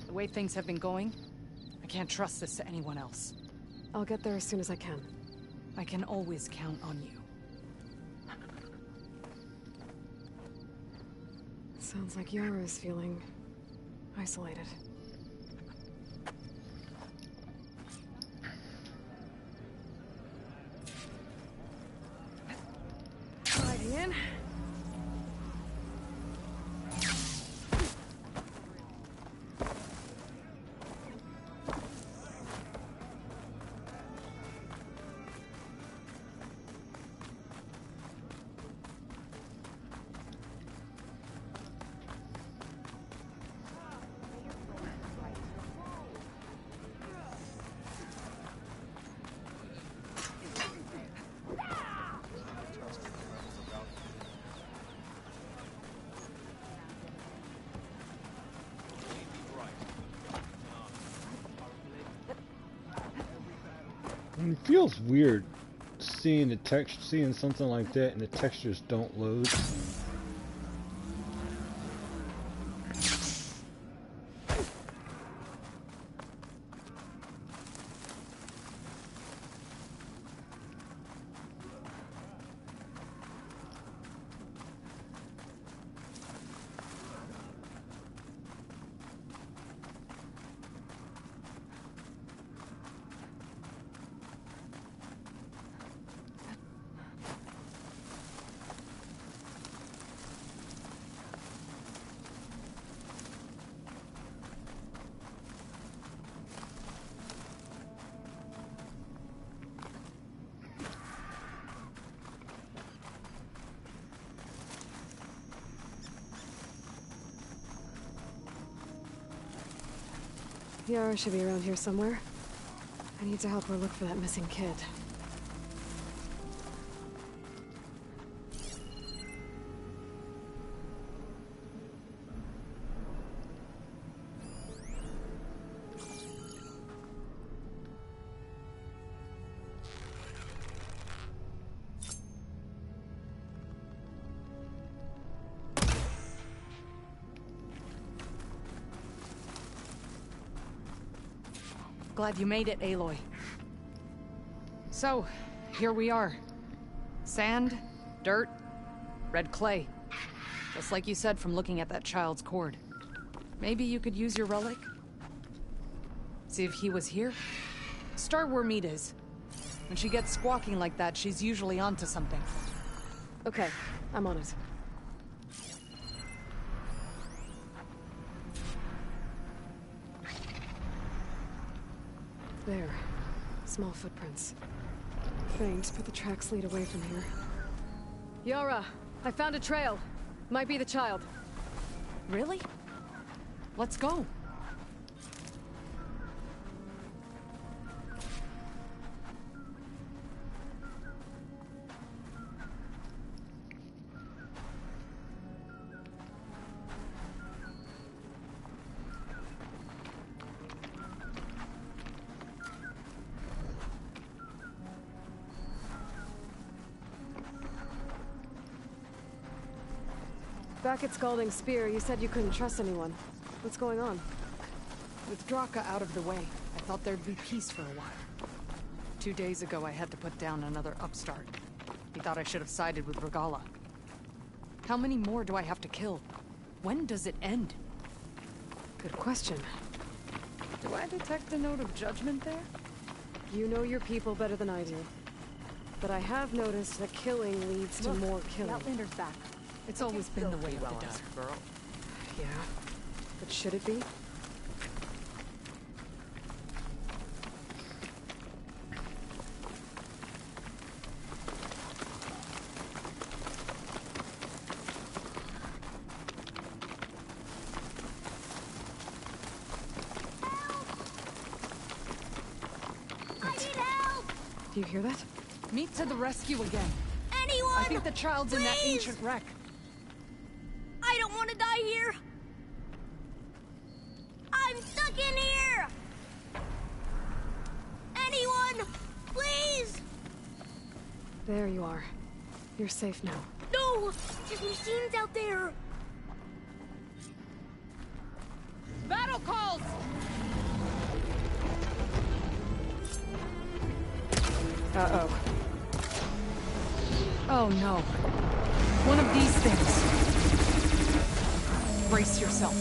The way things have been going, I can't trust this to anyone else. I'll get there as soon as I can. I can always count on you. Sounds like Yara is feeling isolated. Sliding in. It feels weird seeing the seeing something like that and the textures don't load. Yara should be around here somewhere. I need to help her look for that missing kid. Glad you made it, Aloy. So, here we are. Sand, dirt, red clay. Just like you said from looking at that child's cord. Maybe you could use your relic? See if he was here? Start where Meat is. When she gets squawking like that, she's usually onto something. Okay, I'm on it. There. Small footprints. Faint, but the tracks lead away from here. Yara, I found a trail. Might be the child. Really? Let's go. Back at Scalding Spear, you said you couldn't trust anyone. What's going on? With Draka out of the way, I thought there'd be peace for a while. 2 days ago, I had to put down another upstart. He thought I should have sided with Regalla. How many more do I have to kill? When does it end? Good question. Do I detect a note of judgment there? You know your people better than I do. But I have noticed that killing leads to more killing. The Outlander's back. It's always been the way of the desert. Yeah. But should it be? Do you hear that? Meet to the rescue again. Anyone! I think the child's in that ancient wreck. I don't want to die here! I'm stuck in here! Anyone! Please! There you are. You're safe now. No! There's machines out there! Battle calls! Uh-oh. Oh no. One of these things. Brace yourself.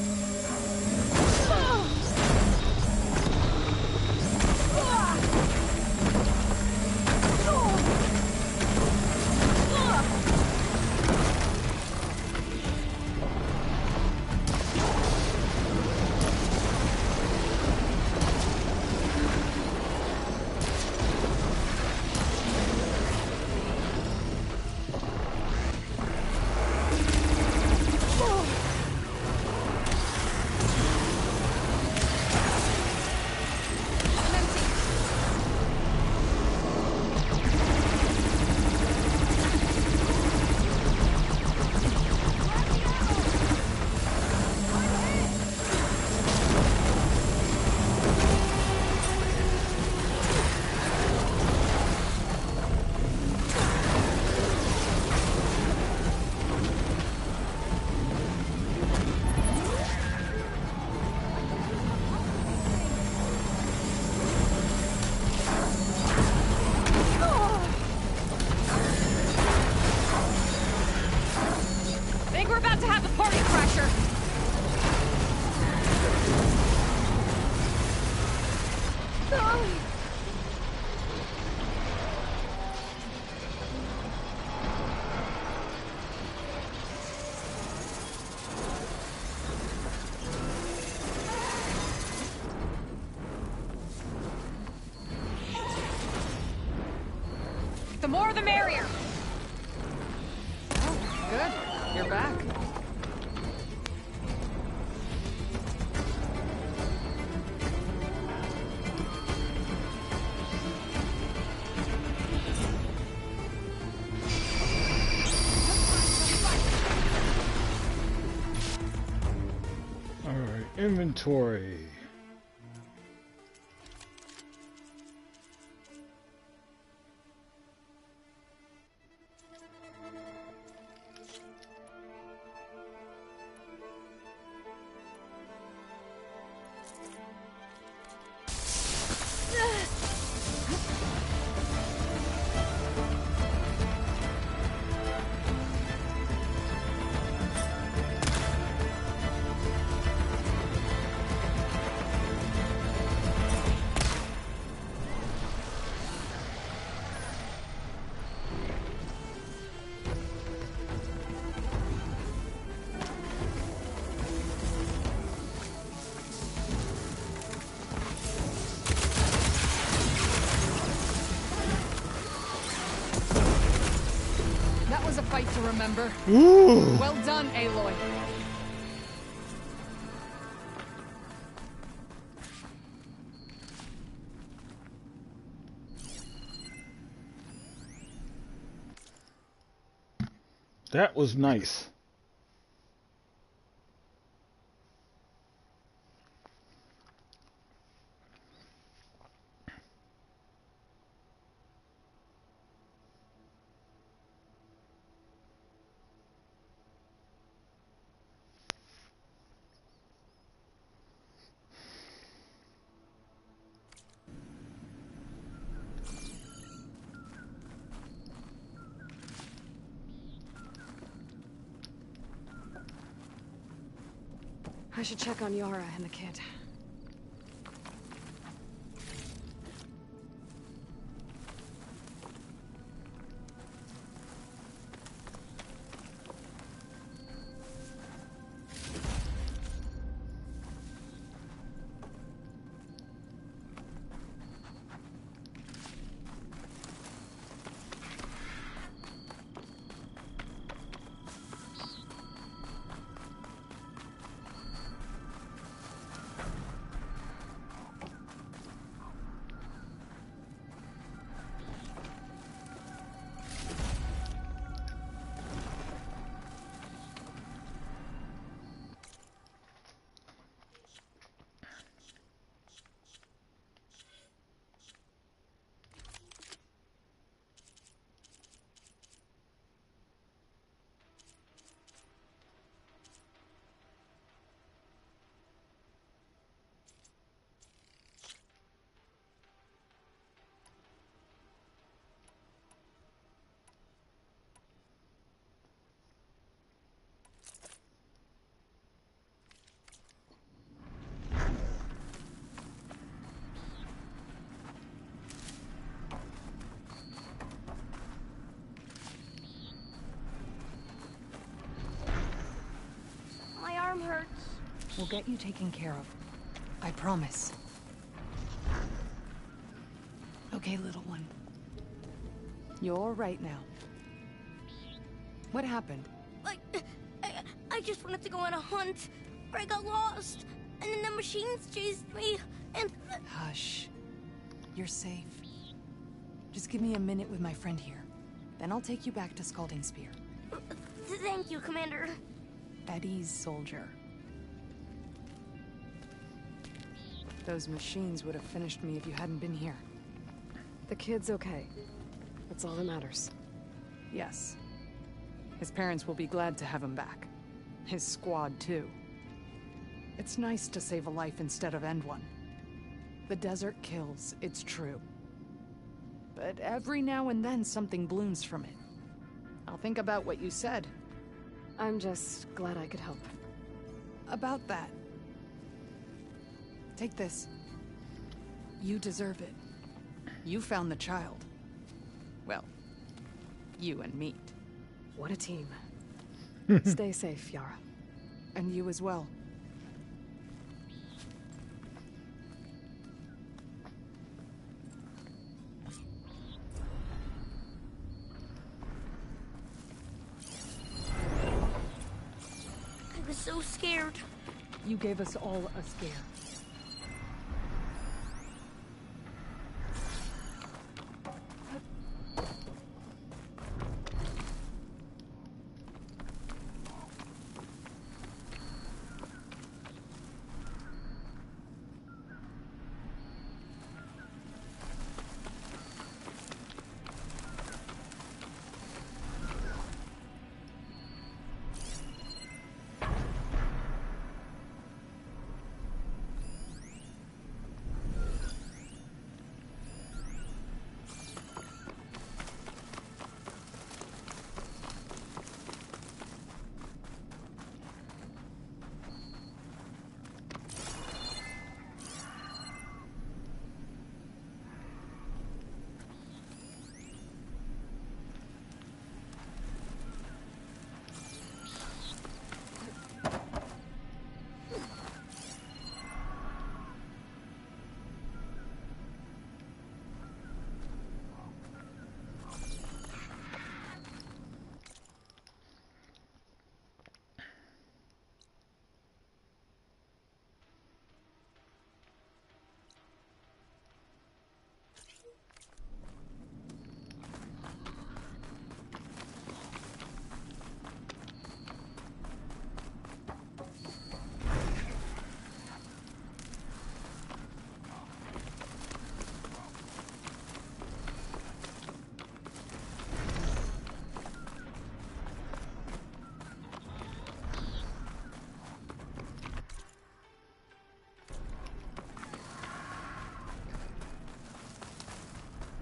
The more the merrier! Oh, good. You're back. Alright, inventory. was a fight to remember. Ooh. Well done, Aloy. That was nice. I should check on Yara and the kid. My arm hurts. We'll get you taken care of. I promise. Okay, little one. You're all right now. What happened? I just wanted to go on a hunt, but I got lost, and then the machines chased me, and... Hush. You're safe. Just give me a minute with my friend here. Then I'll take you back to Scalding Spear. Thank you, Commander. At ease, soldier. Those machines would have finished me if you hadn't been here. The kid's okay. That's all that matters. Yes. His parents will be glad to have him back. His squad, too. It's nice to save a life instead of end one. The desert kills, it's true. But every now and then something blooms from it. I'll think about what you said. I'm just glad I could help. About that. Take this. You deserve it. You found the child. Well, you and Meat. What a team. Stay safe, Yara. And you as well. I was so scared. You gave us all a scare.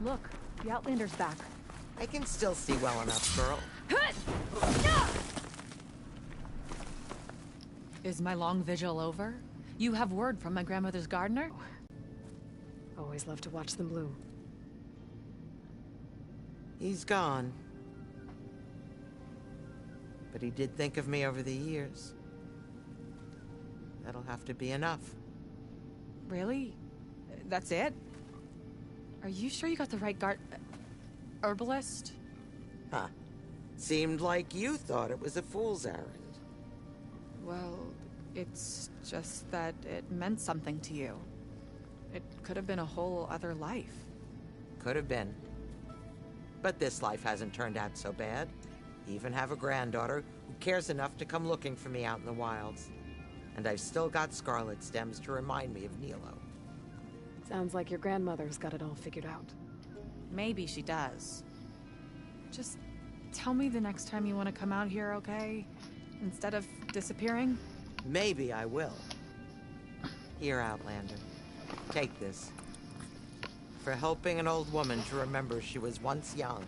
Look, the Outlander's back. I can still see well enough, girl. Is my long vigil over? You have word from my grandmother's gardener? Always love to watch them bloom. He's gone. But he did think of me over the years. That'll have to be enough. Really? That's it? Are you sure you got the right herbalist? Huh. Seemed like you thought it was a fool's errand. Well, it's just that it meant something to you. It could have been a whole other life. Could have been. But this life hasn't turned out so bad. Even have a granddaughter who cares enough to come looking for me out in the wilds. And I've still got scarlet stems to remind me of Nilo. Sounds like your grandmother's got it all figured out. Maybe she does. Just tell me the next time you want to come out here, okay? Instead of disappearing? Maybe I will. Here, Outlander. Take this. For helping an old woman to remember she was once young.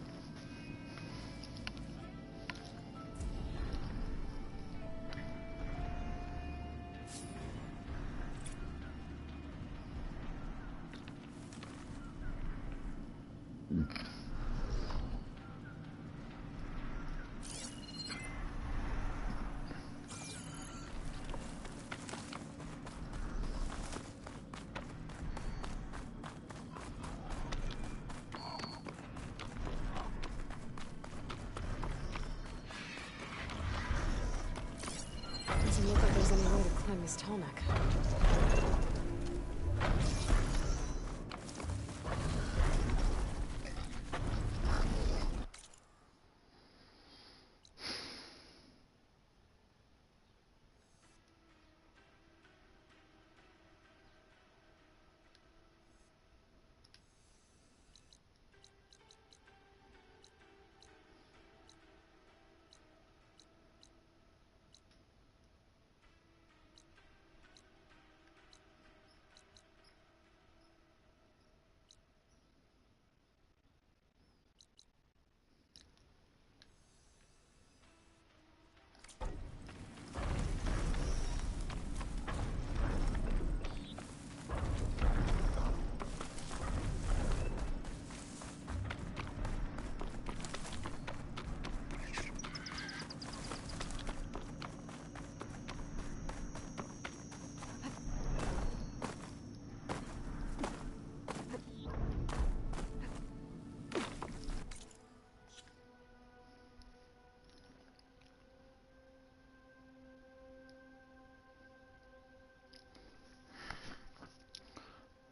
Doesn't look like there's any way to climb this tall neck.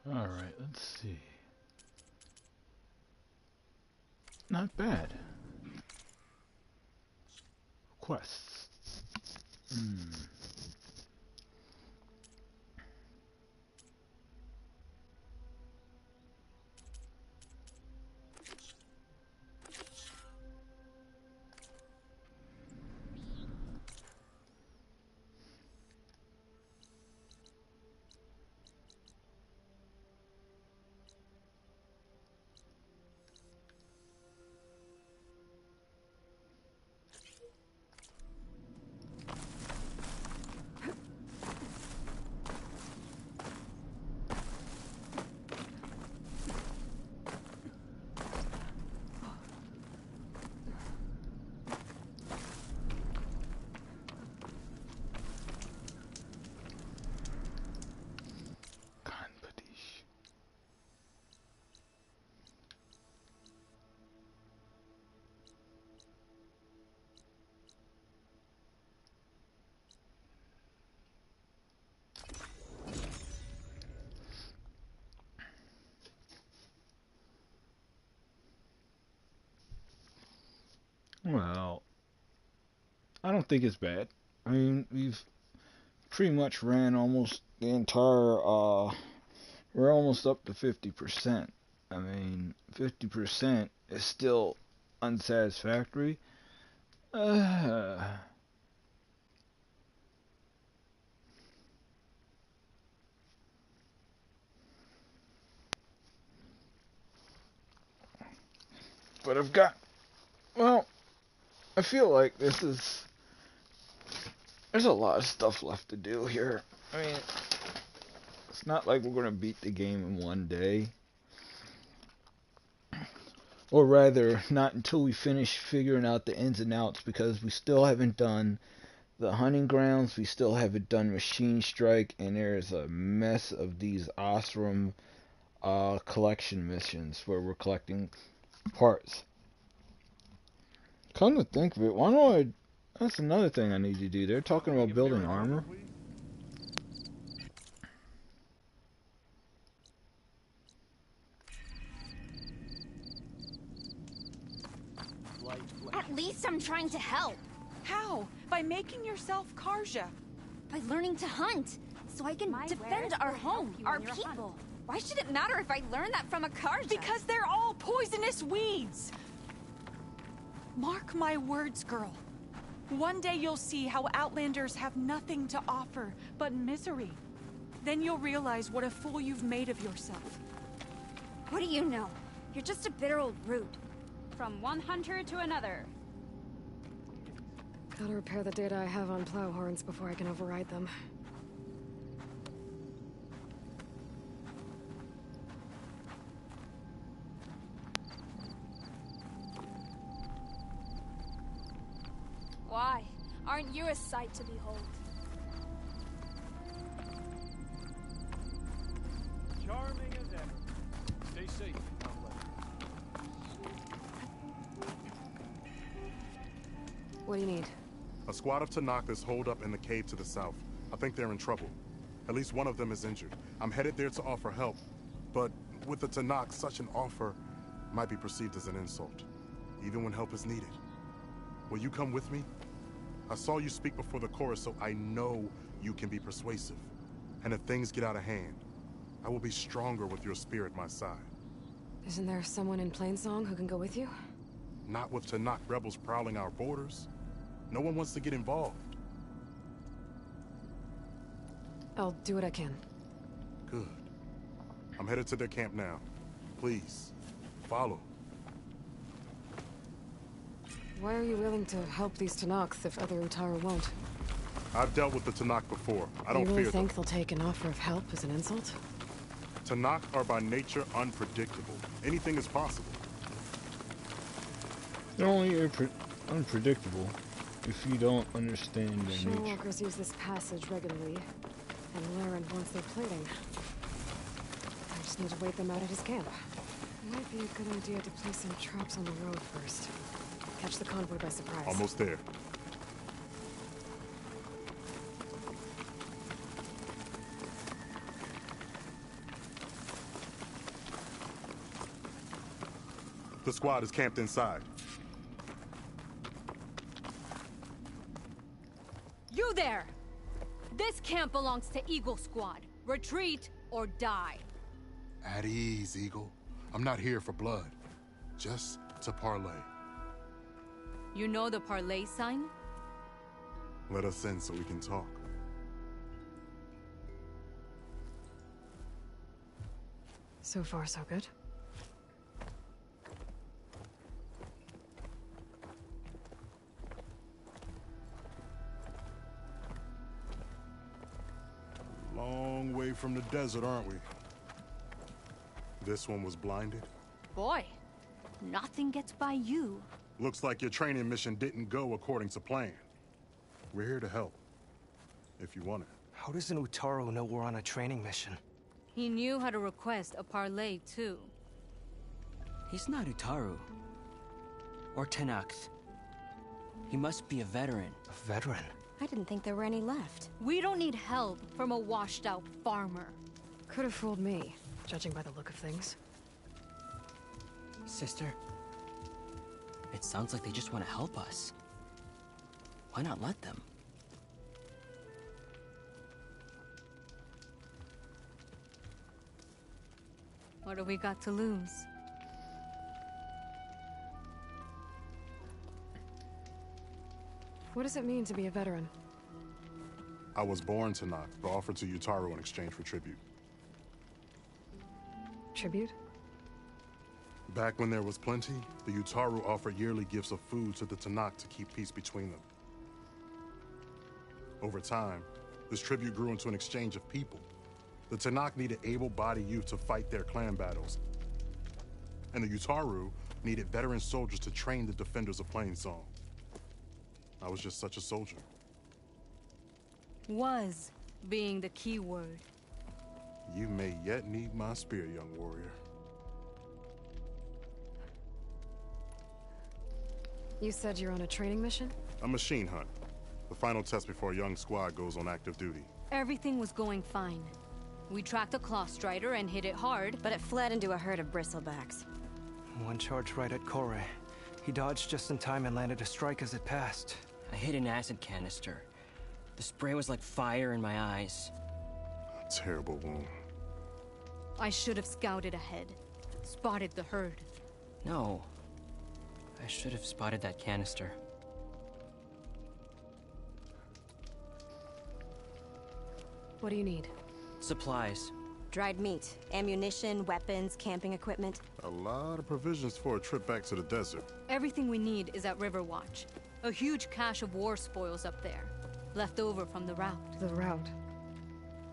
Alright, let's see. Not bad. Quests. Well, I don't think it's bad. I mean, we've pretty much ran almost the entire, we're almost up to 50%. I mean, 50% is still unsatisfactory. but I've got, well, I feel like there's a lot of stuff left to do here. I mean, it's not like we're going to beat the game in one day. Or rather, not until we finish figuring out the ins and outs, because we still haven't done the hunting grounds, we still haven't done Machine Strike, and there's a mess of these Osram collection missions where we're collecting parts. Come to think of it, why don't I... That's another thing I need to do. They're talking about building armor. At least I'm trying to help. How? By making yourself Karja. By learning to hunt, so I can defend our home, our people. Why should it matter if I learn that from a Karja? Because they're all poisonous weeds! Mark my words, girl. One day you'll see how Outlanders have nothing to offer but misery. Then you'll realize what a fool you've made of yourself. What do you know? You're just a bitter old root. From one hunter to another. Gotta repair the data I have on plow horns before I can override them. Why? Aren't you a sight to behold? Charming as ever. Stay safe, What do you need? A squad of Tenakth is holed up in the cave to the south. I think they're in trouble. At least one of them is injured. I'm headed there to offer help. But with the Tenakth, such an offer might be perceived as an insult, even when help is needed. Will you come with me? I saw you speak before the chorus, so I know you can be persuasive. And if things get out of hand, I will be stronger with your spear at my side. Isn't there someone in Plainsong who can go with you? Not with Tenakth rebels prowling our borders. No one wants to get involved. I'll do what I can. Good. I'm headed to their camp now. Please, follow. Why are you willing to help these Tenakth if other Utaru won't? I've dealt with the Tenakth before. I don't you really fear think them. they'll take an offer of help as an insult? Tenakth are by nature unpredictable. Anything is possible. They're only unpredictable if you don't understand their nature. Showwalkers use this passage regularly, and Laren wants their plating. I just need to wait them out at his camp. Might be a good idea to place some traps on the road first. Catch the convoy by surprise. Almost there. The squad is camped inside. You there! This camp belongs to Eagle Squad. Retreat or die. At ease, Eagle. I'm not here for blood. Just to parlay. You know the parlay sign? Let us in so we can talk. So far, so good. Long way from the desert, aren't we? This one was blinded? Boy, nothing gets by you. Looks like your training mission didn't go according to plan. We're here to help, if you want it. How does an Utaru know we're on a training mission? He knew how to request a parlay, too. He's not Utaru. Or Tenakth. He must be a veteran. A veteran? I didn't think there were any left. We don't need help from a washed-out farmer. Could have fooled me, judging by the look of things. Sister, it sounds like they just want to help us. Why not let them? What do we got to lose? What does it mean to be a veteran? I was born Tenakth, but offered to Utaru in exchange for tribute. Tribute? Back when there was plenty, the Utaru offered yearly gifts of food to the Tanakh to keep peace between them. Over time, this tribute grew into an exchange of people. The Tanakh needed able-bodied youth to fight their clan battles, and the Utaru needed veteran soldiers to train the defenders of Plainsong. I was just such a soldier. Was being the key word. You may yet need my spear, young warrior. You said you're on a training mission? A machine hunt. The final test before a young squad goes on active duty. Everything was going fine. We tracked a claw strider and hit it hard, but it fled into a herd of bristlebacks. One charged right at Kore. He dodged just in time and landed a strike as it passed. I hit an acid canister. The spray was like fire in my eyes. A terrible wound. I should have scouted ahead. Spotted the herd. No. I should have spotted that canister. What do you need? Supplies. Dried meat, ammunition, weapons, camping equipment. A lot of provisions for a trip back to the desert. Everything we need is at Riverwatch. A huge cache of war spoils up there. Left over from the route. The route?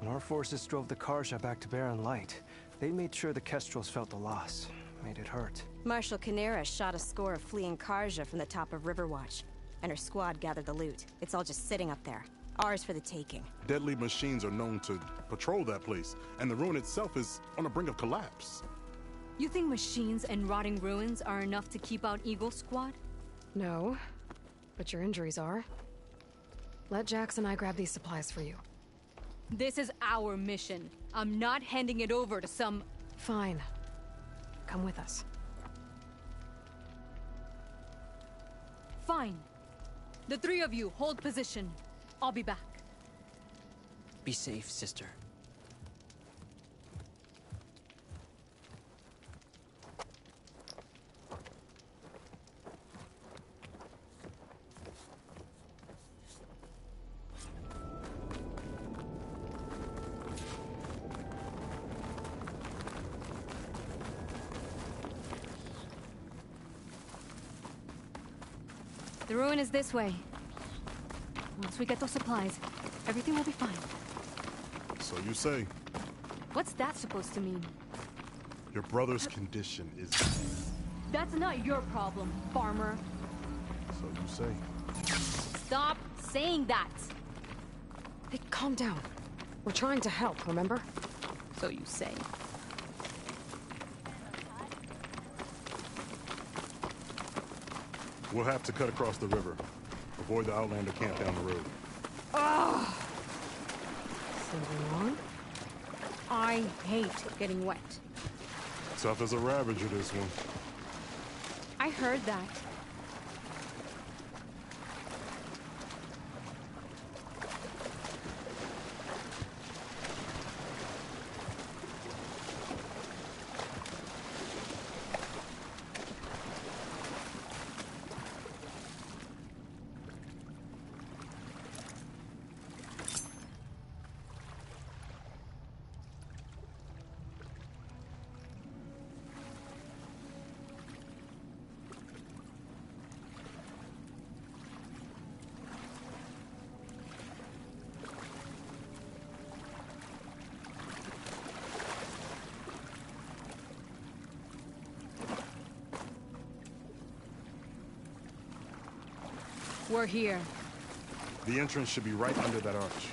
When our forces drove the Karja back to Barren Light, they made sure the Kestrels felt the loss. Made it hurt. Marshal Canera shot a score of fleeing Karja from the top of Riverwatch, and her squad gathered the loot. It's all just sitting up there. Ours for the taking. Deadly machines are known to patrol that place, and the ruin itself is on the brink of collapse. You think machines and rotting ruins are enough to keep out Eagle Squad? No, but your injuries are. Let Jax and I grab these supplies for you. This is our mission. I'm not handing it over to some... Fine. Come with us. Fine. The three of you hold position. I'll be back. Be safe, sister. The ruin is this way. Once we get those supplies, everything will be fine. So you say. What's that supposed to mean? Your brother's condition is... That's not your problem, farmer. So you say. Stop saying that! Hey, calm down. We're trying to help, remember? So you say. We'll have to cut across the river. Avoid the Outlander camp down the road. Ugh! Something wrong? I hate getting wet. Tough as a Ravager, this one. I heard that. We're here. The entrance should be right under that arch.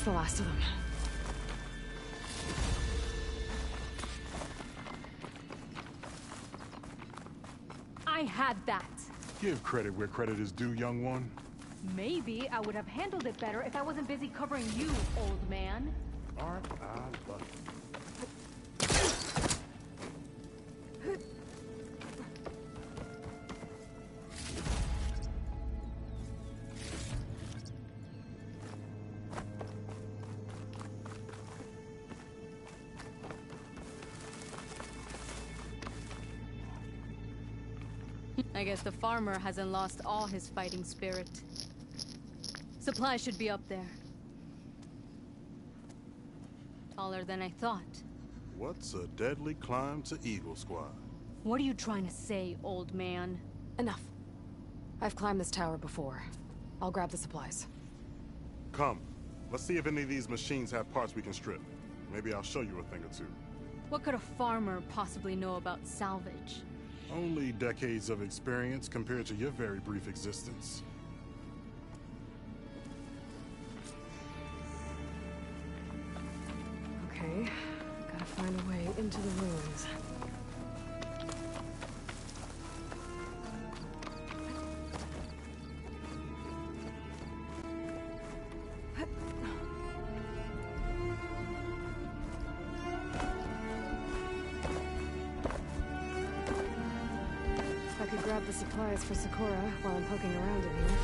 That's the last of them. I had that. Give credit where credit is due, young one. Maybe I would have handled it better if I wasn't busy covering you, old man. Aren't I lucky? I guess the farmer hasn't lost all his fighting spirit. Supplies should be up there. Taller than I thought. What's a deadly climb to Eagle Squad? What are you trying to say, old man? Enough. I've climbed this tower before. I'll grab the supplies. Come. Let's see if any of these machines have parts we can strip. Maybe I'll show you a thing or two. What could a farmer possibly know about salvage? Only decades of experience compared to your very brief existence. Okay, gotta find a way into the ruins. I could grab the supplies for Sakura while I'm poking around in here.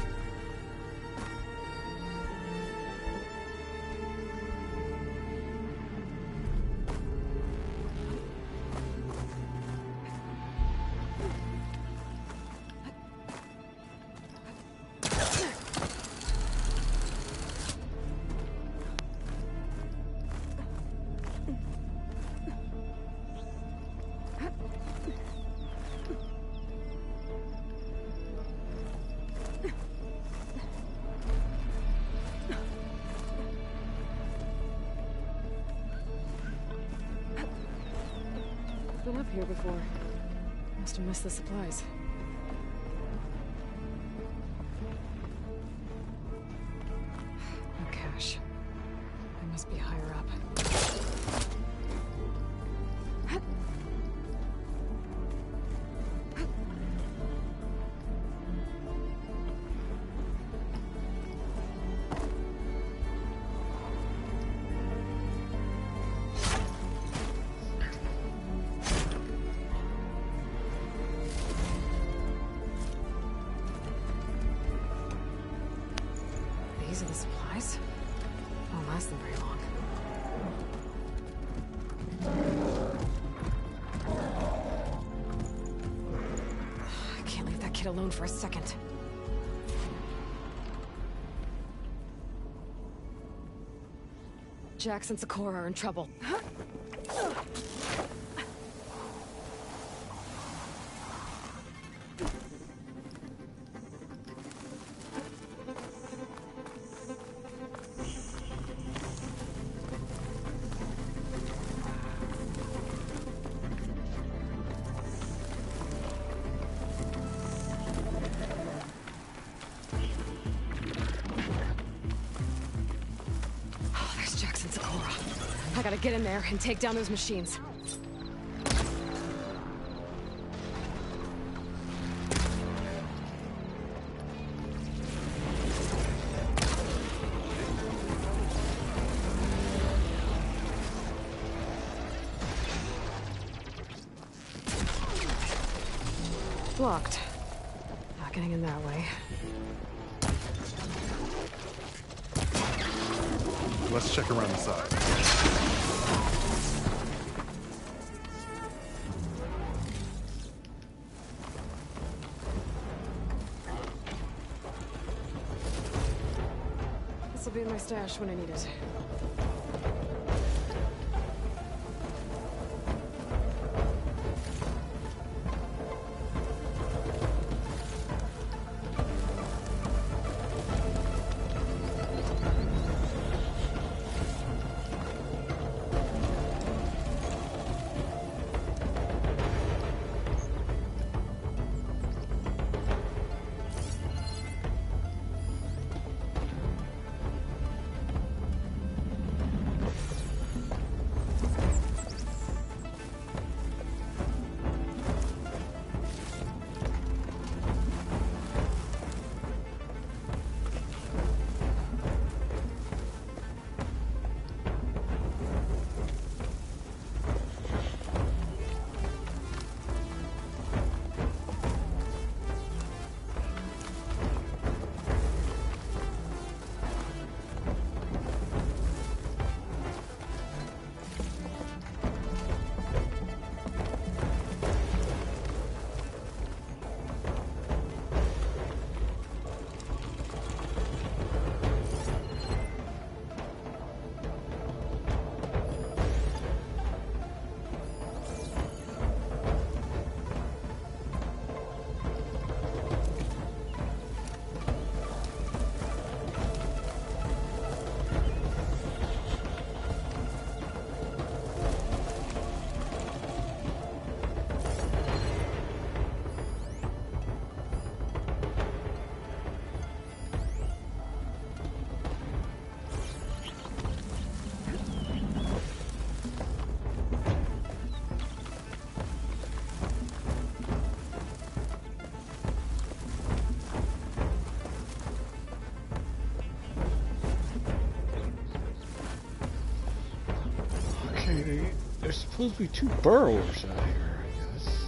Been up here before. Must have missed the supplies. No cash. I must be higher up. These are the supplies? Won't last them very long. I can't leave that kid alone for a second. Jax and Sakura are in trouble. I gotta get in there and take down those machines. Blocked. Not getting in that way. Let's check around the side. This'll be in my stash when I need it. Okay, there's supposed to be 2 burrowers out here, I guess.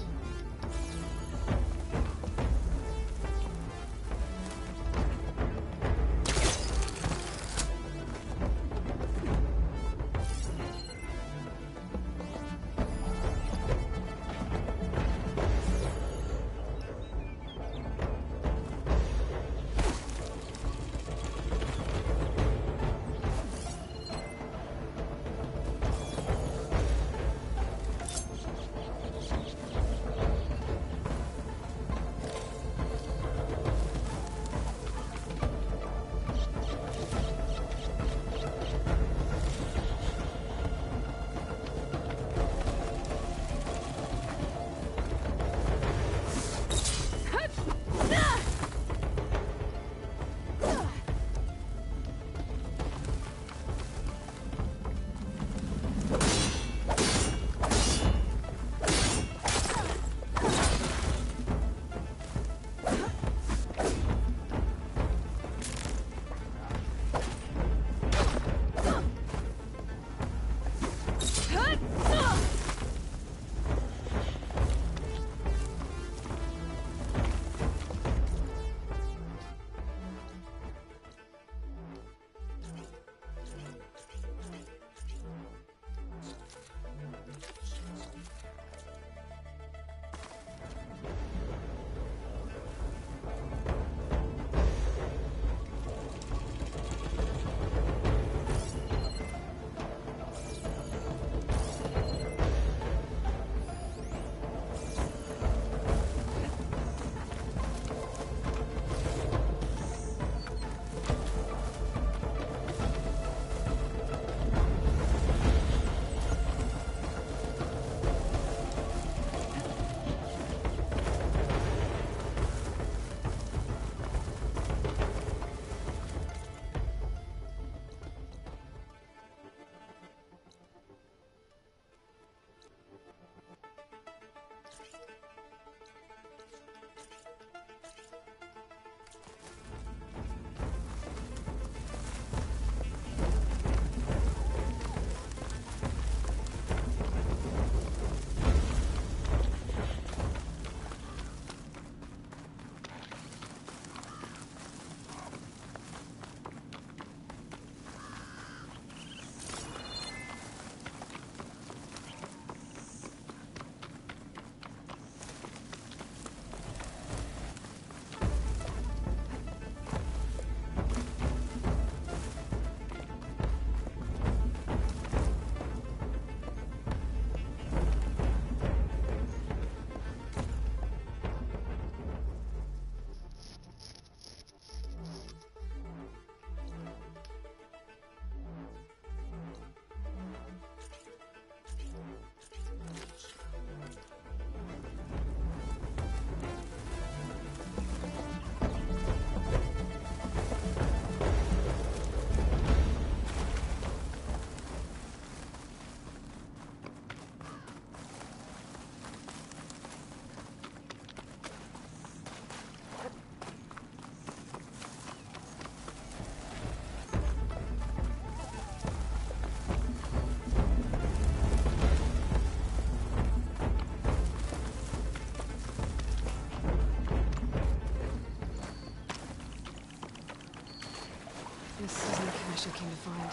This isn't the cache I came to find.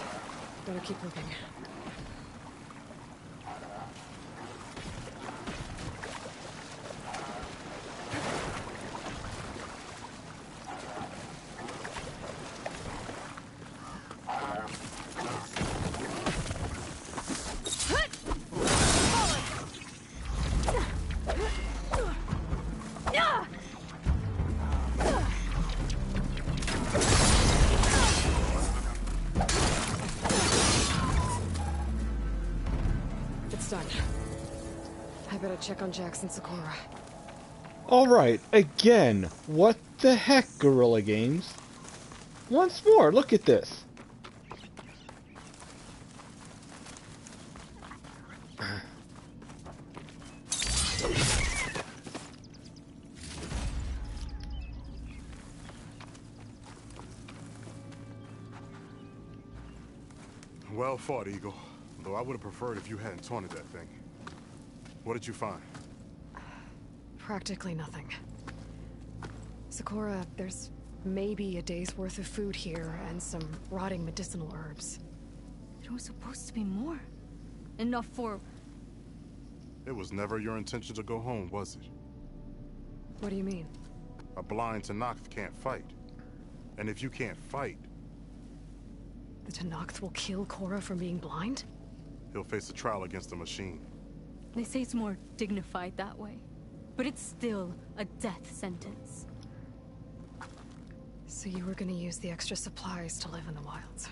Better keep looking. It's done. I better check on Jackson Sakura. Alright, again, what the heck, Guerrilla Games? Once more, look at this. Well fought, Eagle. though I would have preferred if you hadn't taunted that thing. What did you find? Practically nothing. Sakura, there's maybe a day's worth of food here and some rotting medicinal herbs. There was supposed to be more. Enough for... It was never your intention to go home, was it? What do you mean? A blind Tenakth can't fight. And if you can't fight... The Tenakth will kill Korra from being blind? He'll face a trial against the machine. They say it's more dignified that way. But it's still a death sentence. So you were gonna use the extra supplies to live in the wilds?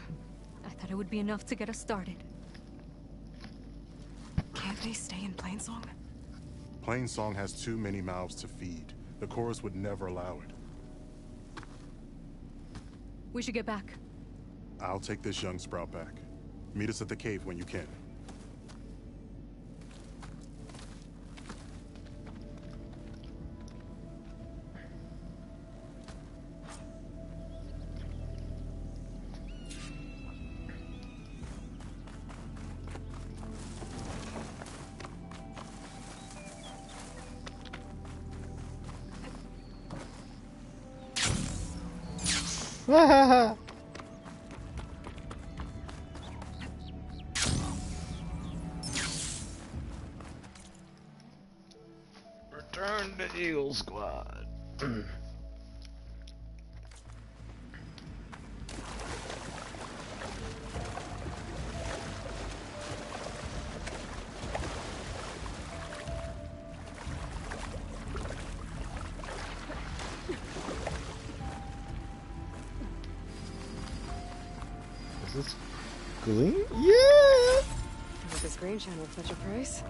I thought it would be enough to get us started. Can't they stay in Plainsong? Plainsong has too many mouths to feed. The chorus would never allow it. We should get back. I'll take this young sprout back. Meet us at the cave when you can. Return to Eagle Squad. Is this green? Yeah! Would this green channel fetch a price?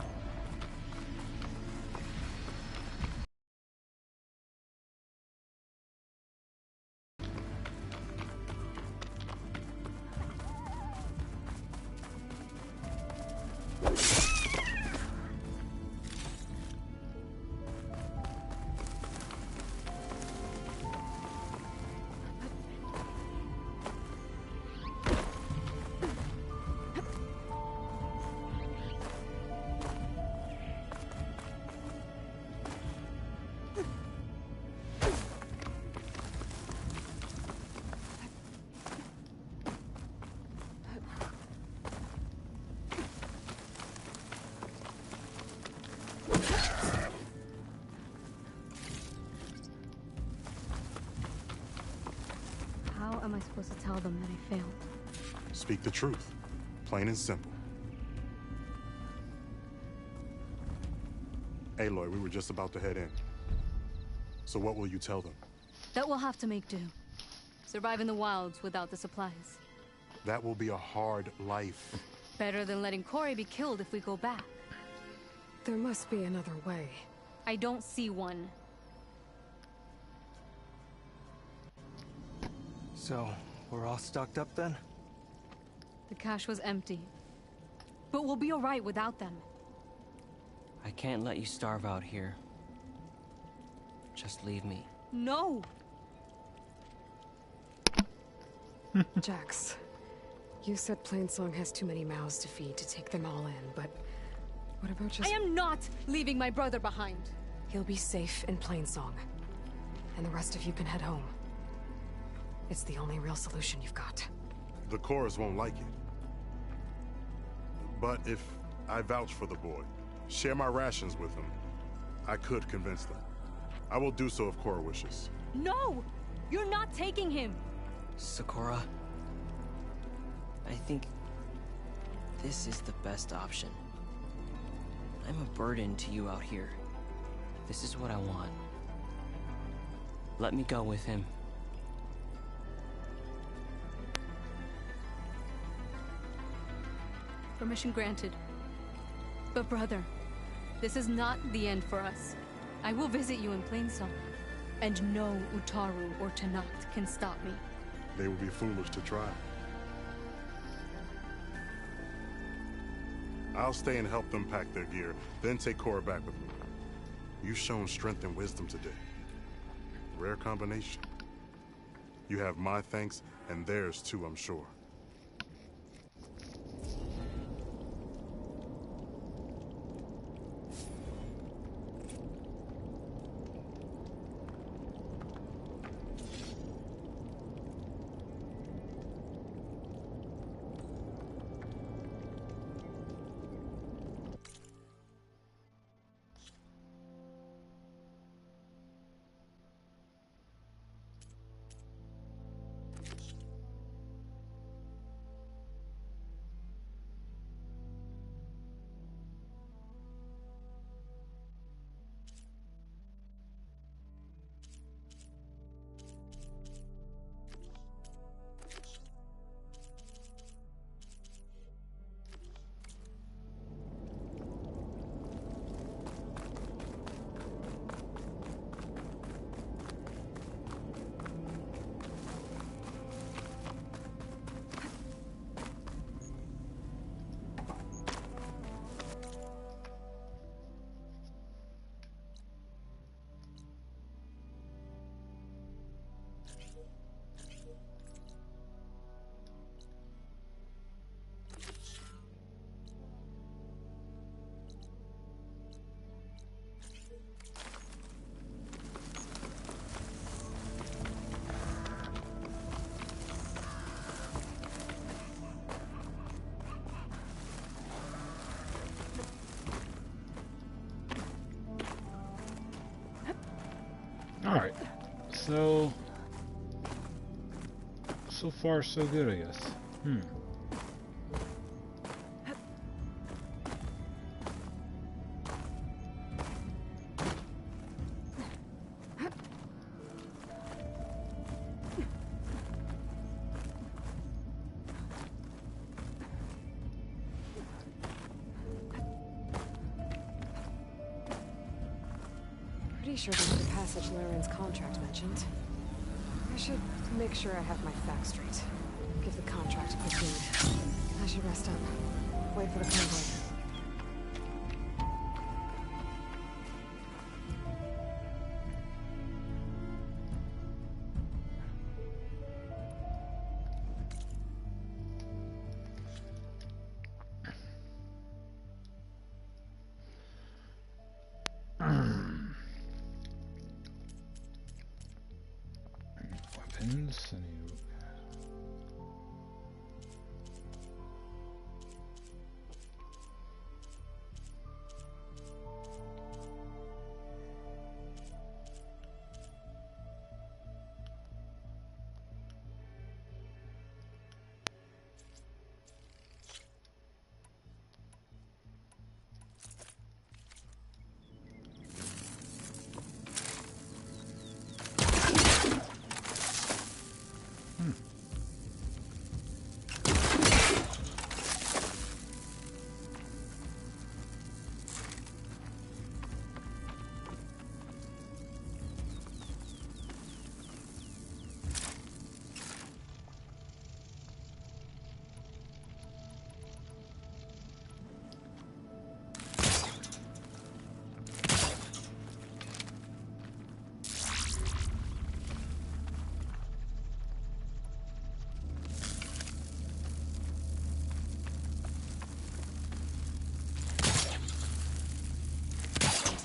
How am I supposed to tell them that I failed? Speak the truth. Plain and simple. Aloy, we were just about to head in. So what will you tell them? That we'll have to make do. Survive in the wilds without the supplies. That will be a hard life. Better than letting Corey be killed if we go back. There must be another way. I don't see one. So, we're all stocked up then? The cache was empty. But we'll be alright without them. I can't let you starve out here. Just leave me. No! Jax, you said Plainsong has too many mouths to feed to take them all in, but what about just... I am not leaving my brother behind! He'll be safe in Plainsong, and the rest of you can head home. It's the only real solution you've got. The chorus won't like it. But if I vouch for the boy, share my rations with him, I could convince them. I will do so if Korra wishes. No! You're not taking him! Sakura, I think this is the best option. I'm a burden to you out here. This is what I want. Let me go with him. Permission granted. But brother, this is not the end for us. I will visit you in Plainsong, and no Utaru or Tenakth can stop me. They would be foolish to try. I'll stay and help them pack their gear, then take Korra back with me. You've shown strength and wisdom today. Rare combination. You have my thanks, and theirs too, I'm sure. So far, so good, I guess. Pretty sure this is the passage Laren's contract mentioned. I should make sure I have my facts straight. Give the contract a quick read. I should rest up. Wait for the convoy. Weapons. I need.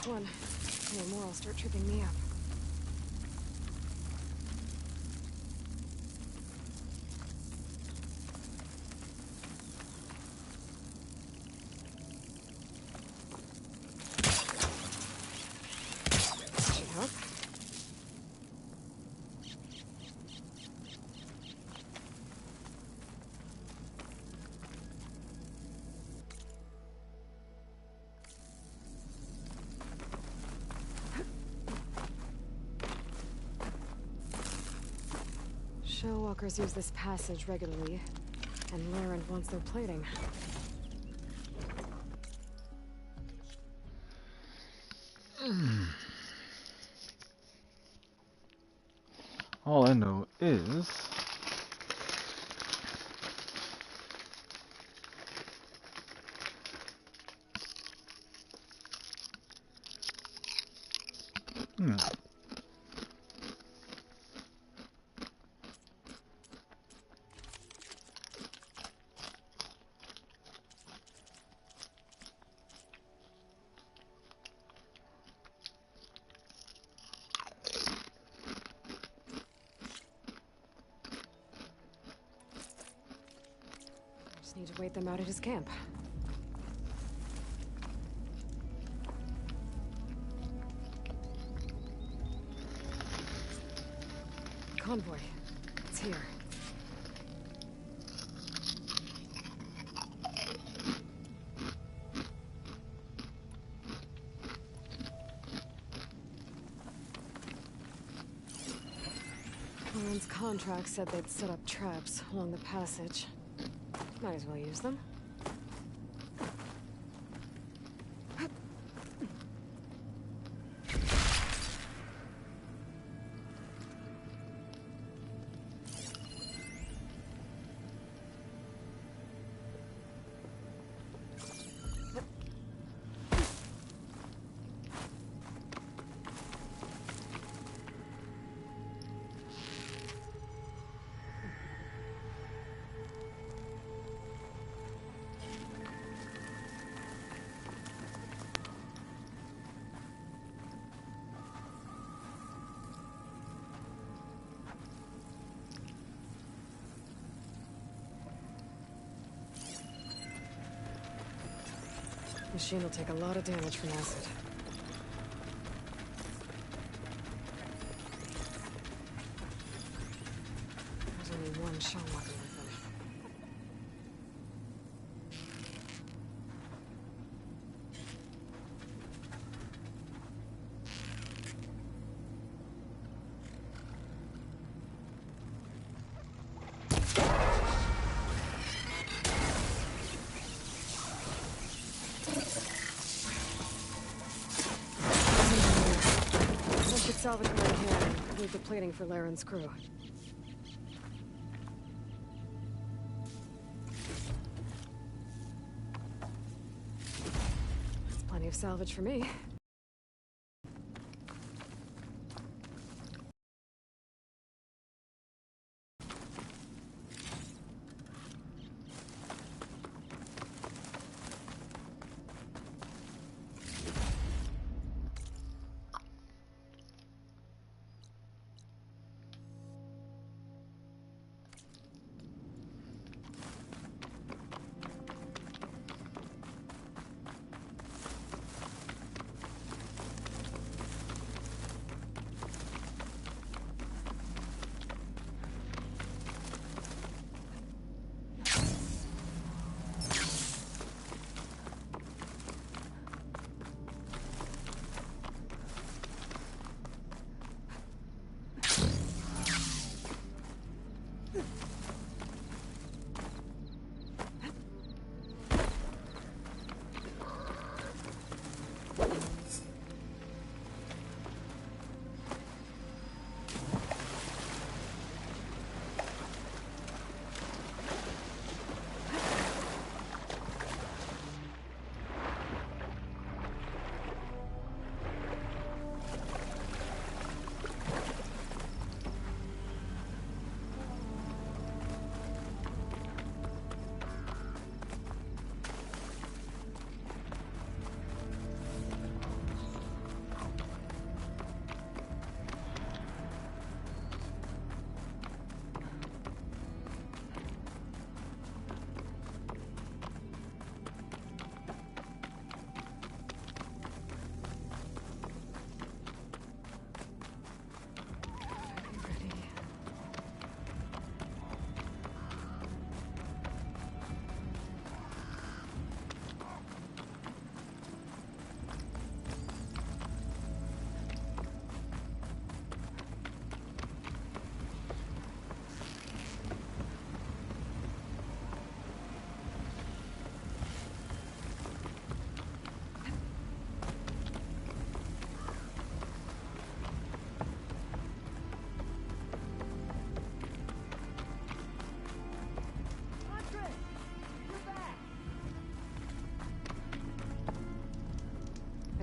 One. Any more will start tripping me up. Should help. Shellwalkers use this passage regularly, and Laren wants their plating. All I know is Just need to wait them out at his camp. Convoy. It's here. Laren's contract said they'd set up traps along the passage. Might as well use them. Machine will take a lot of damage from acid. Shellwalker weapon. I should salvage what I can and complete the plating for Laren's crew. That's plenty of salvage for me.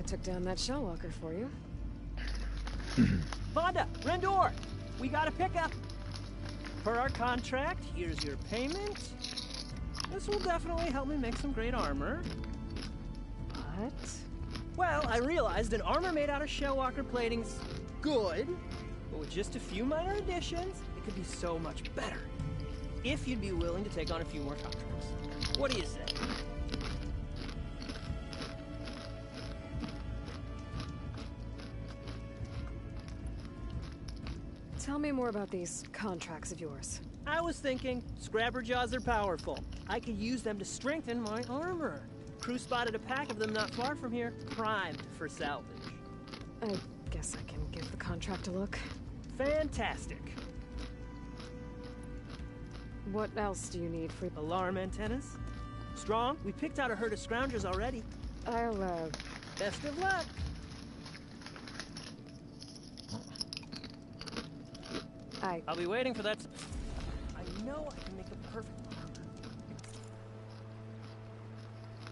Took down that Shellwalker for you. Vonda, Rendor, we got a pickup. Per our contract, here's your payment. This will definitely help me make some great armor. What? Well, I realized an armor made out of Shellwalker plating's good, but with just a few minor additions, it could be so much better. If you'd be willing to take on a few more contracts. What do you say? Tell me more about these contracts of yours. I was thinking, Scrabber Jaws are powerful. I could use them to strengthen my armor. Crew spotted a pack of them not far from here, primed for salvage. I guess I can give the contract a look. Fantastic. What else do you need for... Alarm antennas? Strong, we picked out a herd of scroungers already. I'll, Best of luck. I'll be waiting for that. I know I can make a perfect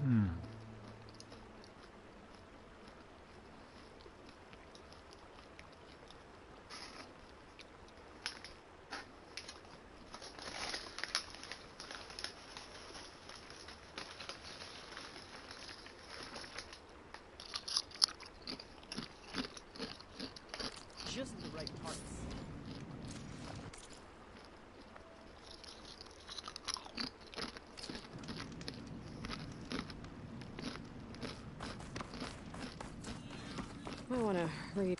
armor. Just the right parts. I want to read.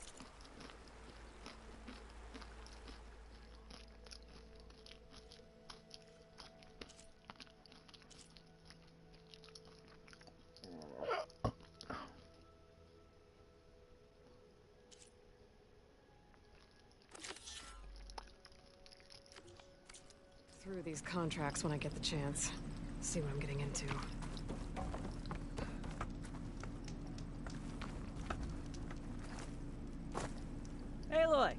through these contracts when I get the chance. See what I'm getting into. Aloy!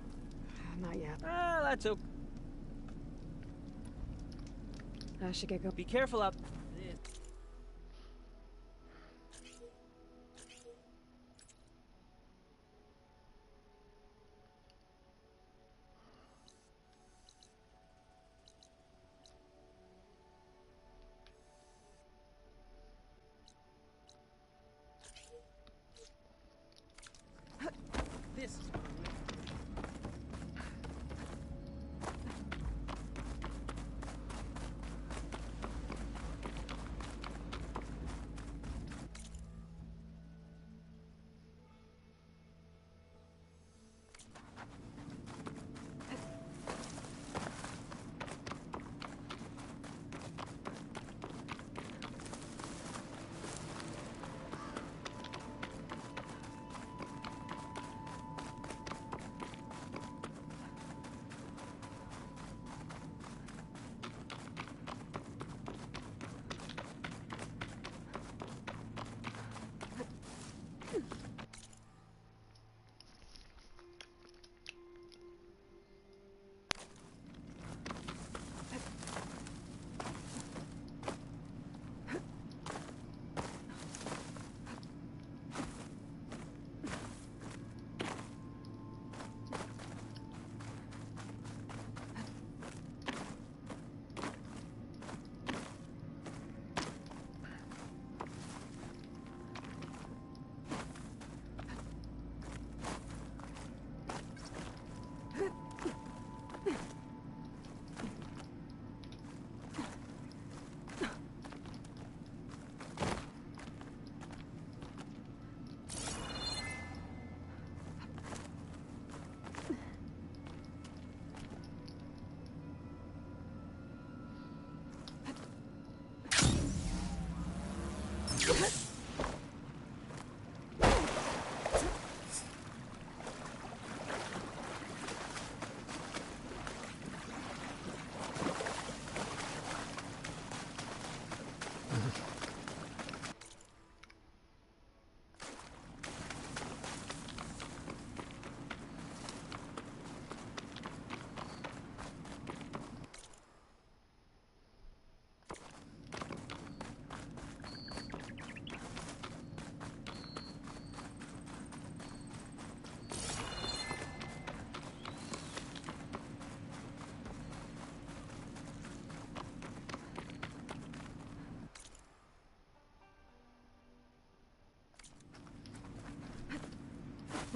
Not yet. Ah, that's okay. I should get going. Be careful up. This is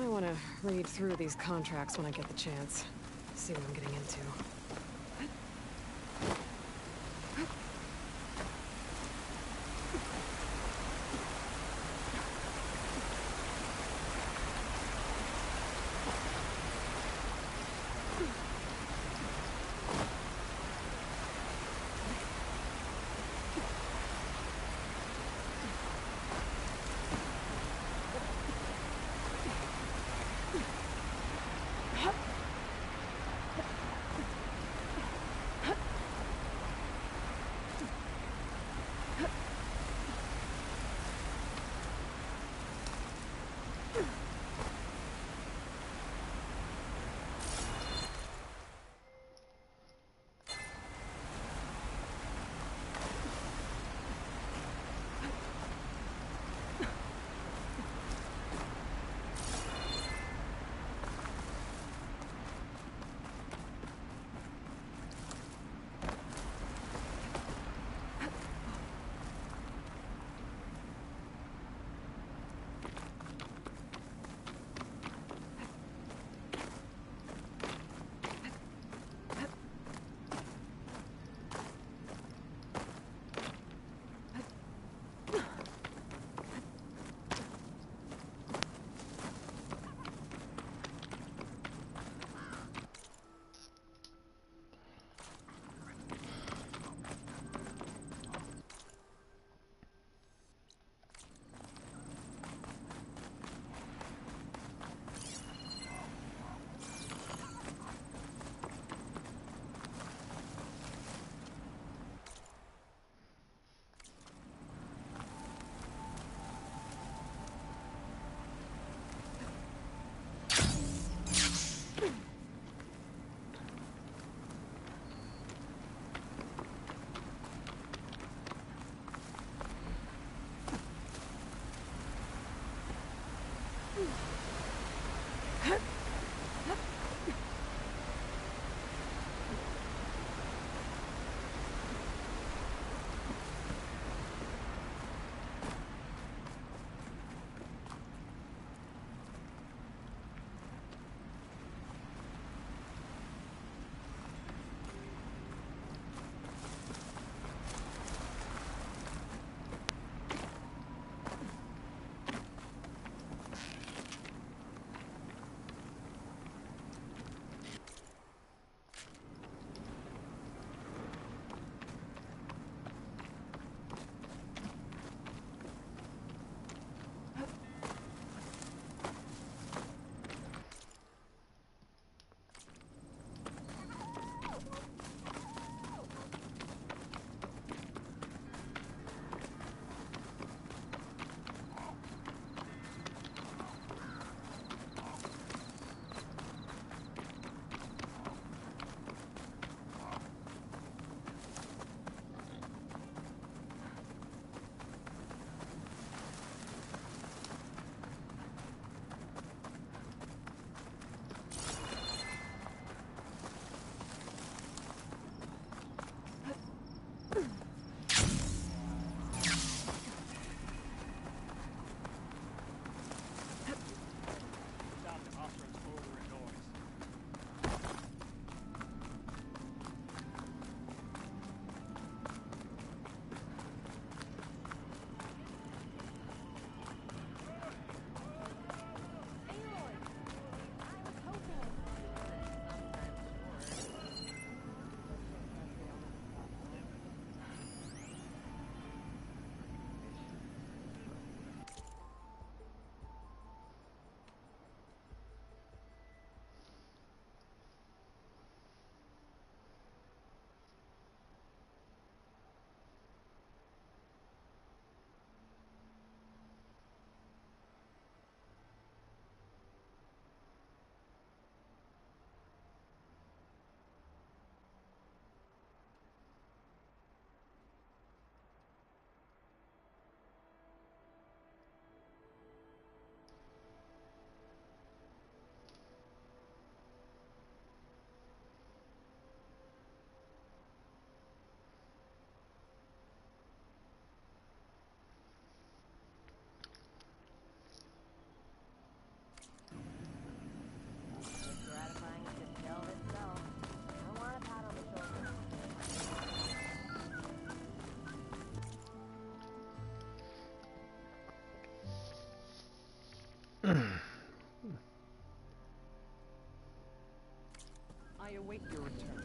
I want to read through these contracts when I get the chance. See what I'm getting into. await your return.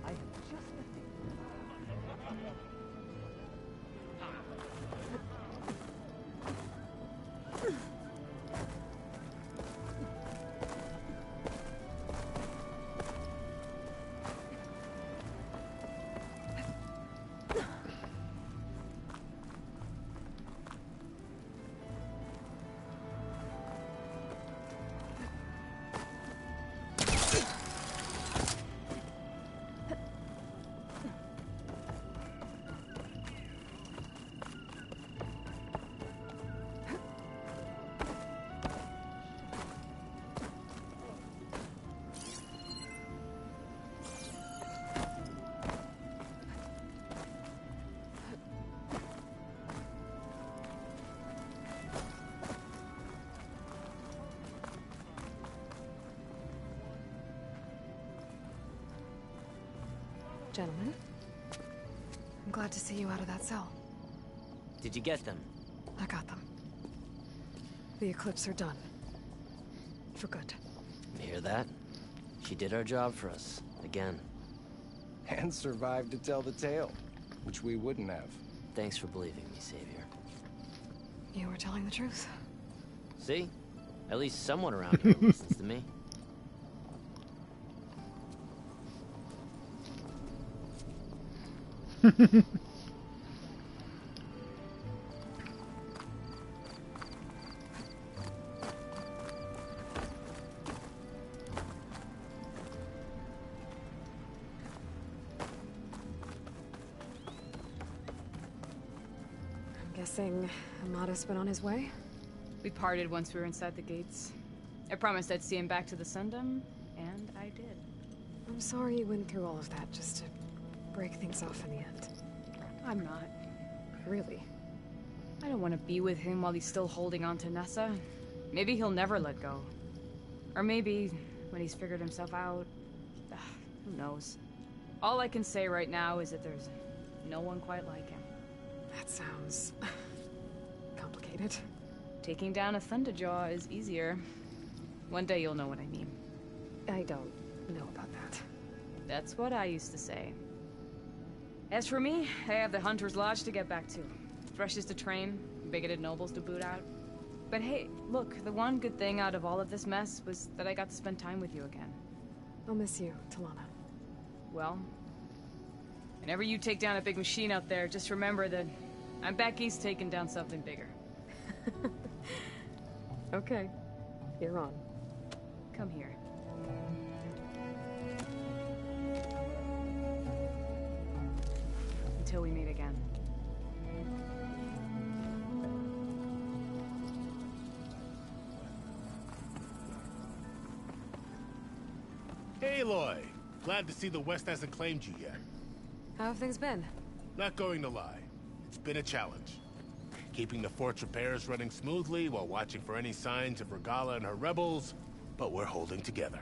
I have just the thing. Gentlemen, I'm glad to see you out of that cell. Did you get them? I got them. The Eclipse are done. For good. You hear that? She did our job for us. Again. And survived to tell the tale, which we wouldn't have. Thanks for believing me, Savior. You were telling the truth. See? At least someone around here listens to me. I'm guessing Amada's been on his way? We parted once we were inside the gates. I promised I'd see him back to the Sundom, and I did. I'm sorry you went through all of that just to break things off in the end. I'm not. Really? I don't want to be with him while he's still holding on to Nessa. Maybe he'll never let go. Or maybe when he's figured himself out. Who knows? All I can say right now is that there's no one quite like him. That sounds complicated. Taking down a Thunderjaw is easier. One day you'll know what I mean. I don't know about that. That's what I used to say. As for me, I have the Hunter's Lodge to get back to. Thrushes to train, bigoted nobles to boot out. But hey, look, the one good thing out of all of this mess was that I got to spend time with you again. I'll miss you, Talana. Well, whenever you take down a big machine out there, just remember that I'm back east taking down something bigger. Okay, you're on. Come here. Until we meet again. Aloy! Glad to see the West hasn't claimed you yet. How have things been? Not going to lie. It's been a challenge. Keeping the fort's repairs running smoothly while watching for any signs of Regalla and her rebels, but we're holding together.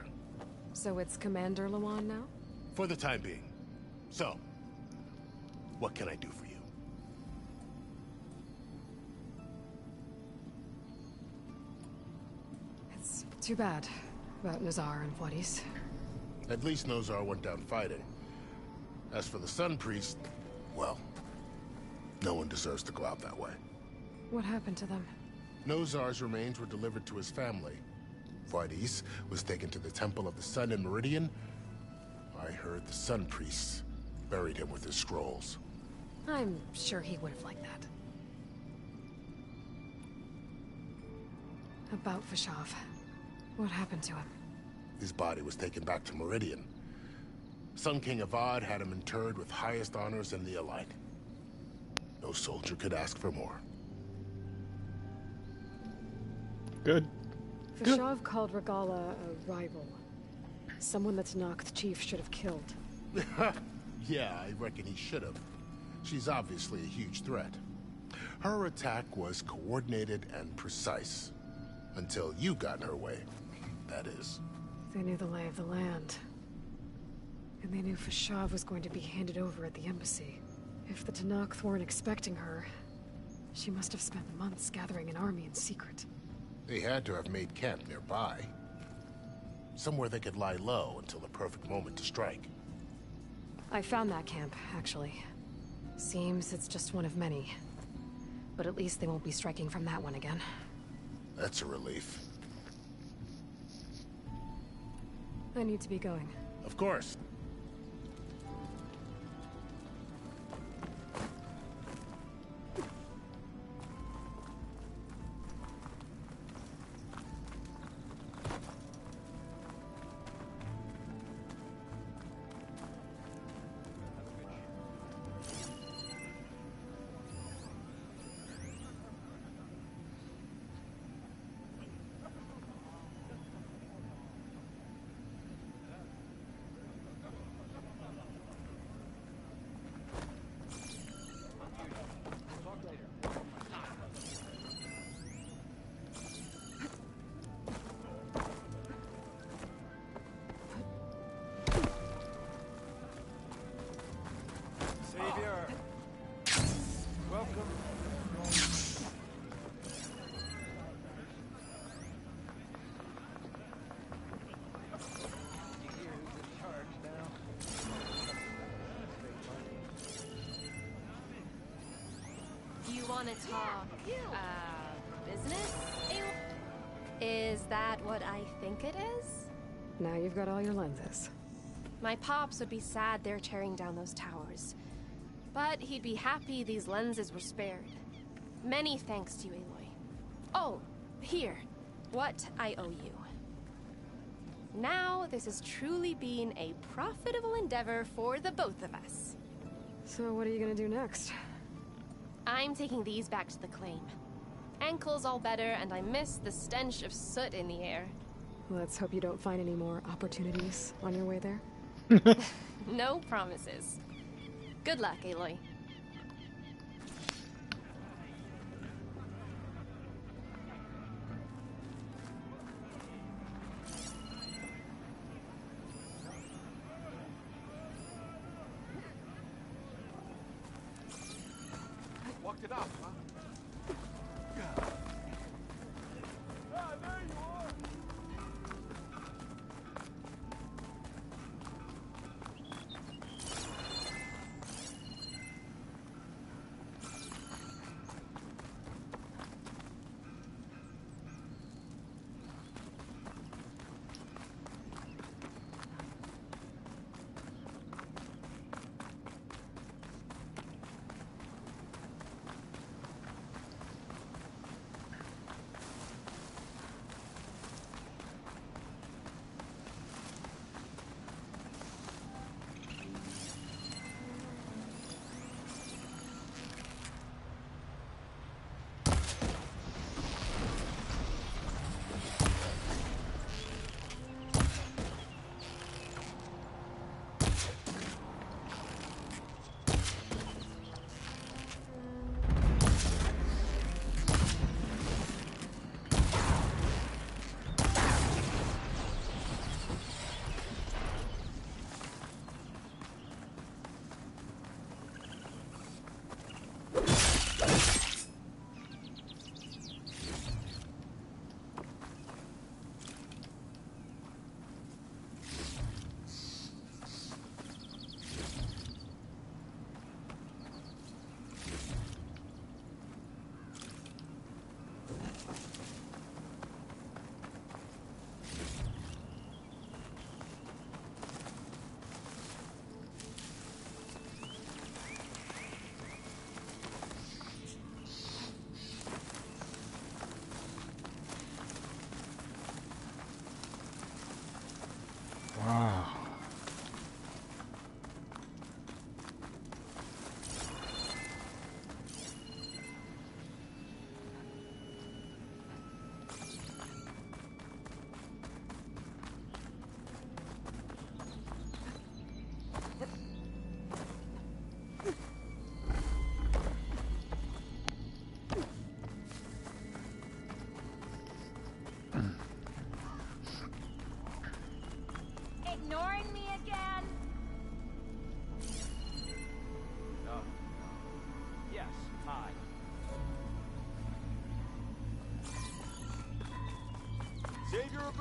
So it's Commander Lawan now? For the time being. So, what can I do for you? It's too bad about Nazar and Vladis. At least Nozar went down fighting. As for the Sun Priest, well, no one deserves to go out that way. What happened to them? Nozar's remains were delivered to his family. Vladis was taken to the Temple of the Sun in Meridian. I heard the Sun Priests buried him with his scrolls. I'm sure he would have liked that. About Vashav. What happened to him? His body was taken back to Meridian. Sun King Avad had him interred with highest honors in the Elite. No soldier could ask for more. Good. Vashav called Regalla a rival. Someone that Tanakh the Chief should have killed. Yeah, I reckon he should have. She's obviously a huge threat. Her attack was coordinated and precise. Until you got in her way, that is. They knew the lay of the land. And they knew Vashav was going to be handed over at the embassy. If the Tanakh weren't expecting her, She must have spent months gathering an army in secret. They had to have made camp nearby. Somewhere they could lie low until the perfect moment to strike. I found that camp, actually. Seems it's just one of many. But at least they won't be striking from that one again. That's a relief. I need to be going. Of course. Savior, welcome. You want to talk, business? Is that what I think it is? Now you've got all your lenses. My pops would be sad they're tearing down those towers. But he'd be happy these lenses were spared. Many thanks to you, Aloy. Oh, here. What I owe you. Now, this has truly been a profitable endeavor for the both of us. So what are you gonna do next? I'm taking these back to the claim. Ankle's all better, and I miss the stench of soot in the air. Let's hope you don't find any more opportunities on your way there. No promises. Good luck, Aloy. Walked it up, huh? Ah, there you are!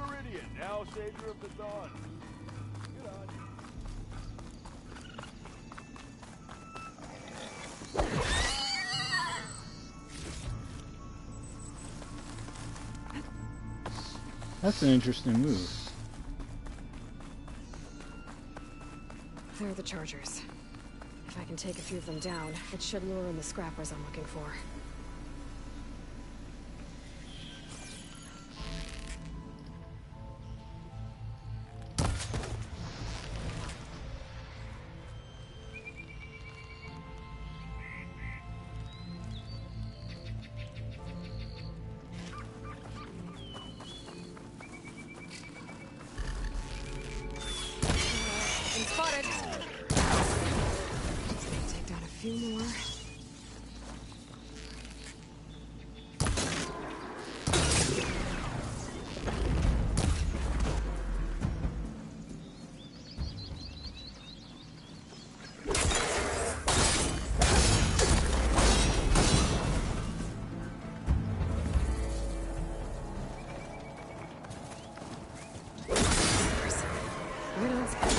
Meridian, now Savior of the Dawn. Get on. That's an interesting move. There are the chargers. If I can take a few of them down, it should lure in the scrappers I'm looking for. Been spotted. Take down a few more. Right on schedule.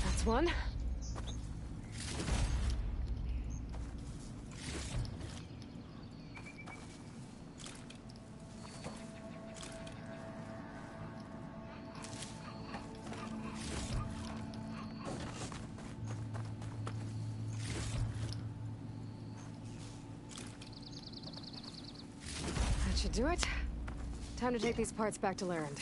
That's one. That should do it. Time to take these parts back to Larend.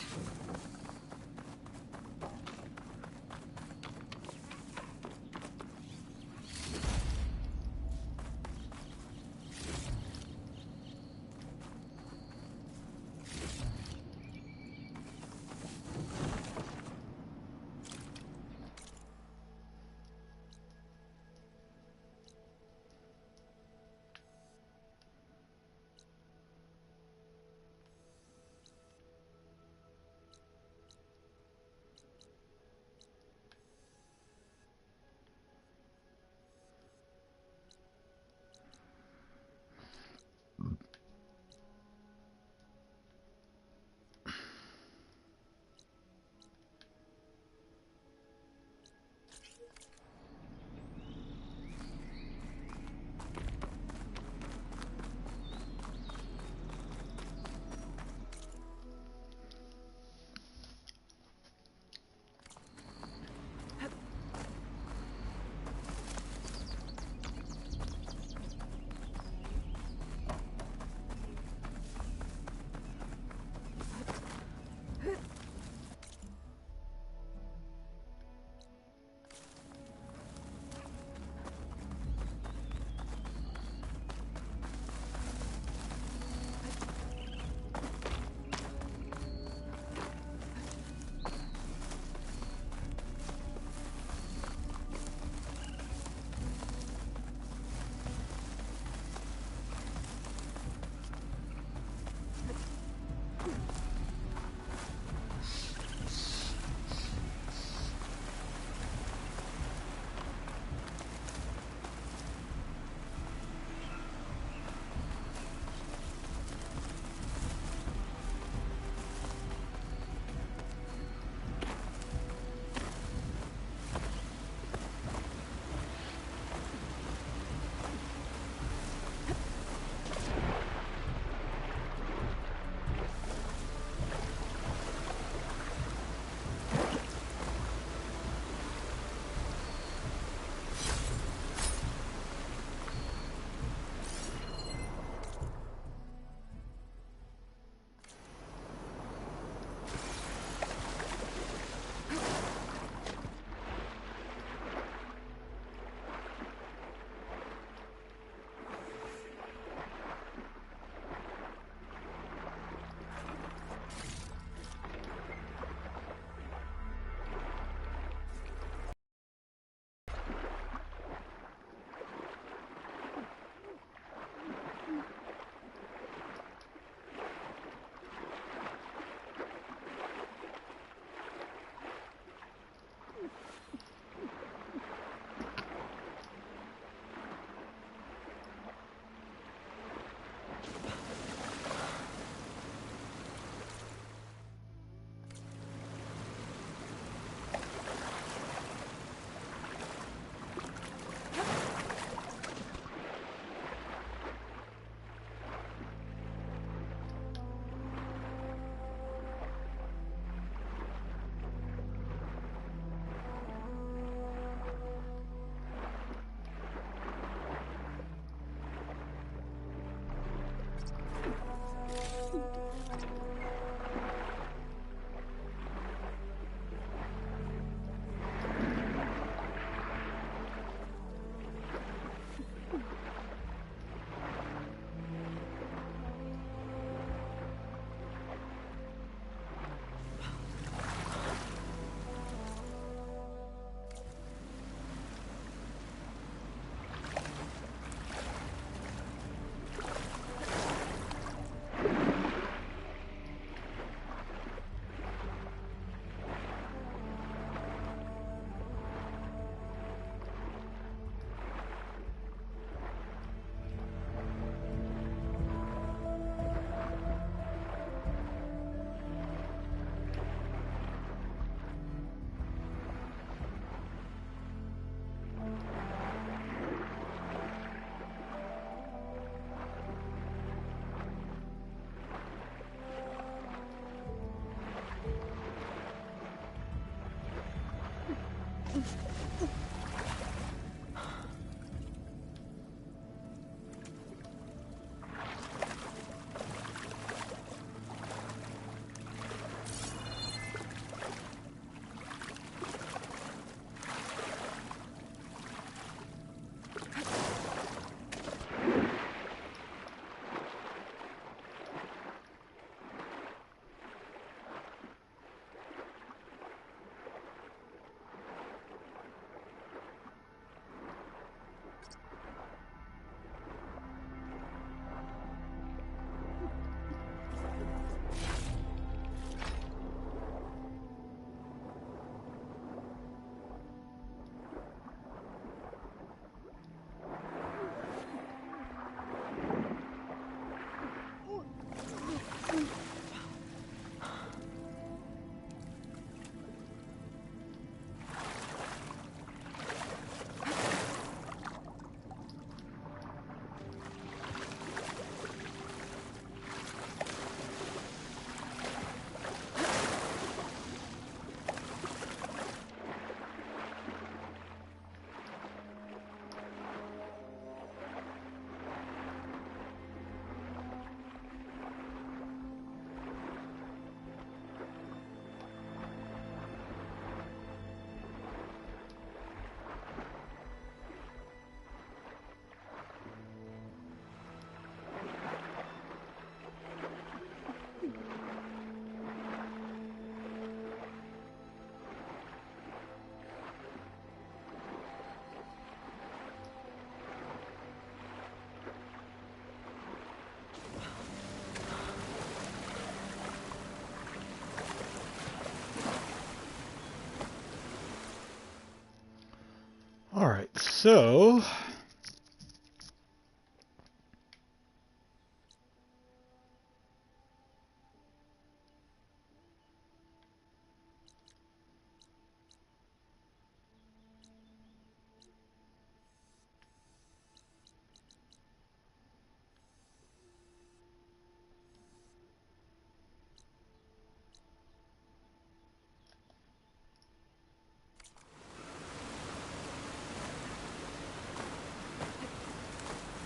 So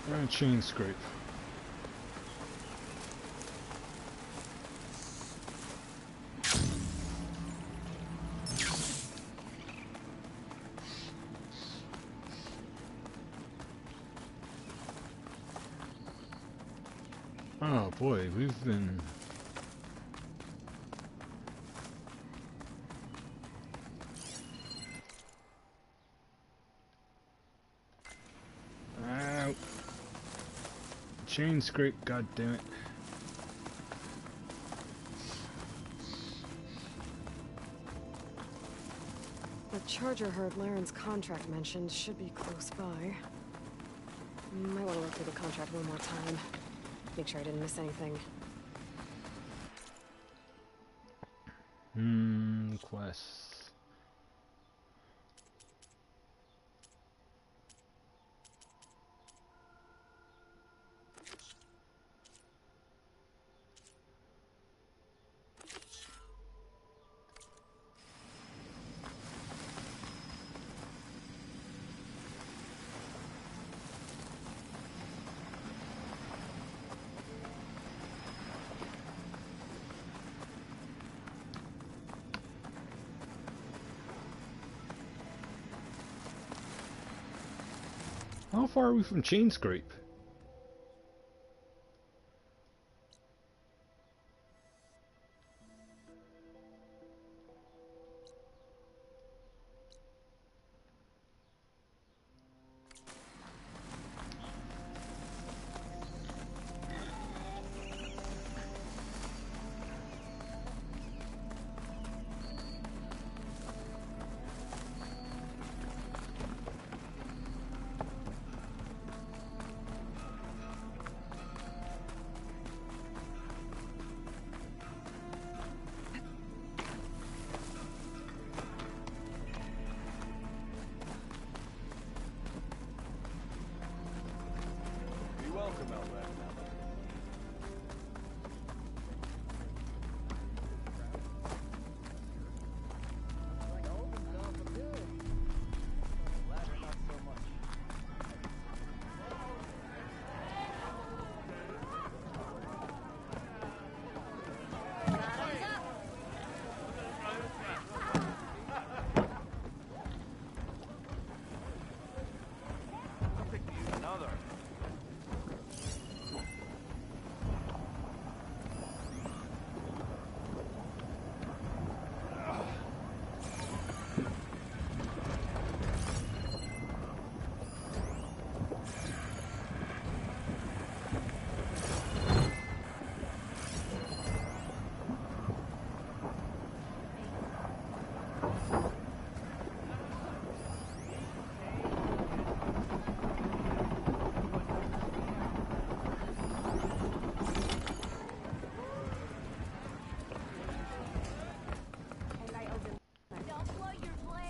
we're gonna chain scrape. Oh boy, we've been chain scrape, god damn it. The charger herd Laren's contract mentioned should be close by. Might want to look through the contract one more time. Make sure I didn't miss anything. Quests. How far are we from chain scrape?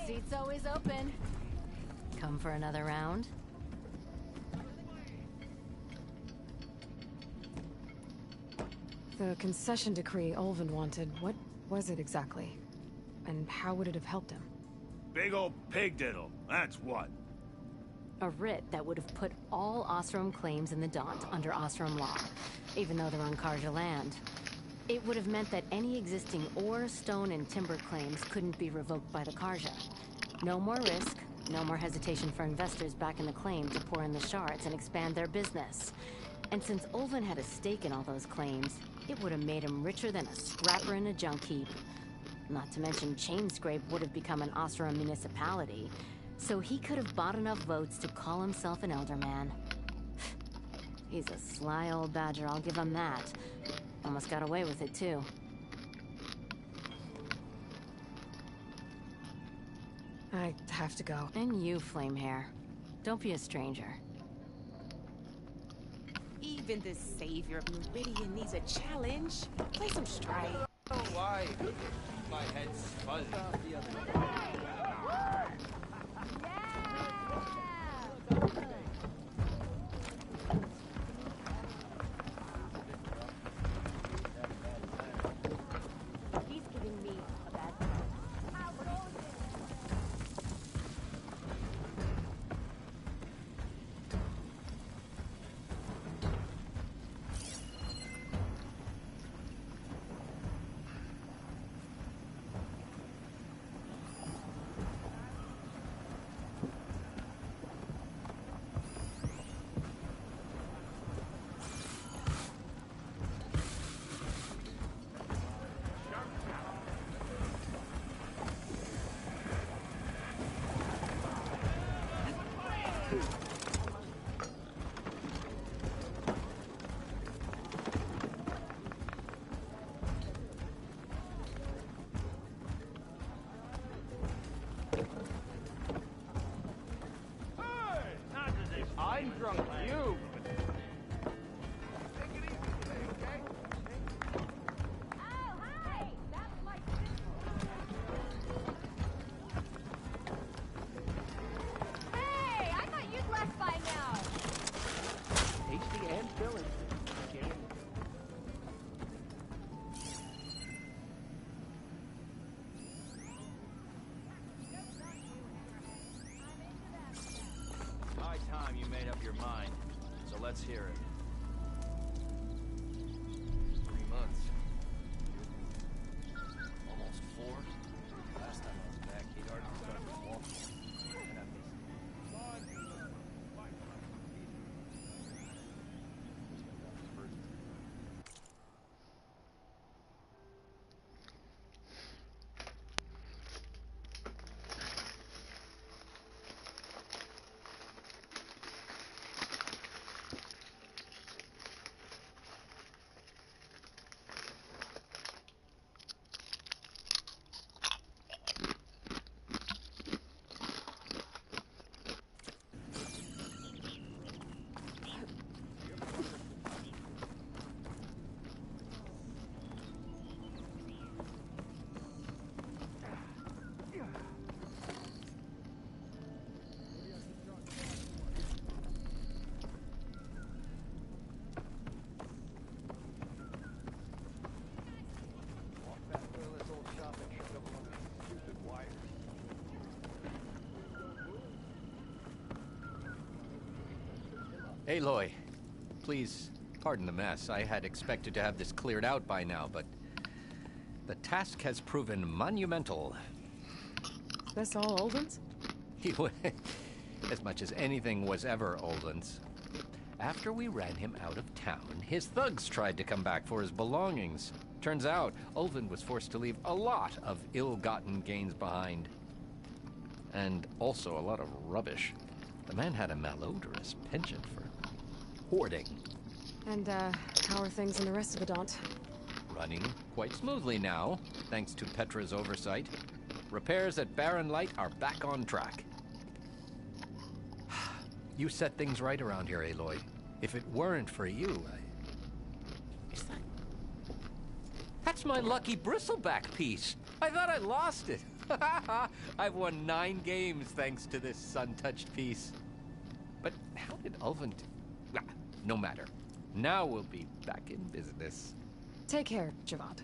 Seat's always open. Come for another round? The concession decree Ulvund wanted, what was it exactly? And how would it have helped him? Big old pig diddle, that's what. A writ that would have put all Ostrom claims in the Daunt under Ostrom law, even though they're on Karja land. It would have meant that any existing ore, stone, and timber claims couldn't be revoked by the Karja. No more risk, no more hesitation for investors back in the claim to pour in the shards and expand their business. And since Ulvund had a stake in all those claims, it would have made him richer than a scrapper in a junk heap. Not to mention Chainscrape would have become an Ostrom municipality, so he could have bought enough votes to call himself an Elderman. He's a sly old badger, I'll give him that. Almost got away with it, too. I have to go. And you, Flamehair. Don't be a stranger. Even the savior of Meridian needs a challenge. Play some Strife. Oh, why? My head's fuzzy. He's giving me a bad I'm drunk, you! Hey, I thought you'd left by now. Tasty and filling. High time you made up your mind. So let's hear it. 3 months. Almost 4. Last time I was back, he'd already started walking. And at least... Aloy, please pardon the mess. I had expected to have this cleared out by now, but the task has proven monumental. This all Olden's? As much as anything was ever Olden's. After we ran him out of town, his thugs tried to come back for his belongings. Turns out, Ulvin was forced to leave a lot of ill-gotten gains behind. And also a lot of rubbish. The man had a malodorous penchant for hoarding. And, how are things in the rest of the Daunt? Running quite smoothly now, thanks to Petra's oversight. Repairs at Barren Light are back on track. You set things right around here, Aloy. If it weren't for you, That's my lucky bristleback piece. I thought I lost it. I've won 9 games thanks to this sun-touched piece. But how did Ulvin no matter. Now we'll be back in business. Take care, Javad.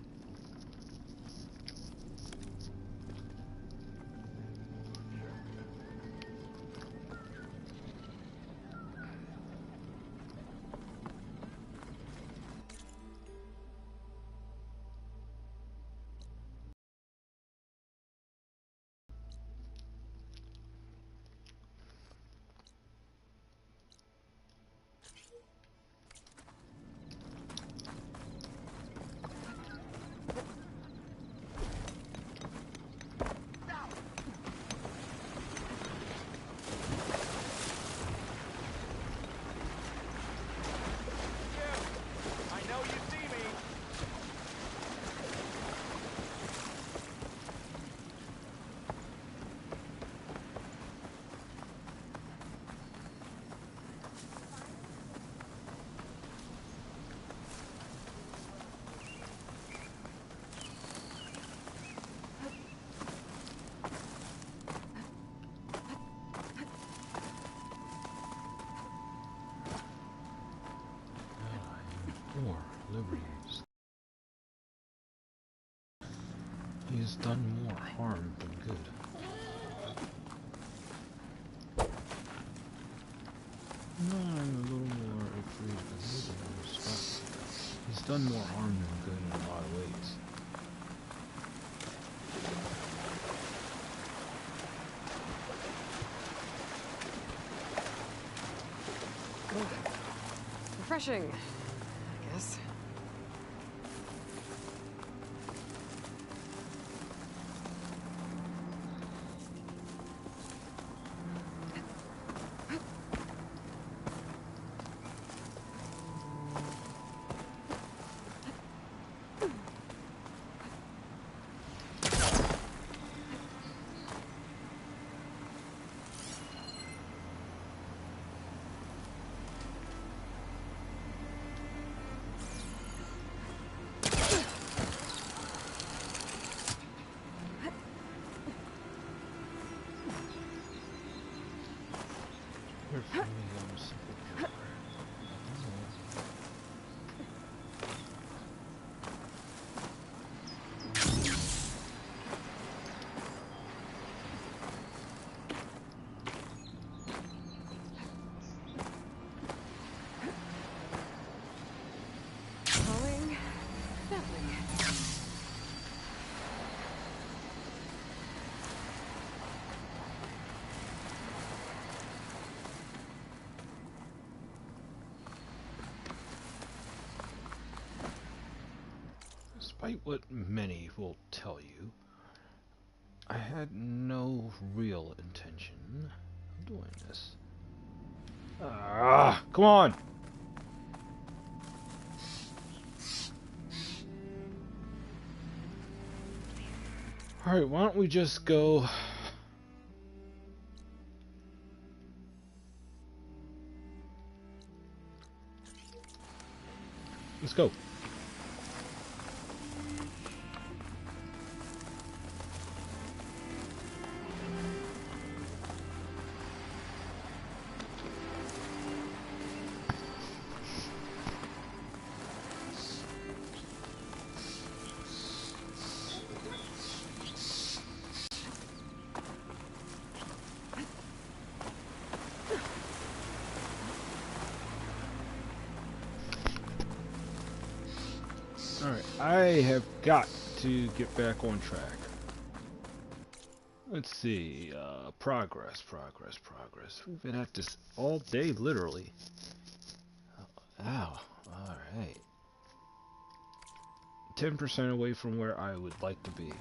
liberties. He has done more harm than good. No, I'm a little more afraid of the spot. He's done more harm than good in a lot of ways. Refreshing, I guess. Despite what many will tell you, I had no real intention of doing this. Ah, come on! Alright, why don't we just go... Let's go. Alright, I have got to get back on track. Let's see, progress. We've been at this all day, literally. Ow, alright. 10% away from where I would like to be.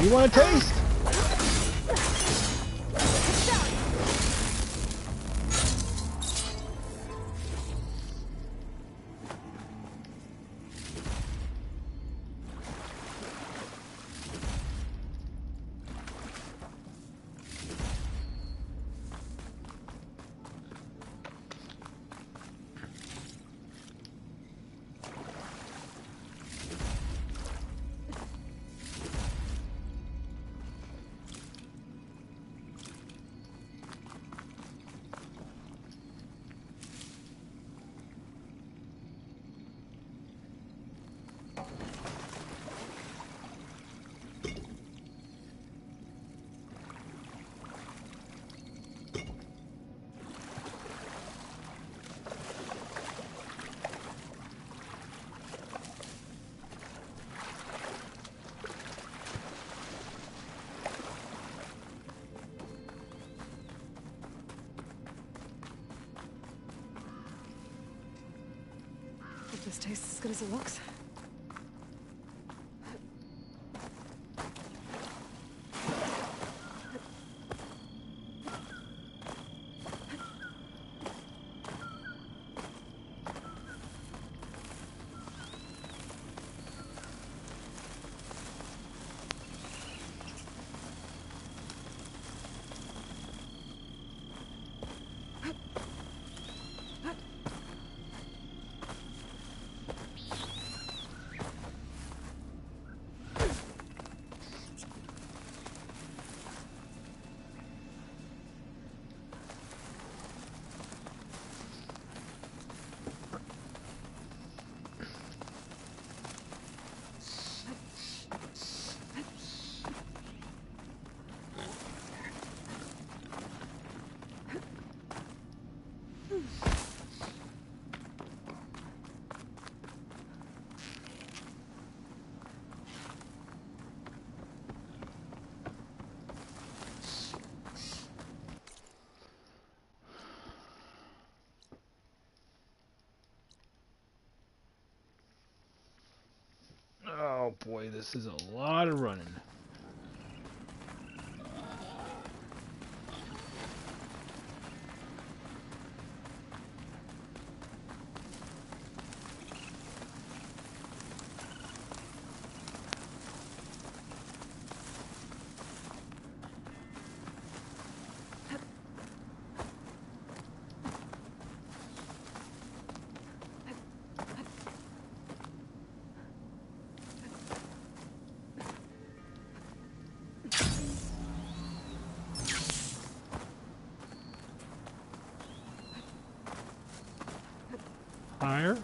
You want a taste? Hope this tastes as good as it looks. Oh boy, this is a lot of running. Higher.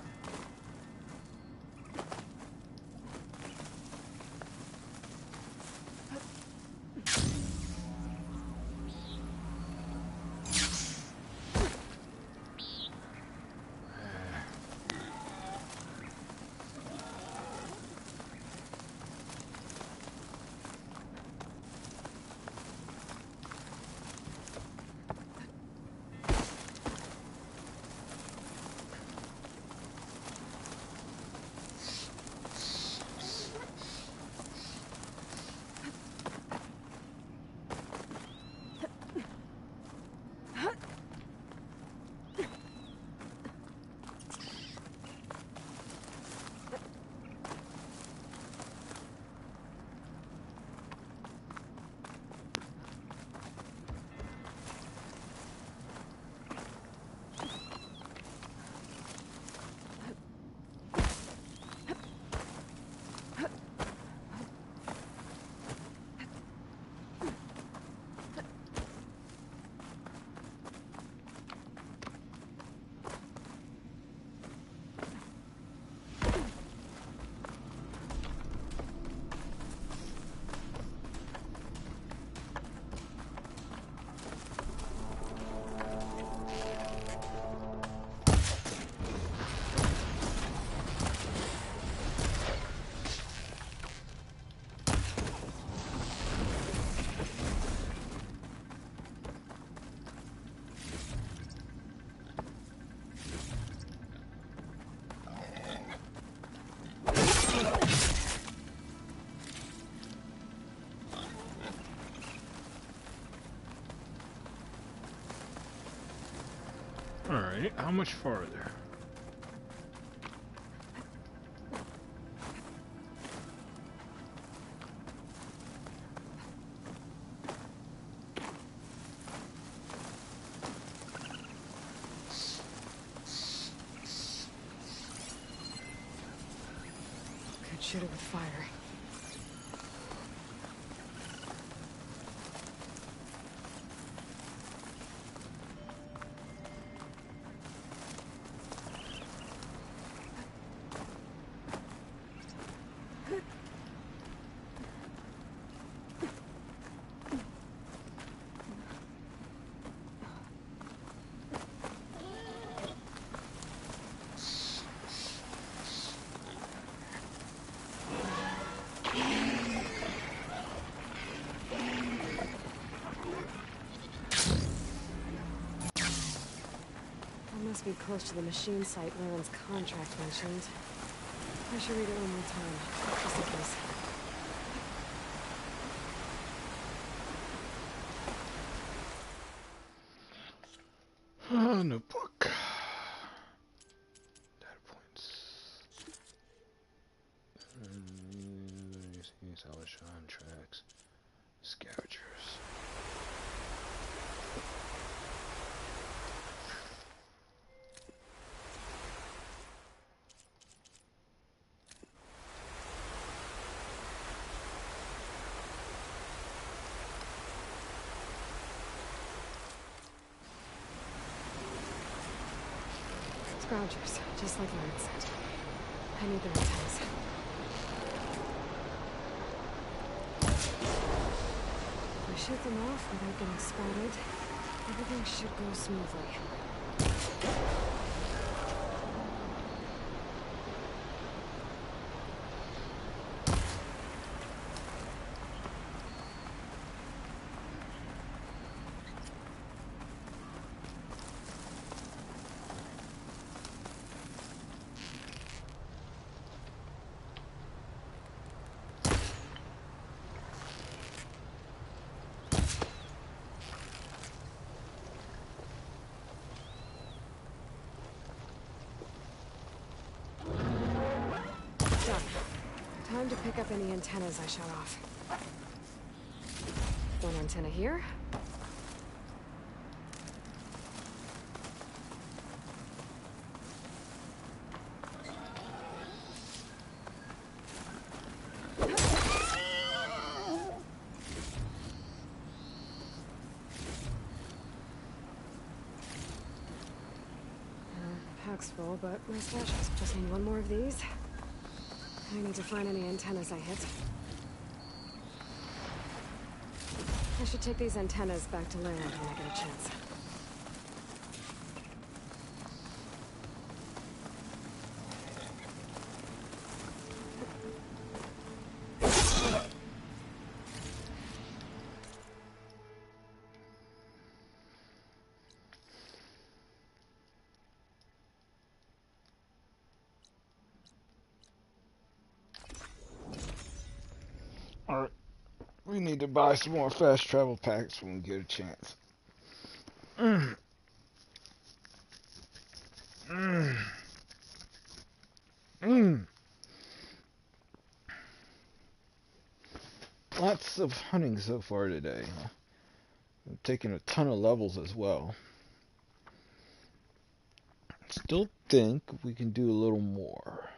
Alright, how much farther? Could shoot it with fire. Must be close to the machine site Leland's contract mentioned. I should read it one more time, just in case. Notebook. Data points. Salvage contracts. Scavengers. Scroungers, just like Leland said. I need their antennas. If I shoot them off without getting spotted, everything should go smoothly. Time to pick up any antennas I shot off. One antenna here. Pack's full, but my stash just need one more of these. I need to find any antennas I hit. I should take these antennas back to Leland when I get a chance. Alright, we need to buy some more fast travel packs when we get a chance. Lots of hunting so far today. I'm taking a ton of levels as well. Still think we can do a little more.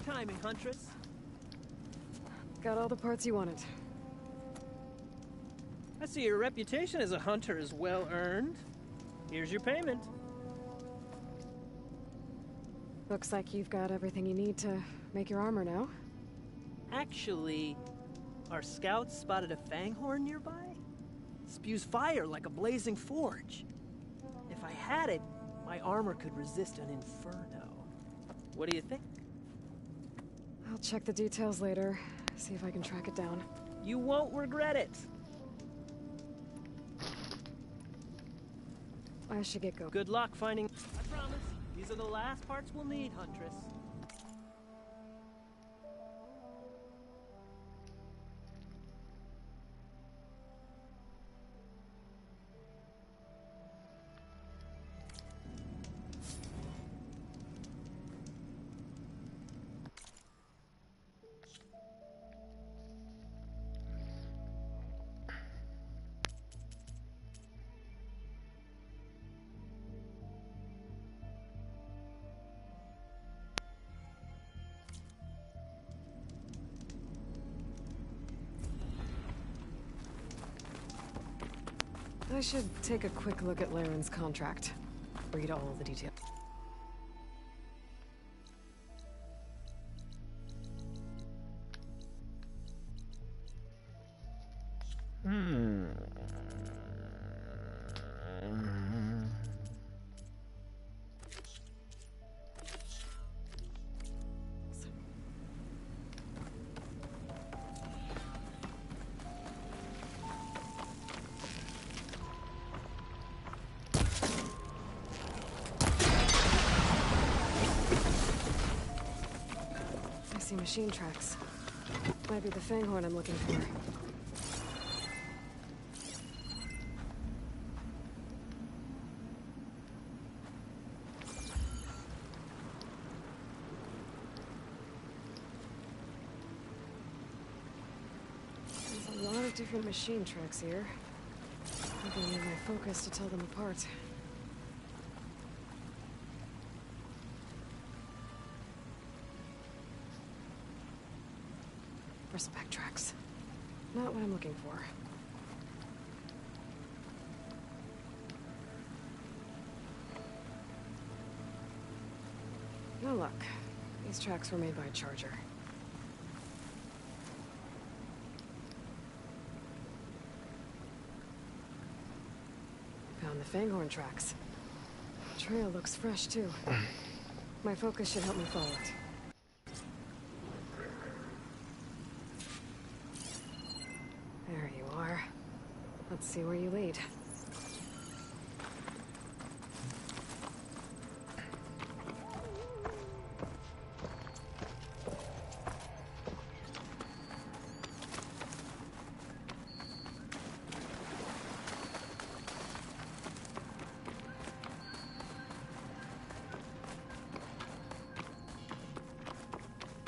Perfect timing, Huntress. Got all the parts you wanted. I see your reputation as a hunter is well earned. Here's your payment. Looks like you've got everything you need to make your armor now. Actually, our scouts spotted a fanghorn nearby. Spews fire like a blazing forge. If I had it, my armor could resist an inferno. What do you think? I'll check the details later, see if I can track it down. You won't regret it. I should get going. Good luck finding... I promise, these are the last parts we'll need, Huntress. I should take a quick look at Laren's contract. Read all the details. Machine tracks. Might be the fanghorn I'm looking for. There's a lot of different machine tracks here. I'm gonna need my focus to tell them apart. Respect tracks. Not what I'm looking for. No luck. These tracks were made by a Charger. Found the fanghorn tracks. The trail looks fresh, too. My focus should help me follow it. There you are. Let's see where you lead.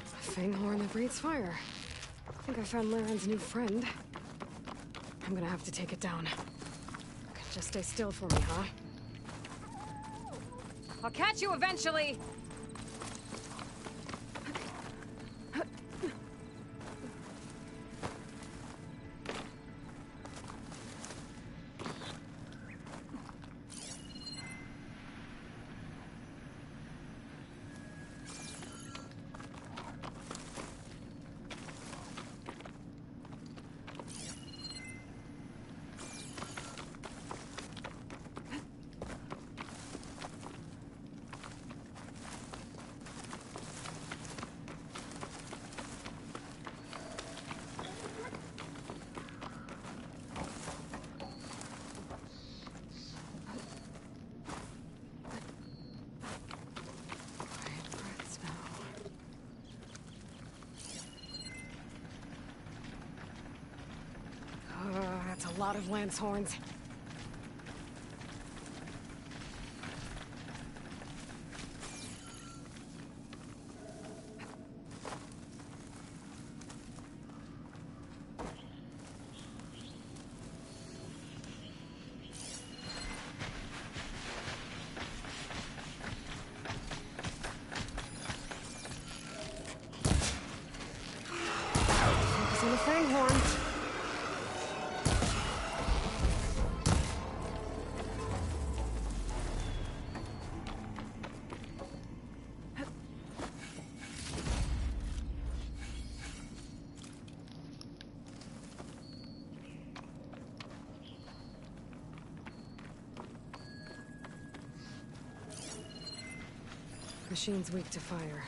A fanghorn that breathes fire. I think I found Laren's new friend. I'm gonna have to take it down. Just stay still for me, huh? I'll catch you eventually! That's a lot of lance horns. Langhorn. Machine's weak to fire.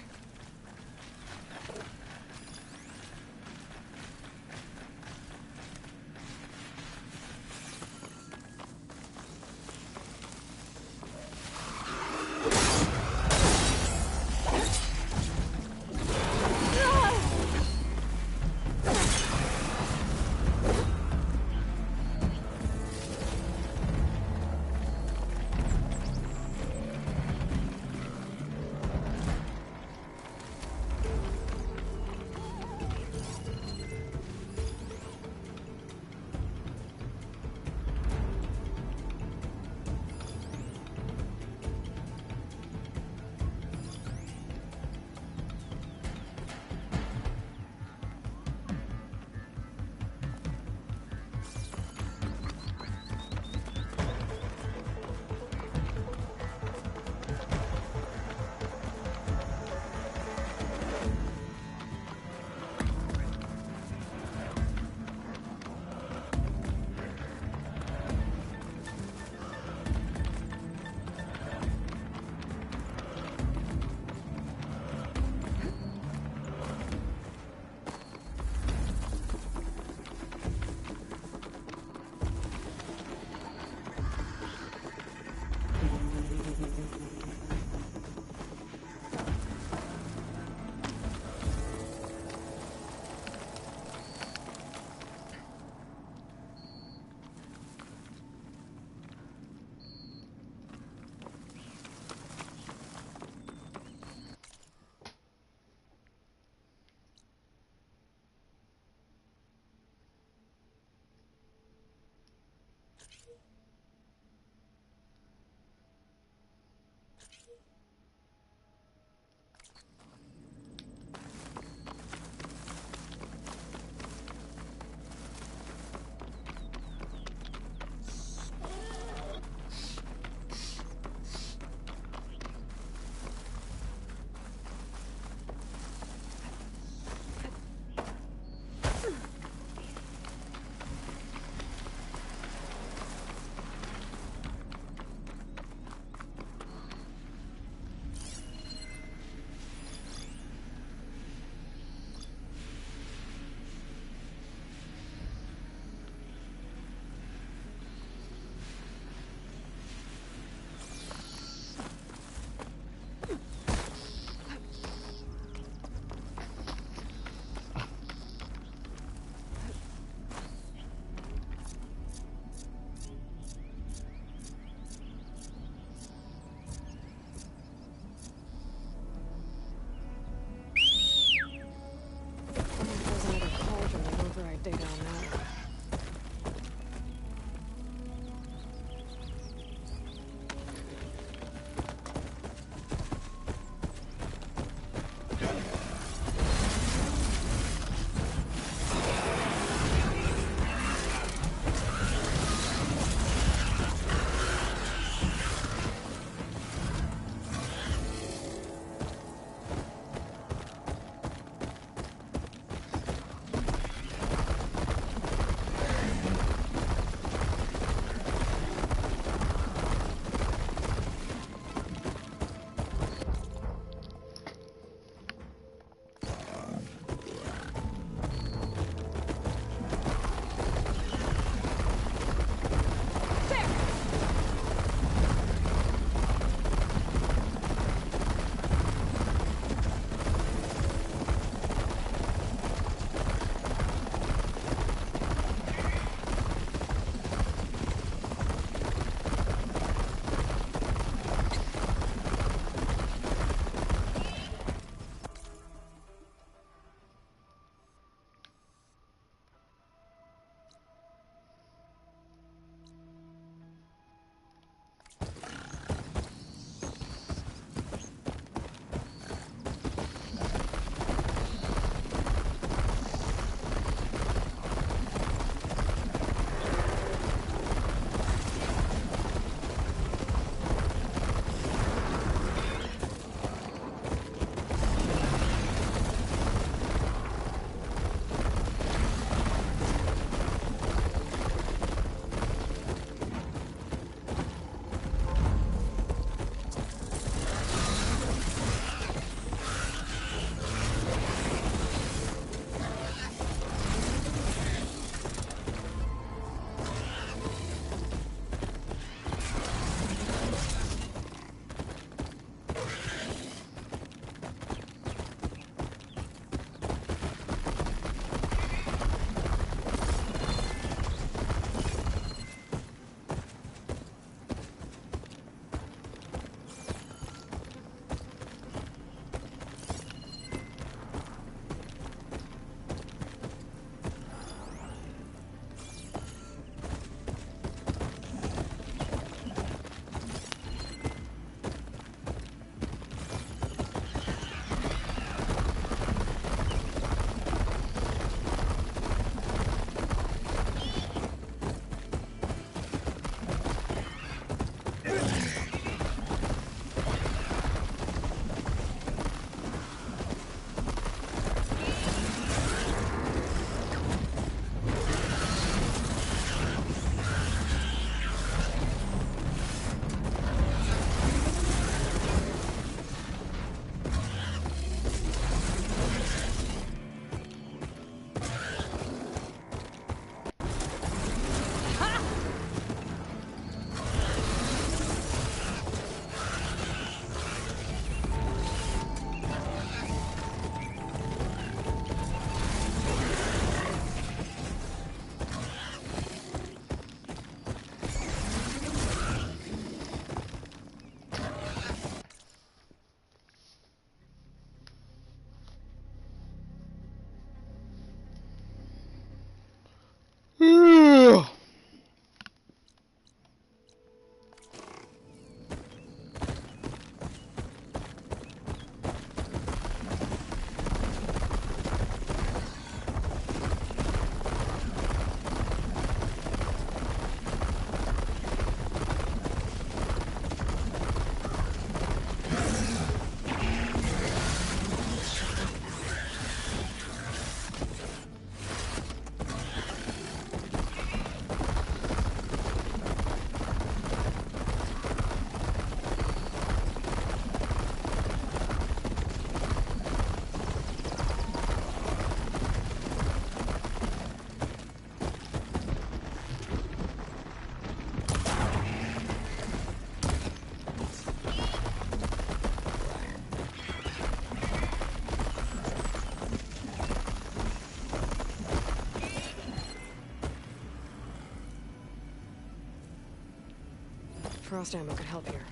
crossed ammo could help here.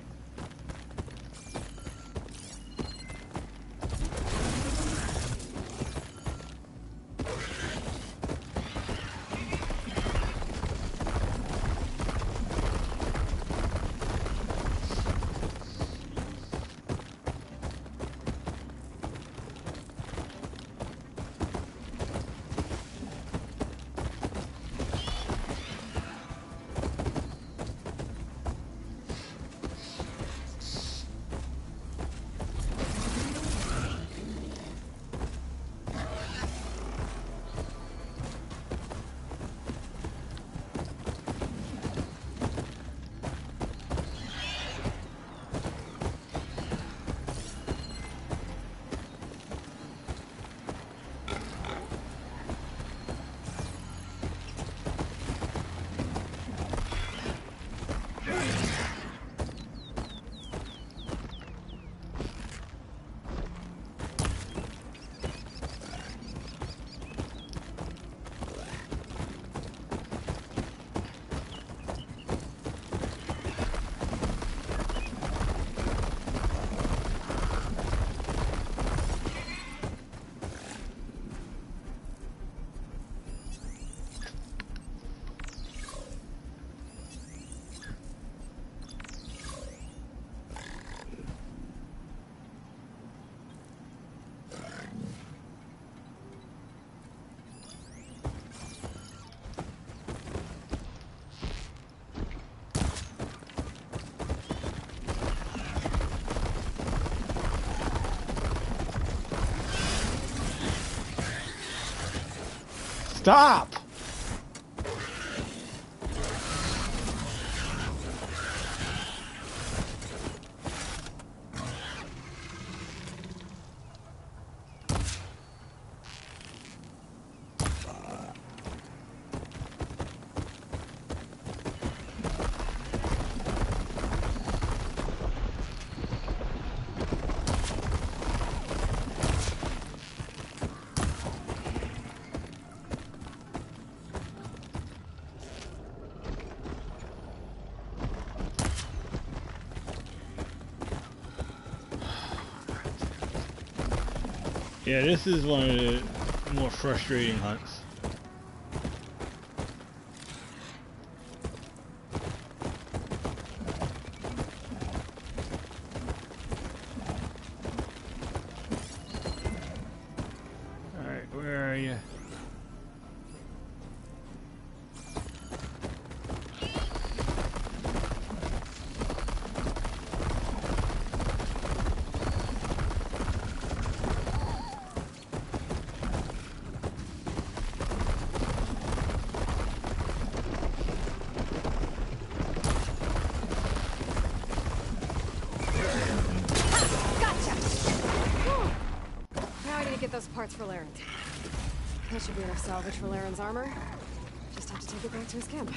Stop! Yeah, this is one of the more frustrating hunts. Alright, where are you? Those parts for Laren. That should be enough salvage for Laren's armor. Just have to take it back to his camp.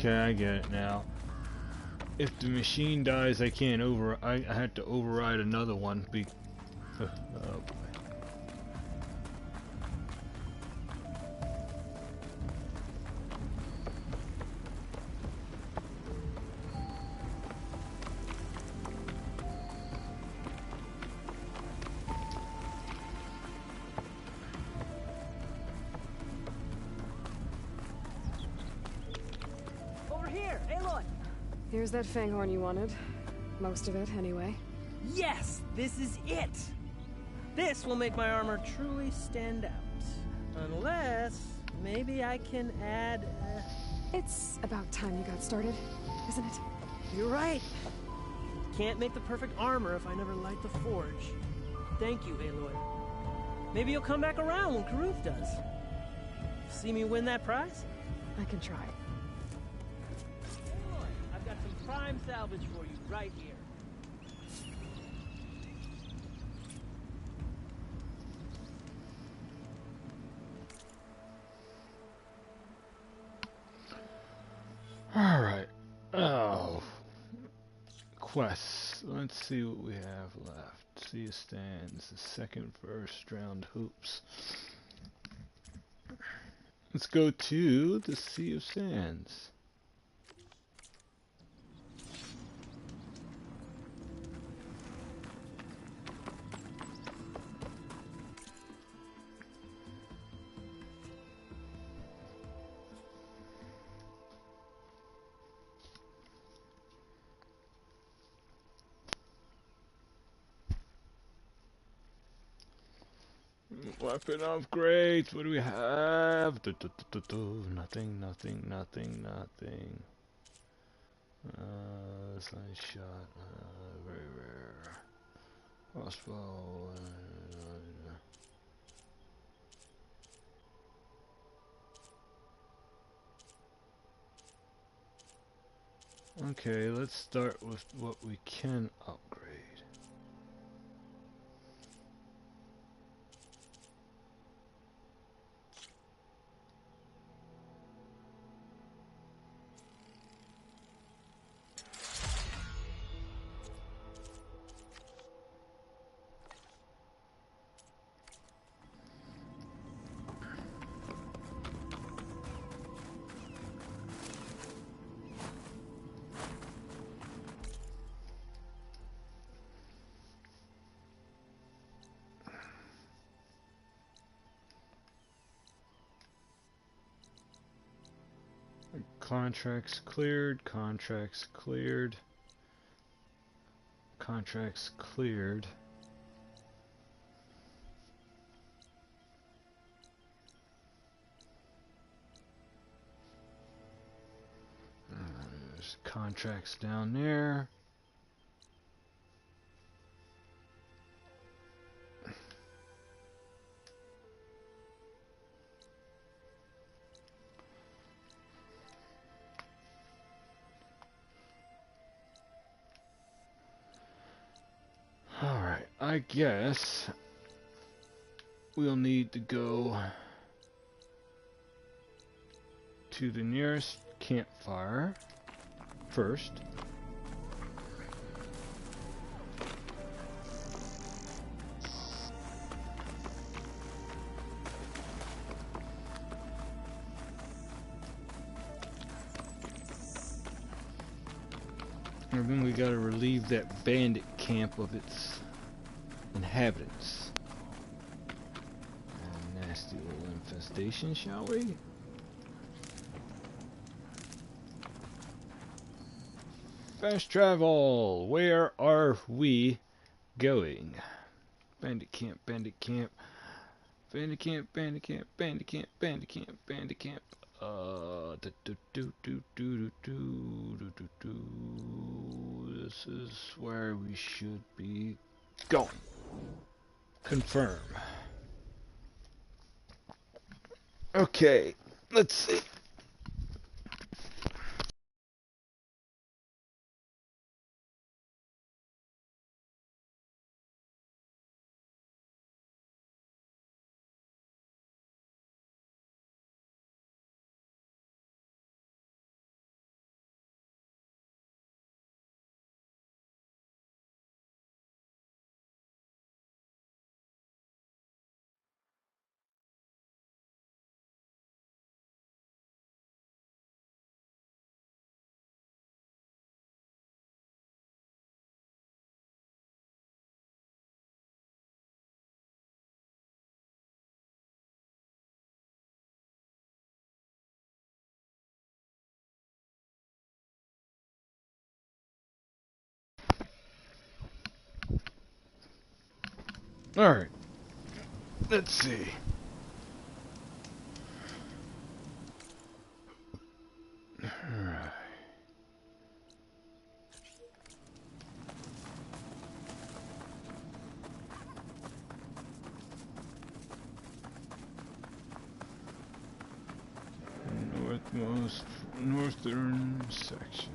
Okay, I get it now. If the machine dies, I can't I had to override another one. Oh boy. Over here, Aloy! Here's that fanghorn you wanted. Most of it, anyway. Yes! This is it! This will make my armor truly stand out. Unless, maybe I can add... It's about time you got started, isn't it? You're right. Can't make the perfect armor if I never light the forge. Thank you, Aloy. Maybe you'll come back around when Karuth does. See me win that prize? I can try. Aloy, I've got some prime salvage for you right here. Alright. Oh. Quests. Let's see what we have left. Sea of Stands. The second first round hoops. Let's go to the Sea of Sands. Weapon upgrades. What do we have? Nothing, nothing, nothing, nothing. Slice shot. Very rare. Crossbow. Okay, let's start with what we can upgrade. Contracts cleared, contracts cleared, contracts cleared. There's contracts down there. Alright, I guess we'll need to go to the nearest campfire first. And then we gotta relieve that bandit camp of its inhabitants. A nasty little infestation, shall we? Fast travel! Where are we going? Bandit camp, bandit camp. Bandit camp, bandit camp, bandit camp, bandit camp, bandit camp. This is where we should be going. Confirm. Okay, let's see. Alright. Let's see. Alright. Northmost, northern sections.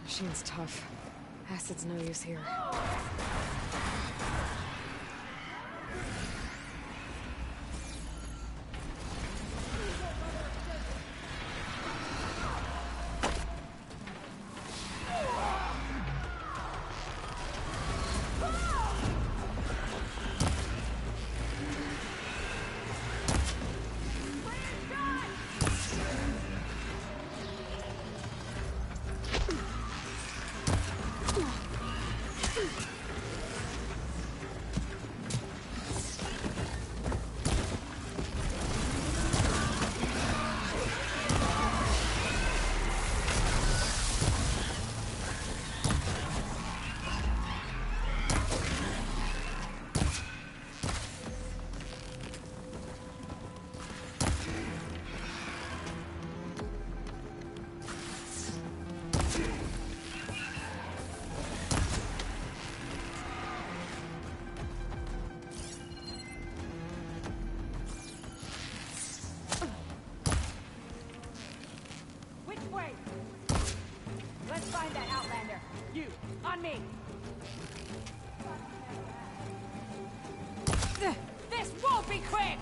Machine's tough. Acid's no use here. This won't be quick!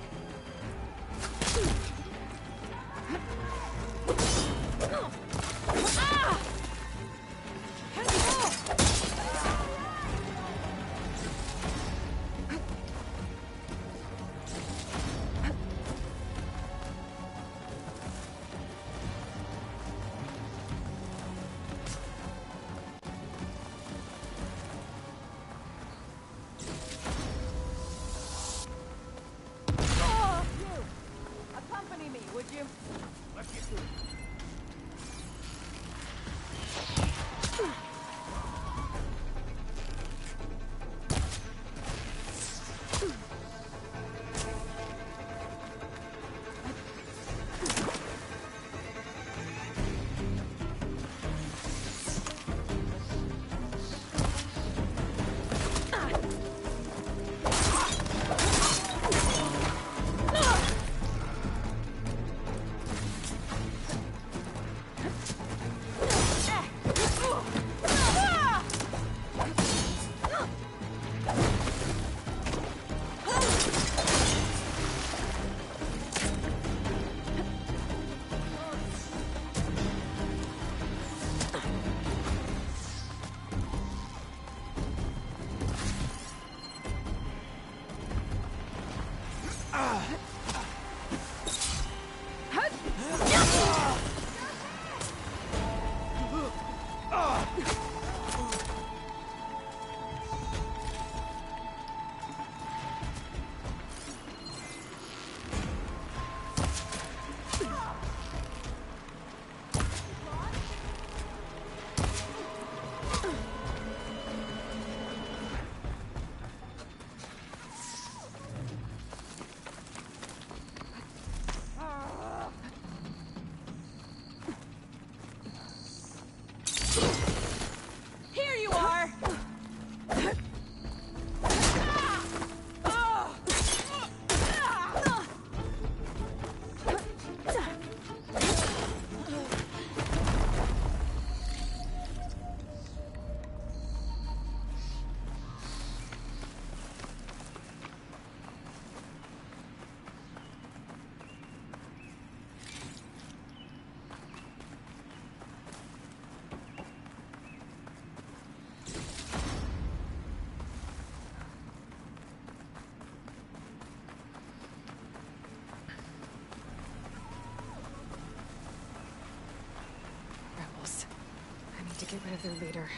To get rid of their leader.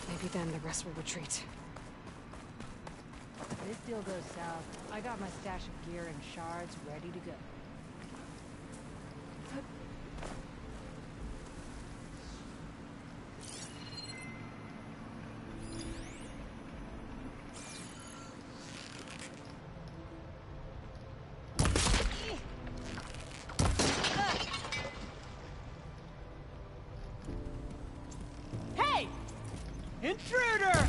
Maybe then the rest will retreat. If this deal goes south, I got my stash of gear and shards ready to go. Hey! Intruder!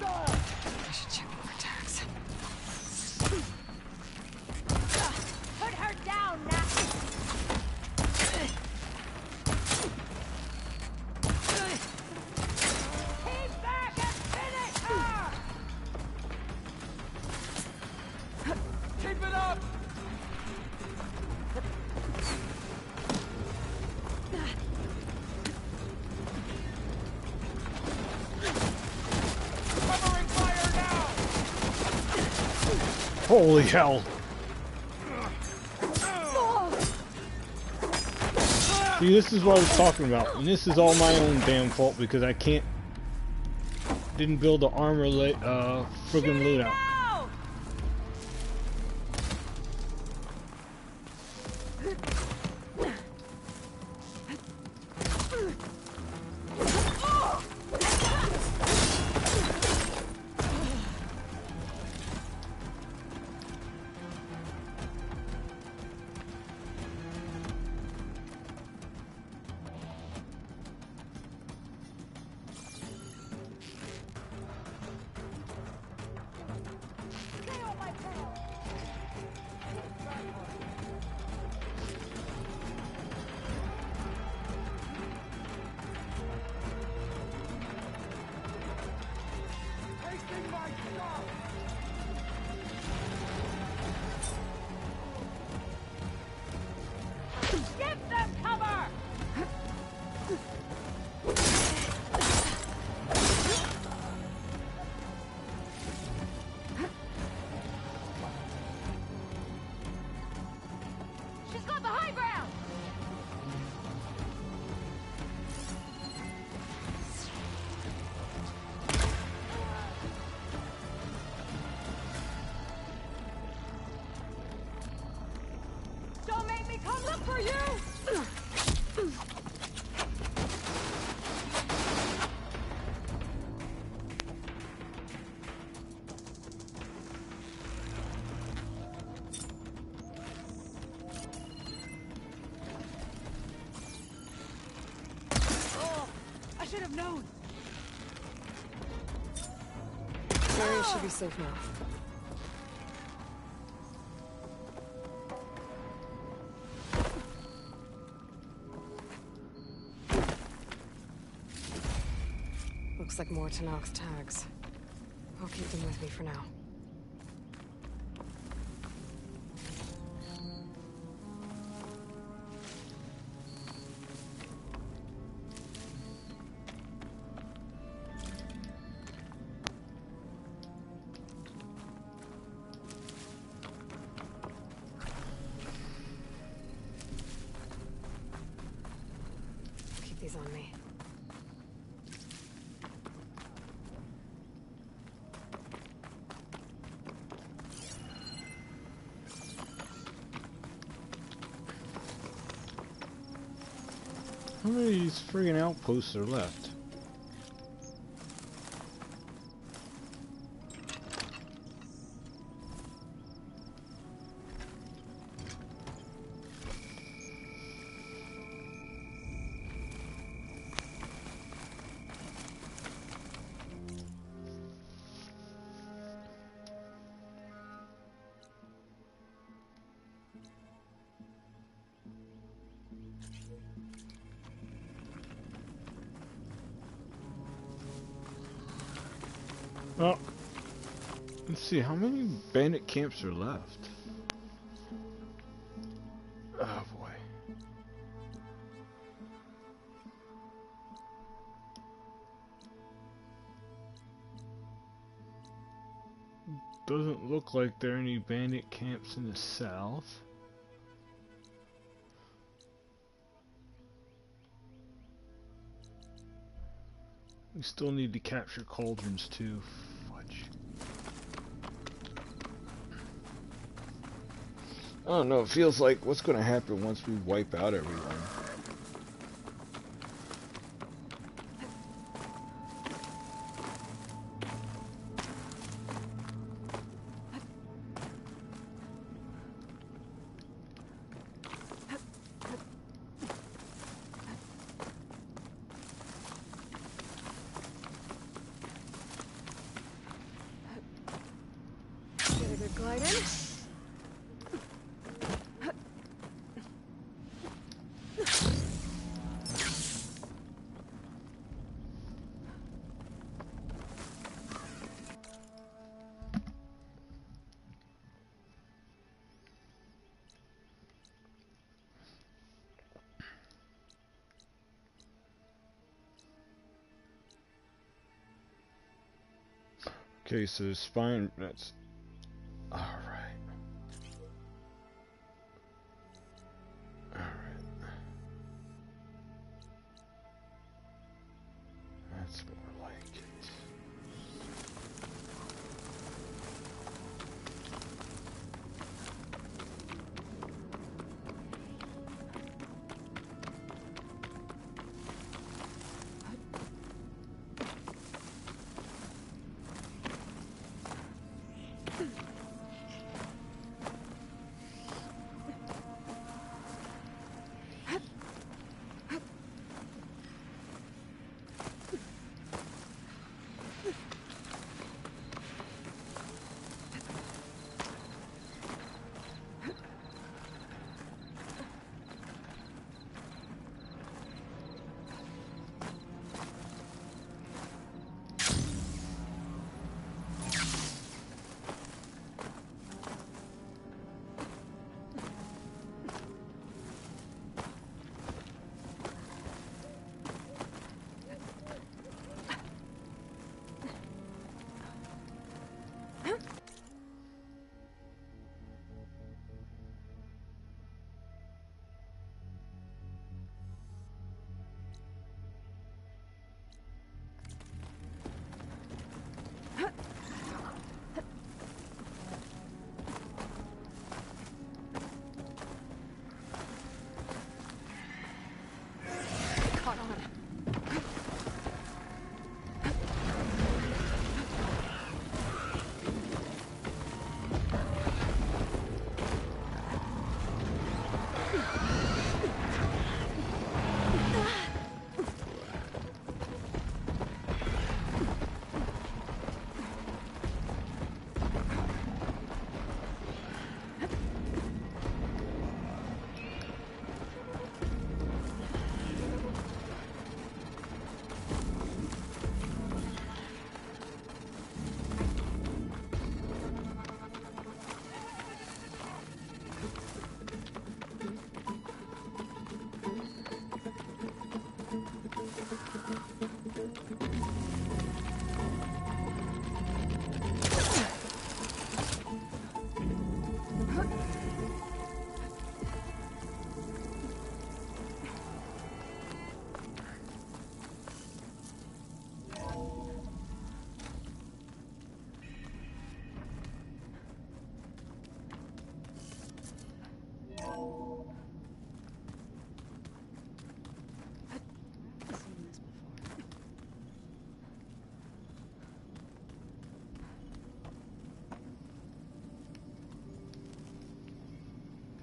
I should check more tags. Put her down now! Keep back and finish her! Keep it up! Covering fire now! Holy hell! See, this is what I was talking about, and this is all my own damn fault because I didn't build the armor friggin' loadout. Give them cover! She's got the high ground! Don't make me come look for you! Oh, I should have known. Area should be safe now. Looks like more Tanoch's tags. I'll keep them with me for now. Keep these on me. How many of these friggin' outposts are left? Oh, let's see, how many bandit camps are left? Oh boy. Doesn't look like there are any bandit camps in the south. We still need to capture cauldrons too. Fudge. I don't know, it feels like what's going to happen once we wipe out everyone. Okay, so spine, that's alright. Alright. That's more like it.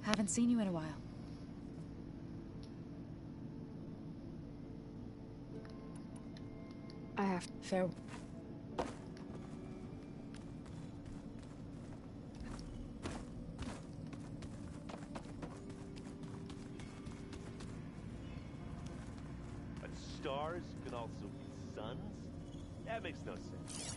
Haven't seen you in a while. I have fair. And stars can also be suns? That makes no sense.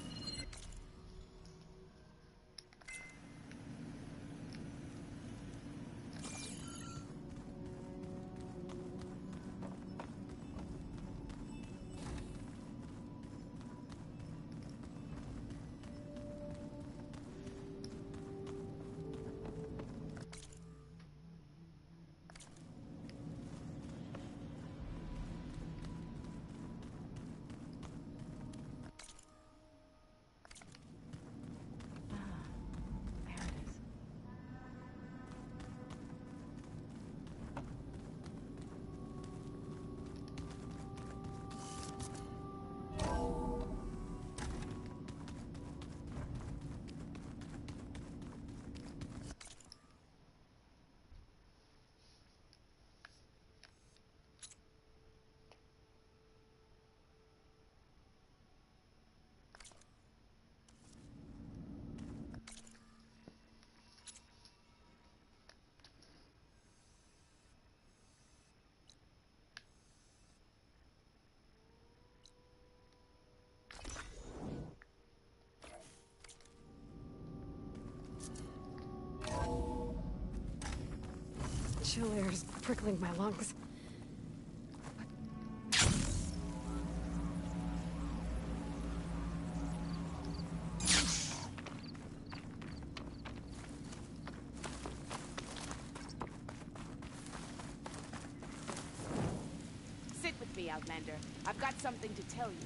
chill air is prickling my lungs. Sit with me, Outlander. I've got something to tell you.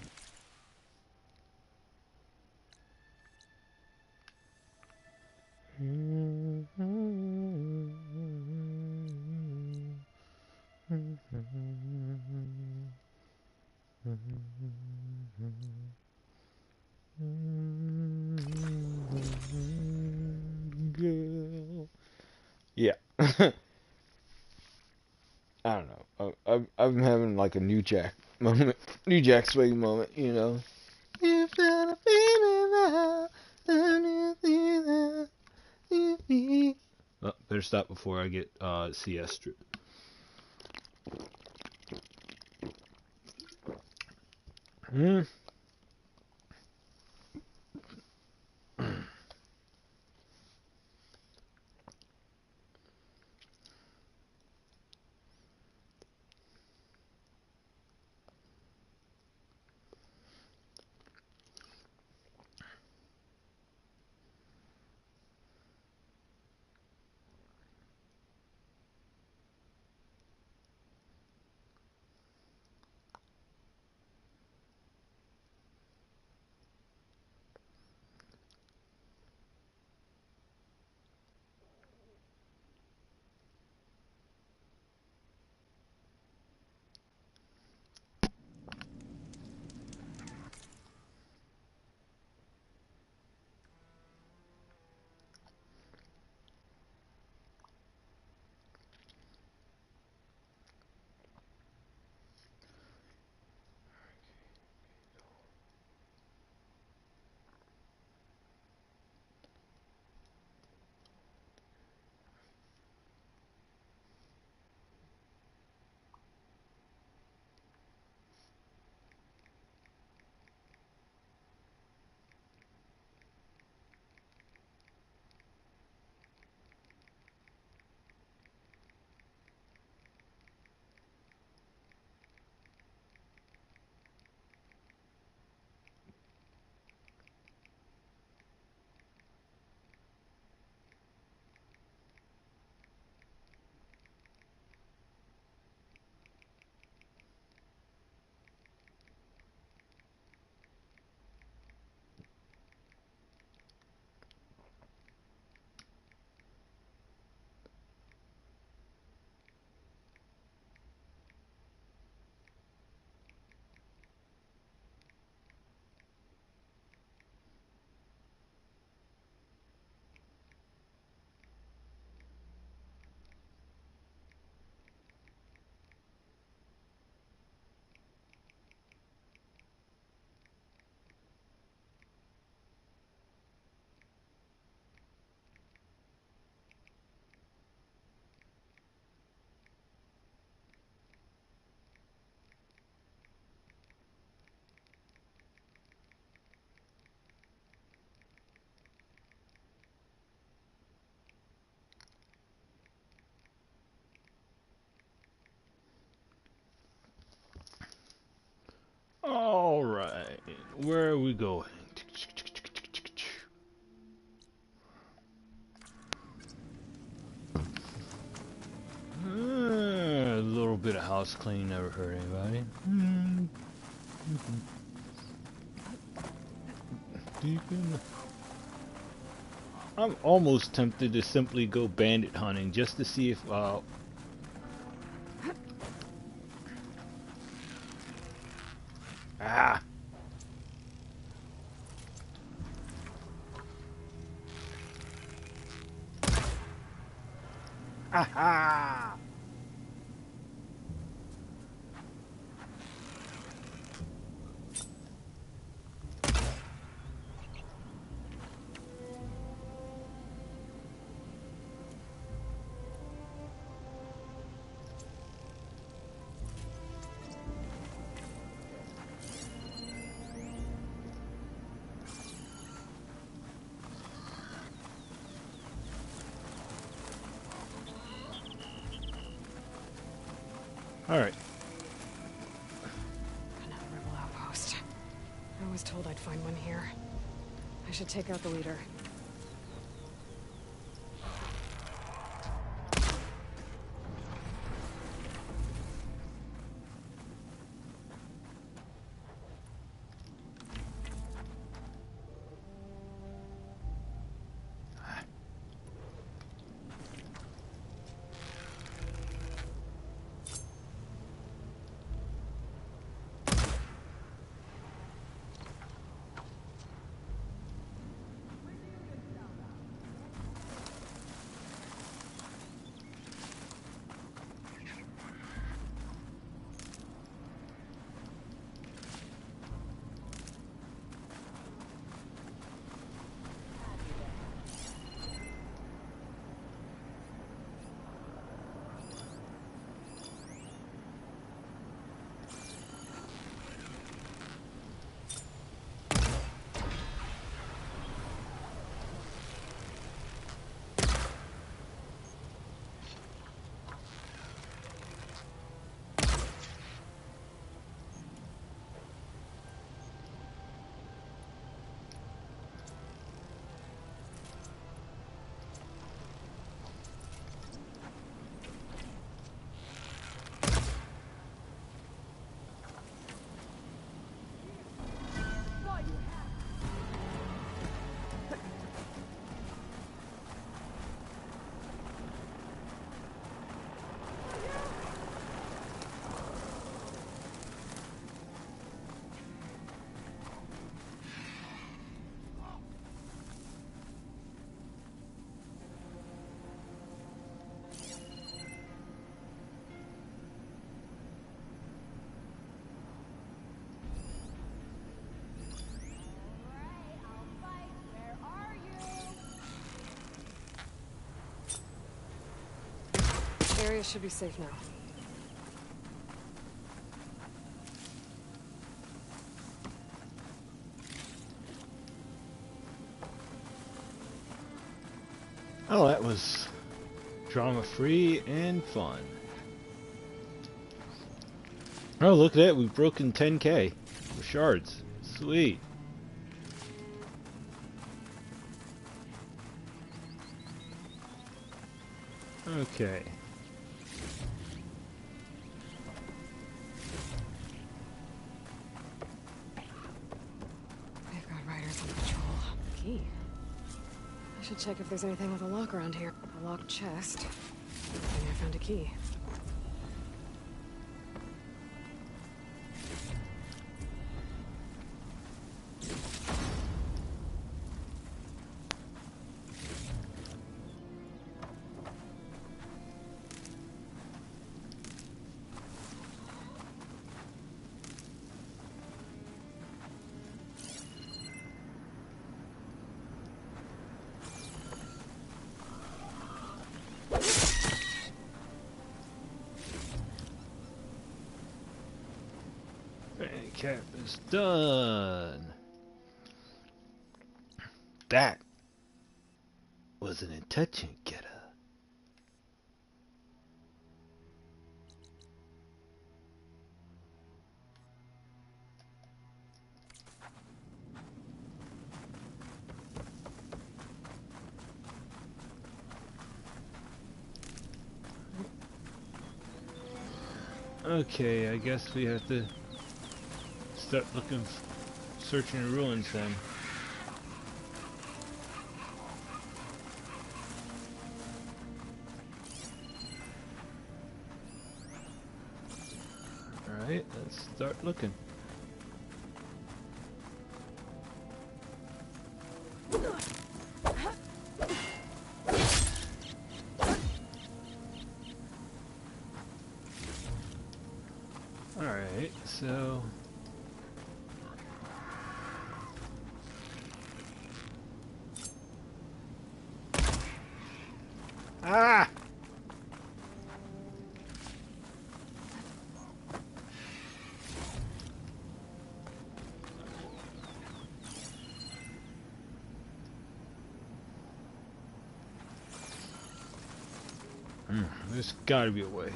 Girl. Yeah. I don't know. I'm having like a New Jack moment, New Jack Swing moment, you know. If that a feeling Oh, better stop before I get CS strip. All right, where are we going? A little bit of house clean never hurt anybody. Deep in the... I'm almost tempted to simply go bandit hunting just to see if ah. Aha! Alright. Another rebel outpost. I was told I'd find one here. I should take out the leader. Area should be safe now. Oh, that was drama-free and fun. Oh, look at that. We've broken 10K with shards. Sweet. Okay. They've got riders on patrol. Key. I should check if there's anything with a lock around here. A locked chest. And I found a key. Cap is done. That was an attention getter. Okay, I guess we have to start looking, searching the ruins then. Alright, let's start looking. Alright, so ah! There's gotta be a way.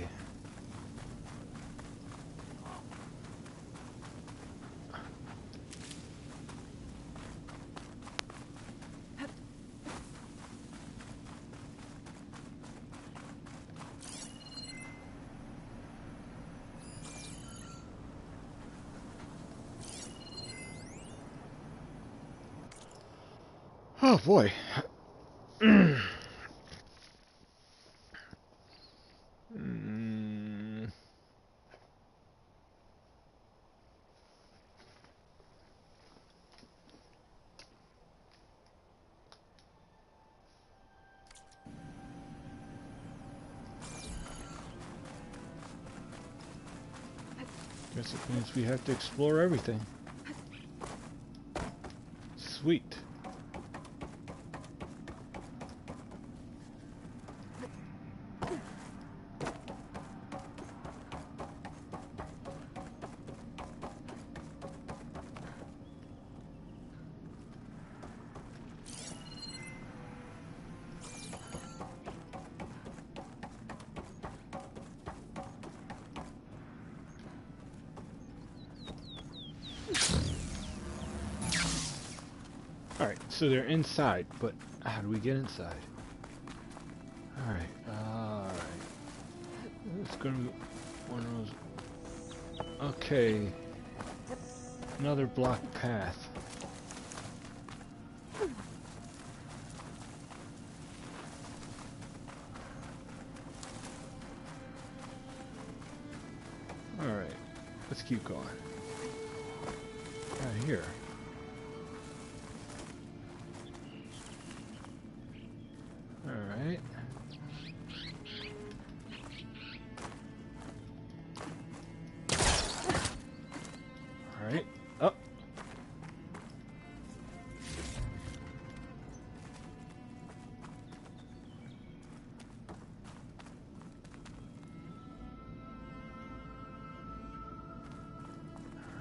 Oh boy. Guess it means we have to explore everything. Sweet. Alright, so they're inside, but how do we get inside? Alright. Let's go to one of those. Okay. Another blocked path. Alright, let's keep going. Right here. Alright. Alright, up.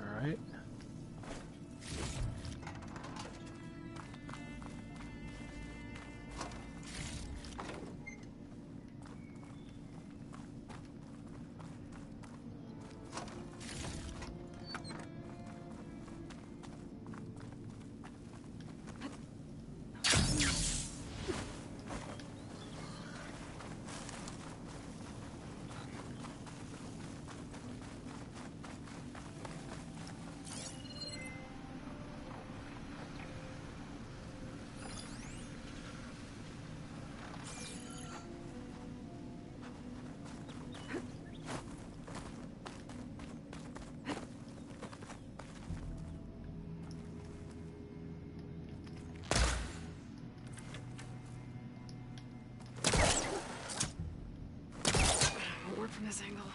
Alright. Won't work from this angle.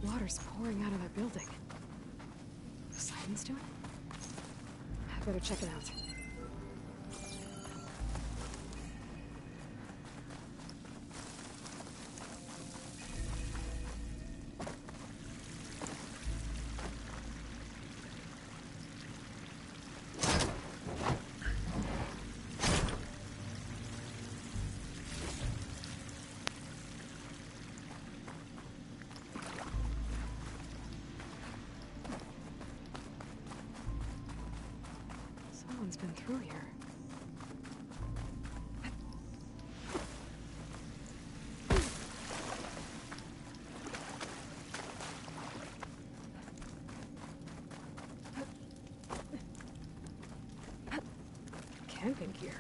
water's pouring out of that building. The Silence doing? I better check it out. Someone's been through here. Camping gear.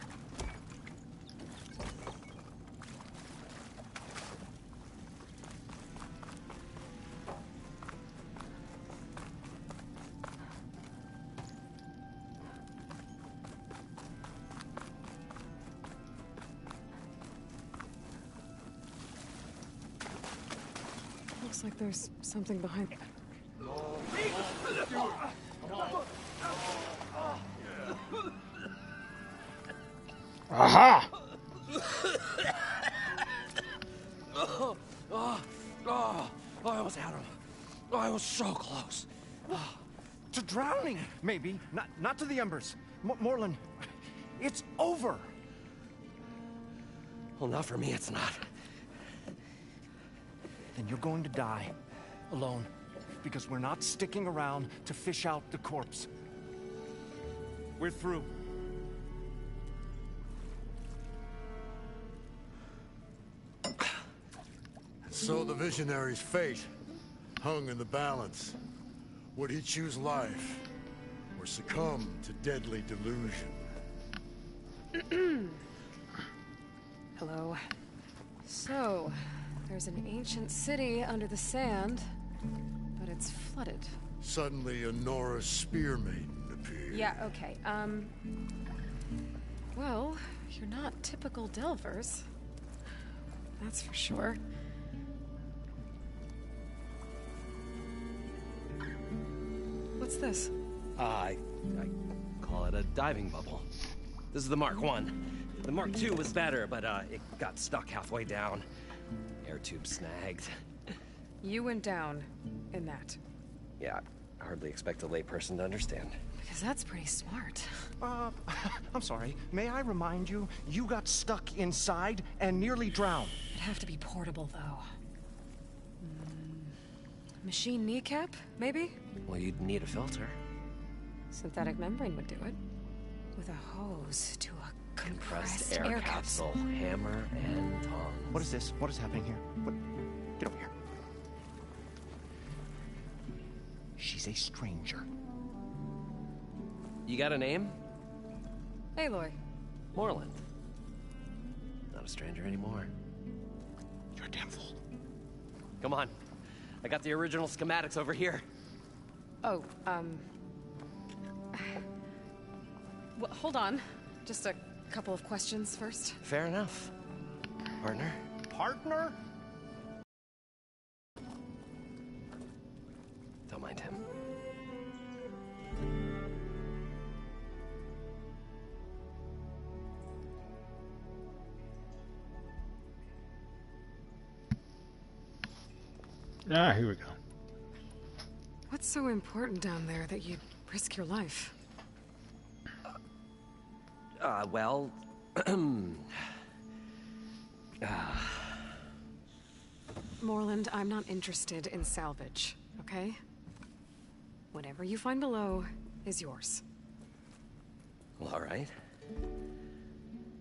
Looks like there's something behind it. Aha! I almost had him. I was so close. To drowning, maybe. Not to the embers. Morlund, it's over. Well, not for me, it's not. Then you're going to die. Alone. Because we're not sticking around to fish out the corpse. We're through. So the visionary's fate hung in the balance. Would he choose life or succumb to deadly delusion? Hello. So, there's an ancient city under the sand, but it's flooded. Suddenly, a Nora spear maiden appeared. Yeah, okay. Well, you're not typical Delvers. That's for sure. What's this? I call it a diving bubble. This is the Mark I. The Mark II was better, but it got stuck halfway down. Air tube snagged. You went down in that. Yeah, I hardly expect a layperson to understand. Because that's pretty smart. I'm sorry. May I remind you, you got stuck inside and nearly drowned. It'd have to be portable, though. Machine kneecap, maybe? Well, you'd need a filter. Synthetic membrane would do it. With a hose to a compressed air capsule. Hammer and tongs. What is this? What is happening here? What? Get over here. She's a stranger. You got a name? Aloy. Morlund. Not a stranger anymore. You're a damn fool. Come on. I got the original schematics over here. Oh, well, hold on. Just a couple of questions first. Fair enough. Partner? Partner? Don't mind him. Ah, here we go. What's so important down there that you'd risk your life? Well... Morlund, I'm not interested in salvage, okay? Whatever you find below is yours. Well, all right.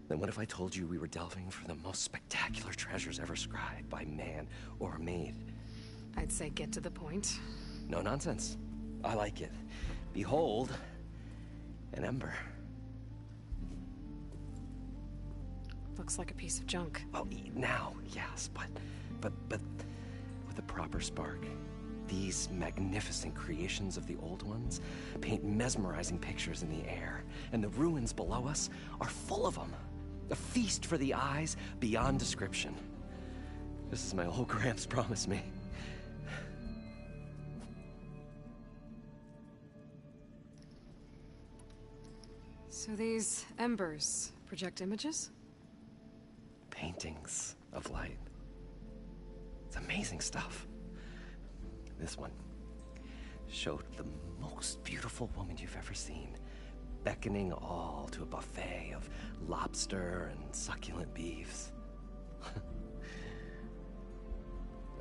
Then what if I told you we were delving for the most spectacular treasures ever scribed by man or maid? I'd say get to the point. No nonsense. I like it. Behold, an ember. Looks like a piece of junk. Well, now, yes, but with a proper spark. These magnificent creations of the old ones paint mesmerizing pictures in the air, and the ruins below us are full of them. A feast for the eyes beyond description. Just as my old Gramps promised me. So these embers project images? Paintings of light. It's amazing stuff. This one showed the most beautiful woman you've ever seen, beckoning all to a buffet of lobster and succulent beefs. I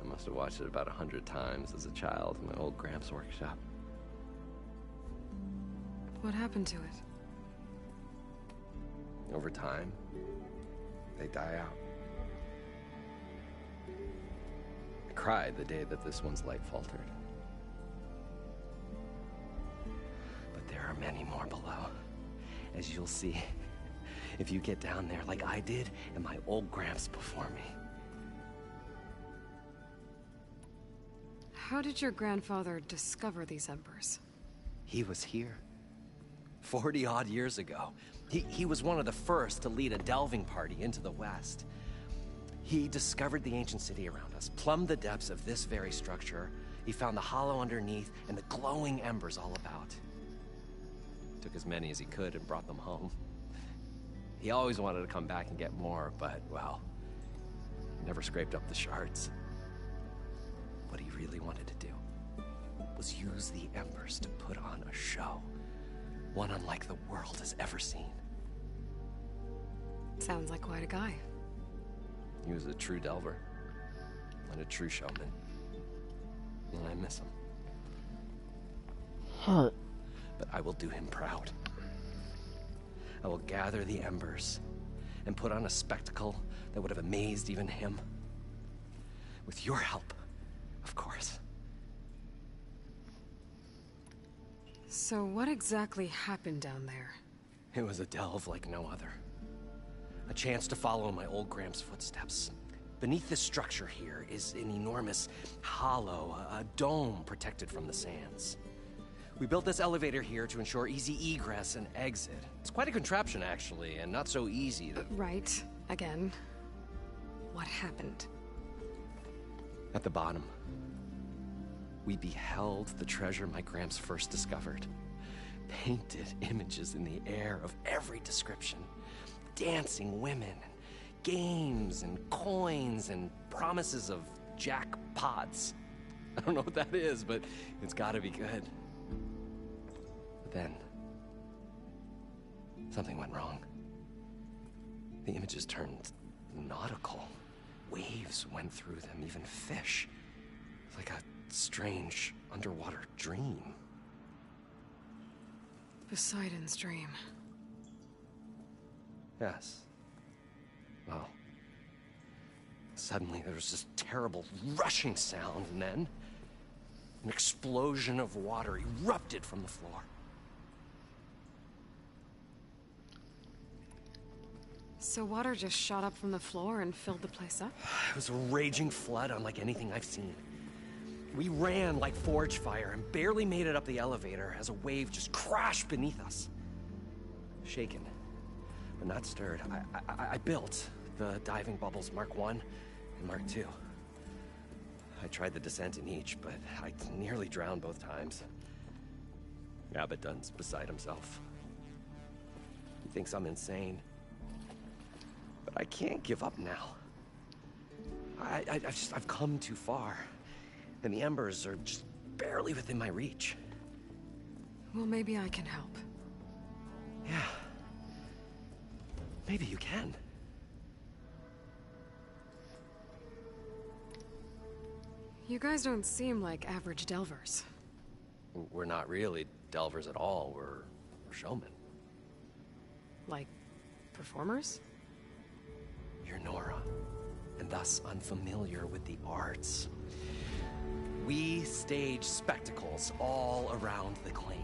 must have watched it about 100 times as a child in my old Gramps' workshop. What happened to it? Over time, they die out. I cried the day that this one's light faltered. But there are many more below, as you'll see if you get down there like I did and my old Gramps before me. How did your grandfather discover these embers? He was here 40-odd years ago. He was one of the first to lead a delving party into the West. He discovered the ancient city around us, plumbed the depths of this very structure. He found the hollow underneath and the glowing embers all about. Took as many as he could and brought them home. He always wanted to come back and get more, but, well, never scraped up the shards. What he really wanted to do was use the embers to put on a show. One unlike the world has ever seen. Sounds like quite a guy. He was a true delver and a true showman. And I miss him. Heart. But I will do him proud. I will gather the embers and put on a spectacle that would have amazed even him. With your help, of course. So what exactly happened down there? It was a delve like no other. A chance to follow in my old Gramps' footsteps. Beneath this structure here is an enormous hollow, a dome protected from the sands. We built this elevator here to ensure easy egress and exit. It's quite a contraption, actually, and not so easy to... Right. Again. What happened? At the bottom, we beheld the treasure my Gramps first discovered. Painted images in the air of every description. Dancing women, games and coins and promises of jackpots. I don't know what that is, but it's gotta be good. But then, something went wrong. The images turned nautical. Waves went through them, even fish. Like a strange underwater dream. Poseidon's dream. Yes. Well, suddenly there was this terrible rushing sound, and then an explosion of water erupted from the floor. So water just shot up from the floor and filled the place up? It was a raging flood unlike anything I've seen. We ran like forge fire and barely made it up the elevator as a wave just crashed beneath us. Shaken, but not stirred, I built the diving bubbles Mark I and Mark II. I tried the descent in each, but I nearly drowned both times. Abaddon's beside himself. He thinks I'm insane. But I can't give up now. I've come too far. And the embers are just barely within my reach. Well, maybe I can help. Yeah. Maybe you can. You guys don't seem like average delvers. We're not really delvers at all. We're showmen. Like, performers? You're Nora, and thus unfamiliar with the arts. We stage spectacles all around the claim.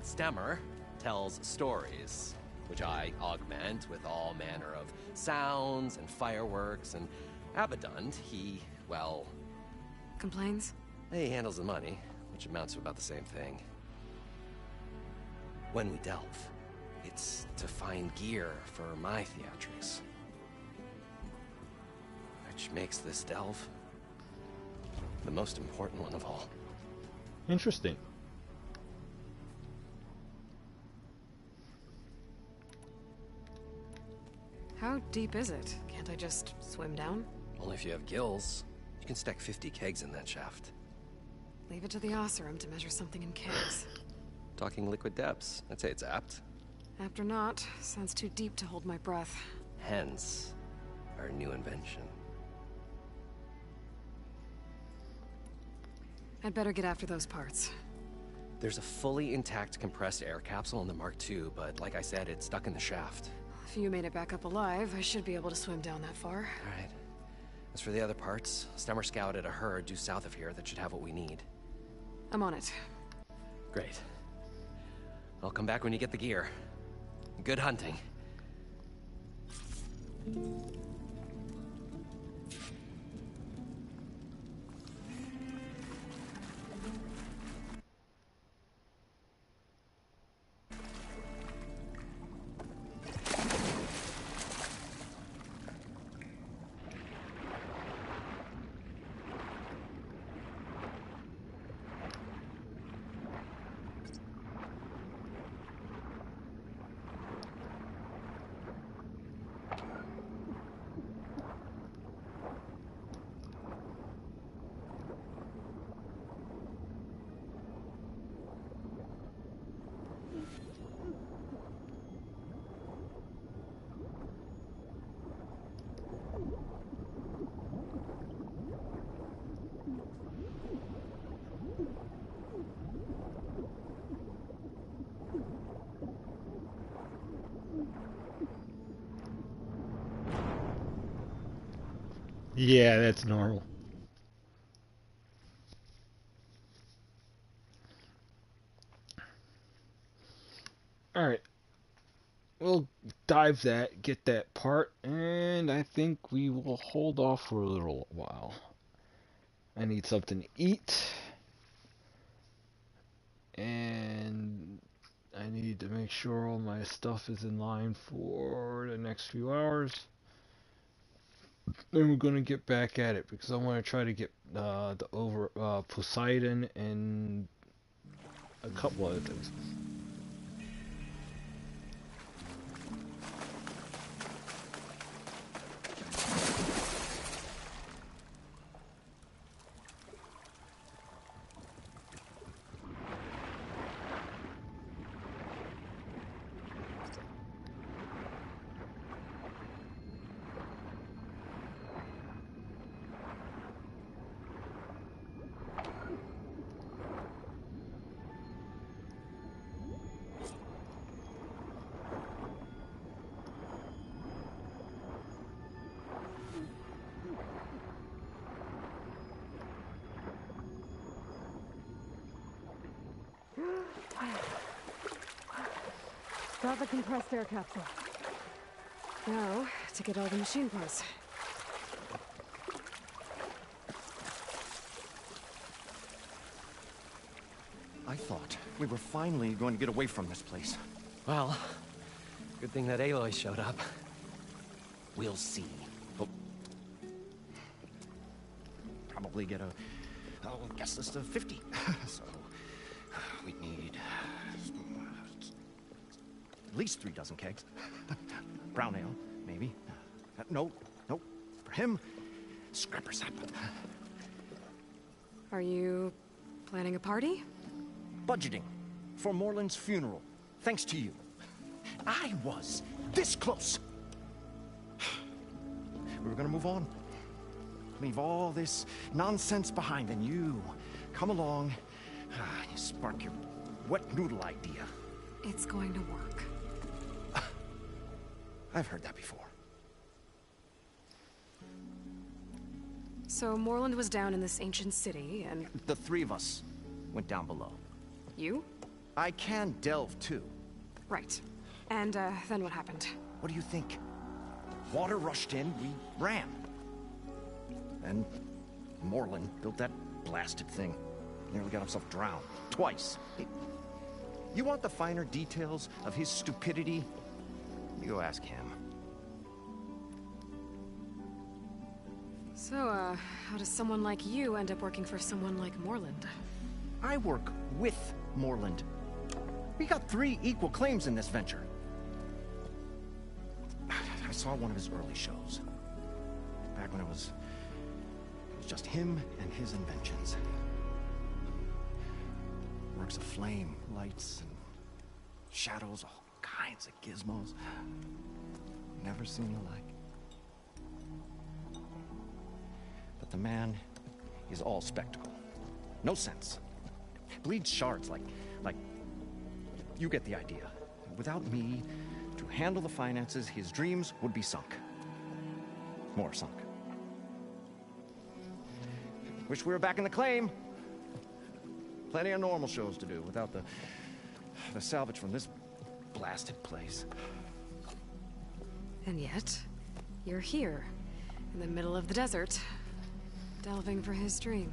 Stemmer tells stories, which I augment with all manner of sounds and fireworks, and Abaddon, he, well... Complains? He handles the money, which amounts to about the same thing. When we delve, it's to find gear for my theatrics. Which makes this delve the most important one of all. Interesting. How deep is it? Can't I just swim down? Only if you have gills. You can stack 50 kegs in that shaft. Leave it to the Oseram to measure something in kegs. Talking liquid depths. I'd say it's apt. Apt or not, sounds too deep to hold my breath. Hence, our new invention. I'd better get after those parts. There's a fully intact compressed air capsule in the Mark II, but like I said, it's stuck in the shaft. If you made it back up alive, I should be able to swim down that far. All right. As for the other parts, Stemmer scouted a herd due south of here that should have what we need. I'm on it. Great. I'll come back when you get the gear. Good hunting. Yeah, that's normal. Alright. We'll dive that, get that part, and I think we will hold off for a little while. I need something to eat. And I need to make sure all my stuff is in line for the next few hours. Then we're going to get back at it because I want to try to get Poseidon and a couple other things. Got the compressed air capsule. Now, to get all the machine parts. I thought we were finally going to get away from this place. Well, good thing that Aloy showed up. We'll see. Oh. Probably get a guest list of 50. So, we'd need at least 3 dozen kegs. Brown ale, maybe. No. For him, scrapper sap. Are you planning a party? Budgeting for Morland's funeral, thanks to you. I was this close. We were gonna move on. Leave all this nonsense behind, and you come along, you spark your wet noodle idea. It's going to work. I've heard that before. So Morland was down in this ancient city, and... The 3 of us went down below. You? I can delve, too. Right. And, then what happened? What do you think? Water rushed in, we ran. And Morland built that blasted thing. Nearly got himself drowned. Twice. You want the finer details of his stupidity? You go ask him. So, how does someone like you end up working for someone like Morland? I work with Morland. We got 3 equal claims in this venture. I saw one of his early shows. Back when it was just him and his inventions. Works of flame, lights, and shadows, all kinds of gizmos. Never seen the like. But the man is all spectacle. No sense. Bleeds shards like you get the idea. Without me to handle the finances, his dreams would be sunk. More sunk. Wish we were back in the claim. Plenty of normal shows to do without the salvage from this blasted place. And yet, you're here, in the middle of the desert, delving for his dream.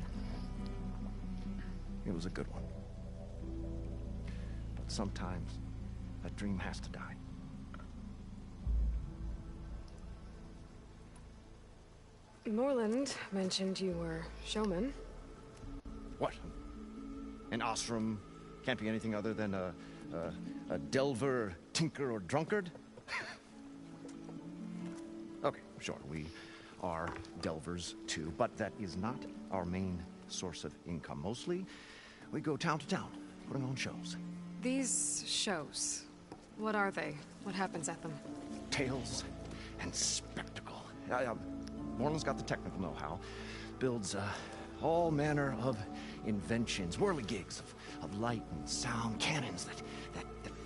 It was a good one. But sometimes, that dream has to die. Morland mentioned you were showman. What? An Osram can't be anything other than a delver, tinker, or drunkard? Okay, sure, we are delvers too, but that is not our main source of income. Mostly, we go town to town, putting on shows. These shows, what are they? What happens at them? Tales and spectacle. Morland's got the technical know-how. Builds all manner of inventions, whirligigs of light and sound, cannons that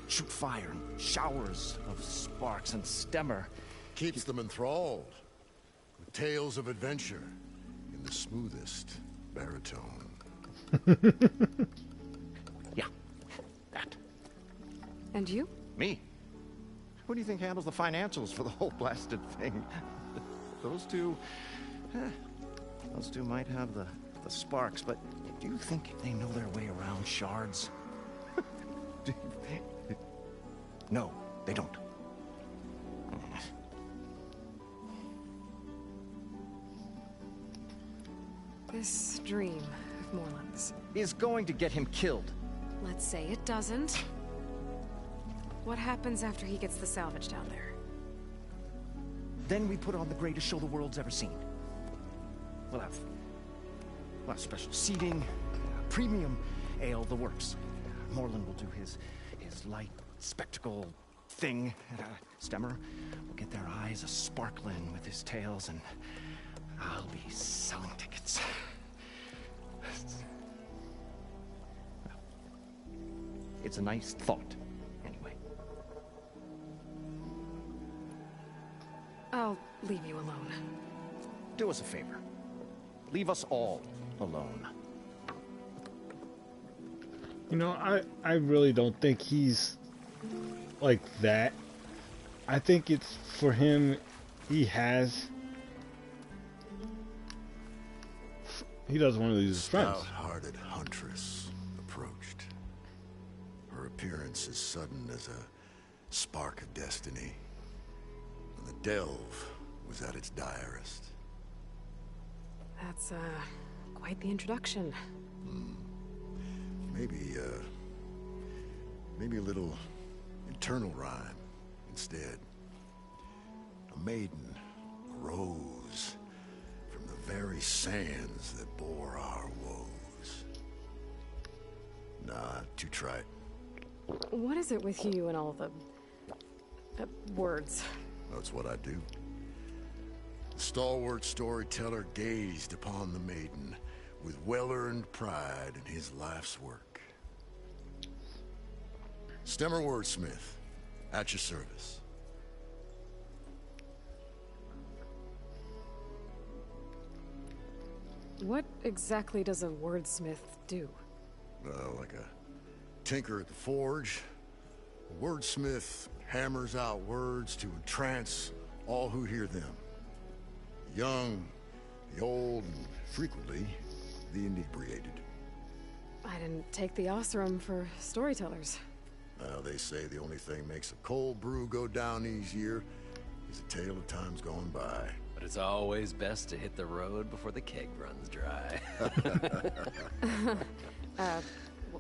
shoot fire, and showers of sparks, and Stemmer keeps them enthralled with tales of adventure in the smoothest baritone. Yeah, that. And you? Me? Who do you think handles the financials for the whole blasted thing? Those two might have the sparks, but do you think they know their way around shards? No, they don't. This dream of Morland's is going to get him killed. Let's say it doesn't. What happens after he gets the salvage down there? Then we put on the greatest show the world's ever seen. We'll have special seating, premium ale, the works. Morland will do his light spectacle thing. Stemmer will get their eyes a-sparkling with his tales, and I'll be selling tickets. It's a nice thought, anyway. I'll leave you alone. Do us a favor. Leave us all alone. You know, I really don't think he's like that. I think it's for him, he doesn't want to lose his friends. Stout-hearted huntress approached. Her appearance as sudden as a spark of destiny. And the delve was at its direst. That's, quite the introduction. Maybe a little internal rhyme instead. A maiden arose from the very sands that bore our woes. Nah, too trite. What is it with you and all the words? That's what I do. The stalwart storyteller gazed upon the maiden with well-earned pride in his life's work. Stemmer Wordsmith, at your service. What exactly does a wordsmith do? Like a tinker at the forge. A wordsmith hammers out words to entrance all who hear them. The young, the old, and frequently the inebriated. I didn't take the Osram for storytellers. Well, they say the only thing makes a cold brew go down easier is a tale of times gone by. But it's always best to hit the road before the keg runs dry.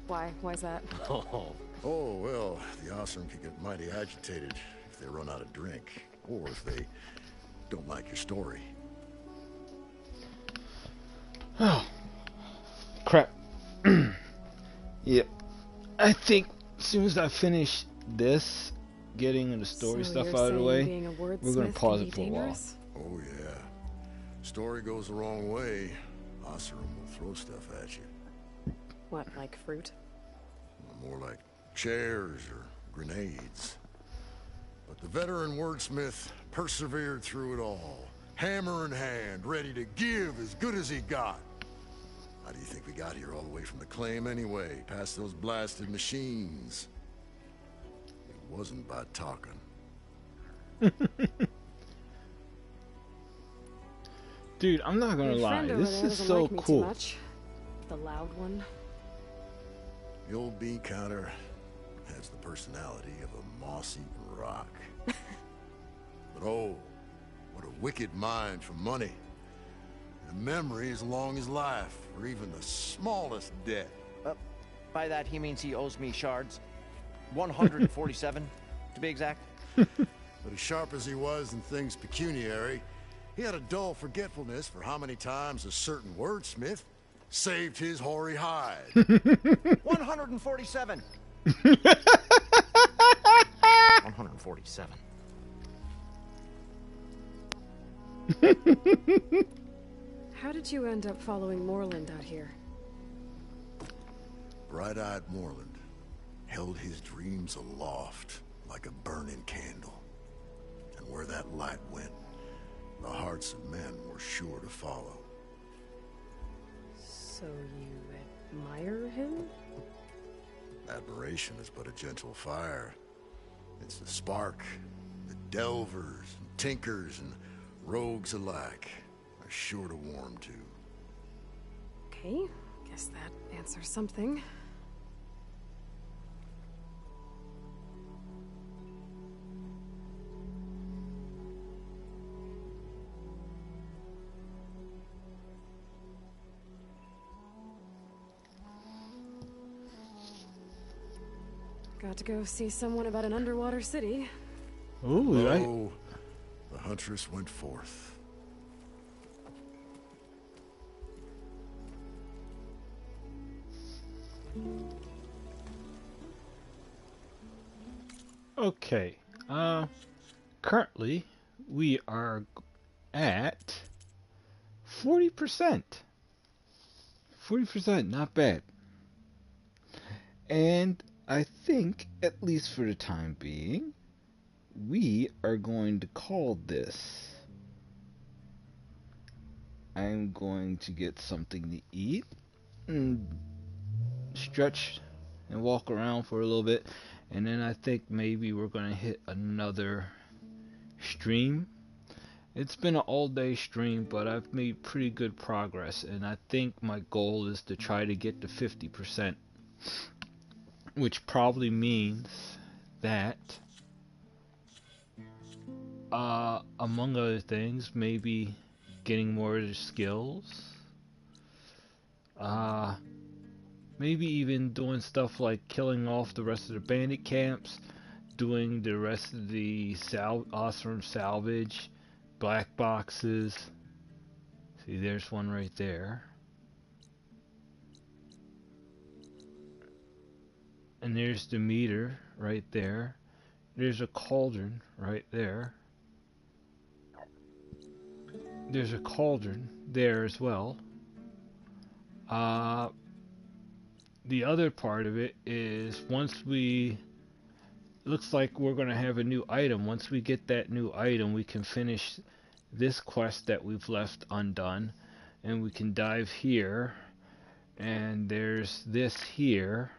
Why's that? Oh, well, the Osram could get mighty agitated if they run out of drink. or if they don't like your story. Oh, crap. Yep. I think as soon as I finish this, getting the story stuff out of the way, we're going to pause it for a while. Oh, yeah. Story goes the wrong way, Oseram will throw stuff at you. What, like fruit? More like chairs or grenades. But the veteran wordsmith persevered through it all, hammer in hand, ready to give as good as he got. How do you think we got here all the way from the claim anyway, past those blasted machines? It wasn't by talking. Dude, I'm not gonna lie, this is so cool. Much. The loud one. The old bean counter has the personality of a moss-eaten rock. But oh, what a wicked mind for money. And a memory as long as life, or even the smallest debt. By that he means he owes me shards. 147, to be exact. But as sharp as he was in things pecuniary, he had a dull forgetfulness for how many times a certain wordsmith saved his hoary hide. 147. 147. How did you end up following Morland out here? Bright-eyed Morland held his dreams aloft like a burning candle. And where that light went, the hearts of men were sure to follow. So you admire him? Admiration is but a gentle fire. It's the spark that delvers, and tinkers, and rogues alike are sure to warm to. Okay, guess that answers something. Got to go see someone about an underwater city. Ooh, right. Oh, the huntress went forth. Okay. Currently we are at 40%. 40%, not bad. And I think, at least for the time being, we are going to call this. I'm going to get something to eat and stretch and walk around for a little bit, and then I think maybe we're going to hit another stream. It's been an all-day stream, but I've made pretty good progress, and I think my goal is to try to get to 50%. Which probably means that, among other things, maybe getting more of the skills. Maybe even doing stuff like killing off the rest of the bandit camps, doing the rest of the Oseram salvage, black boxes. See, there's one right there. And there's the meter right there. There's a cauldron right there. There's a cauldron there as well. The other part of it is once we... Looks like we're going to have a new item. Once we get that new item, we can finish this quest that we've left undone. And we can dive here. And there's this here.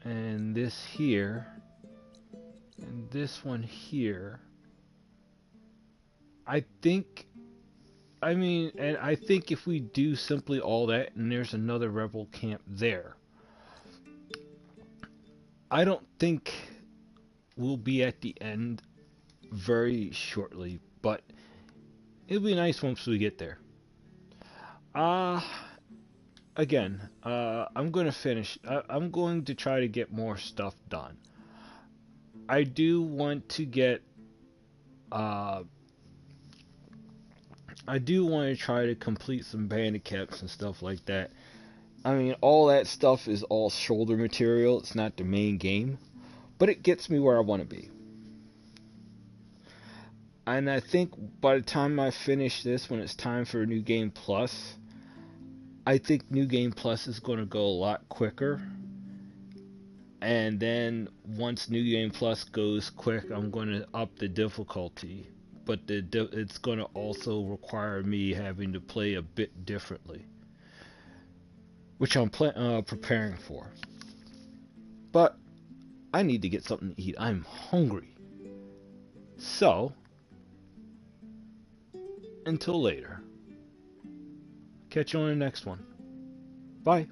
And this here, and this one here. I think if we do simply all that, and there's another rebel camp there, I don't think we'll be at the end very shortly, but it'll be nice once we get there. Again, I'm going to finish. I'm going to try to get more stuff done. I do want to get I do want to try to complete some bandit caps and stuff like that. I mean, all that stuff is all shoulder material. It's not the main game, but it gets me where I want to be. And I think by the time I finish this, when it's time for New Game Plus, I think New Game Plus is going to go a lot quicker. And then once New Game Plus goes quick, I'm going to up the difficulty. But it's going to also require me having to play a bit differently, which I'm preparing for. But I need to get something to eat. I'm hungry. So, until later. Catch you on the next one. Bye.